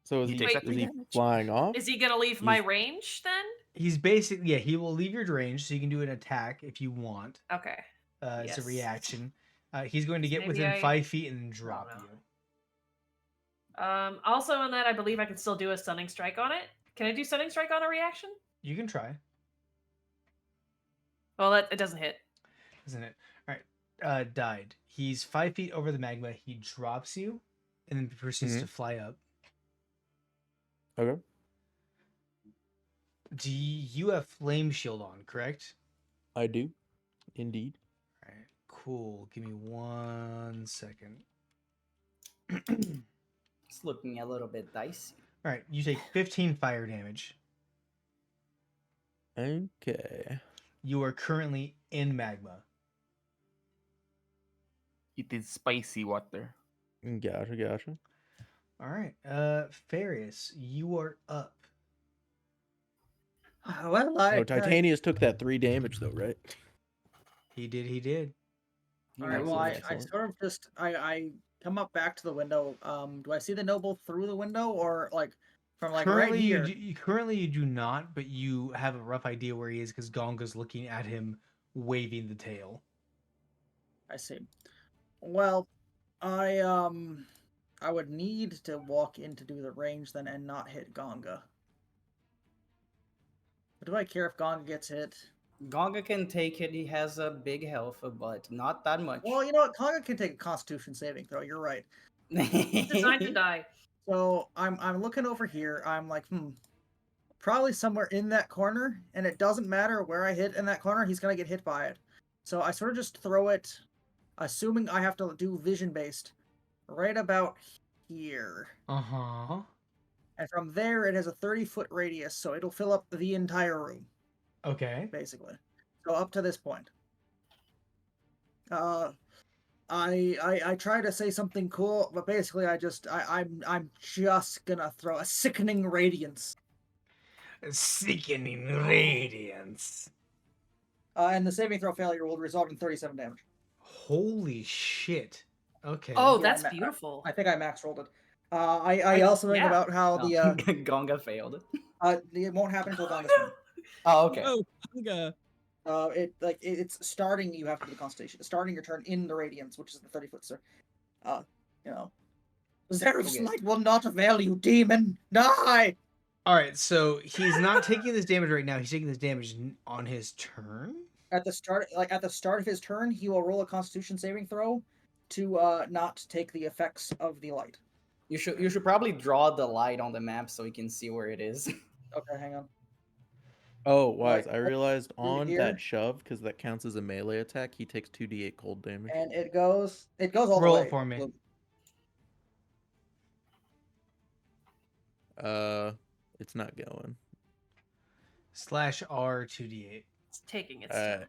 So is He he, takes that is he damage? flying off? Is he gonna leave my range then? He's basically, yeah, he will leave your range, so you can do an attack if you want. Okay. It's a Yes. reaction. He's going to get Maybe within I- 5 feet and then drop know. you. Also on that, I believe I can still do a stunning strike on it. Can I do stunning strike on a reaction? You can try, Well, it doesn't hit. isn't it? All right, Died. He's 5 feet over the magma. He drops you, and then proceeds to fly up. Okay. Do you have flame shield on? Correct. I do. Indeed. All right, cool. Give me 1 second. It's looking a little bit dicey. All right, you take 15 fire damage. Okay. You are currently in magma. It is spicy water. Gotcha. All right, Farius, you are up. Well, Oh, Titanius took that 3 damage though, right? He did. All right. Well, I Excellent. sort of just I come up back to the window. Do I see the noble through the window, or like from like right here. Currently you do not, but you have a rough idea where he is because Gonga's looking at him, waving the tail. I see. Well, I would need to walk in to do the range then and not hit Gonga. But do I care if Gonga gets hit? Gonga can take it. He has a big health, but not that much. Well, you know what? Gonga can take a Constitution saving throw. You're right. Designed to die. So I'm looking over here. I'm like, probably somewhere in that corner, and it doesn't matter where I hit in that corner. He's gonna get hit by it. So I sort of just throw it, assuming I have to do vision based, right about here. And from there, it has a 30-foot radius, so it'll fill up the entire room. Okay. Basically. So up to this point. I try to say something cool, but basically I'm just gonna throw a sickening radiance. Sickening radiance. And the saving throw failure will result in 37 damage. Holy shit. Okay. Oh, Yeah, that's beautiful. I think I max rolled it. I also think about how the Gonga failed. it won't happen until Gonga's turn. Oh, okay. Oh, Gonga. It's starting. You have to do the Constitution. It's starting your turn in the radiance, which is the 30-foot. Sir, Zeruf's light will not avail you, demon. Die. All right, so he's not taking this damage right now. He's taking this damage on his turn. At the start of his turn, he will roll a Constitution saving throw to not take the effects of the light. You should probably draw the light on the map so we can see where it is. Okay, hang on. Oh, Wise, Right, I realized on here. that shove, because that counts as a melee attack, he takes 2d8 cold damage. And it goes all Roll the way. it for me. It's not going. /R 2d8. It's taking its time.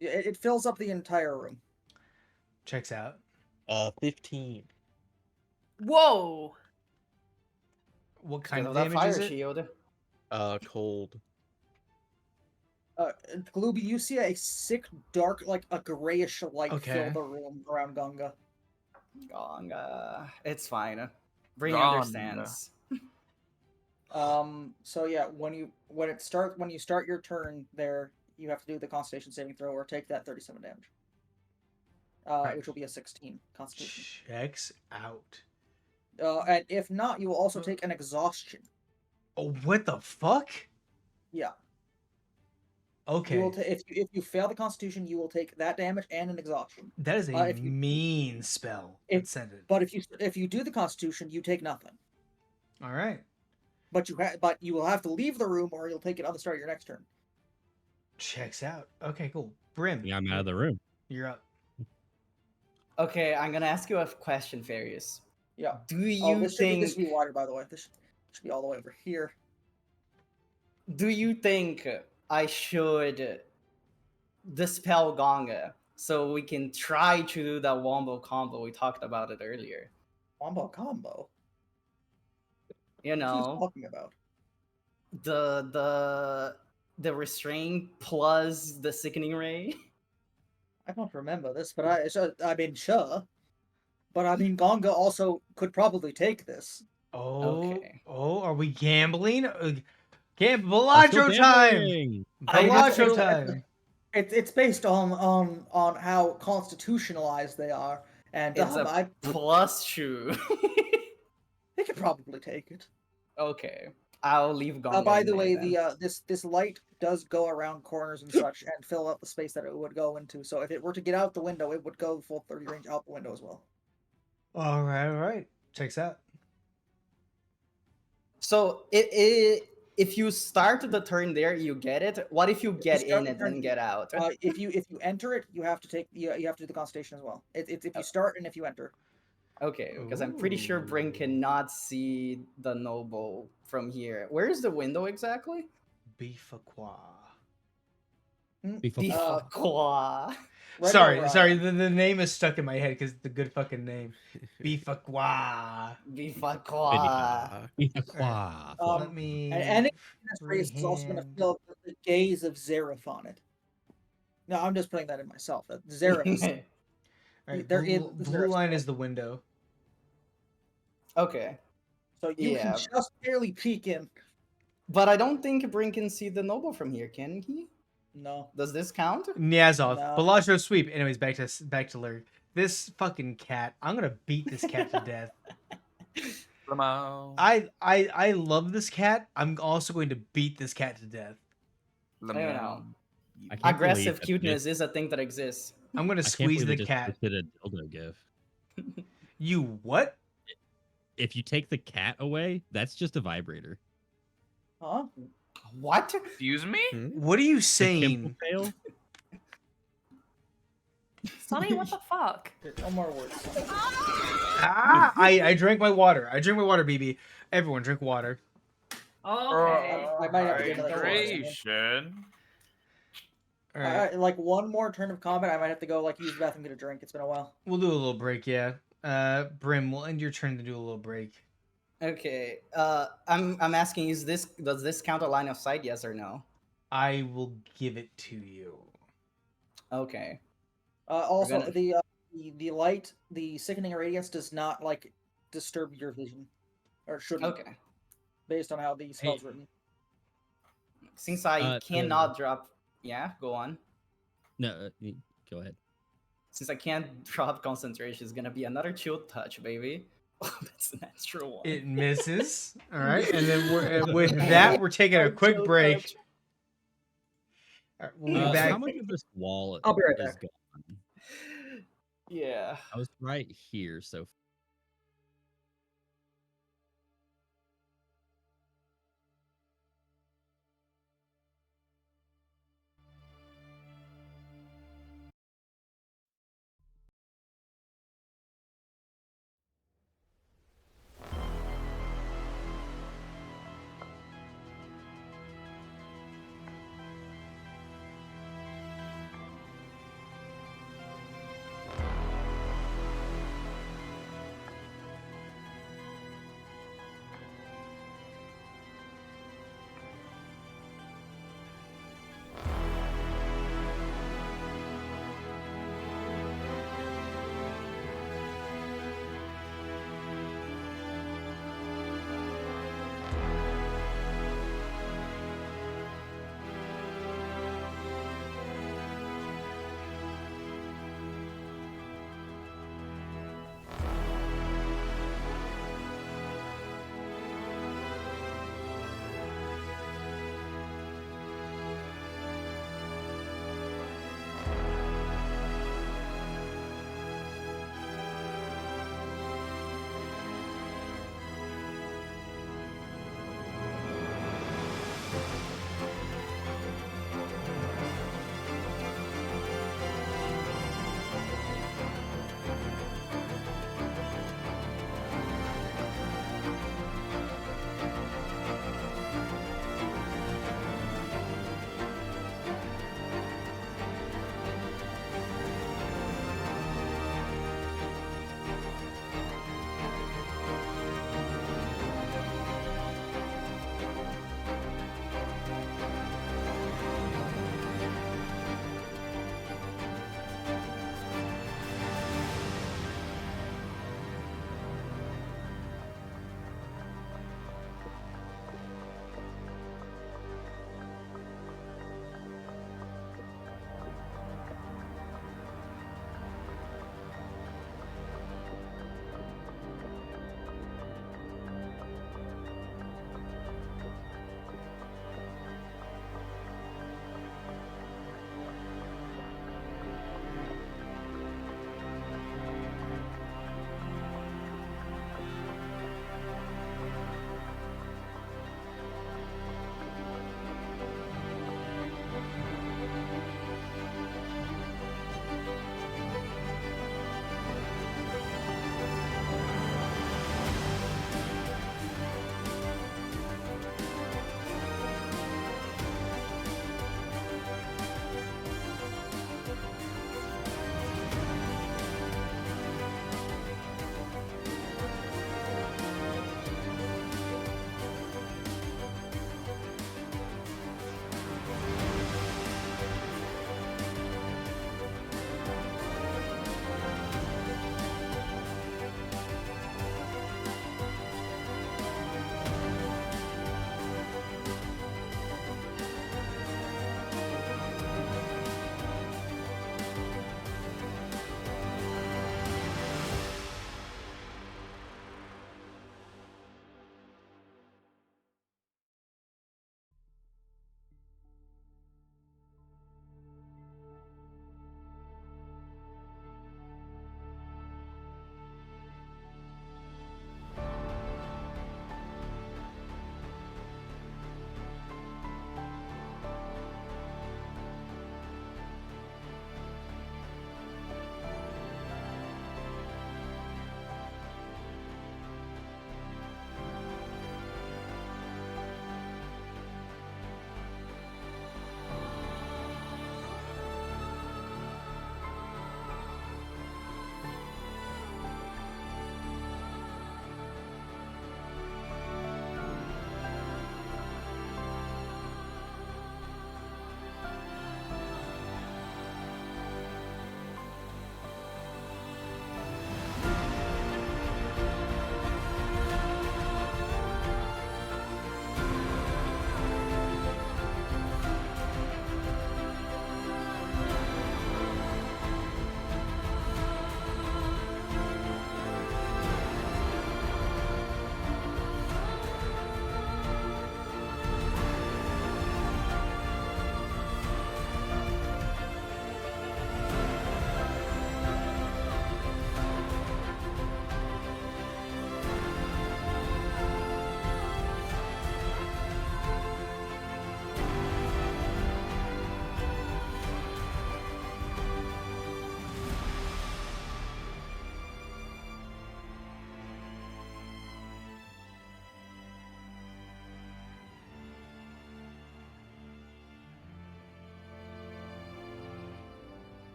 It fills up the entire room. Checks out. 15. Whoa! What kind of that damage fire is it? shield. Cold. Glooby, you see a sick, dark, like a grayish light Okay. fill the room around Gonga. Gonga. It's fine. Bring Gonga. understands. So yeah, when you start your turn there, you have to do the Constitution saving throw or take that 37 damage. Right. Which will be a 16 Constitution. Checks out. And if not, you will also take an exhaustion. Oh, what the fuck? Yeah. Okay. You will if you fail the Constitution, you will take that damage and an exhaustion. That is a mean spell. Send it. But if you do the Constitution, you take nothing. All right. But you will have to leave the room, or you'll take it on the start of your next turn. Checks out. Okay, cool. Brim. Yeah, I'm out of the room. You're up. Okay, I'm gonna ask you a question, Farius. Yeah. Do you think this should be water, by the way? This should be all the way over here. Do you think I should dispel Gonga so we can try to do that wombo combo? We talked about it earlier. Wombo combo. You What are you know, talking about? the restraint plus the sickening ray. I don't remember this, but I mean, sure. But I mean, Gonga also could probably take this. Oh, Okay. oh, are we gambling? Bellagio Still time! gambling. Bellagio time! It's based on how constitutionalized they are, and It's a +2. they could probably take it. Okay, I'll leave Gonga. By in the there way, then. this light does go around corners and such, and fill up the space that it would go into. So if it were to get out the window, it would go full 30 range out the window as well. All right. Checks out. So if you start the turn there, you get it. What if you get in and then get out? If you enter it, you have to take you have to do the Constitution as well. It's if you start and if you enter. Okay, because I'm pretty sure Brink cannot see the noble from here. Where is the window exactly? Bifaqua. Bifaqua. Right Sorry. over, The name is stuck in my head because it's a good fucking name. Bifaqua. Bifaqua. Let me. And anything in this race is also going to feel the gaze of Zeref on it. No, I'm just putting that in myself. That Zeref is. All right, There blue line is the window. Okay. So you can Yeah. just barely peek in. But I don't think Brink can see the noble from here, can he? No. Does this count? Nyazov, No. Bellagio sweep. Anyways, back to Lyric. This fucking cat. I'm gonna beat this cat to death. Lamau. I love this cat. I'm also going to beat this cat to death. I don't know. I can't believe Aggressive that cuteness is a thing that exists. I'm gonna I can't squeeze believe the they just cat. posted a dildo gif. You what? If you take the cat away, that's just a vibrator. Huh? What? Excuse me? What are you The saying? Kimple fail? Sonny, what the fuck? Okay, no more words. Ah! I drank my water. I drink my water, BB. Everyone drink water. Okay. I might have to get another one. Hydration. All right, Like one more turn of combat, I might have to go like use the bathroom, get a drink. It's been a while. we'll do a little break. Yeah. Brim, we'll end your turn to do a little break. Okay. I'm asking, does this count a line of sight? Yes or no? I will give it to you. Okay. Also, gonna- the light, the sickening radiance does not like disturb your vision, or shouldn't, Okay. based on how the spell's written. Since I Uh, cannot drop, yeah, go on. No, go ahead. Since I can't drop concentration, it's gonna be another chill touch, baby. Oh, that's a natural one. It misses. All right, and then with that, we're taking a quick Chill break. touch. All right, we'll be How back. much of this wall I'll be right is back. gone? Yeah. I was right here, so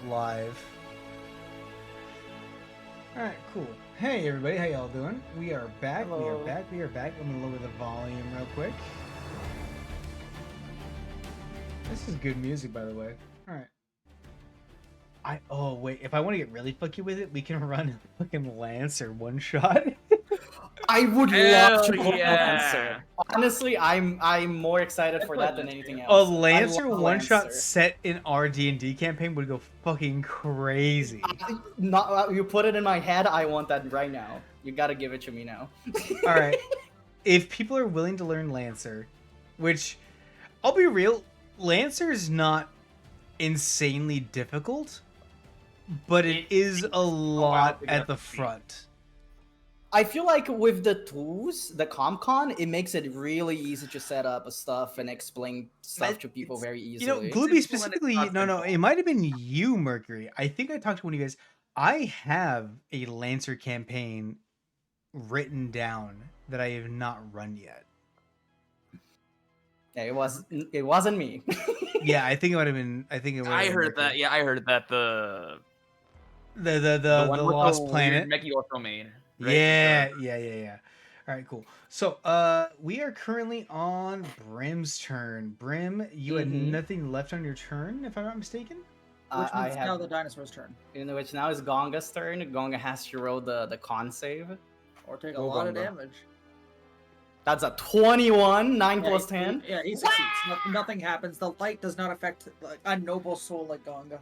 live. All right, cool. Hey everybody, how y'all doing? We are back. We are Hello. back. We are back. Let me lower the volume real quick. This is good music, by the way. All right. Oh wait, if I want to get really fucky with it, we can run a fucking Lancer one shot. I would Hell love to play yeah. Lancer. Honestly, I'm more excited for that than anything A else. Lancer I love one shot Lancer. set in our D&D campaign would go fucking crazy. You put it in my head. I want that right now. You gotta give it to me now. All right. If people are willing to learn Lancer, which I'll be real, Lancer is not insanely difficult, but it is a lot to get at up the to speed. front. I feel like with the tools, the ComCon, it makes it really easy to set up stuff and explain stuff to people very You know, easily. Glooby It's specifically, not no, simple. it might have been you, Mercury. I think I talked to one of you guys. I have a Lancer campaign written down that I have not run yet. Yeah, it wasn't me. Yeah, I think it would have been. I heard that. Yeah, I heard that the The one with Lost the Planet. weird Mechie also made. Right? Yeah. All right, cool. So, we are currently on Brim's turn. Brim, you had nothing left on your turn, if I'm not mistaken. Which I means now have, the dinosaur's turn. in which now is Gonga's turn. Gonga has to roll the con save. Or take a Go lot of Gonga. damage. That's a 21, 9 plus he- 10. he succeeds. Nothing happens. The light does not affect like a noble soul like Gonga.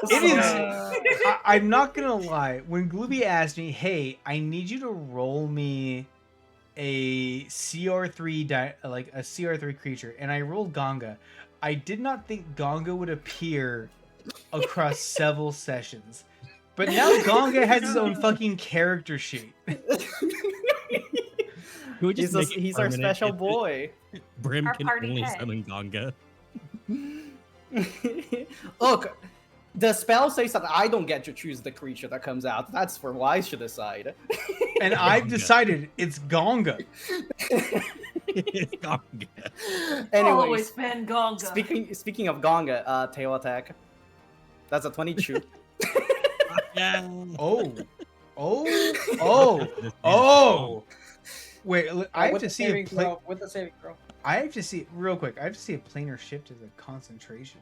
It is. I'm not gonna lie. When Glooby asked me, "Hey, I need you to roll me a CR3 like a CR3 creature," and I rolled Gonga, I did not think Gonga would appear across several sessions. But now Gonga has his own fucking character sheet. Who would just make it He's our permanent special if it- boy. Brim Our can party only pet. summon Gonga. Look, the spell says that I don't get to choose the creature that comes out. That's for W.I.S.E to decide. And I've decided it's Gonga. It's Gonga. Anyways, Always been Gonga. speaking of Gonga, tail attack. That's a 22. Yeah. Oh. Wait, I have With to the see saving a throw. With the saving throw. I have to see real quick. I have to see a planar shift as a concentration.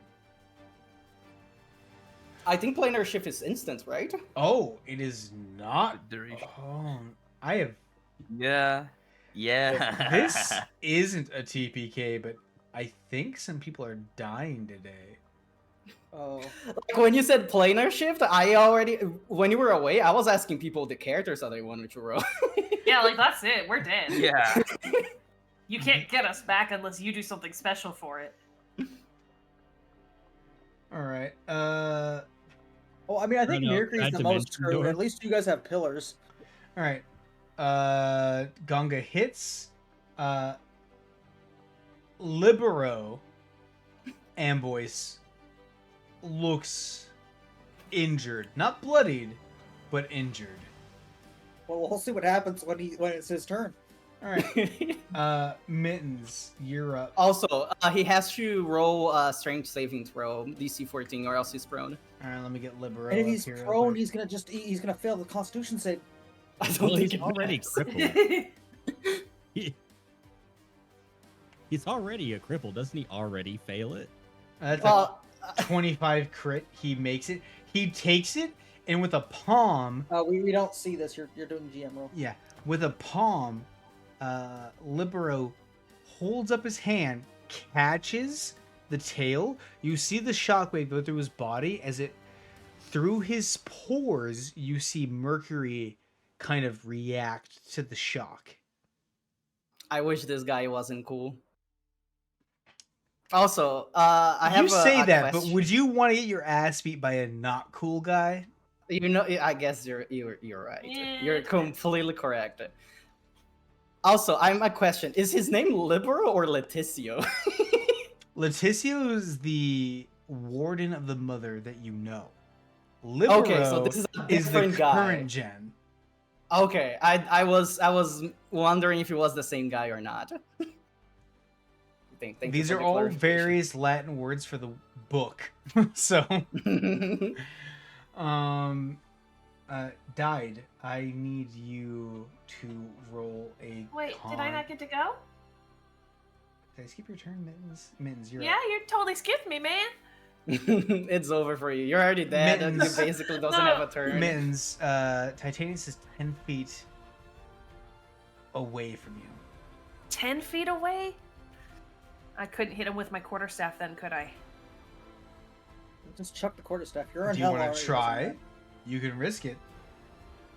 I think planar shift is instant, right? Oh, it is not. Duration. Oh, I have. Yeah. This isn't a TPK, but I think some people are dying today. Oh. Like when you said planar shift, when you were away, I was asking people the characters that they wanted to roll. Yeah, like that's it. We're dead. Yeah. You can't get us back unless you do something special for it. All right. Well, I mean, I think know. Mercury's That the most dimension screwed. door. At least you guys have pillars. All right. Gonga hits. Libero Amboise looks injured, not bloodied, but injured. Well, we'll see what happens when it's his turn. All right. Mittens, you're up. Also, he has to roll a strength saving throw, DC 14, or else he's prone. All right, let me get Libero. And if up he's here real prone, quick. he's gonna fail the Constitution save. I don't Well, think he's it already matters. crippled. He's already a cripple. Doesn't he already fail it? That's Well, a 25 crit. He makes it. He takes it, and with a palm, We don't see this. You're doing GM roll. yeah, with a palm, Libero holds up his hand, catches the tail. You see the shockwave go through his body as it, through his pores, you see Mercury kind of react to the shock. I wish this guy wasn't cool. Also, I have You say a that, question. but would you want to get your ass beat by a not cool guy? You know, I guess you're right. Yeah, You're it's fair. completely correct. Also, I'm a question: is his name Libero or Leticio? Leticio is the warden of the mother that you know. Libero Okay, so this is a is the different guy. current gen. Okay, I was wondering if it was the same guy or not. Thank you These for are the all clarification. various Latin words for the book. So, Died. I need you to roll a. Wait, did I not get to go? Did I skip your turn, Mittens? Mittens, you're Yeah, up. you totally skipped me, man. It's over for you. You're already dead. And you Mittens. basically doesn't No. have a turn. Mittens. Titanius is 10 feet away from you. 10 feet away? I couldn't hit him with my quarterstaff then, could I? Just chuck the quarterstaff. You're in Do you hell want already, to doesn't try? matter. You can risk it.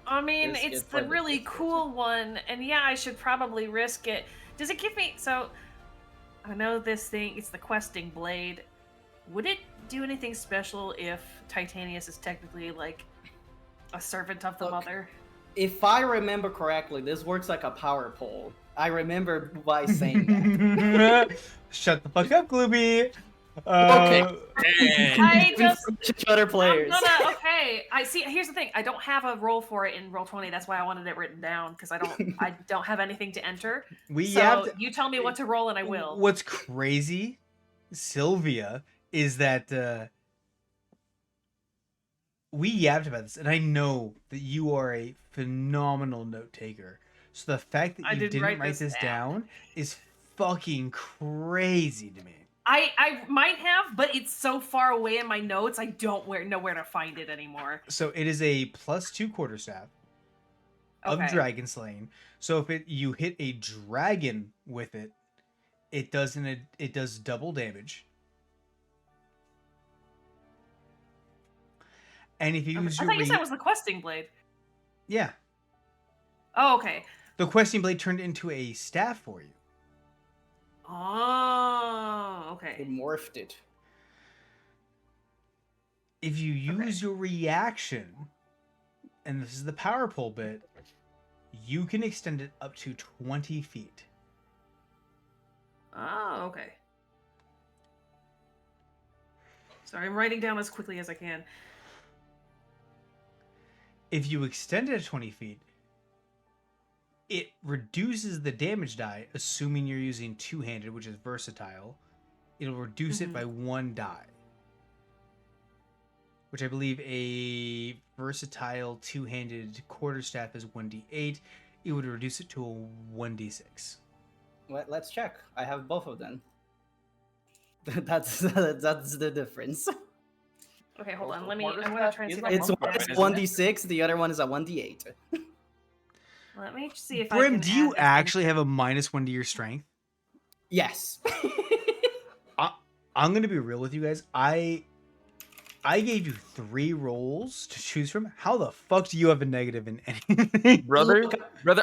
I mean, Risk it's it for the the really biscuit. cool one, and yeah, I should probably risk it. Does it give me... So, I know this thing, it's the questing blade. Would it do anything special if Titanius is technically, like, a servant of the Look, mother? If I remember correctly, this works like a power pole. I remember Y saying that. Shut the fuck up, Glooby. Okay. I just... Other players. Okay. I see. Here's the thing. I don't have a roll for it in Roll20. That's why I wanted it written down, because I don't have anything to enter. So you tell me what to roll, and I will. What's crazy, Sylvia, is that we yapped about this, and I know that you are a phenomenal note taker. So the fact that I you didn't didn't write write this this down. down is fucking crazy to me. I might have, but it's so far away in my notes, I don't know where to find it anymore. So it is a +2 quarterstaff of Okay. dragon slaying. So if you hit a dragon with it, it does double damage. And if you Okay. use I your thought you said it was the questing blade. yeah, Oh, okay. the questing blade turned into a staff for you. Oh, They okay. morphed it. If you use your reaction, and this is the power pole bit, you can extend it up to 20 feet. Oh, okay. Sorry, I'm writing down as quickly as I can. If you extend it at 20 feet, it reduces the damage die, assuming you're using two-handed, which is versatile. It'll reduce it by 1 die. Which I believe a versatile two-handed quarterstaff is 1d8. It would reduce it to a 1d6. Let's check. I have both of them. That's the difference. Okay, hold on. Also, I'm gonna quarterstaff try and is see if like I It's can Monk add weapon, this. isn't it? 1d6. The other one is a 1d8. Let me see if I Brim, can do you add this actually into- have a -1 to your strength? Yes. I'm gonna be real with you guys. I gave you 3 rolls to choose from. How the fuck do you have a negative in anything? Brother,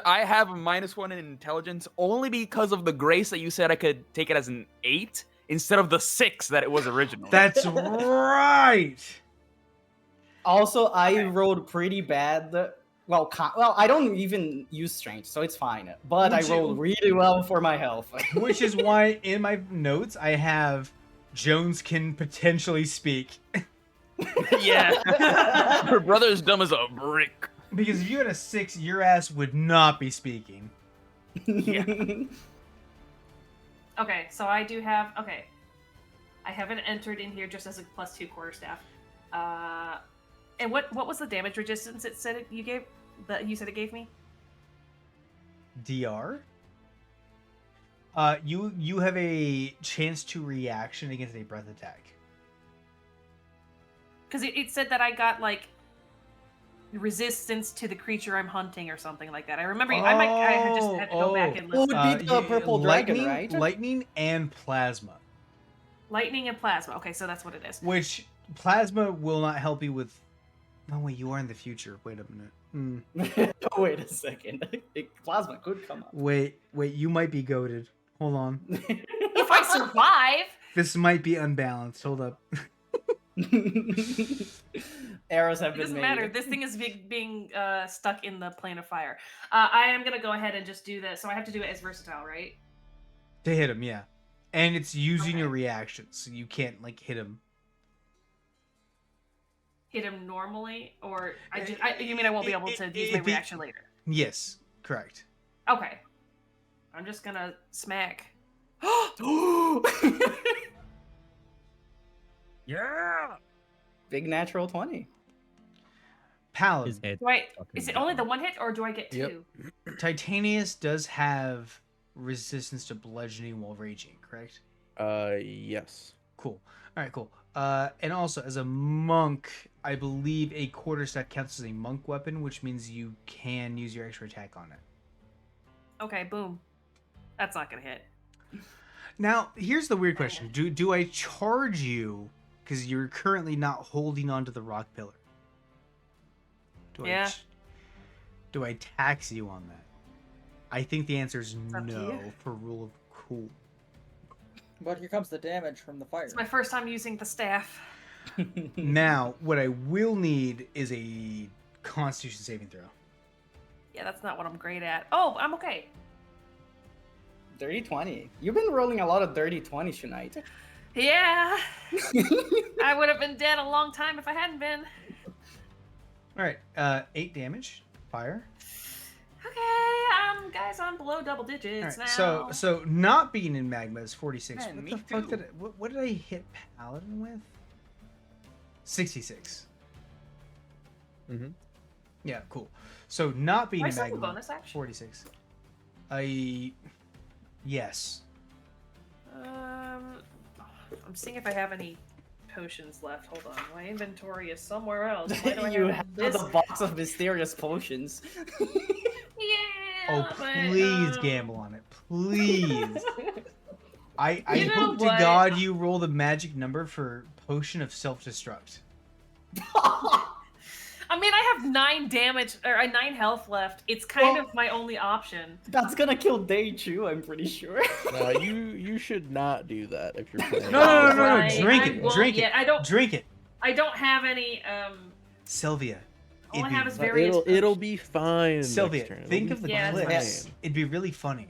I have a -1 in intelligence only because of the grace that you said I could take it as an 8 instead of the 6 that it was originally. That's right. Also, I Okay. rolled pretty bad. Well, I don't even use strength, so it's fine. But Would I you- rolled really well for my health. Which is why in my notes I have Jones can potentially speak. Yeah. Her brother's dumb as a brick. Because if you had a 6, your ass would not be speaking. Yeah. Okay, so I do have. Okay, I have it entered in here just as a +2 quarterstaff. And what was the damage resistance it said you gave? That you said it gave me? DR? You have a chance to reaction against a breath attack. Because it said that I got like resistance to the creature I'm hunting or something like that. I remember. I had just had to go back and It would listen. be the purple dragon, lightning, right? Lightning and plasma. Lightning and plasma. Okay, so that's what it is. Which plasma will not help you with. No, wait, you are in the future. Wait a minute. Wait a second. Plasma could come up. Wait, you might be goaded. Hold on. If I survive. This might be unbalanced. Hold up. Arrows have It been doesn't made. matter. This thing is being stuck in the plane of fire. I am gonna go ahead and just do this. So I have to do it as versatile, right? To hit him, yeah. And it's using Okay. your reactions, so you can't like hit him. Hit him normally, or you mean I won't be able to use my if he- reaction later? Yes, correct. Okay. I'm just gonna smack. Yeah. Big natural 20. His Paladin. head. Is it only the one hit, or do I get Yep. 2? Titanius does have resistance to bludgeoning while raging, correct? Yes. Cool. All right, cool. And also, as a monk, I believe a quarterstaff counts as a monk weapon, which means you can use your extra attack on it. Okay, boom. That's not gonna hit. Now, here's the weird question: Do I charge you because you're currently not holding onto the rock pillar? Yeah. Do I tax you on that? I think the answer is up to no you. for rule of cool. But here comes the damage from the fire. It's my first time using the staff. Now, what I will need is a Constitution saving throw. Yeah, that's not what I'm great at. Oh, I'm okay. Dirty 20. You've been rolling a lot of dirty 20s tonight. Yeah. I would have been dead a long time if I hadn't been. All right, 8 damage, fire. Okay, guys, I'm below double All digits right, now. so not being in magma is 46. Man, what me the fuck too. did what did I hit Paladin with? 66. Mm-hmm. Yeah, cool. So not being Do I in still have a magma, bonus action? 46. Yes. I'm seeing if I have any potions left. Hold on, my inventory is somewhere else. Why do I You have have this? the box of mysterious potions. Yeah. Oh, but, please gamble on it, please. I You know hope to what? God you roll the magic number for potion of self-destruct. I mean, I have 9 damage or 9 health left. It's kind of my only option. That's gonna kill Day Chu, I'm pretty sure. No, you should not do that if you're playing. No, Right, drink I it, won't drink yet. it, drink it. I don't have any. Sylvia. All I it'd be have is fu- various. It'll be fine. Sylvia, next turn. It'll think be of the Yeah, it's clips. fine. It'd be really funny.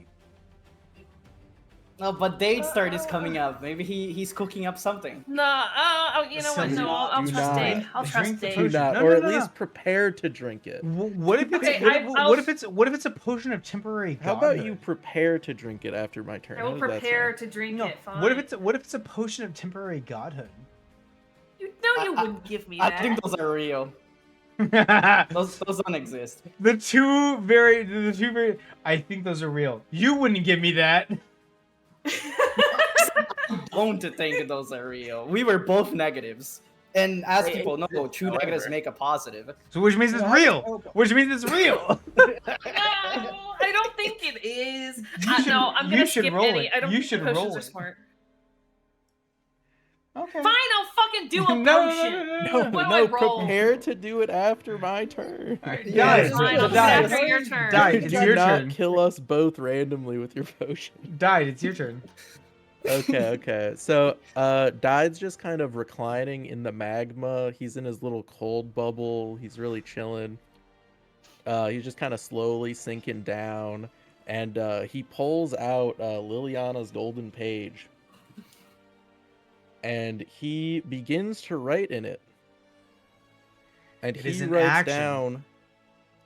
No, but Date Start is coming up. Maybe he's cooking up something. No, you know what? No, I'll Do trust not. Dave. I'll Drink trust the Dave. Do potion. not, No, or no, at no, no. least prepare to drink it. What if it's Okay, what if it's a potion of temporary How about godhood? you prepare to drink it after my turn? I How will does that prepare sound? to drink No, it. Fine. what if it's a potion of temporary godhood? You know you wouldn't give me I that. think those are real. the Those don't exist. two very I think those are real. You wouldn't give me that. Don't think those are real. We were both negatives. And as people know, two negatives make a positive. So which means it's Yeah, real. okay. Which means it's real. No, I don't think it is. No, I'm you gonna should skip roll any. it. I don't You think should potions roll are it. smart. Okay. Fine, I'll fucking do a potion. No, What do I roll? prepare to do it after my turn. Alright, Yeah, died. Fine, I'll do it Died. after your turn. Died. It's Do your not turn. kill us both randomly with your potion. Died. It's your turn. Okay. So, Dide's just kind of reclining in the magma. He's in his little cold bubble. He's really chilling. He's just kind of slowly sinking down, and he pulls out Liliana's golden page, and he begins to write in it. And It is he an writes action. down.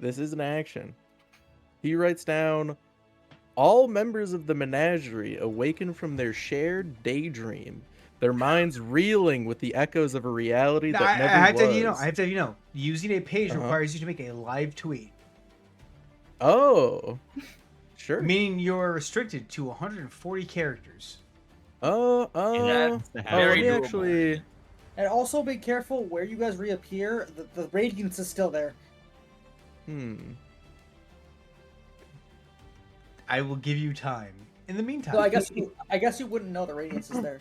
This is an action. He writes down. All members of the menagerie awaken from their shared daydream, their minds reeling with the echoes of a reality that I never have was. to have you know. I have to have you know. Using a page Uh-huh. requires you to make a live tweet, Oh, sure. meaning you're restricted to 140 characters. That's Let very me doable. actually. And also be careful where you guys reappear. The radiance is still there. I will give you time. In the meantime, So I guess you wouldn't know the radiance is there.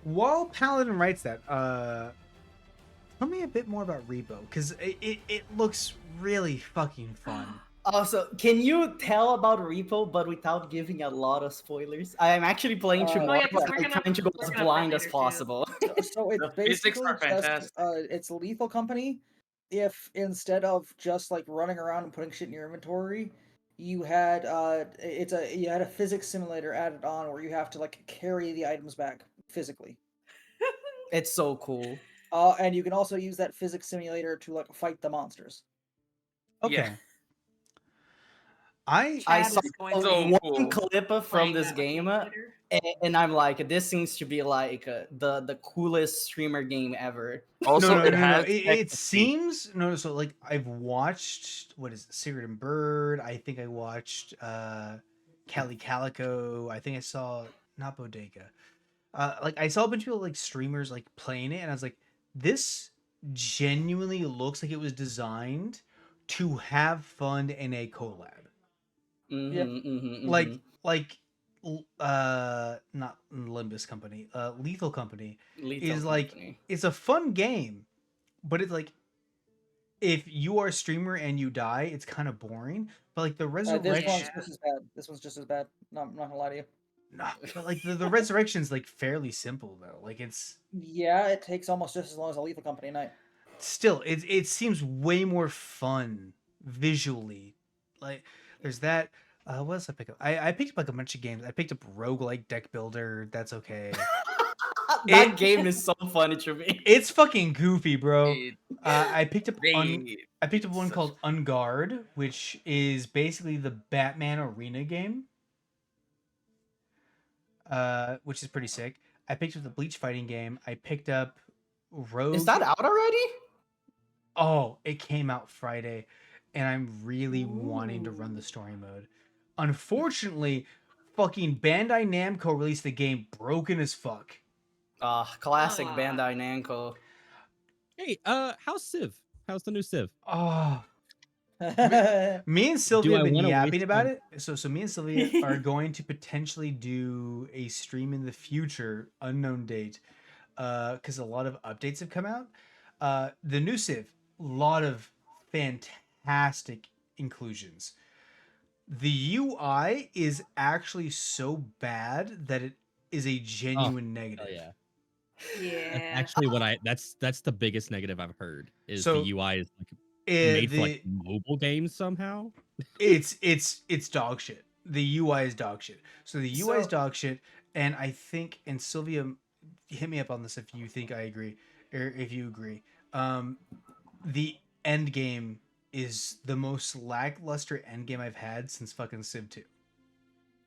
while Paladin writes that, tell me a bit more about Rebo, because it looks really fucking fun. Also, can you tell about Repo, but without giving a lot of spoilers? I am actually playing tomorrow. yeah, 'cause we're I'm gonna- trying to go we're as gonna blind play as later, too. possible. So it's The physics basically are just fantastic. it's a lethal company. If instead of just like running around and putting shit in your inventory, you had you had a physics simulator added on where you have to like carry the items back physically. It's so cool. And you can also use that physics simulator to like fight the monsters. Okay. Yeah. I I Chad saw is going to So one cool. clip from playing this that with me game. later. And I'm like, this seems to be like the coolest streamer game ever. Also, no, it no, no, no. has It ecstasy. seems no. So like I've watched what is it, Secret and Bird. I think I watched Cali Calico. I think I saw not Bodega. Like I saw a bunch of people like streamers like playing it, and I was like, this genuinely looks like it was designed to have fun in a collab. Like not Limbus Company, Lethal Company is like it's a fun game, but it's like if you are a streamer and you die, it's kind of boring. But like the This resurrection, one's just as bad. This one's just as bad. No, I'm not gonna lie to you. nah, but like the resurrection's like fairly simple though. Like it's Yeah, it takes almost just as long as a Lethal Company night. still it seems way more fun visually. Like there's that. What else I pick up? I picked up like a bunch of games. I picked up Roguelike Deck Builder. That's okay. That game is so funny to me. It's fucking goofy, bro. It- I picked up they- I picked up one such- called Unguard, which is basically the Batman arena game. Which is pretty sick. I picked up the Bleach fighting game. I picked up Rogue. Is that out already? Oh, it came out Friday, and I'm really wanting to run the story mode. Unfortunately, fucking Bandai Namco released the game broken as fuck. Classic Bandai Namco. Hey, how's Civ? How's the new Civ? Oh, me and Sylvia have I been wanna yapping waste about my- it. So me and Sylvia are going to potentially do a stream in the future, unknown date, because a lot of updates have come out. The new Civ, a lot of fantastic inclusions. The UI is actually so bad that it is a genuine negative. Oh yeah. Yeah. That's actually what that's the biggest negative I've heard is So, the UI is like made for the- like mobile games somehow. it's dog shit. The UI is dog shit. So the UI is So- dog shit, and I think, and Sylvia, hit me up on this if you think I agree or if you agree. The end game is the most lackluster end game I've had since fucking Civ 2.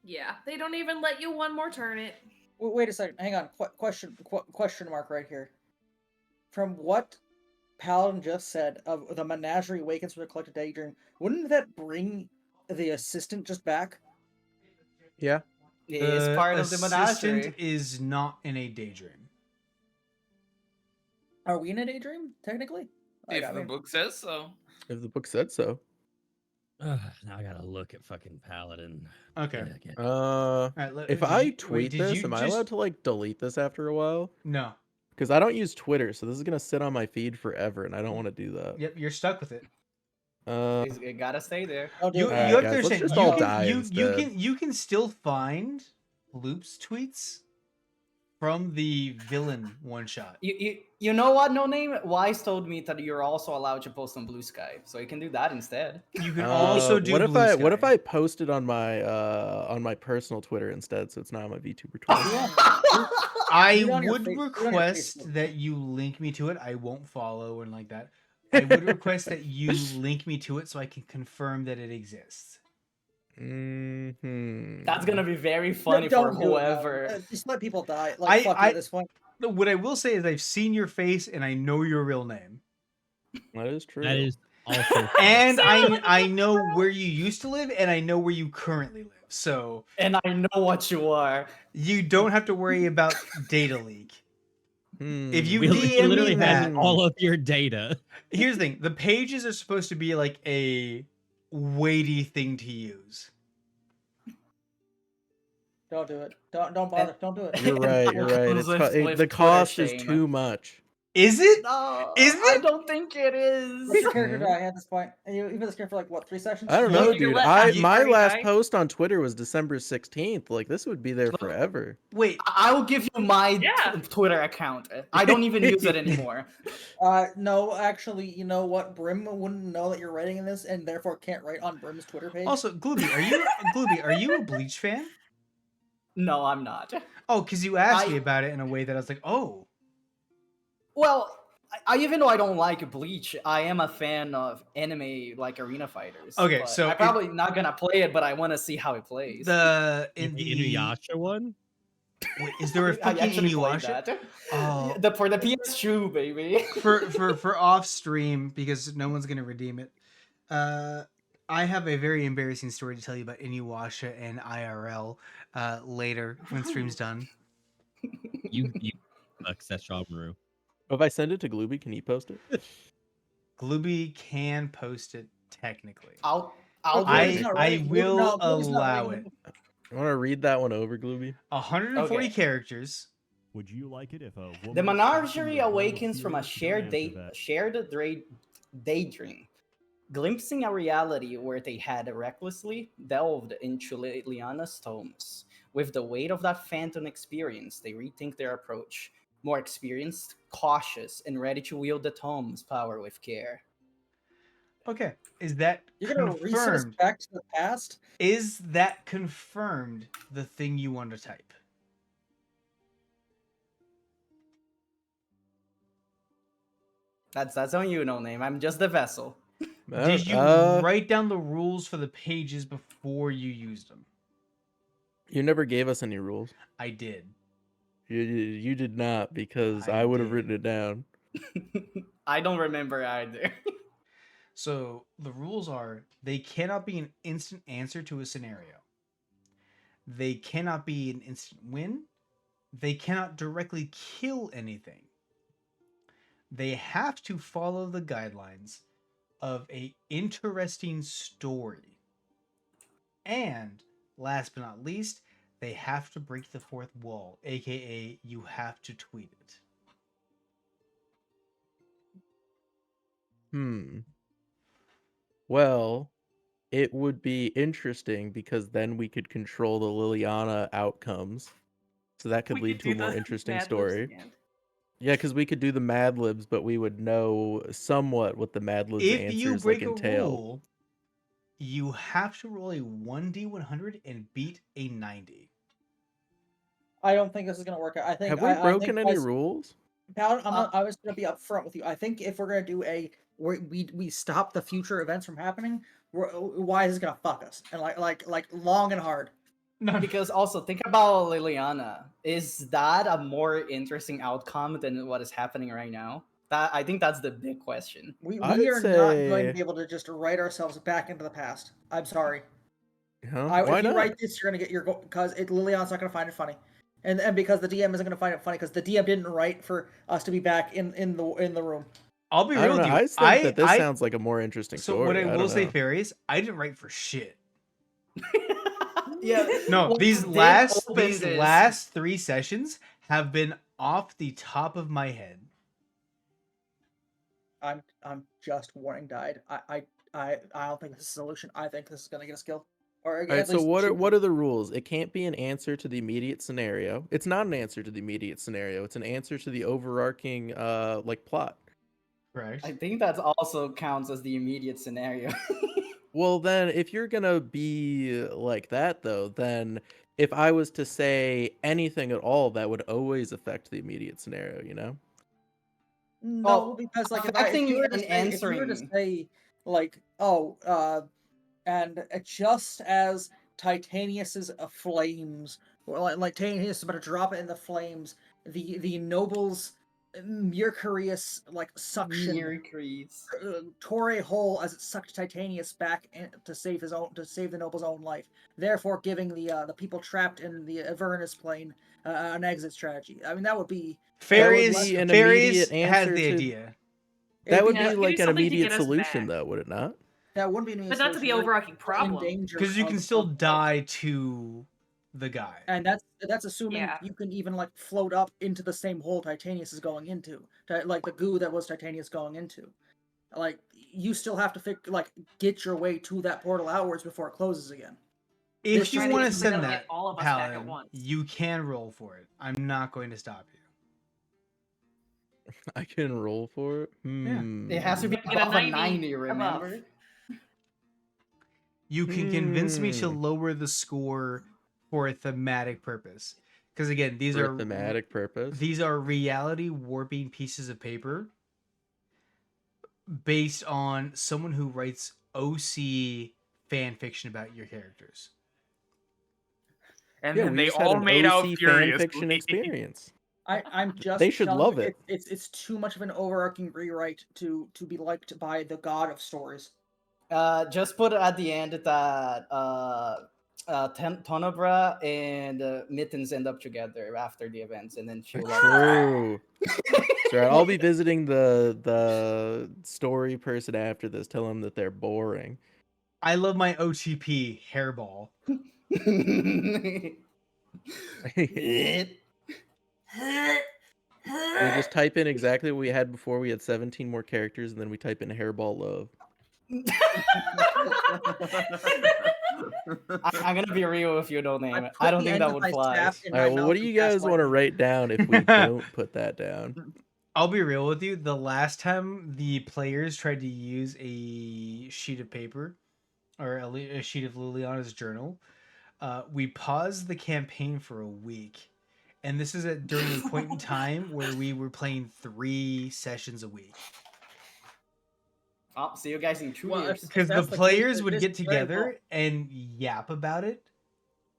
Yeah, they don't even let you one more turn it. Wait a second. Hang on. Question mark right here. From what Paladin just said of the menagerie awakens from the collected daydream, wouldn't that bring the assistant just back? Yeah. It is part of the assistant menagerie. is not in a daydream. Are we in a daydream technically? Like, If I the mean, book says so. If the book said so. Now I gotta look at fucking Paladin. Okay. Yeah, again. Alright, If did I you- tweet wait, did this, you am I just- allowed to like delete this after a while? No. Because I don't use Twitter, so this is gonna sit on my feed forever, and I don't want to do that. Yep, you're stuck with it. It gotta stay there. don't do You it. Alright, you have guys, to let's understand. just You all can, die you instead. you can still find Loop's tweets from the villain one shot. You know what? No name. W.I.S.E told me that you're also allowed to post on Blue Sky, so you can do that instead. You can also do what if Blue what if Sky. I posted on my personal Twitter instead, so it's not on my VTuber Twitter? I Do it on your would do it on your request Facebook. that you link me to it. I won't follow and like that. I would request that you link me to it so I can confirm that it exists. Mm-hmm. That's gonna be very funny for Don't do it, man. whoever. Just let people die. Like fuck you at this point. What I will say is I've seen your face and I know your real name. That is true. That is also And So, I know where you used to live and I know where you currently live. So And I know what you are. you don't have to worry about data leak. If you he DM literally me has that, all of your data. here's the thing: the pages are supposed to be like a weighty thing to use. Don't do it. Don't bother. Don't do it. You're right. You're right. It's Comes with the Twitter cost is shame. too much. Is it? No, Isn't I it? don't think it is. Let your character die at this point. And you've been this game for like what, 3 sessions? I don't know, You dude. let Happy My Party last die? post on Twitter was December 16th. Like this would be there forever. Wait, I will give you my Yeah. Twitter account. I don't even use it anymore. No, actually, you know what? Brim wouldn't know that you're writing in this, and therefore can't write on Brim's Twitter page. also, Glooby, are you a Bleach fan? No, I'm not. Oh, because you asked I- me about it in a way that I was like, oh. Well, I even though I don't like Bleach, I am a fan of anime like Arena Fighters. Okay, but so I'm it- probably not gonna play it, but I want to see how it plays. The The Inuyasha one? Wait, is there a I freaking actually played Inuyasha? that. Oh. For the PS2, baby. For off stream, because no one's gonna redeem it. I have a very embarrassing story to tell you about Inuyasha and IRL later when stream's done. You Sesshomaru. If I send it to Glooby, can he post it? Glooby can post it technically. I'll Glooby's read not it. I writing. will No, Glooby's not allow writing. it. You want to read that one over, Glooby? 140 Okay. characters. Would you like it if a woman The was menagerie facing the awakens from a Don't shared daydream, glimpsing a reality where they had recklessly delved into Liliana's tomes. With the weight of that phantom experience, they rethink their approach. More experienced, cautious, and ready to wield the tome's power with care. Okay, is that You're gonna reset us confirmed? back to the past? Is that confirmed? The thing you want to type? That's on you, No Name. I'm just the vessel. Did you write down the rules for the pages before you used them? You never gave us any rules. I did. You did not, because I would have written it down. I don't remember either. So the rules are: they cannot be an instant answer to a scenario. They cannot be an instant win. They cannot directly kill anything. They have to follow the guidelines of a interesting story. And last but not least, they have to break the fourth wall, aka you have to tweet it. Well, it would be interesting because then we could control the Liliana outcomes. So that could lead to a more interesting story. Yeah, because we could do the Mad Libs, but we would know somewhat what the Mad Libs If answers you break a entail. rule, you have to roll a 1d100 and beat a 90. I don't think this is gonna work out. I think Have we broken any as- rules? Paladin, I was gonna be upfront with you. I think if we're gonna do we stop the future events from happening, W.I.S.E is gonna fuck us and like long and hard. No, Because also think about Liliana. Is that a more interesting outcome than what is happening right now? I think that's the big question. We I'd are not going to say- be able to just write ourselves back into the past. I'm sorry. Huh? If Why you not? write this, you're gonna get your because Liliana's not gonna find it funny, and because the DM isn't gonna find it funny because the DM didn't write for us to be back in the room. I'll be I real don't with know. you. I just think that this sounds like a more interesting So story. what I will don't say, know. Fairy, is I didn't write for shit. Yeah. No, well, these did last open these this- last 3 sessions have been off the top of my head. I'm just warning died. I don't think this is a solution. I think this is gonna get us killed. Or All right, at so least what shoot. are the rules? It can't be an answer to the immediate scenario. It's not an answer to the immediate scenario. It's an answer to the overarching like plot. Correct. I think that also counts as the immediate scenario. Well, then if you're going to be like that though, then if I was to say anything at all, that would always affect the immediate scenario, you know? No, Well, because like if affecting you were to and say, if you were to answering- say like and just as Titanius's flames, or like Titanius is about to drop it in the flames, the nobles Mercurius like suction Mercury's. tore a hole as it sucked Titanius back to save the noble's own life, therefore giving the people trapped in the Avernus plane an exit strategy. I mean that would be Fairies, be an Fairies immediate has answer the to- idea. That would Yeah, be give like you an something to immediate get us solution back. though, would it not? that wouldn't be an But not to the overarching problem. Because you can still die to the guy. And that's assuming Yeah. you can even like float up into the same hole Titanius is going into, like the goo that was Titanius going into. Like you still have to get your way to that portal outwards before it closes again. If you trying to want get to something send that'll that, get all of us back at Paladin, once. you can roll for it. I'm not going to stop you. I can roll for it. It has to be Get a above a 90 90, above. remember? You can convince me to lower the score for a thematic purpose. Because again, these For are a thematic purpose. These are reality warping pieces of paper based on someone who writes OC fan fiction about your characters. and Yeah, then we they just had all an made out OC fan fiction furiously. experience. I'm just They should telling love you, it. It's too much of an overarching rewrite to be liked by the god of stories. Just put at the end that Tonobra and Mittens end up together after the events, and then she'll True. So I'll be visiting the story person after this. Tell them that they're boring. I love my OTP hairball. We just type in exactly what we had before. We had 17 more characters, and then we type in hairball love. I'm gonna be real with you, don't name it. put I don't the think end that of would my fly. staff in All right, my well, mouth what do and you cast guys want to lightning. write down if we don't put that down? I'll be real with you. The last time the players tried to use a sheet of paper or a sheet of Liliana's journal, we paused the campaign for a week. And this is during a point in time where we were playing 3 sessions a week. I'll see you guys in 2 Well, years. Because the that's the case, players would this get very well- together and yap about it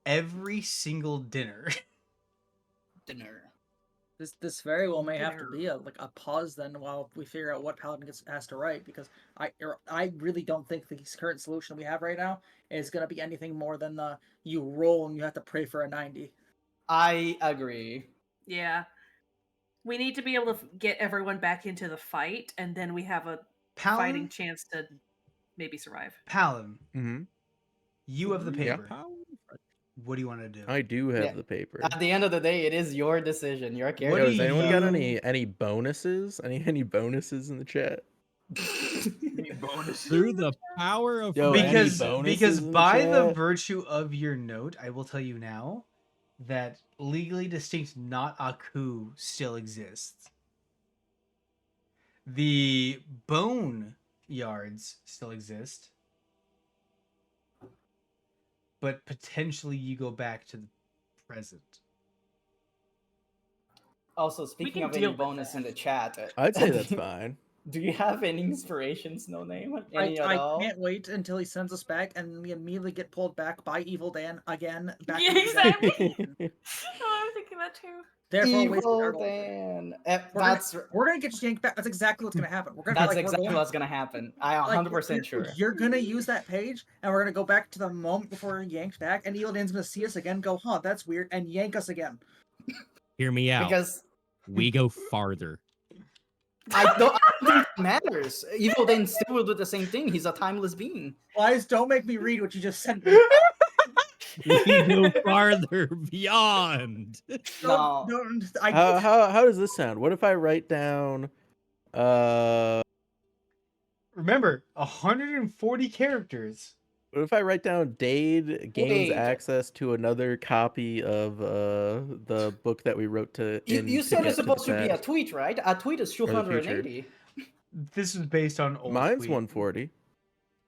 every single dinner. Dinner. This very well may have to be a pause then while we figure out what Paladin has to write, because I really don't think the current solution we have right now is going to be anything more than you roll and you have to pray for a 90. I agree. Yeah. We need to be able to get everyone back into the fight, and then we have a fighting chance to maybe survive. Palin, Mm-hmm. you have the Yeah. paper. What do you want to do? I do have the paper. At the end of the day, it is your decision. Your character. What Yo, do has anyone got you- any bonuses? Any bonuses in the chat? Through the power of Yo, friendship. any because bonuses in the by the chat? virtue of your note, I will tell you now that legally distinct not Aku still exists. The bone yards still exist, but potentially you go back to the present. Also, speaking can of any deal with bonus in the chat, I'd say that's fine. Do you have any inspirations? No name. Any at I all? can't wait until he sends us back and we immediately get pulled back by Evil Dan again. Back Yeah, into that exactly. situation. Oh, I'm thinking that too. Therefore, wasting our Evil gold. Dan. We're gonna get yanked back. That's exactly what's gonna happen. We're gonna That's we're exactly going- what's gonna happen. I am 100% sure. You're gonna use that page, and we're gonna go back to the moment before we're yanked back, and Evil Dan's gonna see us again, go, huh, that's weird, and yank us again. Hear me out. Because we go farther. I don't think it matters. Evil Dan still will do the same thing. He's a timeless being. Wise, don't make me read what you just sent me. We go farther beyond. No. How does this sound? What if I write down Remember, 140 characters. what if I write down Dade gains Wait. access to another copy of the book that we wrote to You said it's supposed to be a past? tweet, right? A tweet is the future. 280. This is based on old Mine's tweet. 140.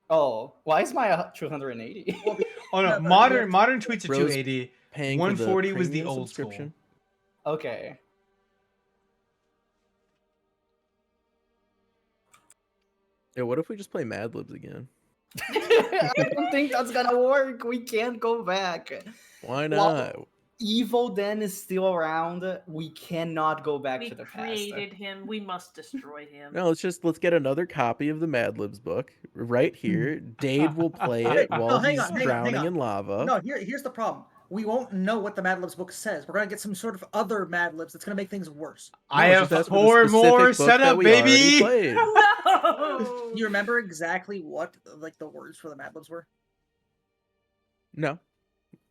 Oh, why is my 280? Oh no, modern tweets are Bro's 280. Paying for the 140 was the premium old subscription. school. Okay. Yeah, what if we just play Mad Libs again? I don't think that's gonna work. We can't go back. Why Well, not? Evil Dan is still around. We cannot go back We to the past. created him. We must destroy him. No, let's get another copy of the Mad Libs book right here. Dade will play it while hang he's on, hang on, drowning hang on. in lava. No, here's the problem. We won't know what the Mad Libs book says. We're gonna get some sort of other Mad Libs that's gonna make things worse. I it's have just asking for the 4 more specific book that setup, we already baby. played. No! You remember exactly what the words for the Mad Libs were? No.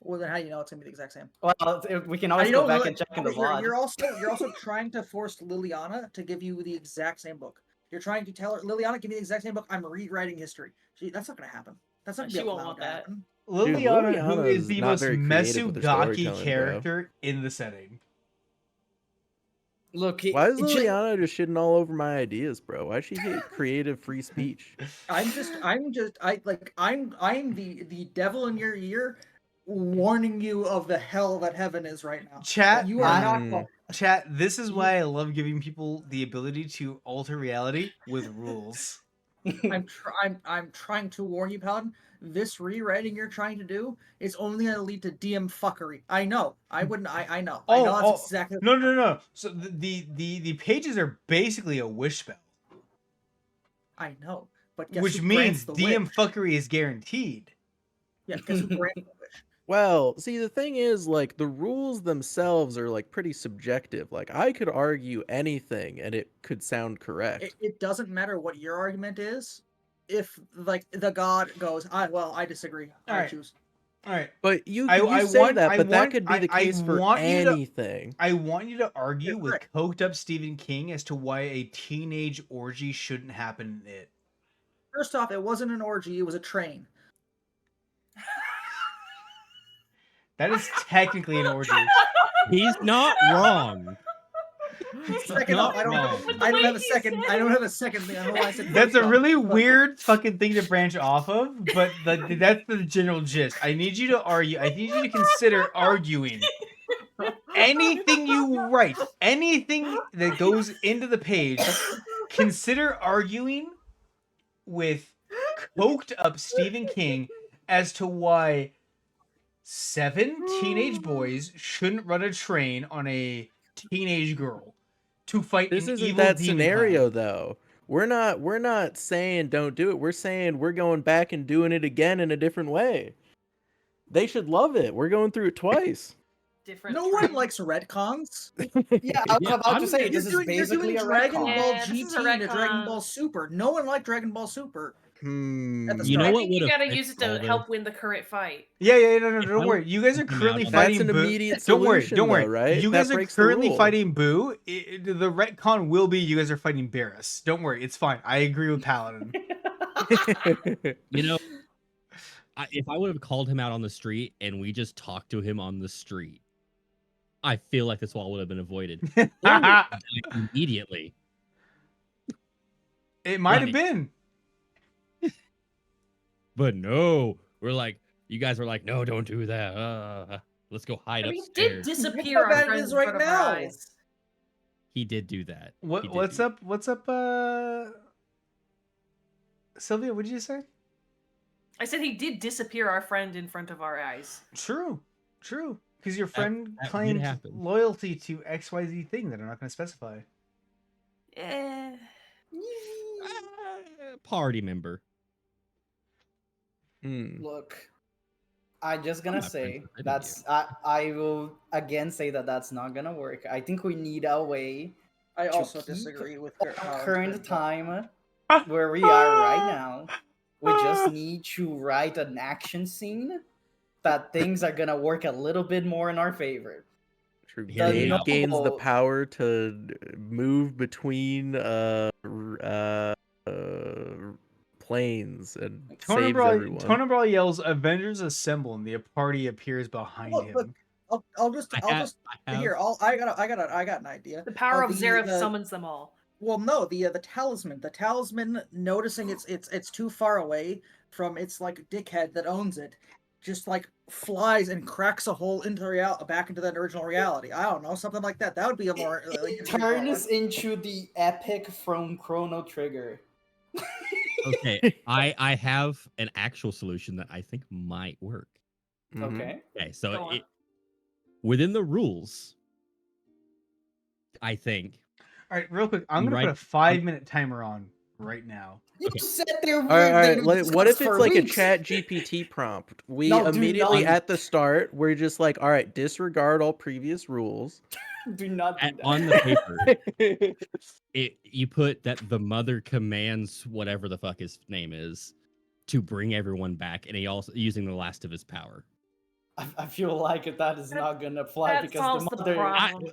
Well, then how do you know it's gonna be the exact same? Well, we can always go back and check in the VOD. You're also trying to force Liliana to give you the exact same book. You're trying to tell her, Liliana, give me the exact same book. I'm rewriting history. That's not gonna happen. That's not gonna She be won't allowed want to that. happen. Liliana, who Liliana is is the not most very creative with her Mesugaki storytelling, bro. character in the setting. Look, Why is Liliana just shitting all over my ideas, bro? Why she hate creative free speech? I'm the devil in your ear, warning you of the hell that heaven is right now. Chat, You are not. Well, Chat, this is why I love giving people the ability to alter reality with rules. I'm trying to warn you, Paladin. This rewriting you're trying to do is only going to lead to DM fuckery. I know. I wouldn't. I know. I know that's exactly. No. So the pages are basically a wish spell, I know, but guess which who grants means the DM wish? fuckery is guaranteed. Yeah, guess who grants the wish? Well, see, the thing is, like, the rules themselves are, like, pretty subjective. Like, I could argue anything and it could sound correct. It doesn't matter what your argument is. If like the god goes, I disagree. I Alright. choose. All right. But you I say want- that, I but that want- could be the I case for want you to- anything. I want you to argue You're with correct. coked up Stephen King as to why a teenage orgy shouldn't happen in it. First off, it wasn't an orgy; it was a train. That is technically an orgy. He's not wrong. Second not off, I don't have a second. I don't have a second thing. I don't know why I said That's first a off, really but- weird fucking thing to branch off of, but that's the general gist. I need you to argue. I need you to consider arguing anything you write, anything that goes into the page. Consider arguing with coked up Stephen King as to why 7 teenage boys shouldn't run a train on a teenage girl to fight This an isn't evil that demon scenario clown. though. We're not saying don't do it. We're saying we're going back and doing it again in a different way. They should love it. We're going through it twice. Different. No one likes retcons. Yeah, I was Yeah, about to I'm- say You're this is doing basically a Dragon retcon. Ball Yeah, this is a GT to Dragon retcon. Ball Super. No one liked Dragon Ball Super. At the You know I what think you would've gotta fixed use it to all this? help win the current fight. Yeah, no, If I don't worry. You guys are come out currently on- fighting That's an Boo. immediate Don't worry, solution, don't worry. though, right? You That guys are breaks the currently rule. fighting Boo. The retcon will be you guys are fighting Barris. Don't worry, it's fine. I agree with Paladin. You know, if I would have called him out on the street and we just talked to him on the street, I feel like this all would have been avoided immediately. It might have Right. been. But no, we're like, you guys were like, no, don't do that. Let's go hide I mean, he did upstairs. disappear How our bad it friends is in right front of our now. eyes. He did do that. He did What's do up? What's up, Sylvia? What did you say? I said he did disappear our friend in front of our eyes. True. Because your friend that did claimed happen. loyalty to XYZ thing that I'm not going to specify. Eh. Party member. Look, I'm just gonna I'm not say friends with that's I will again say that that's not gonna work. I think we need a way I to also keep disagree with our Paladin's current point. time where we are right now. We just need to write an action scene that things are gonna work a little bit more in our favor. True. Hear me Dave out. gains the noble- power to move between planes and saves everyone. Tonabral yells, "Avengers assemble!" and the party appears behind Look, him. look, I'll just I have- here. I got an idea. The power of the- Zareth the- summons them all. Well, no, the talisman. The talisman, noticing it's too far away from its like dickhead that owns it, just like flies and cracks a hole into back into that original reality. I don't know, something like that. That would be a more It turns into the epic from Chrono Trigger. Okay, I have an actual solution that I think might work. Mhm. Okay. Okay, Go so on. within the rules, I think. All right, real quick, I'm gonna Right. put a 5-minute timer on right now. You Okay. said there. All right. What if it's like a chat GPT prompt? We No, do immediately not. at the start, we're just like, all right, disregard all previous rules. Do not do that. On the paper, you put that the mother commands whatever the fuck his name is to bring everyone back, and he also using the last of his power. I feel like that is not gonna apply That because solves the the mother, problem.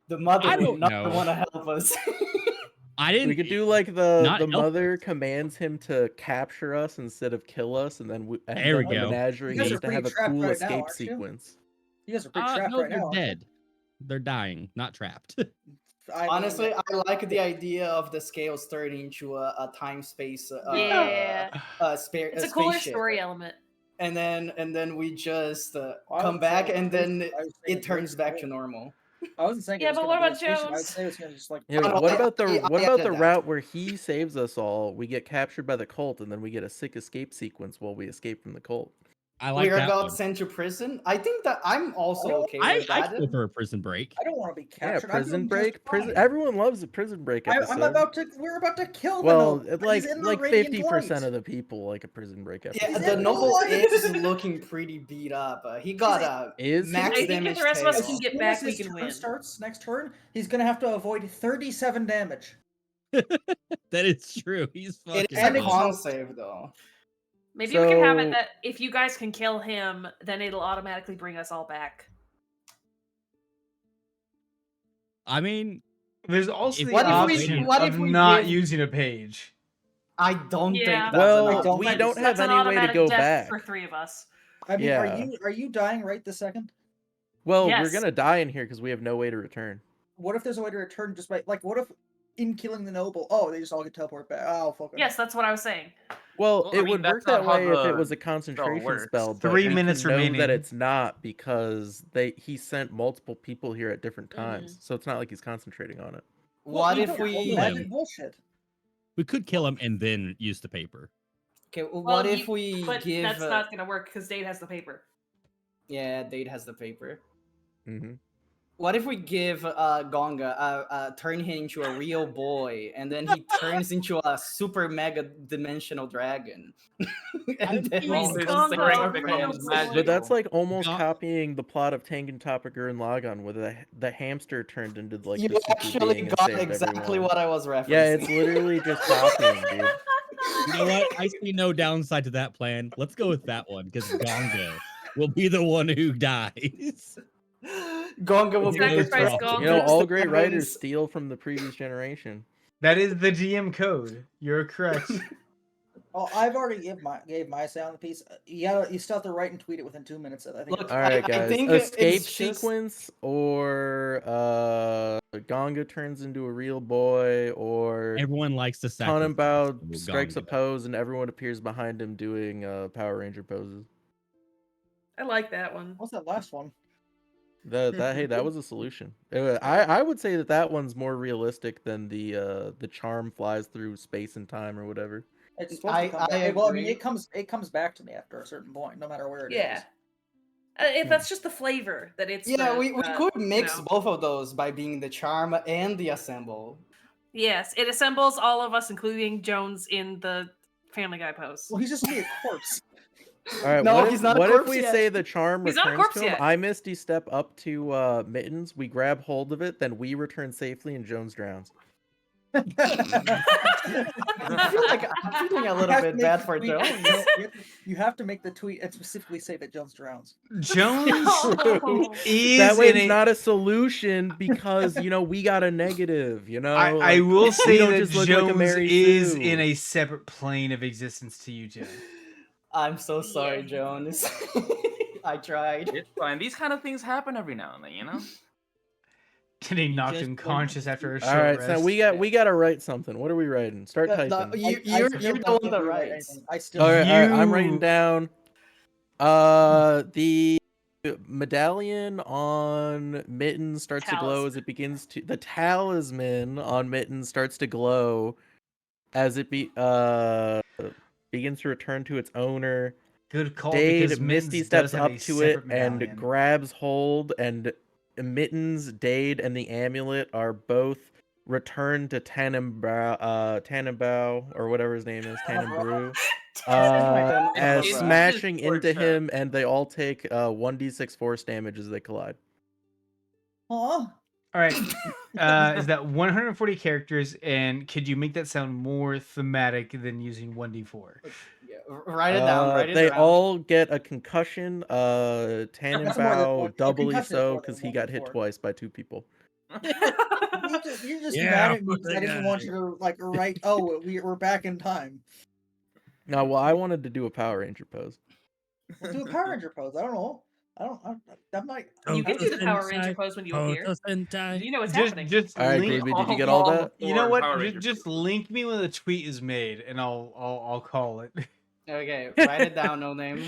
the mother I would don't not know. want to help us. I didn't. We could do like the not the help mother us. commands him to capture us instead of kill us, and then There we the go. menagerie You guys needs are to pretty have a trapped cool right now, escape aren't you? sequence. You guys are pretty trapped No, right they're now. aren't you? dead. They're dying, not trapped. I mean, Honestly, I like the idea of the scales turning into a time space. Yeah. It's a cooler spaceship. story element. And then we just I come would back, say and then I would say it turns works back great. to normal. I wasn't saying Yeah, it was but gonna what be a about station. I would Jones? say it was gonna just like. Yeah, no, what I- about the I what about added the that. route where he saves us all? We get captured by the cult, and then we get a sick escape sequence while we escape from the cult. I like We that got one. sent to prison. I think that I'm also don't- okay I with I that. go for a prison break. I don't want to be Yeah, captured. I'm prison doing break. just Prison. fine. Everyone loves a prison break episode. I'm about to. We're about to kill the Well, noble. like He's in the like radiant 50% light. of the people like a prison break episode. Yeah, He's the in noble light. is looking pretty beat up. He got a Is he? max I think if damage the rest of us tail. can As get soon back, as we his can turn win. starts next turn, he's gonna have to avoid 37 damage. That is true. He's It fucking is a And buff. con save though. Maybe we can have it So- that if you guys can kill him, then it'll automatically bring us all back. I mean, There's also If- the What if we- option what of if we not give- using a page. I don't Yeah. think that's Well, an I don't option. we think don't it's- have That's an any way to automatic go death back. for 3 of us. I mean, Yeah. are you dying right this second? Well, we're Yes. gonna die in here because we have no way to return. What if there's a way to return just by what if in killing the noble? Oh, they just all get teleported back. Oh, fuck. Yes, that's what I was saying. Well, Well, I it mean, would work that's not that how way if it the was a concentration works. spell, but 3 we minutes can know that remaining. it's not because he sent multiple people here at different times, so it's not like he's concentrating on it. What we if don't- we magic bullshit? we could kill him and then use the paper. Okay, Well, what if we But give that's not gonna work because Dade has the paper. Yeah, Dade has the paper. Hmm What if we give Gonga turn him into a real boy, and then he turns into a super mega dimensional dragon? And then Well, we there's don't the take ring our becomes friends. magic. But that's like almost Gon- copying the plot of Tengen Topper and Lagan, where the hamster turned into like You the super actually being and got saved exactly everyone. what I was referencing. Yeah, it's literally just copying, dude. You know what? I see no downside to that plan. Let's go with that one because Gonga will be the one who dies. Gonga will be the Sacrifice dragon. Gonga. You know, There's all the great writers weapons. steal from the previous generation. That is the GM code. You're correct. Oh, I've already gave my say on the piece. You still have to write and tweet it within 2 minutes. I think. Look, All right, I guys. think Escape it's just- sequence, or Gonga turns into a real boy, or Everyone likes to sacrifice. Tanenbaum strikes a Gonga. pose and everyone appears behind him doing Power Ranger poses. I like that one. What's that last one? That was a solution. I would say that one's more realistic than the charm flies through space and time or whatever. It's supposed to come I back. Well, I mean, agree. it comes back to me after a certain point, no matter where it is. Yeah. If that's just the flavor that it's. Yeah, the, we could mix you know. both of those by being the charm and the assemble. Yes, it assembles all of us, including Jones, in the Family Guy pose. Well, he's just gonna be a corpse. All right, No, what he's if, not a what if corpse we yet. say the charm He's not a returns corpse to him? yet. I Misty step up to Mittens, we grab hold of it, then we return safely and Jones drowns. I feel like I'm feeling a little have to bit make bad the for tweet- Jones. You have to make the tweet and specifically say that Jones drowns. Jones No. is That way in it's a. not a solution because we got a negative, I like, will we say don't that just look like a Jones Mary is Sue. in a separate plane of existence to you, Joe. I'm so sorry, Yeah. Jones. I tried. It's fine. These kind of things happen every now and then, you know? Getting knocked just unconscious after a short All right, rest. so we got to write something. What are we writing? Start The- typing. you- I you're still the don't one think that we write writes. anything. I still. All right, I'm writing You- down. The medallion on Mittens starts to glow as it begins to. The talisman on Mittens starts to glow as it begins to return to its owner. Good call because Dade Mittens Misty does steps have up a to it separate and medallion. grabs hold, and Mittens, Dade, and the amulet are both returned to Tannenbaum, or whatever his name is, Tannenbrew, as It's smashing just into short him, and they all take 1d6 force damage as they collide. Huh? All right. Is that 140 characters? And could you make that sound more thematic than using 1d4? Yeah, write it down. Write it They down. all get a concussion. That's more than Tannenbaum one- a doubly concussion is so more than because he one got hit before. twice by 2 people. You're just Yeah, mad at me fuck because I that didn't guy. want you to write. Oh, we're back in time. No, well, I wanted to do a Power Ranger pose. We'll do a Power Ranger pose. I don't know. That might. You can do the Power Ranger pose when you appear. You know what's happening. Just All right, link. Groovy, did you get all that? You know what? Power Just, Rangers. just link me when the tweet is made, and I'll call it. Okay, write it down, no name.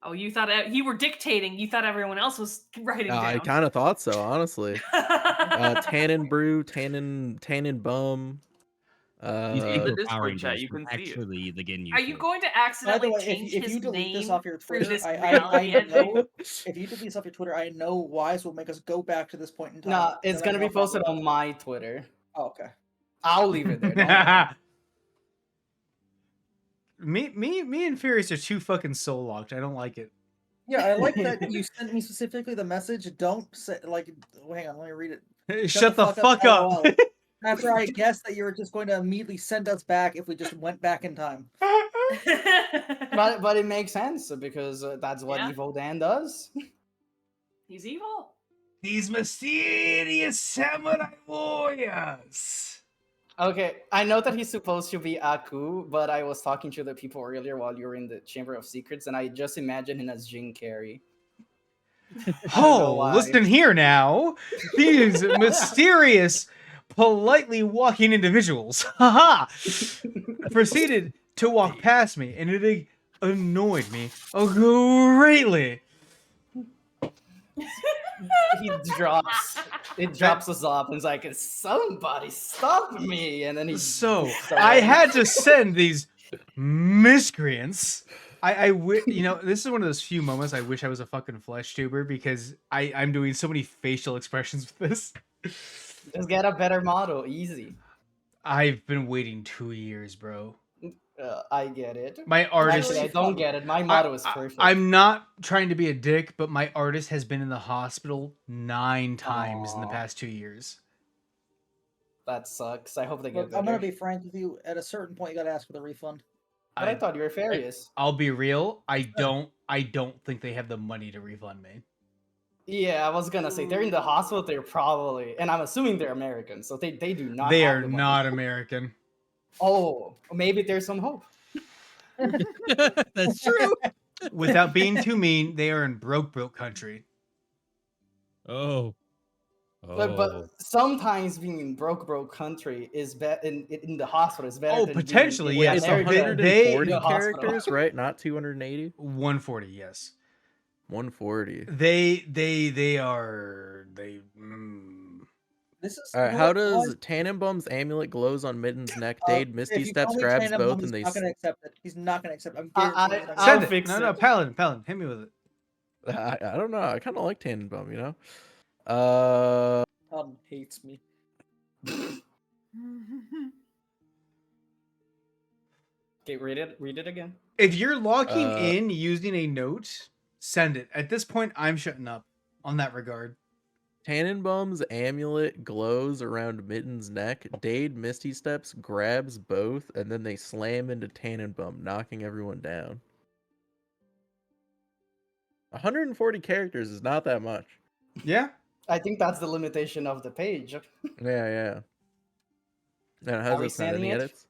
Oh, you thought you were dictating. You thought everyone else was writing I down. kind of thought so, honestly. Tannin Brew, Tannin Bum. These In the people Discord Power chat, Rangers you were can see it. actually the Ginyu Are you Force. going to By the accidentally way, change if his you delete name this off your through Twitter, this I reality know. ending? If you delete this off your Twitter, I know Wise will make us go back to this point in time. Nah, it's no matter gonna be how far posted we- on my Twitter. Oh, okay. I'll leave it there. Don't worry. Me and Furious are too fucking soul locked. I don't like it. Yeah, I like that you sent me specifically the message. Don't say like. Hang on, let me read it. Shut the fuck up. LOL. After I guessed that you were just going to immediately send us back if we just went back in time. But it makes sense because that's what Yeah. Evil Dan does. He's evil. These mysterious samurai warriors. Okay, I know that he's supposed to be Aku, but I was talking to the people earlier while you were in the Chamber of Secrets, and I just imagined him as Jin Carrey. Oh, why. listen here now. These mysterious, politely walking individuals, haha, proceeded to walk past me, and it annoyed me greatly. He drops us off and is like, somebody stop me, and then he So walks I away. had to send these miscreants. This is one of those few moments I wish I was a fucking flesh tuber because I'm doing so many facial expressions with this. Just get a better model, easy. I've been waiting 2 years, bro. I get it. My artist. Actually, I don't get it. My model is perfect. I'm not trying to be a dick, but my artist has been in the hospital 9 times in the Aw. past 2 years. That sucks. I hope they get Look, better. I'm gonna be frank with you. At a certain point, you gotta ask for the refund. But I thought you were furious. I'll be real. I don't think they have the money to refund me. Yeah, I was gonna say they're in the hospital. They're probably, and I'm assuming they're American, so they do not. They have are the money. not American. Oh, maybe there's some hope. That's true. Without being too mean, they are in broke country. Oh. But sometimes being in broke country is better in the hospital is better. Oh, than potentially, being in yes. It's America. 140 in the hospital. characters, right? Not 280. 140, yes. 140. They are. This is All right. you know How what, does Wise? Tannenbaum's amulet glows on Mitten's neck? If Dade Misty you steps, tell me grabs Tandem both, Bum, and he's they. not gonna accept it. He's not gonna accept it. I'm I- guaranteeing it. I'll Send it. fix No, it. Paladin, hit me with it. I don't know. I kind of like Tannenbaum, you know. Hates me. Okay, read it again. If you're locking Uh, in using a note, send it. At this point, I'm shutting up on that regard. Tannenbaum's amulet glows around Mitten's neck. Dade Misty steps, grabs both, and then they slam into Tannenbaum, knocking everyone down. 140 characters is not that much. Yeah. I think that's the limitation of the page. Yeah. And Are how's we this not sending any it? edits?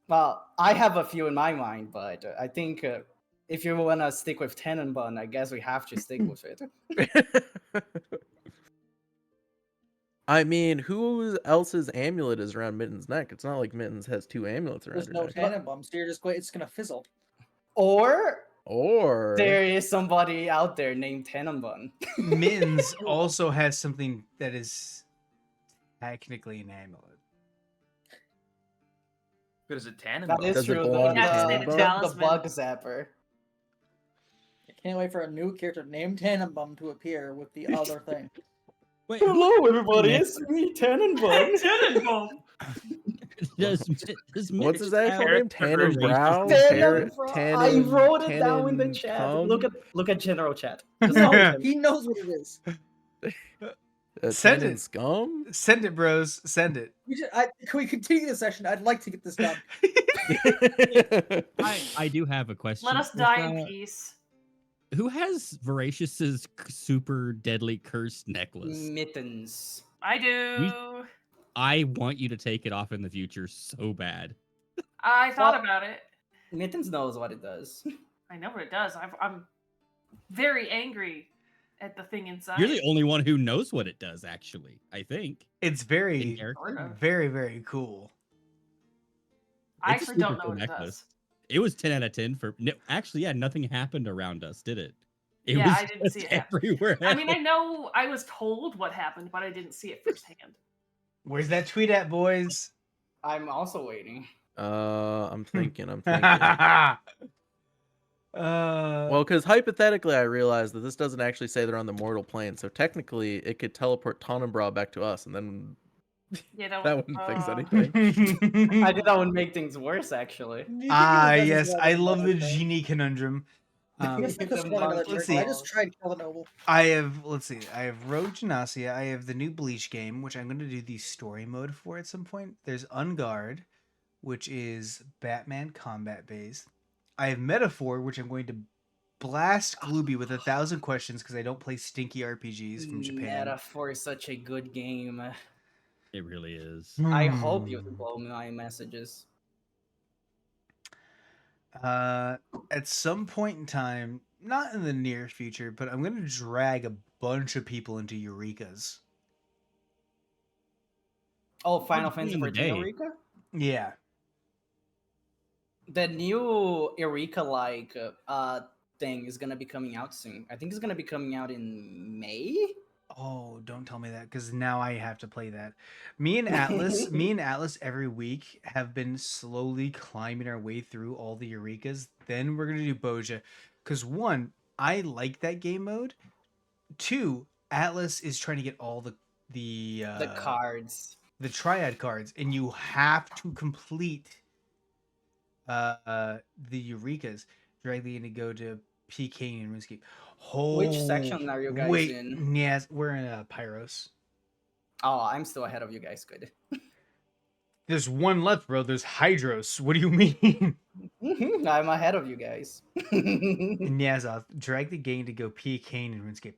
Well, I have a few in my mind, but I think if you want to stick with Tannenbaum, I guess we have to stick with it. I mean, who else's amulet is around Mitten's neck? It's not like Mittens has 2 amulets around There's her no neck. Tannenbaum, so you're just going. It's gonna fizzle. Or Or there is somebody out there named Tannenbaum. Mittens also has something that is technically an amulet. But is it Tannenbaum? That is Does it true. belong to Tannenbaum? The bug zapper. I can't wait for a new character named Tannenbaum to appear with the other thing. Wait, Hello, everybody. Nick? It's me, Tannenbaum. Tannenbaum. does what's Mitch his actual have name? Tannenbrow? Tannenbaum. I wrote it down in the chat. Tannenbaum? Look at general chat. Just look at him. He knows what it is. Send it. Scum? Send it, bros. Send it. Can we continue the session? I'd like to get this done. I do have a question. Let us die in peace. Who has Voracious's super deadly cursed necklace? Mittens. I do. I want you to take it off in the future so bad. I thought about it. Mittens knows what it does. I know what it does. I'm very angry at the thing inside. You're the only one who knows what it does, actually. I think. It's In very, character. very, very cool. I It's a actually don't super know cool what it necklace. does. It was 10 out of 10 for. No, actually, yeah, nothing happened around us, did it? It Yeah, was I didn't see just it happen. everywhere I mean, I else. know I was told what happened, but I didn't see it firsthand. Where's that tweet at, boys? I'm also waiting. I'm thinking. Uh, Well, because hypothetically, I realized that this doesn't actually say they're on the mortal plane, so technically, it could teleport Tonabra back to us, and then You know, that wouldn't fix uh, anything. I think that would make things worse, actually. Do you think it does yes, as well I as love the Monaco? genie conundrum. Let's make us The run another monkey let's turn. see. I just tried Kill the Noble. I have, let's see, I have Rogue Genasi, I have the new Bleach game, which I'm going to do the story mode for at some point. There's Unguard, which is Batman combat based. I have Metaphor, which I'm going to blast Glooby with 1,000 questions because I don't play stinky RPGs from Japan. Metaphor is such a good game. It really is. I hope you Hmm. blow my messages. At some point in time, not in the near future, but I'm going to drag a bunch of people into Eurekas. Oh, Final What'd you Fantasy do in the 14 day? Eureka? Yeah. The new Eureka-like thing is gonna be coming out soon. I think it's gonna be coming out in May. Oh, don't tell me that because now I have to play that. Me and Atlas every week have been slowly climbing our way through all the Eurekas. Then we're gonna do Boja. Because one, I like that game mode. Two, Atlas is trying to get all the The cards. the triad cards, and you have to complete the Eurekas. Directly to go to PK and RuneScape. Which Oh, section are you guys wait, in? yes, we're in Pyros. Oh, I'm still ahead of you guys. Good. There's one left, bro. There's Hydros. What do you mean? I'm ahead of you guys. Niazoth, drag the gang to go PK in RuneScape.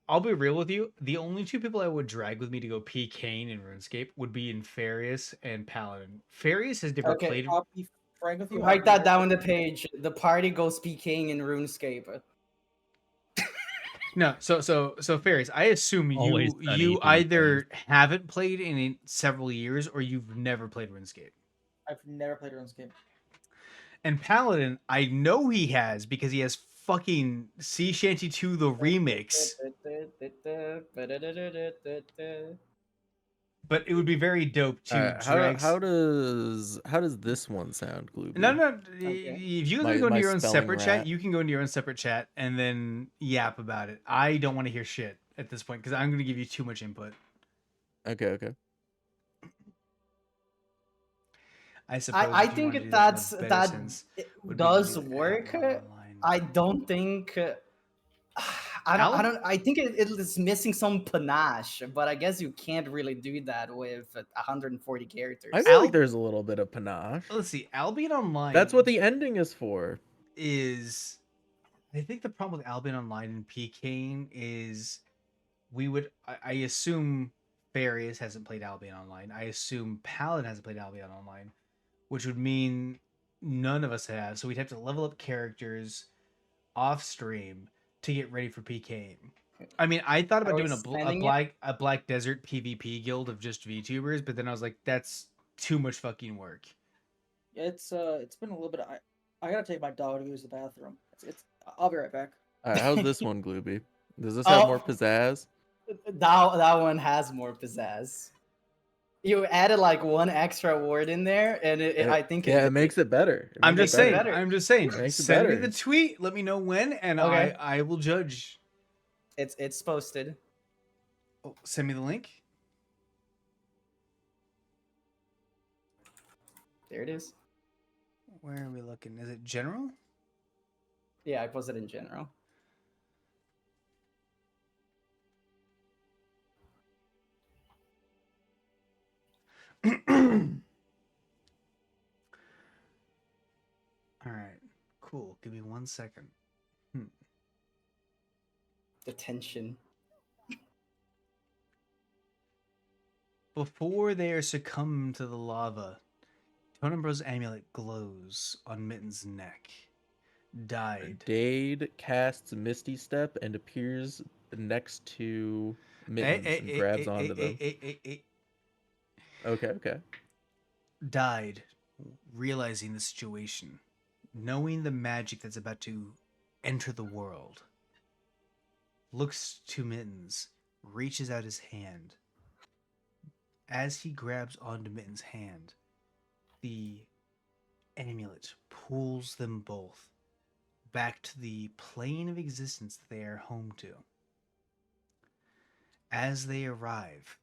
I'll be real with you. The only two people I would drag with me to go PK in RuneScape would be Inferius and Paladin. Farius has never Okay, played. I'll be frank with you. Write that down on the page. The party goes PKing in RuneScape. No, so Farius, I assume Always sunny you these either haven't played in several years or you've never played RuneScape. I've never played RuneScape. And Paladin, I know he has because he has fucking Sea Shanty 2 the remix. But it would be very dope to drag. How does this one sound, Glooby? No. If you guys go into your own spelling separate rat. chat, you can go into your own separate chat and then yap about it. I don't want to hear shit at this point because I'm going to give you too much input. Okay. I suppose. I if you wanna think do that from a better that sense, would be to does do work. Avalon Online. I don't think. I don't. I think it is missing some panache, but I guess you can't really do that with 140 characters. I feel like there's a little bit of panache. Let's see. Albion Online. That's what the ending is for. I think the problem with Albion Online and PKing is I assume Farius hasn't played Albion Online. I assume Paladin hasn't played Albion Online, which would mean none of us have. So we'd have to level up characters off stream to get ready for PKing. I mean, I thought about doing a Black Desert PvP guild of just VTubers, but then I was like, that's too much fucking work. It's been a little bit. I gotta take my dog to use the bathroom. I'll be right back. All right, how's this one, Glooby? Does this have more pizzazz? That one has more pizzazz. You added like one extra word in there, and I think it makes it better. I'm just saying. Makes it Send me better. the tweet. Let me know when, and Okay. I will judge. It's posted. Oh, send me the link. There it is. Where are we looking? Is it general? Yeah, I posted in general. All right, cool. Give me 1 second. The tension. Before they are succumb to the lava, Tonambro's amulet glows on Mitten's neck. Died. Dade casts Misty Step and appears next to Mittens and grabs onto them. Okay. Died realizing the situation, knowing the magic that's about to enter the world, looks to Mittens, reaches out his hand. As he grabs onto Mittens' hand, the amulet pulls them both back to the plane of existence that they are home to. As they arrive,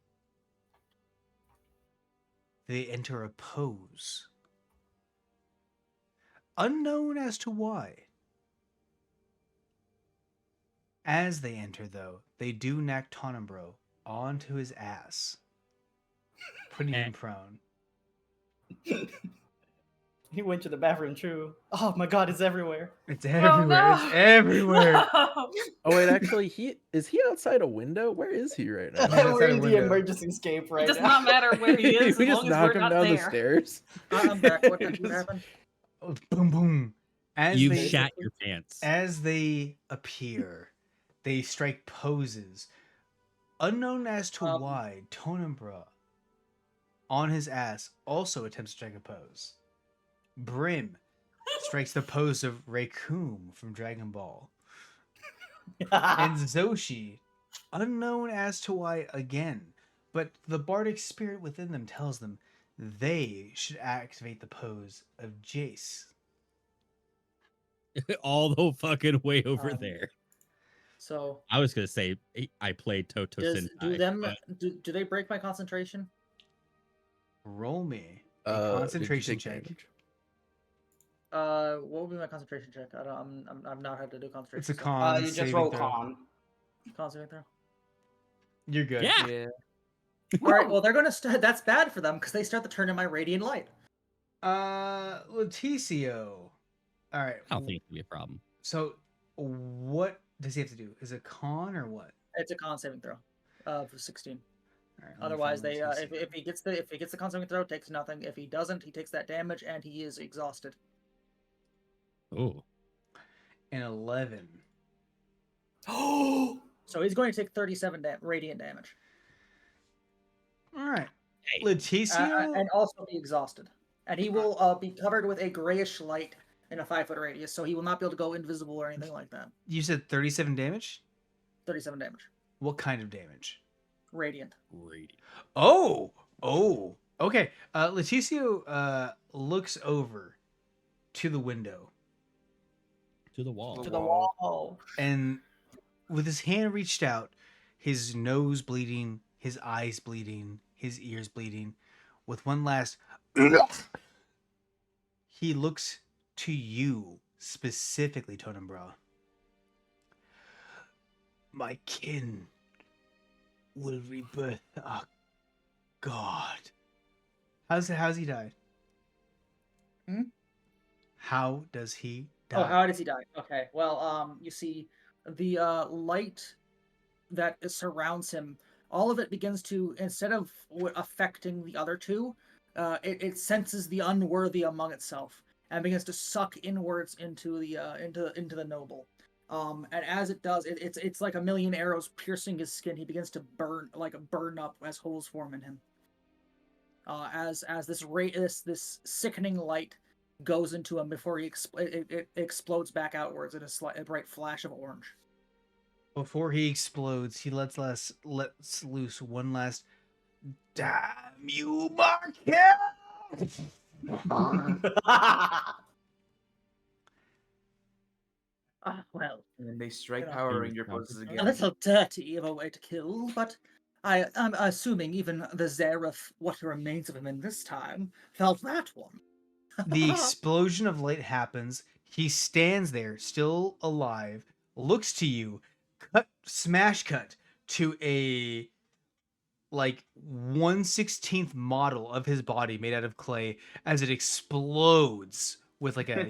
they enter a pose. Unknown as to why. As they enter, though, they do knock Tonambro onto his ass, putting him prone. He went to the bathroom, true. Oh my god, it's everywhere. It's everywhere. no. It's everywhere. No. Oh wait, actually, is he outside a window? Where is he right now? outside We're a in the window. emergency escape right It does now. not matter where he is we as just long as knock we're him not down the there. stairs. I'm back. What Just- happened? Boom, boom. You shat your pants. As they appear, they strike poses. Unknown as to why, Tonambra, on his ass, also attempts to strike a pose. Brim strikes the pose of Raccoon from Dragon Ball. And Zoshi, unknown as to why again, but the bardic spirit within them tells them they should activate the pose of Jace. All the fucking way over there. So I was gonna say I played Toto Sentai. do they break my concentration? Roll me a did you concentration take check. damage? What will be my concentration check? I'm not had to do concentration. It's a so- con. You just saving roll throw. con. Con saving throw. You're good. Yeah. Yeah. All right. Well, they're gonna. That's bad for them because they start to turn in my radiant light. Leticio. All right. I don't think it's gonna be a problem. So, what does he have to do? Is it con or what? It's a con saving throw, for 16. All right, let me Otherwise, find they Leticio. if he gets the con saving throw, it takes nothing. If he doesn't, he takes that damage and he is exhausted. Oh. An 11. So he's going to take 37 radiant damage, All right. Hey. Leticio. and also be exhausted. And he will be covered with a grayish light in a 5-foot radius, so he will not be able to go invisible or anything like that. You said 37 damage? 37 damage, What kind of damage? radiant. Great. Oh. Okay. Leticio looks over to the window To the wall. To the wall. and with his hand reached out, his nose bleeding, his eyes bleeding, his ears bleeding, with one last he looks to you specifically, Tonambra. My kin will rebirth a god. How's he died? Hmm? How does he die? Oh, how does he die? Okay. Well, you see, the light that surrounds him, all of it begins to, instead of affecting the other two, it senses the unworthy among itself and begins to suck inwards into the noble. And as it does, it's like a million arrows piercing his skin. He begins to burn up as holes form in him. As this sickening light goes into him before it explodes back outwards in a bright flash of orange. Before he explodes, he lets loose one last "Damn you, Markel!" Well, And then they strike Yeah. Power Ranger poses a again. little dirty of a way to kill, but I'm assuming even the Zareth, what remains of him in this time, felt that one. The explosion of light happens. He stands there, still alive, looks to you, smash cut to a like 1/16th model of his body made out of clay as it explodes with like a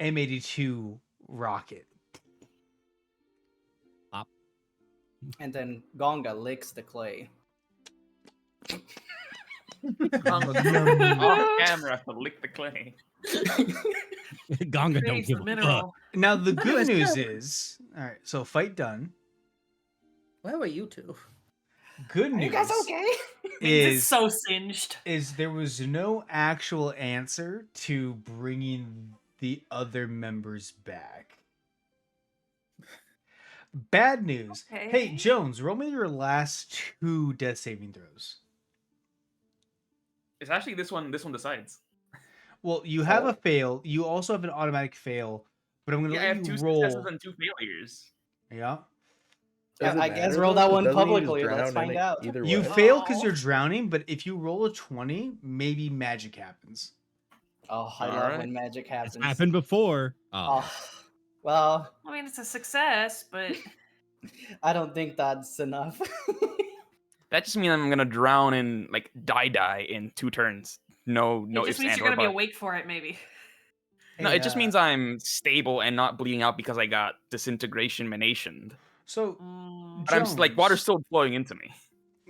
M82 rocket. And then Gonga licks the clay. Off camera to lick the clay. Gonga don't Creates give the a fuck. mineral. Now the good news is, all right, so fight done. Where were you two? Good Are you guys news okay? Means it's is so singed. there was no actual answer to bringing the other members back. Bad news. Hey, Okay. Jones, roll me your last 2 death saving throws. It's actually this one. This one decides. Well, you have a fail. You also have an automatic fail, but I'm going to Yeah, I let have you 2 roll. successes and 2 failures. Yeah. Does it I guess matter, roll though? that 'Cause one doesn't he just publicly. Let's drown in find it out. either You way? fail because Oh. you're drowning, but if you roll a 20, maybe magic happens. Oh, I love Alright. when magic happens. It's happened before. Oh, Oh, well, I mean, it's a success, but I don't think that's enough. That just means I'm gonna drown in like die in 2 turns. No it just ifs means and you're or gonna be buts. awake for it, maybe. No, Hey, it just means I'm stable and not bleeding out because I got disintegration manationed. So, Mm. But I'm like water's Jones, still flowing into me.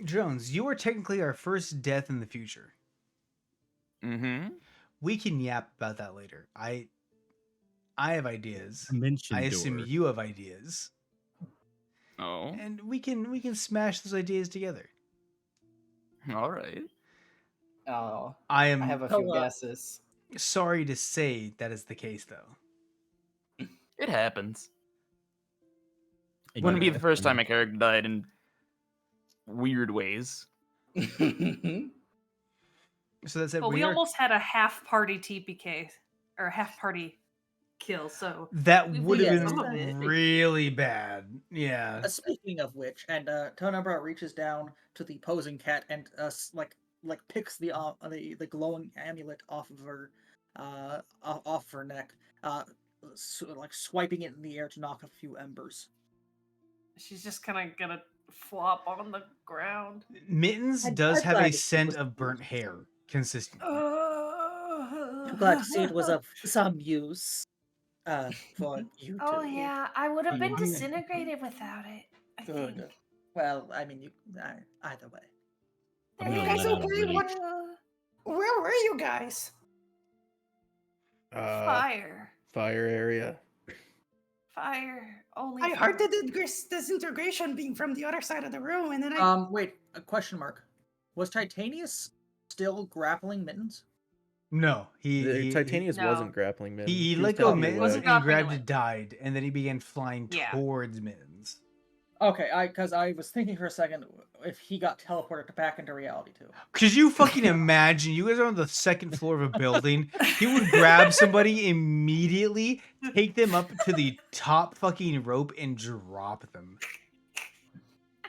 Jones, you are technically our first death in the future. Mm-hmm. We can yap about that later. I have ideas. dimension I assume door. you have ideas, Oh, and we can smash those ideas together. all right. Oh, I I am have a few guesses. sorry to say that is the case, though. It happens. And Wouldn't be you- the first time my character died in weird ways. So that's it. Well, we are- almost had a half party TPK or a half party kill, so that we would have did been some of it. really bad. Yeah. Speaking of which, and Tonabra reaches down to the posing cat and like picks the glowing amulet off of her off her neck, like swiping it in the air to knock a few embers. she's just kind of gonna flop on the ground. Mittens I'm does have glad a to see scent it was of burnt hair consistently. I'm glad to see it was of some use for you Oh two. yeah, I would have been Mhm. disintegrated without it. I think. Good. Well, I mean, either way. I'm Are you gonna guys let out a okay? really- Where were you guys? Fire. Fire area. Fire. Only I fire. heard the disintegration being from the other side of the room, and then I. Wait, a question mark. Was Titanius still grappling Mittens? No, Titanius No. wasn't grappling Mittens. he was let go of taking Mittens away. Wasn't and grappling grabbed away. it, died, and then he began flying Yeah. towards Mittens. Okay, because I was thinking for a second if he got teleported back into reality too. Could you fucking imagine? You guys are on the second floor of a building. He would grab somebody immediately, take them up to the top fucking rope, and drop them.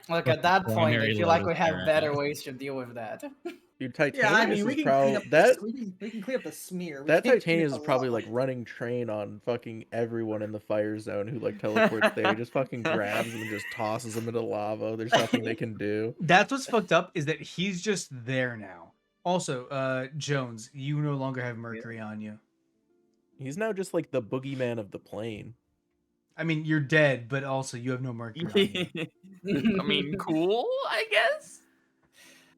Look, at that point, I Primary feel like level we have terror. better ways to deal with that. Dude, Titanius Yeah, I mean, we is can probably clean up that. we can clean up the smear. We That can't clean Titanius up is the probably lava. like running train on fucking everyone in the fire zone who like teleports there. He just fucking grabs them and just tosses them into lava. There's nothing they can do. That's what's fucked up is that he's just there now. Also, Jones, you no longer have Mercury on you. He's now just like the boogeyman of the plane. I mean, you're dead, but also you have no Mercury on you. I mean, cool, I guess.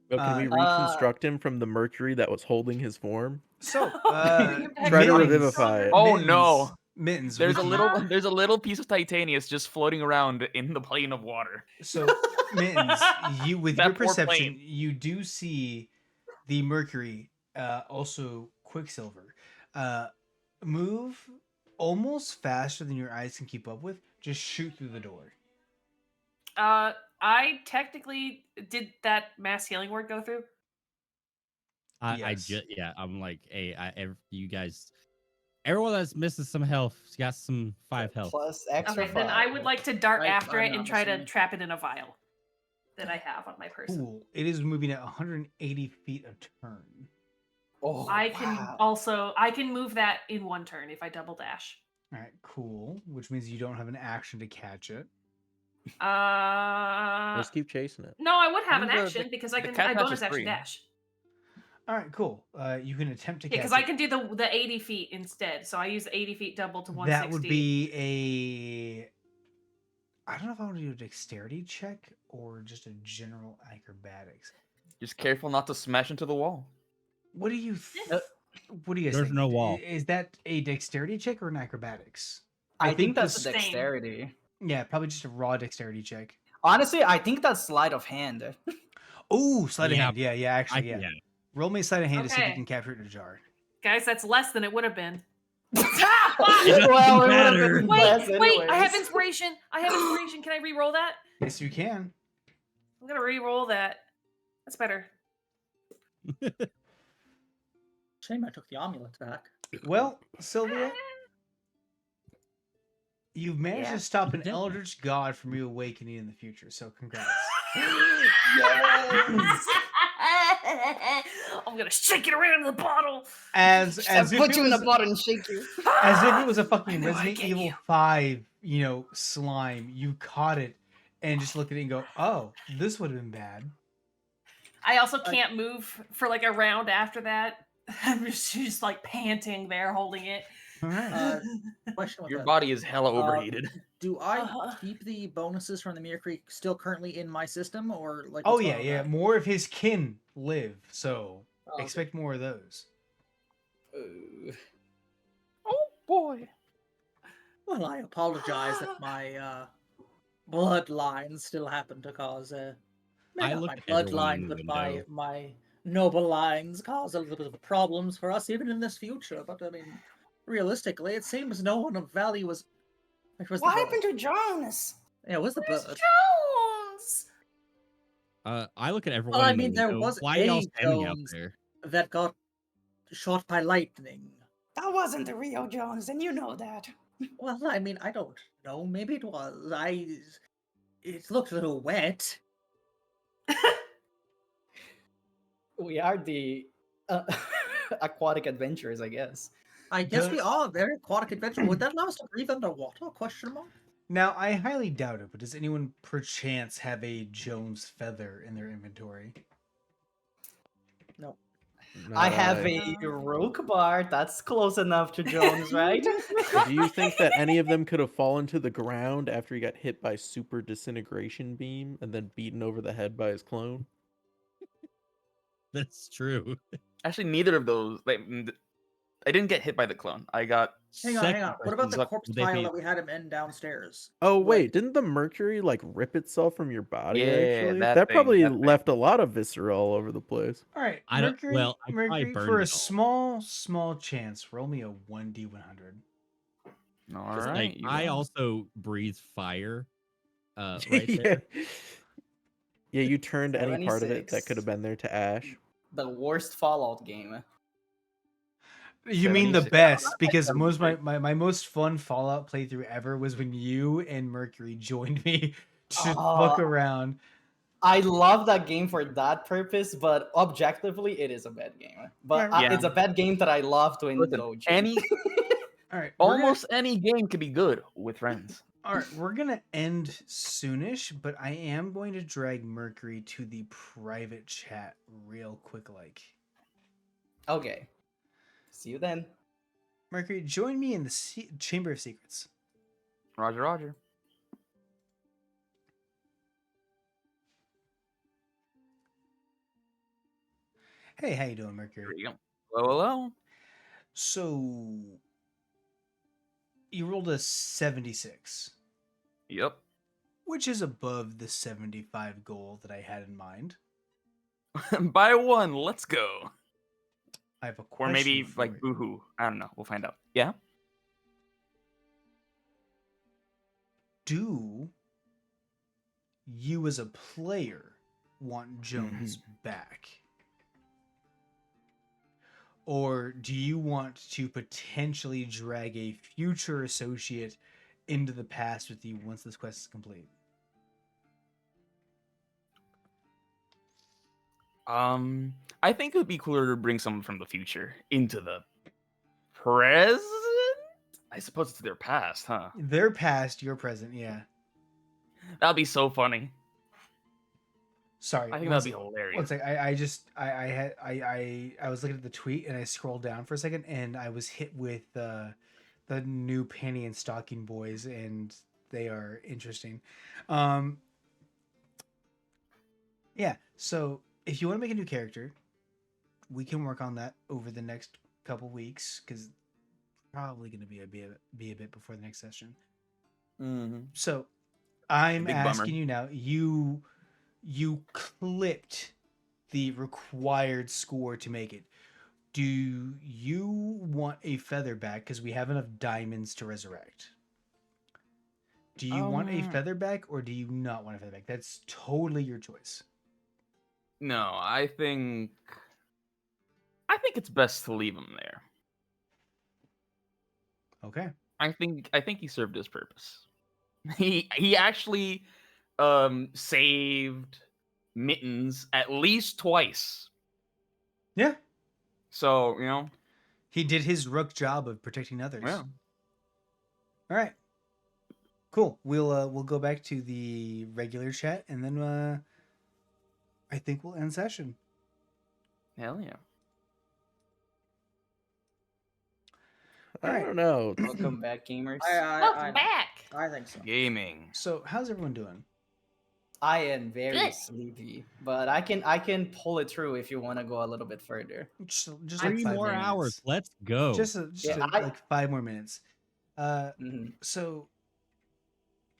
But can we reconstruct him from the mercury that was holding his form? So, Try to Mittens- revivify it. Oh, Mittens- no. Mittens. There's a would little you- there's a little piece of Titanius just floating around in the plane of water. So, Mittens, you with That your poor perception, plane. you do see the Mercury, also Quicksilver, move almost faster than your eyes can keep up with. Just shoot through the door. I technically did that mass healing word go through. Yes. I'm like, hey, you guys, everyone that's missing some health, has got some 5 health. Plus extra Okay, then I would like to dart Right, after I'm it and not try to missing it. trap it in a vial that I have on my person. Cool. It is moving at 180 feet a turn. Oh, I can wow. I can move that in 1 turn if I double dash. All right, cool. Which means you don't have an action to catch it. Just keep chasing it. No, I would have an The- action because I the can cat I dash bonus is action free. dash. All right, cool. You can attempt to Yeah, catch because I it. can do the 80 feet instead. So I use the 80 feet double to 160. That would be a. I don't know if I want to do a dexterity check or just a general acrobatics. Just careful not to smash into the wall. What do you? What do you guys There's think? no wall. Is that a dexterity check or an acracrobatics? I think that's this- a dexterity. Yeah, probably just a raw dexterity check. Honestly, I think that's sleight of hand. Oh, sleight of Yeah, hand. Yeah, actually, yeah. yeah. Roll me a sleight of hand to see if you Okay. can capture it in a jar. Guys, that's less than it would have been. It Well, doesn't it would have matter. been Wait, less wait, I have anyways. inspiration. I have inspiration. Can I re-roll that? Yes, you can. I'm gonna re-roll that. That's better. Shame I took the amulet back. Well, Sylvia, you've managed Yeah. to stop an You did. eldritch god from you awakening in the future, so congrats. Yes. I'm gonna shake it around in the bottle. As I'll if put it you in was a bottle and shake you. as if it was a I fucking know I Resident get Evil you. 5, slime. You caught it and just look at it and go, "Oh, this would have been bad." I also can't move for like a round after that. I'm just like panting there, holding it. All right. Question with Your that. body is hella overheated. Do I Uh-huh. keep the bonuses from the Mirror Creek still currently in my system, or like? Oh what's yeah, going on yeah. with that? More of his kin live, so okay. expect more of those. Oh boy. Well, I apologize that my bloodline still happened to cause I not look my at everyone in bloodline, the but window. my noble lines cause a little bit of problems for us even in this future. But I mean, realistically, it seems no one of value was. Where's What the happened to Jonas? Yeah, where's the Where's bird? Jones? I look at Well, everyone I in the mean, there window. was Why a y'all standing out Jones there? that got shot by lightning. That wasn't the real Jonas, and you know that. Well, I mean, I don't know. Maybe it was. It looked a little wet. We are the aquatic adventurers, I guess. I guess The- we are very aquatic adventure. Would that allow us to breathe underwater? Question mark. Now, I highly doubt it, but does anyone perchance have a Jones feather in their inventory? No. I Not have I. a rook bar. That's close enough to Jones, right? Do you think that any of them could have fallen to the ground after he got hit by super disintegration beam and then beaten over the head by his clone? That's true. Actually, neither of those. I didn't get hit by the clone. I got. Hang on. What about the Suck- corpse would they pile be- that we had him in downstairs? Oh Like- wait, didn't the mercury like rip itself from your body? Yeah, Actually, that that thing, probably that thing. left a lot of viscera all over the place. All right, I don't- Mercury. well, I probably Mercury, burned for a it small, all. small chance, roll me a 1d100. All 'Cause, right. like, you I won. also breathe fire. Right yeah. there. Yeah, you turned any part of it that 76. could have been there to ash. The worst Fallout game. You mean the 76. best, because I'm most great. my most fun Fallout playthrough ever was when you and Mercury joined me to fuck around. I love that game for that purpose, but objectively, it is a bad game. But Yeah. it's a bad game that I love to Listen, indulge. any All right, almost any game could be good with friends. all right, we're gonna end soonish, but I am going to drag Mercury to the private chat real quick. Like, Okay. See you then. Mercury, join me in the Chamber of Secrets. Roger, Roger. Hey, how you doing, Mercury? There you go. Hello, hello. So you rolled a 76, Yep. which is above the 75 goal that I had in mind. By one, let's go. I have a Or question maybe for like you. boohoo. I don't know. We'll find out. Yeah. Do you as a player want Jones back? Or do you want to potentially drag a future associate into the past with you once this quest is complete? I think it would be cooler to bring someone from the future into the present. I suppose it's their past, huh? Their past, your present, yeah. That'd be so funny. Sorry. I think one that'd be sec- hilarious. One sec. I was looking at the tweet and I scrolled down for a second and I was hit with the new Panty and Stocking Boys and they are interesting. Yeah. So if you want to make a new character, we can work on that over the next couple weeks because probably going to be a bit before the next session. Mm-hmm. So I'm Big bummer. asking you now. You clipped the required score to make it. Do you want a feather back? Because we have enough diamonds to resurrect. Do you want a feather back or do you not want a feather back? That's totally your choice. No, I think it's best to leave him there. Okay. I think he served his purpose. He actually saved Mittens at least twice. Yeah. So, He did his rook job of protecting others. yeah. All right. Cool. We'll go back to the regular chat and then I think we'll end session. Hell yeah. All I right. don't know. Welcome back, gamers. Welcome back. I think so. Gaming. So how's everyone doing? I am very Good. sleepy, but I can pull it through if you want to go a little bit further. Just like 3 5 more minutes. hours. Let's go. Like 5 more minutes. Mhm. So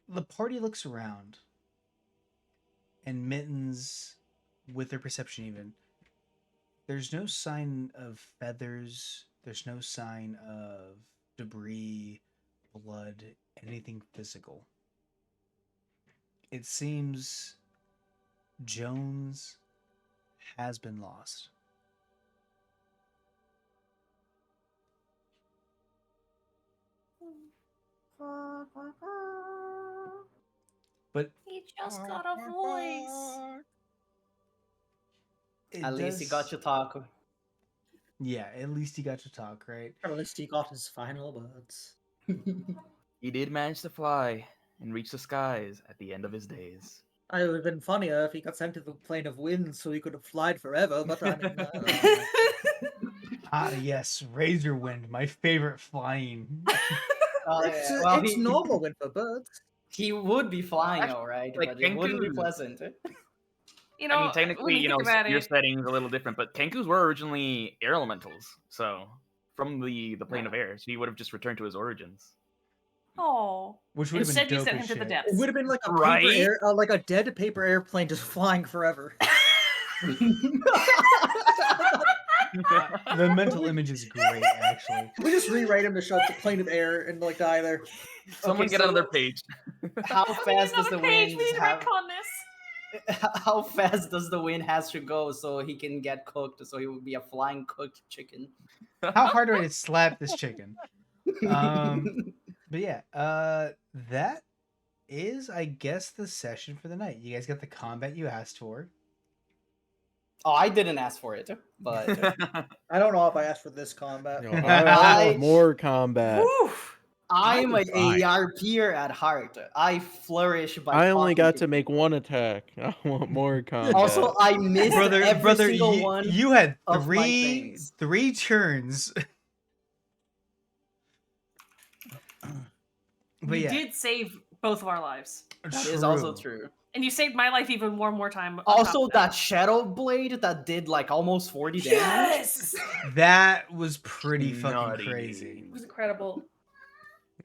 the party looks around, and Mittens, with their perception even, there's no sign of feathers. There's no sign of debris, blood, anything physical. It seems Jones has been lost. But He just got a voice. At least he got to talk. Yeah, at least he got to talk, right? At least he got his final words. He did manage to fly and reach the skies at the end of his days. It would have been funnier if he got sent to the plane of winds so he could have flied forever, but I mean, Ah, yes, Razor Wind, my favorite flying. it's normal wind for birds. He would be flying, Actually, alright, like, but it wouldn't be Kenku- pleasant. You know, I mean, technically, when you think about your it, setting's a little different, but Kenkus were originally air elementals, so from the plane of air, so he would have just returned to his origins. oh, Which would have been instead you dope sent as him to the shit. depths. It would have been like a Right? paper air, like a dead paper airplane just flying forever. The mental image is great, actually. We just rewrite him to show up the plane of air and like die there. Someone Okay, get so another page. How We need fast does the another page. wind We need to have? retcon this. How fast does the wind has to go so he can get cooked? So he would be a flying cooked chicken. How hard do I slap this chicken? But yeah, that is, I guess, the session for the night. You guys got the combat you asked for. Oh, I didn't ask for it, but I don't know if I asked for this combat. You know, I want more combat. I'm I an could try. ARPer at heart. I flourish by. I only talking got to to make people. one attack. I want more combat. Also, I missed every single one. you had of my three things. turns. But You yeah, did save both of our lives, That is also true. and you saved my life even more time. on top Also, of that shadow blade that did like almost 40 damage. yes, That was pretty fucking Nutty. crazy. it was incredible.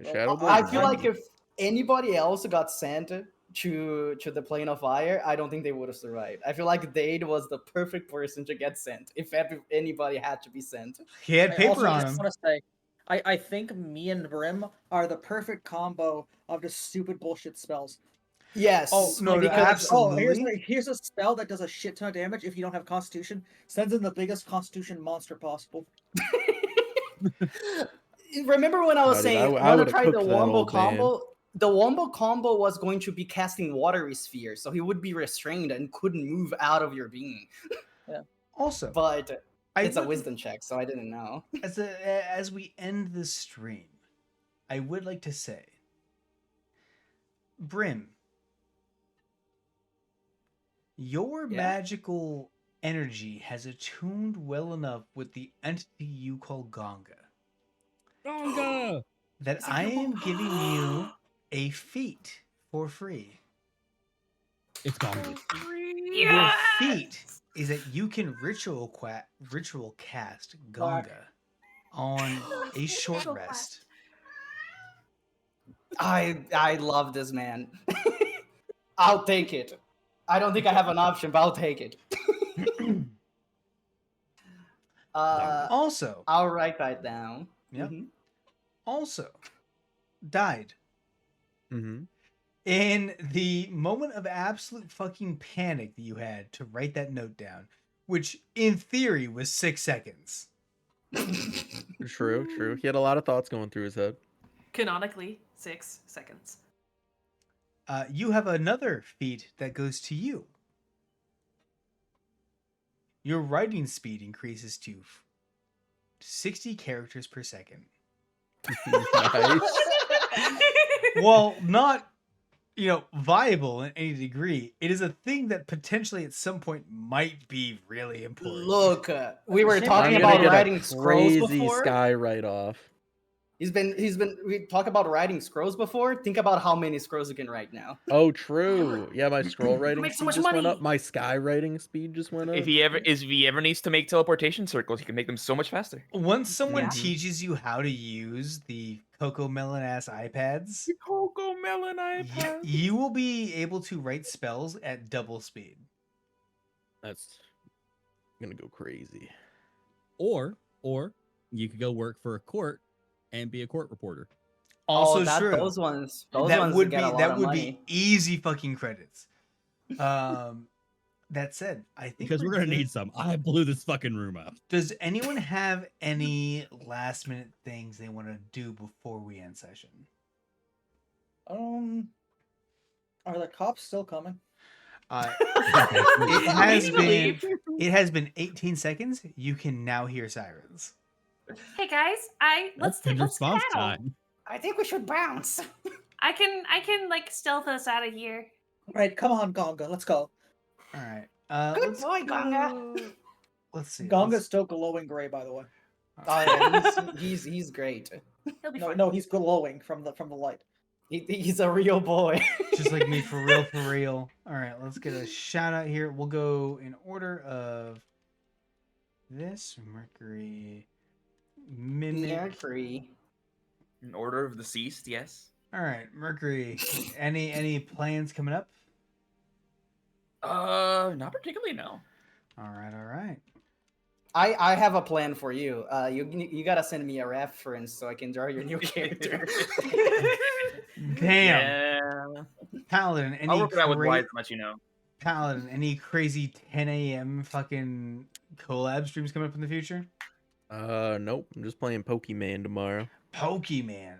Shadow Blade I is feel nutty. like if anybody else got sent to the plane of fire, I don't think they would have survived. I feel like Dade was the perfect person to get sent if anybody had to be sent. He had I paper also on just him. want to say, I think me and Brim are the perfect combo of just stupid bullshit spells. Yes. Oh, no, because- absolutely. Here's a spell that does a shit ton of damage if you don't have Constitution. Sends in the biggest Constitution monster possible. Remember when I was Dude, saying I I want to would've try the cooked that Wombo old man. combo? The Wombo combo was going to be casting watery sphere, so he would be restrained and couldn't move out of your being. Also, But I it's a would- wisdom check, so I didn't know. as we end this stream, I would like to say, Brim, your Yeah? magical energy has attuned well enough with the entity you call Gonga Gonga! that I am giving you a feat for free. It's Gonga. Your feat is that you can ritual cast Gonga on a short Ritual rest. I love this man. I'll take it. I don't think I have an option, but I'll take it. Also, I'll write that down. Yep. Mhm. also died Mm-hmm. in the moment of absolute fucking panic that you had to write that note down, which in theory was 6 seconds. True, true. He had a lot of thoughts going through his head. Canonically, 6 seconds. You have another feat that goes to you. Your writing speed increases to 60 characters per second. Nice. While not, viable in any degree, it is a thing that potentially at some point might be really important. Look, we were Shame talking I'm I'm gonna about get writing a scrolls crazy before. sky write-off. We talk about writing scrolls before. Think about how many scrolls you can write now. Oh, true. Yeah, my scroll writing make so speed much just went money. up. My sky writing speed just went up. If he ever needs to make teleportation circles, he can make them so much faster. Once someone Yeah. teaches you how to use the Coco Melon ass iPads, Coco Melon you will be able to write spells at double speed. That's gonna go crazy. Or you could go work for a court and be a court reporter. Also that, true. Those ones that would get be a lot that of would money. be easy fucking credits. That said, I think Because we're gonna need some. I blew this fucking room up. Does anyone have any last minute things they want to do before we end session? Are the cops still coming? It has been 18 seconds. You can now hear sirens. Hey guys, let's response skedaddle. time. I think we should bounce. I can like stealth us out of here. Right, come on, Gonga, let's go. All right. Good Let's boy, go- Gonga. Let's see. Gonga's still glowing gray, by the way. Oh, yeah, he's great. He'll be No, fine. no, he's glowing from the light. He's a real boy. Just like me, for real, for real. All right, let's get a shout out here. We'll go in order of this Mercury, Mimic. Mercury. In order of deceased, yes. All right, Mercury. Any plans coming up? Not particularly, no. All right. I have a plan for you. You gotta send me a reference so I can draw your new character. Damn. Yeah. Paladin, any I'll work it out with cra- Wise and let you know. Paladin, any crazy 10 a.m. fucking collab streams coming up in the future? Nope. I'm just playing Pokemon tomorrow. Pokemon,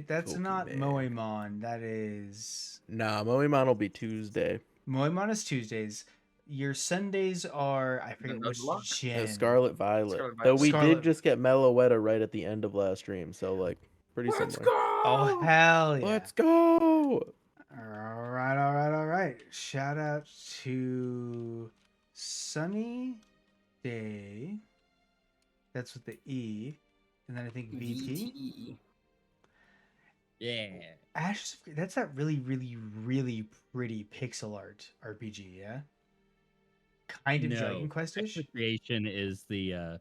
that's not Pokemon. Moemon. That is Nah, Moemon will be Tuesday. Moemon is Tuesdays. Your Sundays are I forget which Nuzlocke? gen. Scarlet Violet. Scarlet Though Violet. we Scarlet. did just get Meloetta right at the end of last stream, so like pretty Let's similar. go! Oh hell yeah! Let's go! All right. Shout out to Sunny Day. That's with the E, and then I think VT. VT. Yeah. Ashes of That's that really, really, really pretty pixel art RPG, yeah? Kind of Dragon Quest-ish? Extra Creation is the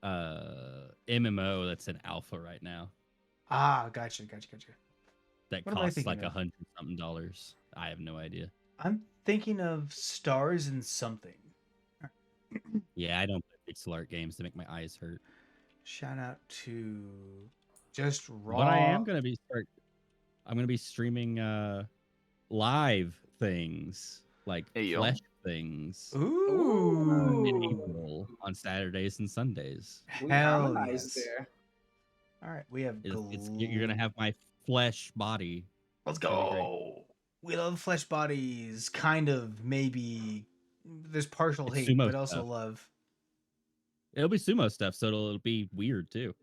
MMO that's in alpha right now. Ah, gotcha. That What am I costs thinking like of? $100-something. I have no idea. I'm thinking of Stars and Something. Yeah, I don't play pixel art games to make my eyes hurt. Shout out to Just Raw. But I am gonna be I'm gonna be streaming live things like Hey, yo. flesh things Ooh. in April on Saturdays and Sundays. We Hell harmonized yes. there. All right, we have. You're gonna have my flesh body. Let's That'd be great. go. We love flesh bodies. Kind of, maybe. There's partial It's hate, sumo but also stuff. love. It'll be sumo stuff, so it'll be weird too.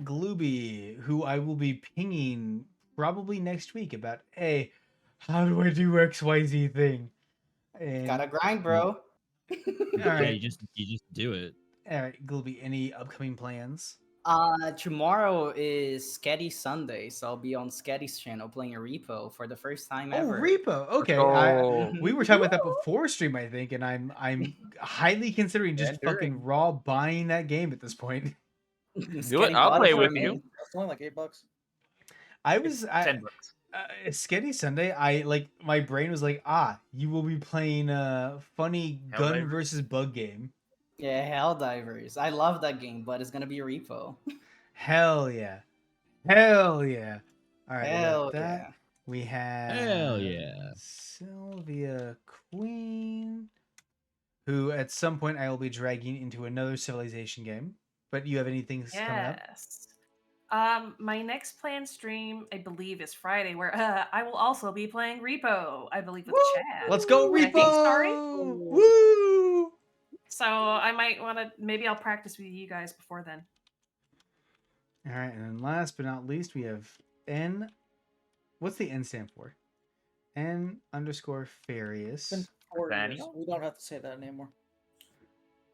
Glooby, who I will be pinging probably next week about, hey, how do I do XYZ thing? And, Gotta grind, bro. all Yeah, right, you just do it. all right, Glooby, any upcoming plans? Tomorrow is Sketty Sunday, so I'll be on Sketty's channel playing a repo for the first time Oh, ever. Repo. Okay, Oh. we were talking about that before stream, I think, and I'm highly considering just Yeah, fucking raw buying that game at this point. Do it, I'll play with you. It's only like $8. I was $10. Sketty Sunday. I like my brain was like, you will be playing a funny gun Helldivers? versus bug game. Yeah, Helldivers. I love that game, but it's gonna be a repo. Hell yeah, hell yeah. All right, we got Hell that. yeah. We have Hell yeah. Sylvia Queen, who at some point I will be dragging into another Civilization game. But you have anything coming up? Yes. My next planned stream, I believe, is Friday, where I will also be playing Repo. I believe with Chad. Let's go, And I think Starry. Repo! Woo! So I might want to. Maybe I'll practice with you guys before then. All right, and then last but not least, we have N. What's the N stand for? N_Farius. It's been 4 years. Nathaniel? We don't have to say that anymore.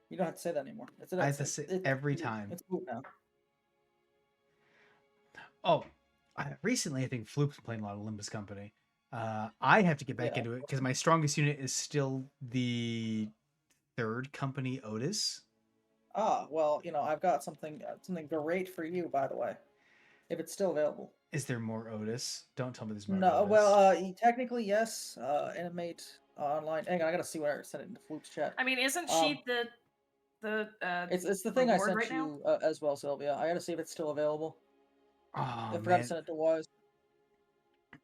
You don't have to say that anymore. I have to say every time. It's moot now. Oh, recently I think Fluke's been playing a lot of Olympus Company. I have to get back Yeah. into it because my strongest unit is still the third company Otis. Well, I've got something great for you, by the way, if it's still available. Is there more Otis? Don't tell me there's more No, Otis. well, technically yes. Animate online. Hang on, I gotta see where I sent it into Fluke's chat. I mean, isn't she the It's the thing I reward sent right now? you as well, Sylvia. I gotta see if it's still available. Oh, I forgot man. to send it to W.I.S.E.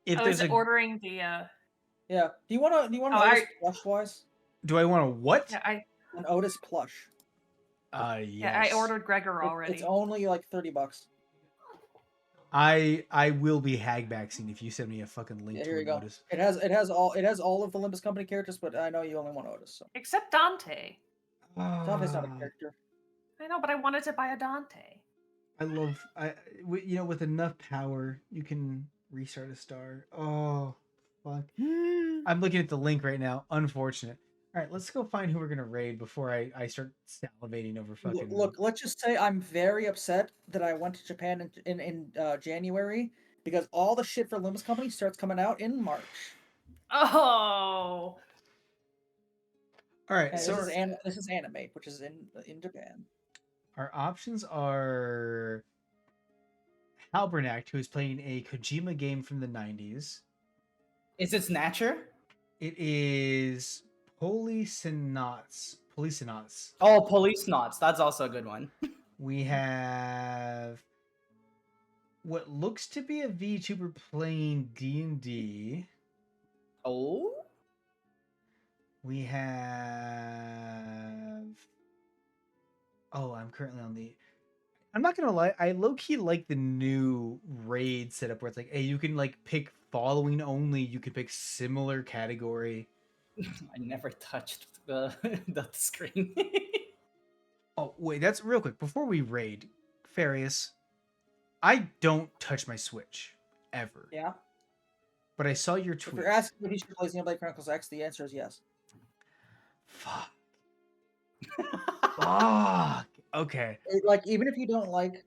If Oh, there's is it a, ordering the? Yeah. Do you want an Oh, Otis plush, W.I.S.E? do I want a what? Yeah, An Otis plush. Yes. yeah, I ordered Gregor already. It's only like $30. I will be hagbaxing if you send me a fucking link Yeah, to here you an go. Otis. It has all of the Olympus Company characters, but I know you only want Otis. So. Except Dante. Dante's not a character. I know, but I wanted to buy a Dante. I love with enough power you can restart a star. Oh fuck. I'm looking at the link right now. Unfortunate. All right, let's go find who we're gonna raid before I start salivating over fucking. Look, let's just say I'm very upset that I went to Japan in January because all the shit for Olympus Company starts coming out in March. Oh. All right, And so this is Animate, which is in Japan. our options are Halbernacht, who is playing a Kojima game from the 90s. Is it Snatcher? It is Policenauts. Oh, Police Knots. That's also a good one. We have what looks to be a VTuber playing D&D. Oh? We have... Oh, I'm currently on the... I'm not gonna lie, I low-key like the new raid setup where it's like, hey, you can like pick following only, you can pick similar category. I never touched the screen. Oh, wait, that's real quick. Before we raid, Farius, I don't touch my Switch. Ever. Yeah. But I saw your If tweet. you're asking if you should play Xenoblade Chronicles X, the answer is yes. Fuck. Fuck. Okay. Like, even if you don't like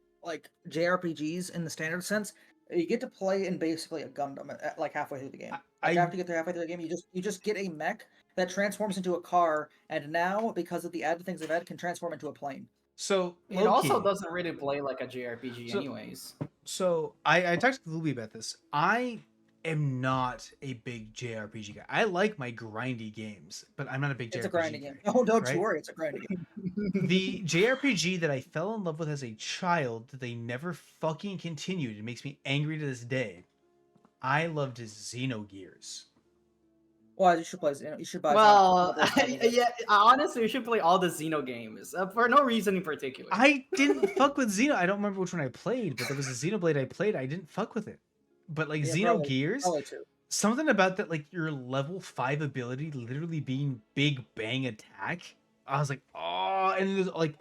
JRPGs in the standard sense, you get to play in basically a Gundam like halfway through the game. After you get halfway through the game, you just get a mech that transforms into a car, and now because of the added things they've added, can transform into a plane. So It also doesn't really play like a JRPG anyways. So I talked to Luby about this. I am not a big JRPG guy. I like my grindy games, but I'm not a big JRPG It's a grinding guy, game. Oh, don't right? you worry, it's a grinding game. The JRPG that I fell in love with as a child that they never fucking continued, it makes me angry to this day. I loved Xenogears. Well, you should play. You should buy. Well, yeah. Honestly, you should play all the Xeno games for no reason in particular. I didn't fuck with Xeno. I don't remember which one I played, but there was a Xenoblade I played. I didn't fuck with it. But like Xenogears, something about that, like your level 5 ability literally being big bang attack. I was like, oh, and there's like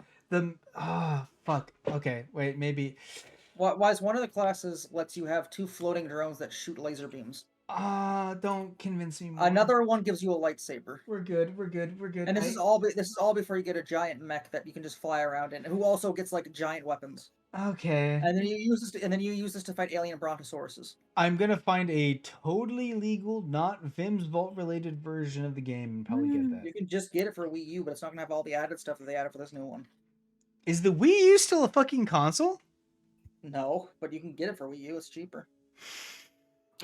fuck. Okay, wait, maybe. Why is one of the classes lets you have 2 floating drones that shoot laser beams? Don't convince me more. Another one gives you a lightsaber. We're good. And this is all before you get a giant mech that you can just fly around in, who also gets like giant weapons. Okay. And then you use this to fight alien brontosauruses. I'm gonna find a totally legal, not Vim's Vault related version of the game and probably get that. You can just get it for Wii U, but it's not gonna have all the added stuff that they added for this new one. Is the Wii U still a fucking console? No, but you can get it for Wii U. It's cheaper.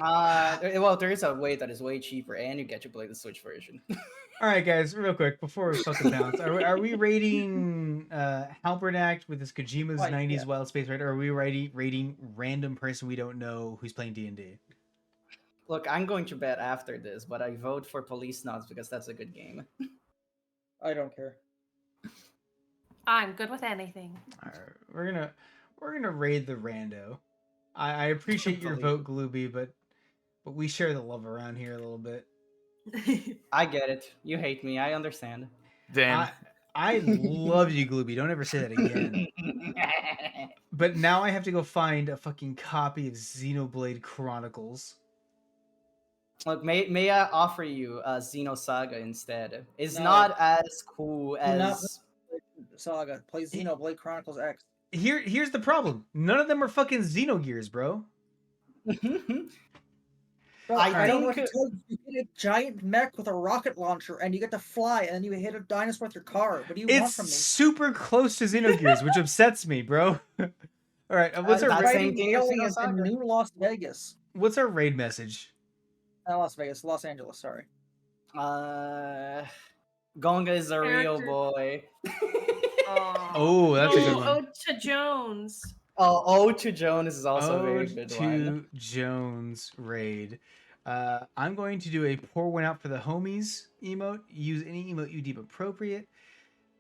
Well, there is a way that is way cheaper, and you get to play the Switch version. All right, guys, real quick before we fucking bounce, are we rating Halpern Act with this Kojima's Like, 90s yeah. Wild Space Rider, or are we rating random person we don't know who's playing D&D? Look, I'm going to bet after this, but I vote for Police Nuts because that's a good game. I don't care. I'm good with anything. All right, we're gonna raid the rando. I appreciate your Believe vote, Glooby, but we share the love around here a little bit. I get it. You hate me. I understand. Damn. I love you, Glooby. Don't ever say that again. But now I have to go find a fucking copy of Xenoblade Chronicles. Look, may I offer you Xenosaga instead? It's No. not as cool Do not as. Saga. Play Xenoblade Chronicles X. Here's the problem. None of them are fucking Xenogears, bro. Bro, I I don't know what think- to tell you. You get a giant mech with a rocket launcher, and you get to fly, and then you hit a dinosaur with your car. What do you want It's from me? super close to Xenogears, which upsets me, bro. All right, what's our That's raid, same Fighting thing as aliens in Xenosaga. New Las Vegas. what's our raid message? Not Las Vegas, Los Angeles. Sorry. Gonga is a real Character- boy. Oh, that's a good one. Ode to Jones. Oh, Ode to Jones is also a very Ode good to one. Jones raid. I'm going to do a pour one out for the homies emote. Use any emote you deem appropriate.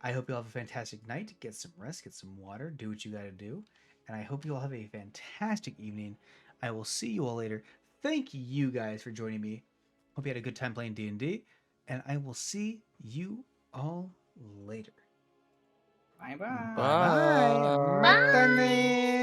I hope you all have a fantastic night. Get some rest, get some water, do what you gotta do. And I hope you all have a fantastic evening. I will see you all later. Thank you guys for joining me. Hope you had a good time playing D&D. And I will see you all later. Bye bye. Bye. Matane.